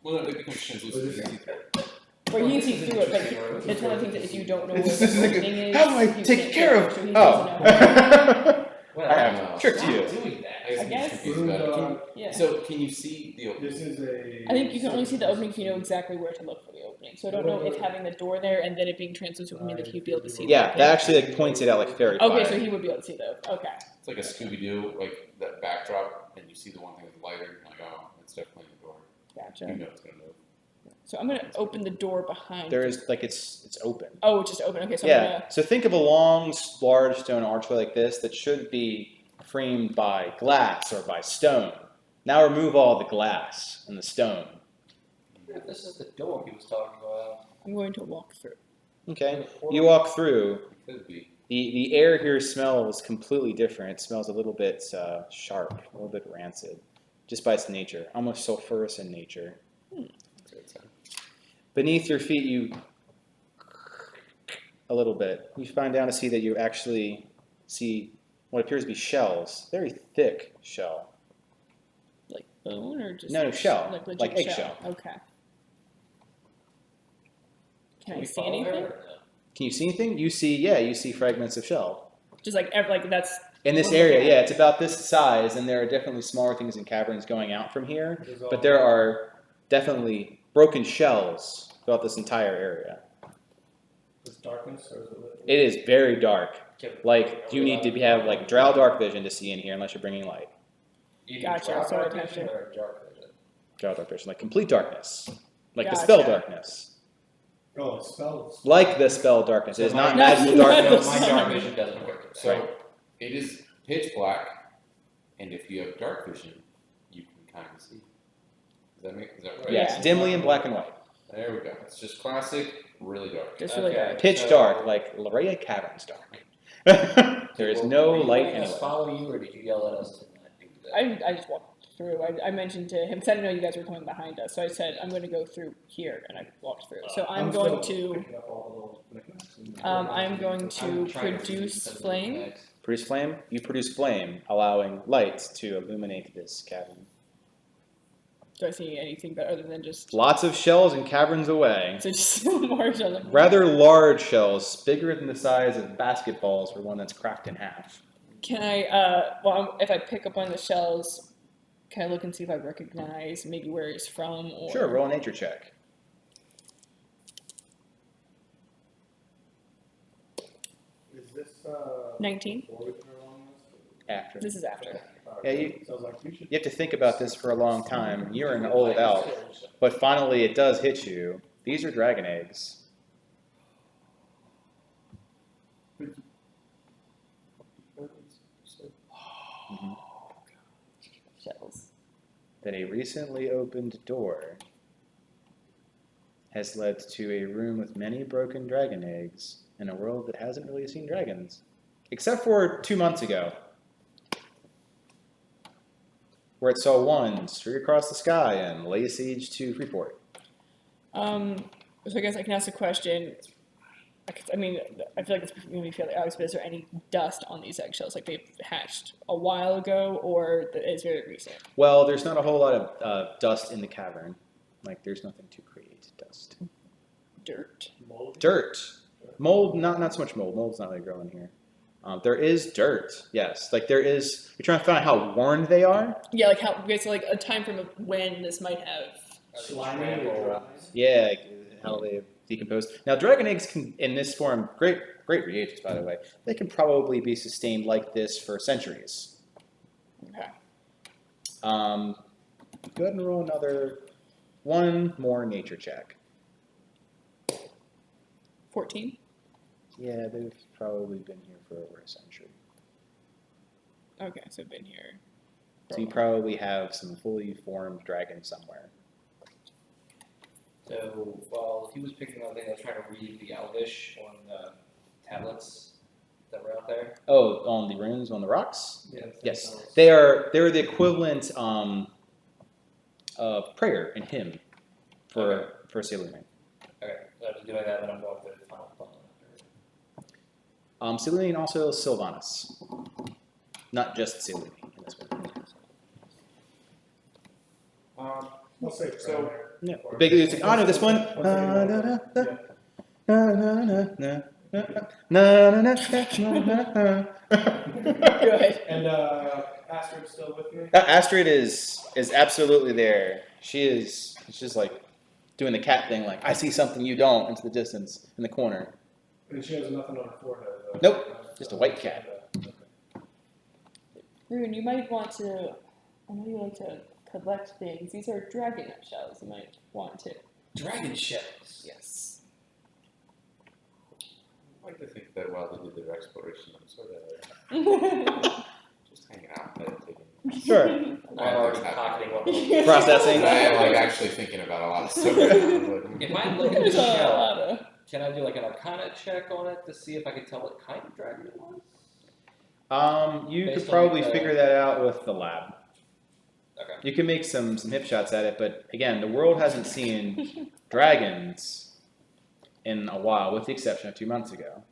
Speaker 4: Well, no, it becomes translucent. You can see through it.
Speaker 2: Or you can see through it, but it's one of the things that if you don't know where
Speaker 1: This
Speaker 2: the
Speaker 1: is like,
Speaker 2: opening is,
Speaker 1: how do I
Speaker 2: you
Speaker 1: take
Speaker 2: can't
Speaker 1: care
Speaker 2: go.
Speaker 1: of?
Speaker 2: So he
Speaker 1: Oh.
Speaker 2: doesn't know.
Speaker 3: Well,
Speaker 1: I have tricked
Speaker 3: stop
Speaker 1: you.
Speaker 3: doing that.
Speaker 4: I
Speaker 2: I guess.
Speaker 4: confused about it.
Speaker 2: Yeah.
Speaker 4: So can you see the opening?
Speaker 5: This is a.
Speaker 2: I think you can only see the opening if you know exactly where to look for the opening. So I don't know if having the door there and then it being translucent would mean that he'd be able to see the
Speaker 1: Yeah,
Speaker 2: opening.
Speaker 1: that actually like points it out like fairy fire.
Speaker 2: Okay, so he would be able to see those. Okay.
Speaker 4: It's like a Scooby-Doo, like that backdrop, and you see the one thing with the lighter, you're like, oh, it's definitely the door.
Speaker 2: Gotcha.
Speaker 4: You know it's gonna move.
Speaker 2: So I'm gonna open the door behind.
Speaker 1: There is like it's open.
Speaker 2: Oh, it's just open. Okay, so I'm
Speaker 1: Yeah.
Speaker 2: gonna.
Speaker 1: So think of a long, large stone archway like this that should be framed by glass or by stone. Now remove all the glass and the stone.
Speaker 3: Yeah, this is the door he was talking about.
Speaker 2: I'm going to walk through.
Speaker 1: Okay. You walk through.
Speaker 4: It could be.
Speaker 1: The air here smells completely different. It smells a little bit sharp, a little bit rancid, just by its nature, almost sulfurous in nature. Beneath your feet, you a little bit. You find down to see that you actually see what appears to be shells, very thick shell.
Speaker 2: Like bone or just
Speaker 1: No, shell,
Speaker 2: like legit
Speaker 1: like eggshell.
Speaker 2: Okay. Can I
Speaker 3: we
Speaker 2: see
Speaker 3: follow
Speaker 2: anything?
Speaker 3: her?
Speaker 1: Can you see anything? You see fragments of shell.
Speaker 2: Just like that's
Speaker 1: In this area, yeah, it's about this size, and there are definitely smaller things in caverns going out from here, but there are definitely broken shells throughout this entire area.
Speaker 5: Is darkness or is it lit?
Speaker 1: It is very dark.
Speaker 3: Can-
Speaker 1: Like, you need to have like drow dark vision to see in here unless you're bringing light.
Speaker 3: You
Speaker 2: Gotcha,
Speaker 3: Dark
Speaker 2: so I'd have
Speaker 3: vision
Speaker 2: to-
Speaker 3: or dark vision?
Speaker 1: Drow dark vision, like complete darkness. Like the
Speaker 2: Gotcha.
Speaker 1: spell darkness.
Speaker 5: Oh, spells.
Speaker 1: Like the spell darkness. It is not
Speaker 2: No,
Speaker 1: magical
Speaker 2: no,
Speaker 1: darkness.
Speaker 3: My dark vision doesn't work.
Speaker 4: So
Speaker 1: Right.
Speaker 4: it is pitch black, and if you have dark vision, you can kind of see. Is that right?
Speaker 1: Yes,
Speaker 2: Yeah.
Speaker 1: dimly in black and white.
Speaker 4: There we go. It's just classic, really dark.
Speaker 2: just really
Speaker 3: Okay.
Speaker 2: dark.
Speaker 1: Pitch
Speaker 3: So-
Speaker 1: dark, like Lareia Caverns dark. There is
Speaker 3: Well,
Speaker 1: no
Speaker 3: were you
Speaker 1: light
Speaker 3: letting us
Speaker 1: anywhere.
Speaker 3: follow you, or did you yell at us to not do that?
Speaker 2: I just walked through. I mentioned to him because I didn't know you guys were coming behind us, so I said I'm going to go through here, and I walked through. So I'm going
Speaker 5: still
Speaker 2: to
Speaker 5: picking up all the little knickknacks and-
Speaker 2: I'm going
Speaker 3: I'm
Speaker 2: to
Speaker 3: trying
Speaker 2: produce
Speaker 3: some of the
Speaker 2: flame.
Speaker 3: knickknacks.
Speaker 1: Produce flame? You produce flame, allowing light to illuminate this cavern.
Speaker 2: Do I see anything better other than just
Speaker 1: Lots of shells and caverns away.
Speaker 2: so just more shells?
Speaker 1: Rather large shells, bigger than the size of basketballs for one that's cracked in half.
Speaker 2: Can I if I pick up one of the shells, can I look and see if I recognize maybe where he's from or
Speaker 1: Sure, roll a nature check.
Speaker 5: Is this,
Speaker 2: 19.
Speaker 5: before we put her on this?
Speaker 1: After.
Speaker 2: This is after.
Speaker 1: Yeah, you-
Speaker 5: So I was like, we should.
Speaker 1: You have to think about this for a long time. You're an old elf, but finally it does hit you. These are dragon eggs. Mhm.
Speaker 2: Shells.
Speaker 1: That a recently opened door has led to a room with many broken dragon eggs in a world that hasn't really seen dragons. Except for 2 months ago, where it saw one streak across the sky and lay siege to Freeport.
Speaker 2: So I guess I can ask a question. I mean, I feel like it's going to be fairly obvious, but is there any dust on these eggshells? Like they've hatched a while ago, or is very recent?
Speaker 1: Well, there's not a whole lot of dust in the cavern. Like, there's nothing to create dust.
Speaker 2: Dirt.
Speaker 5: Mold.
Speaker 1: Dirt. Mold, not so much mold. Mold's not really growing here. There is dirt, yes. Like, there is, you're trying to find out how worn they are?
Speaker 2: Yeah, like how basically like a time frame of when this might have.
Speaker 5: Slimy or dry.
Speaker 1: Yeah, like, how they decompose. Now, dragon eggs can, in this form, great reagents, by the way, they can probably be sustained like this for centuries.
Speaker 2: Okay.
Speaker 1: Go ahead and roll one more nature check.
Speaker 2: 14.
Speaker 1: Yeah, they've probably been here for over a century.
Speaker 2: Okay, so I've been here.
Speaker 1: So you probably have some fully formed dragons somewhere.
Speaker 3: So while he was picking up things, I was trying to read the Elvish on the tablets that were out there.
Speaker 1: Oh, on the runes, on the rocks?
Speaker 3: Yeah.
Speaker 1: Yes. They're the equivalent of prayer and hymn for Sailor Moon.
Speaker 3: Okay, so after doing that, then I'm going to the final button.
Speaker 1: Sailor Moon also Sylvanas. Not just Sailor Moon in this one.
Speaker 5: We'll say
Speaker 7: So-
Speaker 1: Yeah. The big music. Oh no, this one.
Speaker 2: Go ahead.
Speaker 5: And Astrid's still with me?
Speaker 1: Astrid is absolutely there. She's just like doing the cat thing, like I see something you don't into the distance in the corner.
Speaker 5: And she has nothing on her forehead, though.
Speaker 1: Nope, just a white cat.
Speaker 2: Rune, you might want to. I know you like to collect things. These are dragon shells. You might want to.
Speaker 3: Dragon shells.
Speaker 2: Yes.
Speaker 4: I like to think that while they did their exploration, I'm sort of just hanging out, meditating.
Speaker 1: Sure.
Speaker 3: I'm already pocketing what the
Speaker 1: Processing.
Speaker 4: I am like actually thinking about a lot of stuff. Right now.
Speaker 3: If I look at the
Speaker 2: There's a
Speaker 3: shell,
Speaker 2: lot of.
Speaker 3: can I do like an Arcana check on it to see if I can tell what kind of dragon it was?
Speaker 1: You
Speaker 3: Based
Speaker 1: could
Speaker 3: on,
Speaker 1: probably
Speaker 3: like,
Speaker 1: figure that out with the lab.
Speaker 3: Okay.
Speaker 1: You can make some hip shots at it, but again, the world hasn't seen dragons in a while, with the exception of 2 months ago.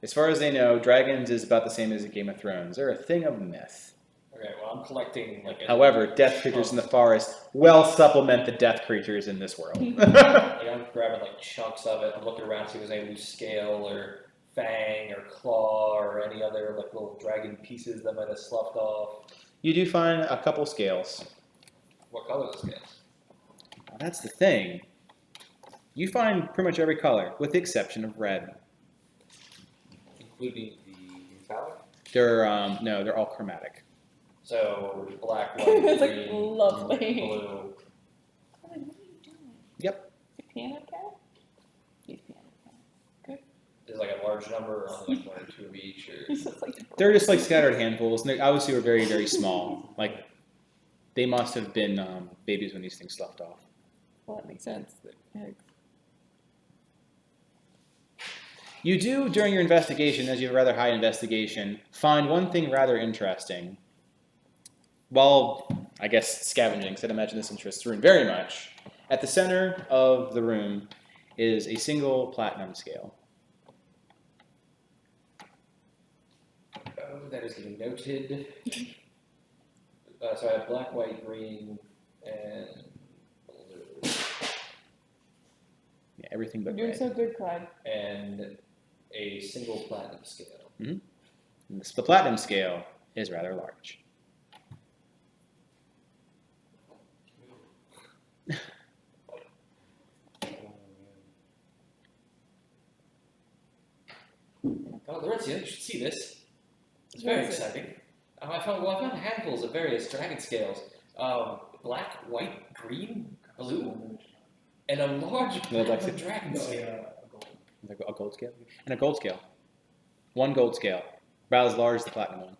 Speaker 1: As far as they know, dragons is about the same as in Game of Thrones. They're a thing of myth.
Speaker 3: Okay, well I'm collecting like a,
Speaker 1: However, death creatures in the forest well supplement the death creatures in this world.
Speaker 3: like I'm grabbing like chunks of it. I'm looking around to see if there's any loose scale or fang or claw or any other like little dragon pieces that might have sloughed off.
Speaker 1: You do find a couple scales.
Speaker 3: What color are the scales?
Speaker 1: Well, that's the thing. You find pretty much every color, with the exception of red.
Speaker 3: Including the metallic?
Speaker 1: No, they're all chromatic.
Speaker 3: So black, white,
Speaker 2: It's like
Speaker 3: green,
Speaker 2: lovely.
Speaker 3: blue.
Speaker 2: Colin, what are you doing?
Speaker 1: Yep.
Speaker 2: Is it piano cat? He's piano cat.
Speaker 3: Is like a large number or only like 1 or 2 of each or
Speaker 2: He's just like.
Speaker 1: They're just like scattered handfuls, and they obviously were very, very small. Like, they must have been babies when these things sloughed off.
Speaker 2: Well, that makes sense. The eggs.
Speaker 1: You do, during your investigation, as you have a rather high investigation, find one thing rather interesting. While, I guess, scavenging, because I'd imagine this interests Rune very much, at the center of the room is a single platinum scale.
Speaker 3: Oh, that is getting noted. So I have black, white, green, and blue.
Speaker 1: Yeah, everything
Speaker 2: You're
Speaker 1: but
Speaker 2: doing
Speaker 1: red.
Speaker 2: so good, Clyde.
Speaker 3: And a single platinum scale.
Speaker 1: And the platinum scale is rather large.
Speaker 3: Oh, Lorenzo, you should see this. It's very
Speaker 2: What is it?
Speaker 3: exciting. I found handfuls of various dragon scales. Black, white, green, blue, and a large
Speaker 1: No, like
Speaker 3: platinum
Speaker 1: it-
Speaker 3: dragon
Speaker 5: No,
Speaker 3: scale.
Speaker 5: yeah, a gold.
Speaker 1: A gold scale? And a gold scale. One gold scale. About as large as the platinum one.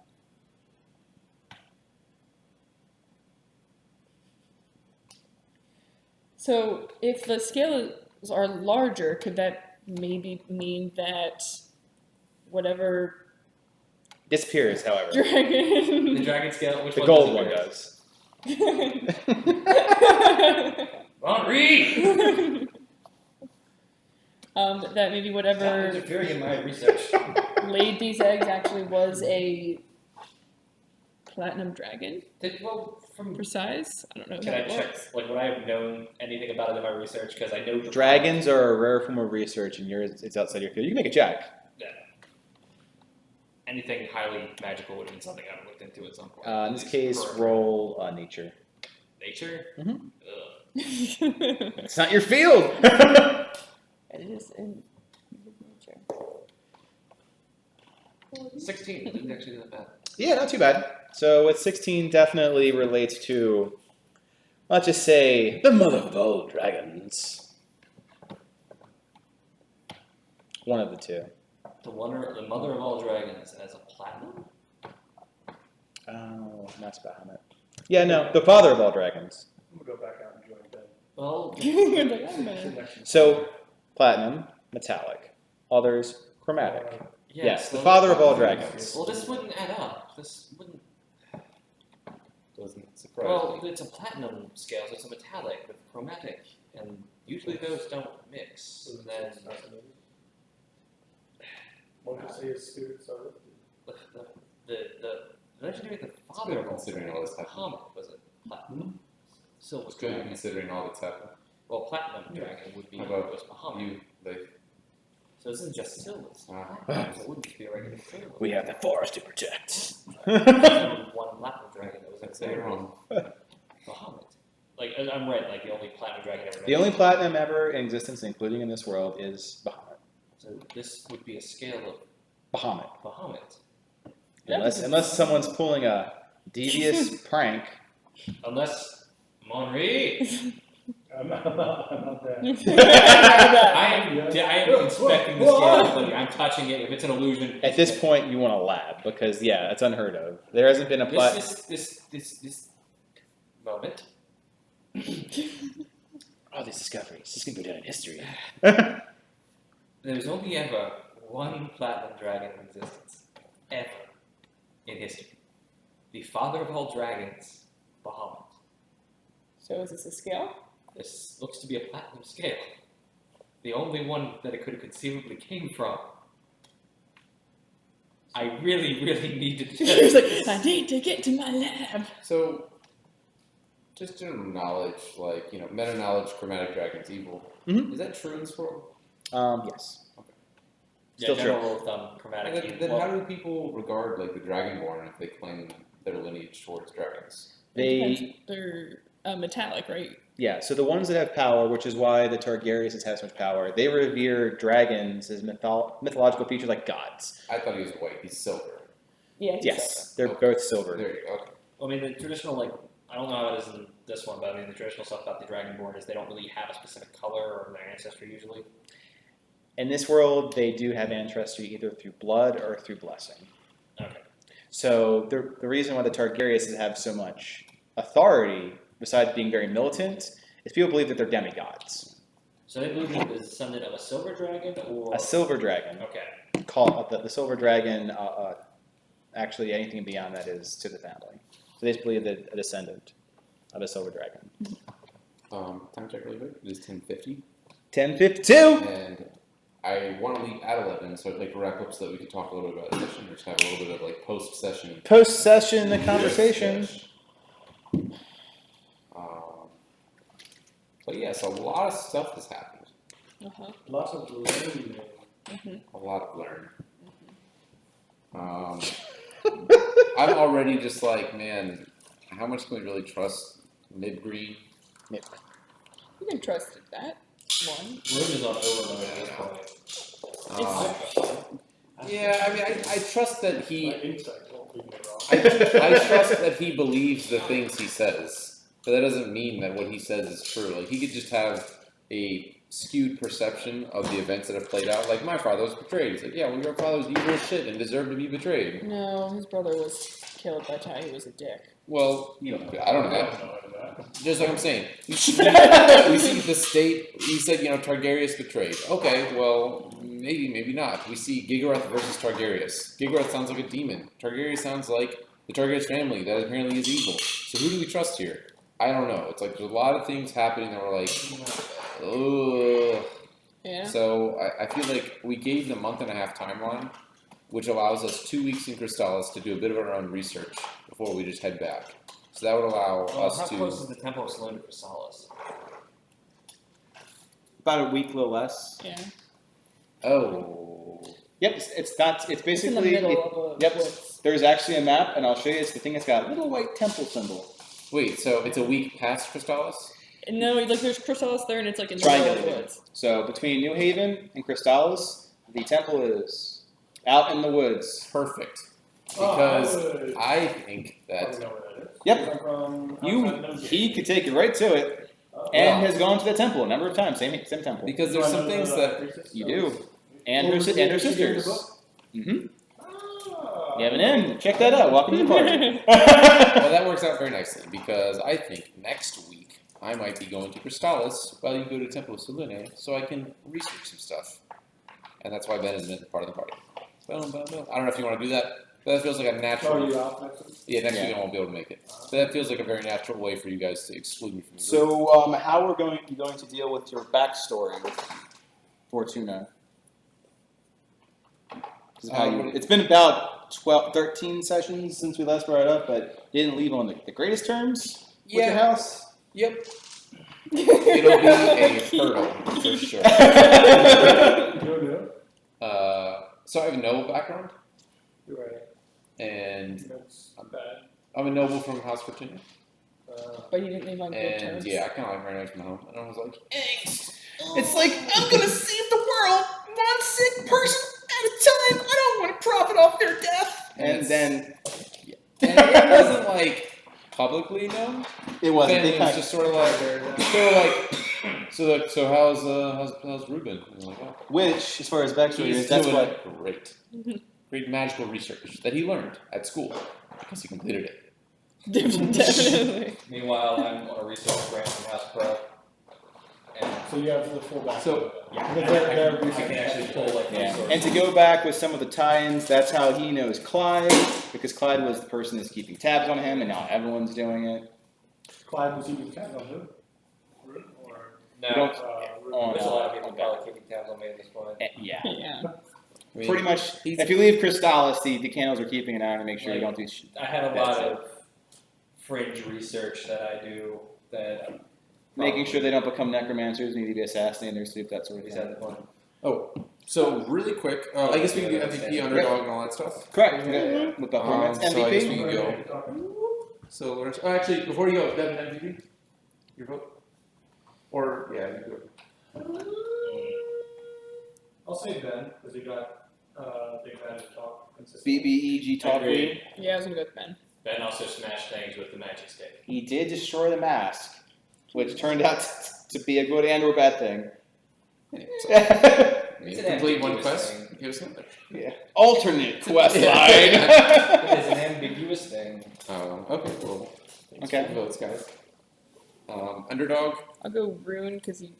Speaker 2: So if the scales are larger, could that maybe mean that whatever
Speaker 1: Disappears, however.
Speaker 3: The
Speaker 2: dragon
Speaker 3: dragon scale, which
Speaker 1: The
Speaker 3: one
Speaker 1: gold one
Speaker 3: disappears?
Speaker 1: does.
Speaker 3: Henri!
Speaker 2: that maybe
Speaker 3: Stop
Speaker 2: whatever
Speaker 3: interfering in my research.
Speaker 2: laid these eggs actually was a platinum dragon
Speaker 3: From
Speaker 2: for size? I don't know.
Speaker 3: can I check? Like, would I have known anything about it in my research? Because I know the
Speaker 1: Dragons are a rare form of research, and yours it's outside your field. You can make a check.
Speaker 3: anything highly magical would have been something I've looked into at some point.
Speaker 1: In this case, roll nature.
Speaker 3: Nature.
Speaker 1: Mhm.
Speaker 3: Ugh.
Speaker 1: It's not your field.
Speaker 2: It is in nature.
Speaker 3: 16. Didn't actually do that bad.
Speaker 1: Yeah, not too bad. So with 16 definitely relates to, let's just say, the mother of all dragons. One of the two.
Speaker 3: The mother of all dragons, and as a platinum.
Speaker 1: Oh, that's Bahamut. Yeah, no, the father of all dragons.
Speaker 5: I'm gonna go back out and join them.
Speaker 3: Well,
Speaker 2: Like, I'm gonna-
Speaker 1: So, platinum, metallic. Others, chromatic. Yes, the father of all dragons.
Speaker 3: Well, this wouldn't add up. This wouldn't.
Speaker 4: Doesn't surprise
Speaker 3: Well,
Speaker 4: me.
Speaker 3: it's a platinum scale, so it's a metallic with chromatic, and usually those don't mix. And then
Speaker 5: One could say his spirits are lifted.
Speaker 3: the legendary the father of all
Speaker 4: Considering all
Speaker 3: dragons,
Speaker 4: this happened.
Speaker 3: Bahamut, was it platinum? Silver
Speaker 4: It's good
Speaker 3: dragon.
Speaker 4: considering all that's happened.
Speaker 3: Well, platinum dragon would be
Speaker 4: How about
Speaker 3: was Bahamut.
Speaker 4: You, like,
Speaker 3: So this isn't just silver. It's
Speaker 4: Ah.
Speaker 3: platinum, so it wouldn't just be a regular silver.
Speaker 1: We have the forest to protect.
Speaker 3: There's only one platinum dragon that was
Speaker 4: I'd say you're wrong.
Speaker 3: Bahamut. Like I'm right. Like the only platinum dragon ever.
Speaker 1: The only platinum ever in existence, including in this world, is Bahamut.
Speaker 3: So this would be a scale of
Speaker 1: Bahamut.
Speaker 3: Bahamut.
Speaker 1: Unless someone's pulling a devious prank.
Speaker 3: Unless Monri.
Speaker 5: I'm not there.
Speaker 3: I am inspecting the scale, but I'm touching it. If it's an illusion.
Speaker 1: At this point, you want a lab because it's unheard of. There hasn't been a
Speaker 3: This moment.
Speaker 1: Oh, these discoveries. This is gonna go down in history.
Speaker 3: There's only ever one platinum dragon in existence, ever in history. The father of all dragons, Bahamut.
Speaker 2: So is this a scale?
Speaker 3: This looks to be a platinum scale. The only one that it could have conceivably came from. I really, really need to do
Speaker 2: He's like,
Speaker 3: this.
Speaker 2: I need to get to my lab.
Speaker 4: So, just general knowledge, like, meta knowledge, chromatic dragons, evil.
Speaker 1: Mhm.
Speaker 4: Is that true in this world?
Speaker 1: Yes.
Speaker 3: Yeah,
Speaker 1: Still true.
Speaker 3: general rule of thumb, chromatic
Speaker 4: And
Speaker 3: evil.
Speaker 4: then
Speaker 3: Well,
Speaker 4: how do people regard, like, the Dragonborn if they claim their lineage towards dragons?
Speaker 2: They're metallic, right?
Speaker 1: Yeah, so the ones that have power, which is why the Targaryens have so much power, they revere dragons as mythological features like gods.
Speaker 4: I thought he was white. He's silver.
Speaker 2: Yeah. he's
Speaker 1: Yes, they're
Speaker 4: Okay.
Speaker 1: both silver.
Speaker 4: There you go. Okay.
Speaker 3: I mean, the traditional, like, I don't know how it is in this one, but I mean, the traditional stuff about the Dragonborn is they don't really have a specific color or their ancestry usually.
Speaker 1: In this world, they do have ancestry either through blood or through blessing.
Speaker 3: Okay.
Speaker 1: So the reason why the Targaryens have so much authority, besides being very militant, is people believe that they're demigods.
Speaker 3: So they believe they're the descendant of a silver dragon or.
Speaker 1: A silver dragon,
Speaker 3: Okay.
Speaker 1: the silver dragon, actually anything beyond that is to the family. So they just believe that a descendant of a silver dragon.
Speaker 4: Time check really quick. It is 10:50.
Speaker 1: 10:52!
Speaker 4: And I want to leave at 11, so I'd like to wrap up so that we can talk a little bit about the session, or just have a little bit of, like, post-session.
Speaker 1: Post-session, the conversation.
Speaker 4: But yes, a lot of stuff has happened.
Speaker 2: Uh-huh.
Speaker 5: Lots of learning.
Speaker 4: A lot of learn. I'm already just like, man, how much can we really trust mid-Greene?
Speaker 2: You can trust that one.
Speaker 3: Room is on overload at this point.
Speaker 4: Uh,
Speaker 5: I
Speaker 4: Yeah, I mean, I trust that he.
Speaker 5: My insight won't leave me wrong.
Speaker 4: I trust that he believes the things he says, but that doesn't mean that what he says is true. Like he could just have a skewed perception of the events that have played out. Like my father was betrayed. He's like, yeah, well, your father was evil as shit and deserved to be betrayed.
Speaker 2: No, his brother was killed by the time he was a dick.
Speaker 4: Well,
Speaker 1: You don't.
Speaker 4: I don't know that. Just like I'm saying, we see the state. He said, Targaryen betrayed. Okay, well, maybe not. We see Gigaroth versus Targaryen. Gigaroth sounds like a demon. Targaryen sounds like the Targaryen family that apparently is evil. So who do we trust here? I don't know. It's like there's a lot of things happening that we're like, ugh.
Speaker 2: Yeah.
Speaker 4: So I feel like we gave the month and a half timeline, which allows us 2 weeks in Crystallis to do a bit of our own research before we just head back. So that would allow
Speaker 7: Well,
Speaker 4: us
Speaker 7: how
Speaker 4: to.
Speaker 7: close is the Temple of Selene to Chrysalis?
Speaker 1: About a week, a little less.
Speaker 2: Yeah.
Speaker 4: Oh.
Speaker 1: Yep, it's not. It's
Speaker 2: It's in the
Speaker 1: basically.
Speaker 2: middle of a
Speaker 1: Yep.
Speaker 2: woods.
Speaker 1: There's actually a map, and I'll show you. It's the thing that's got a little white temple symbol.
Speaker 4: Wait, so it's a week past Crystallis?
Speaker 2: No, like there's Chrysalis there, and it's like in the middle of the
Speaker 1: Triangulated.
Speaker 2: woods.
Speaker 1: So between New Haven and Crystallis, the temple is out in the woods.
Speaker 4: Perfect.
Speaker 5: Oh,
Speaker 4: Because I think
Speaker 5: Probably
Speaker 4: that.
Speaker 5: know where that is.
Speaker 1: Yep.
Speaker 5: From
Speaker 1: You,
Speaker 5: outside Nose
Speaker 1: he
Speaker 5: Gate.
Speaker 1: could take you right to it,
Speaker 5: Oh.
Speaker 1: and
Speaker 4: Wow.
Speaker 1: has gone to the temple a number of times. Same temple.
Speaker 4: Because there's some things that.
Speaker 1: You do. And
Speaker 5: Well,
Speaker 1: her,
Speaker 5: was
Speaker 1: and
Speaker 5: it-
Speaker 1: her
Speaker 5: did you get the
Speaker 1: sisters.
Speaker 5: book?
Speaker 1: Mm-hmm.
Speaker 5: Ah.
Speaker 1: You have an in. Check that out. Welcome to the party.
Speaker 4: Well, that works out very nicely because I think next week I might be going to Crystallis while you go to Temple of Selene so I can research some stuff. And that's why Ben isn't part of the party. Boom, boom, boom. I don't know if you want to do that, but that feels like a
Speaker 5: Oh,
Speaker 4: natural.
Speaker 5: you out next week?
Speaker 4: Yeah, next week
Speaker 1: Yeah.
Speaker 4: I won't be able to make it. But that feels like a very natural way for you guys to exclude me from the group.
Speaker 1: So, how we're going to deal with your backstory with Fortuna? 'Cause how you, it's been about 13 sessions since we last brought it up, but you didn't leave on the greatest terms with your house.
Speaker 4: Yep. It'll be a hurdle for sure.
Speaker 5: No.
Speaker 4: So I have no background,
Speaker 5: You're right.
Speaker 4: and
Speaker 5: That's bad.
Speaker 4: I'm a noble from House Fortuna.
Speaker 2: But you didn't leave on good
Speaker 4: And
Speaker 2: terms.
Speaker 4: yeah, I kind of like ran away from home, and I was like,
Speaker 1: Angst. It's like, I'm gonna save the world one sick person at a time. I don't want to profit off their death. And then
Speaker 4: and it wasn't like publicly known.
Speaker 1: it wasn't.
Speaker 4: Family
Speaker 1: They
Speaker 4: was
Speaker 1: kind
Speaker 4: just sort of like, so how's Ruben? And I'm like, oh,
Speaker 1: which, as far as backstory
Speaker 4: he's
Speaker 1: is, that's
Speaker 4: doing
Speaker 1: what.
Speaker 4: great, great magical research that he learned at school because he completed it.
Speaker 2: Definitely.
Speaker 3: Meanwhile, I'm on a research grant from House Pro, and
Speaker 5: So you have the full back.
Speaker 4: So-
Speaker 3: yeah,
Speaker 5: But
Speaker 3: I
Speaker 5: they're
Speaker 3: can actually pull like
Speaker 1: Yeah.
Speaker 3: resources.
Speaker 1: And to go back with some of the tie-ins, that's how he knows Clyde, because Clyde was the person that's keeping tabs on him, and now everyone's doing it.
Speaker 5: Clyde was keeping tabs on who? Root or
Speaker 3: No,
Speaker 1: You don't-
Speaker 5: Root?
Speaker 3: there's a lot of people
Speaker 1: Okay.
Speaker 3: probably keeping tabs on me at this point.
Speaker 1: Yeah.
Speaker 2: Yeah.
Speaker 4: I mean,
Speaker 1: Pretty much,
Speaker 4: he's-
Speaker 1: if you leave Crystallis, the candles are keeping an eye on to make sure you don't do shit.
Speaker 3: I had a
Speaker 1: That's
Speaker 3: lot
Speaker 1: it.
Speaker 3: of fringe research that I do that
Speaker 1: Making sure they don't become necromancers, need to be assassinated in their sleep, that sort of
Speaker 3: is
Speaker 1: thing.
Speaker 3: at the point.
Speaker 4: Oh, so really quick, I guess we can do MVP, underdog, and all that stuff.
Speaker 1: Correct. With the Hornets
Speaker 4: So I guess we
Speaker 1: MVP.
Speaker 4: can go. So Lawrence, actually, before you go, Devin MVP, your vote, or yeah, you go.
Speaker 5: I'll say Ben, because he got big bad talk consistently.
Speaker 1: BBEG top
Speaker 7: Agreed.
Speaker 1: lead.
Speaker 2: Yeah, I was gonna go with Ben.
Speaker 7: Ben also smashed things with the magic stick.
Speaker 1: He did destroy the mask, which turned out to be a good and or bad thing.
Speaker 3: It's
Speaker 4: You
Speaker 3: an
Speaker 4: complete one
Speaker 3: ambiguous
Speaker 4: quest,
Speaker 3: thing.
Speaker 4: give us another.
Speaker 1: Yeah. Alternate quest
Speaker 4: Yeah.
Speaker 1: line.
Speaker 3: It is an ambiguous thing.
Speaker 4: Okay, well, thanks
Speaker 1: Okay.
Speaker 4: for the votes, guys. Underdog,
Speaker 2: I'll go Rune because he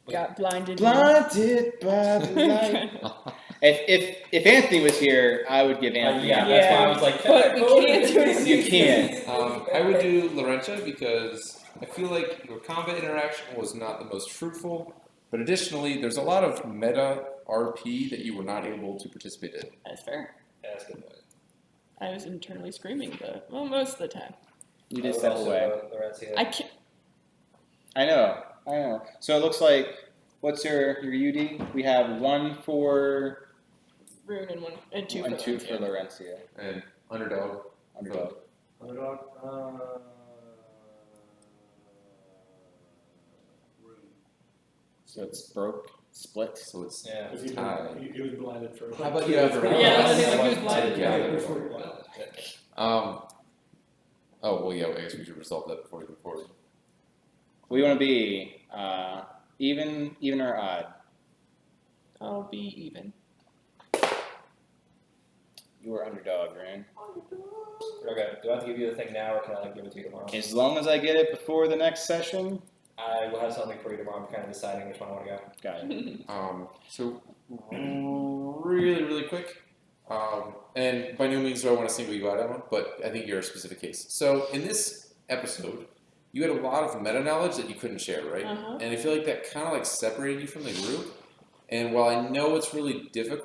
Speaker 2: got blinded.
Speaker 1: Blinded by the light. If Anthony was here, I would give Anthony.
Speaker 3: Yeah,
Speaker 1: a-
Speaker 3: that's why I was like,
Speaker 2: But we can't do it.
Speaker 1: You can't.
Speaker 4: I would do Laurentia because I feel like your combat interaction was not the most fruitful, but additionally, there's a lot of meta RP that you were not able to participate in.
Speaker 2: That's fair.
Speaker 3: Yeah, that's a good point.
Speaker 2: I was internally screaming, but well, most of the time.
Speaker 1: You
Speaker 3: I
Speaker 1: did
Speaker 3: would
Speaker 1: step
Speaker 3: also
Speaker 1: away.
Speaker 3: vote Laurentia.
Speaker 2: I can't.
Speaker 1: I know. So it looks like, what's your UD? We have one for
Speaker 2: Rune and two
Speaker 1: and
Speaker 2: for
Speaker 1: two
Speaker 2: Lancia.
Speaker 1: for Laurencia.
Speaker 4: And underdog,
Speaker 1: Underdog.
Speaker 5: Underdog. Root.
Speaker 1: So it's broke split.
Speaker 4: So it's
Speaker 3: Yeah.
Speaker 5: Because
Speaker 4: tie.
Speaker 5: he was blinded for.
Speaker 4: How about you have a round?
Speaker 2: Yeah, I was thinking, like, he was blinded.
Speaker 4: Oh well, yeah. I guess we should resolve that before we move forward.
Speaker 1: We want to be even or odd.
Speaker 2: I'll be even.
Speaker 1: You are underdog, Greene.
Speaker 3: Okay. Do I have to give you the thing now, or can I like give it to you tomorrow?
Speaker 1: As long as I get it before the next session.
Speaker 3: I will have something for you tomorrow. I'm kind of deciding which one I want to go.
Speaker 1: Got it.
Speaker 4: So really quick, and by no means do I want to single you out, Emma, but I think you're a specific case. So in this episode, you had a lot of meta knowledge that you couldn't share, right?
Speaker 2: Uh-huh.
Speaker 4: And I feel like that kind of like separated you from the group. And while I know it's really difficult.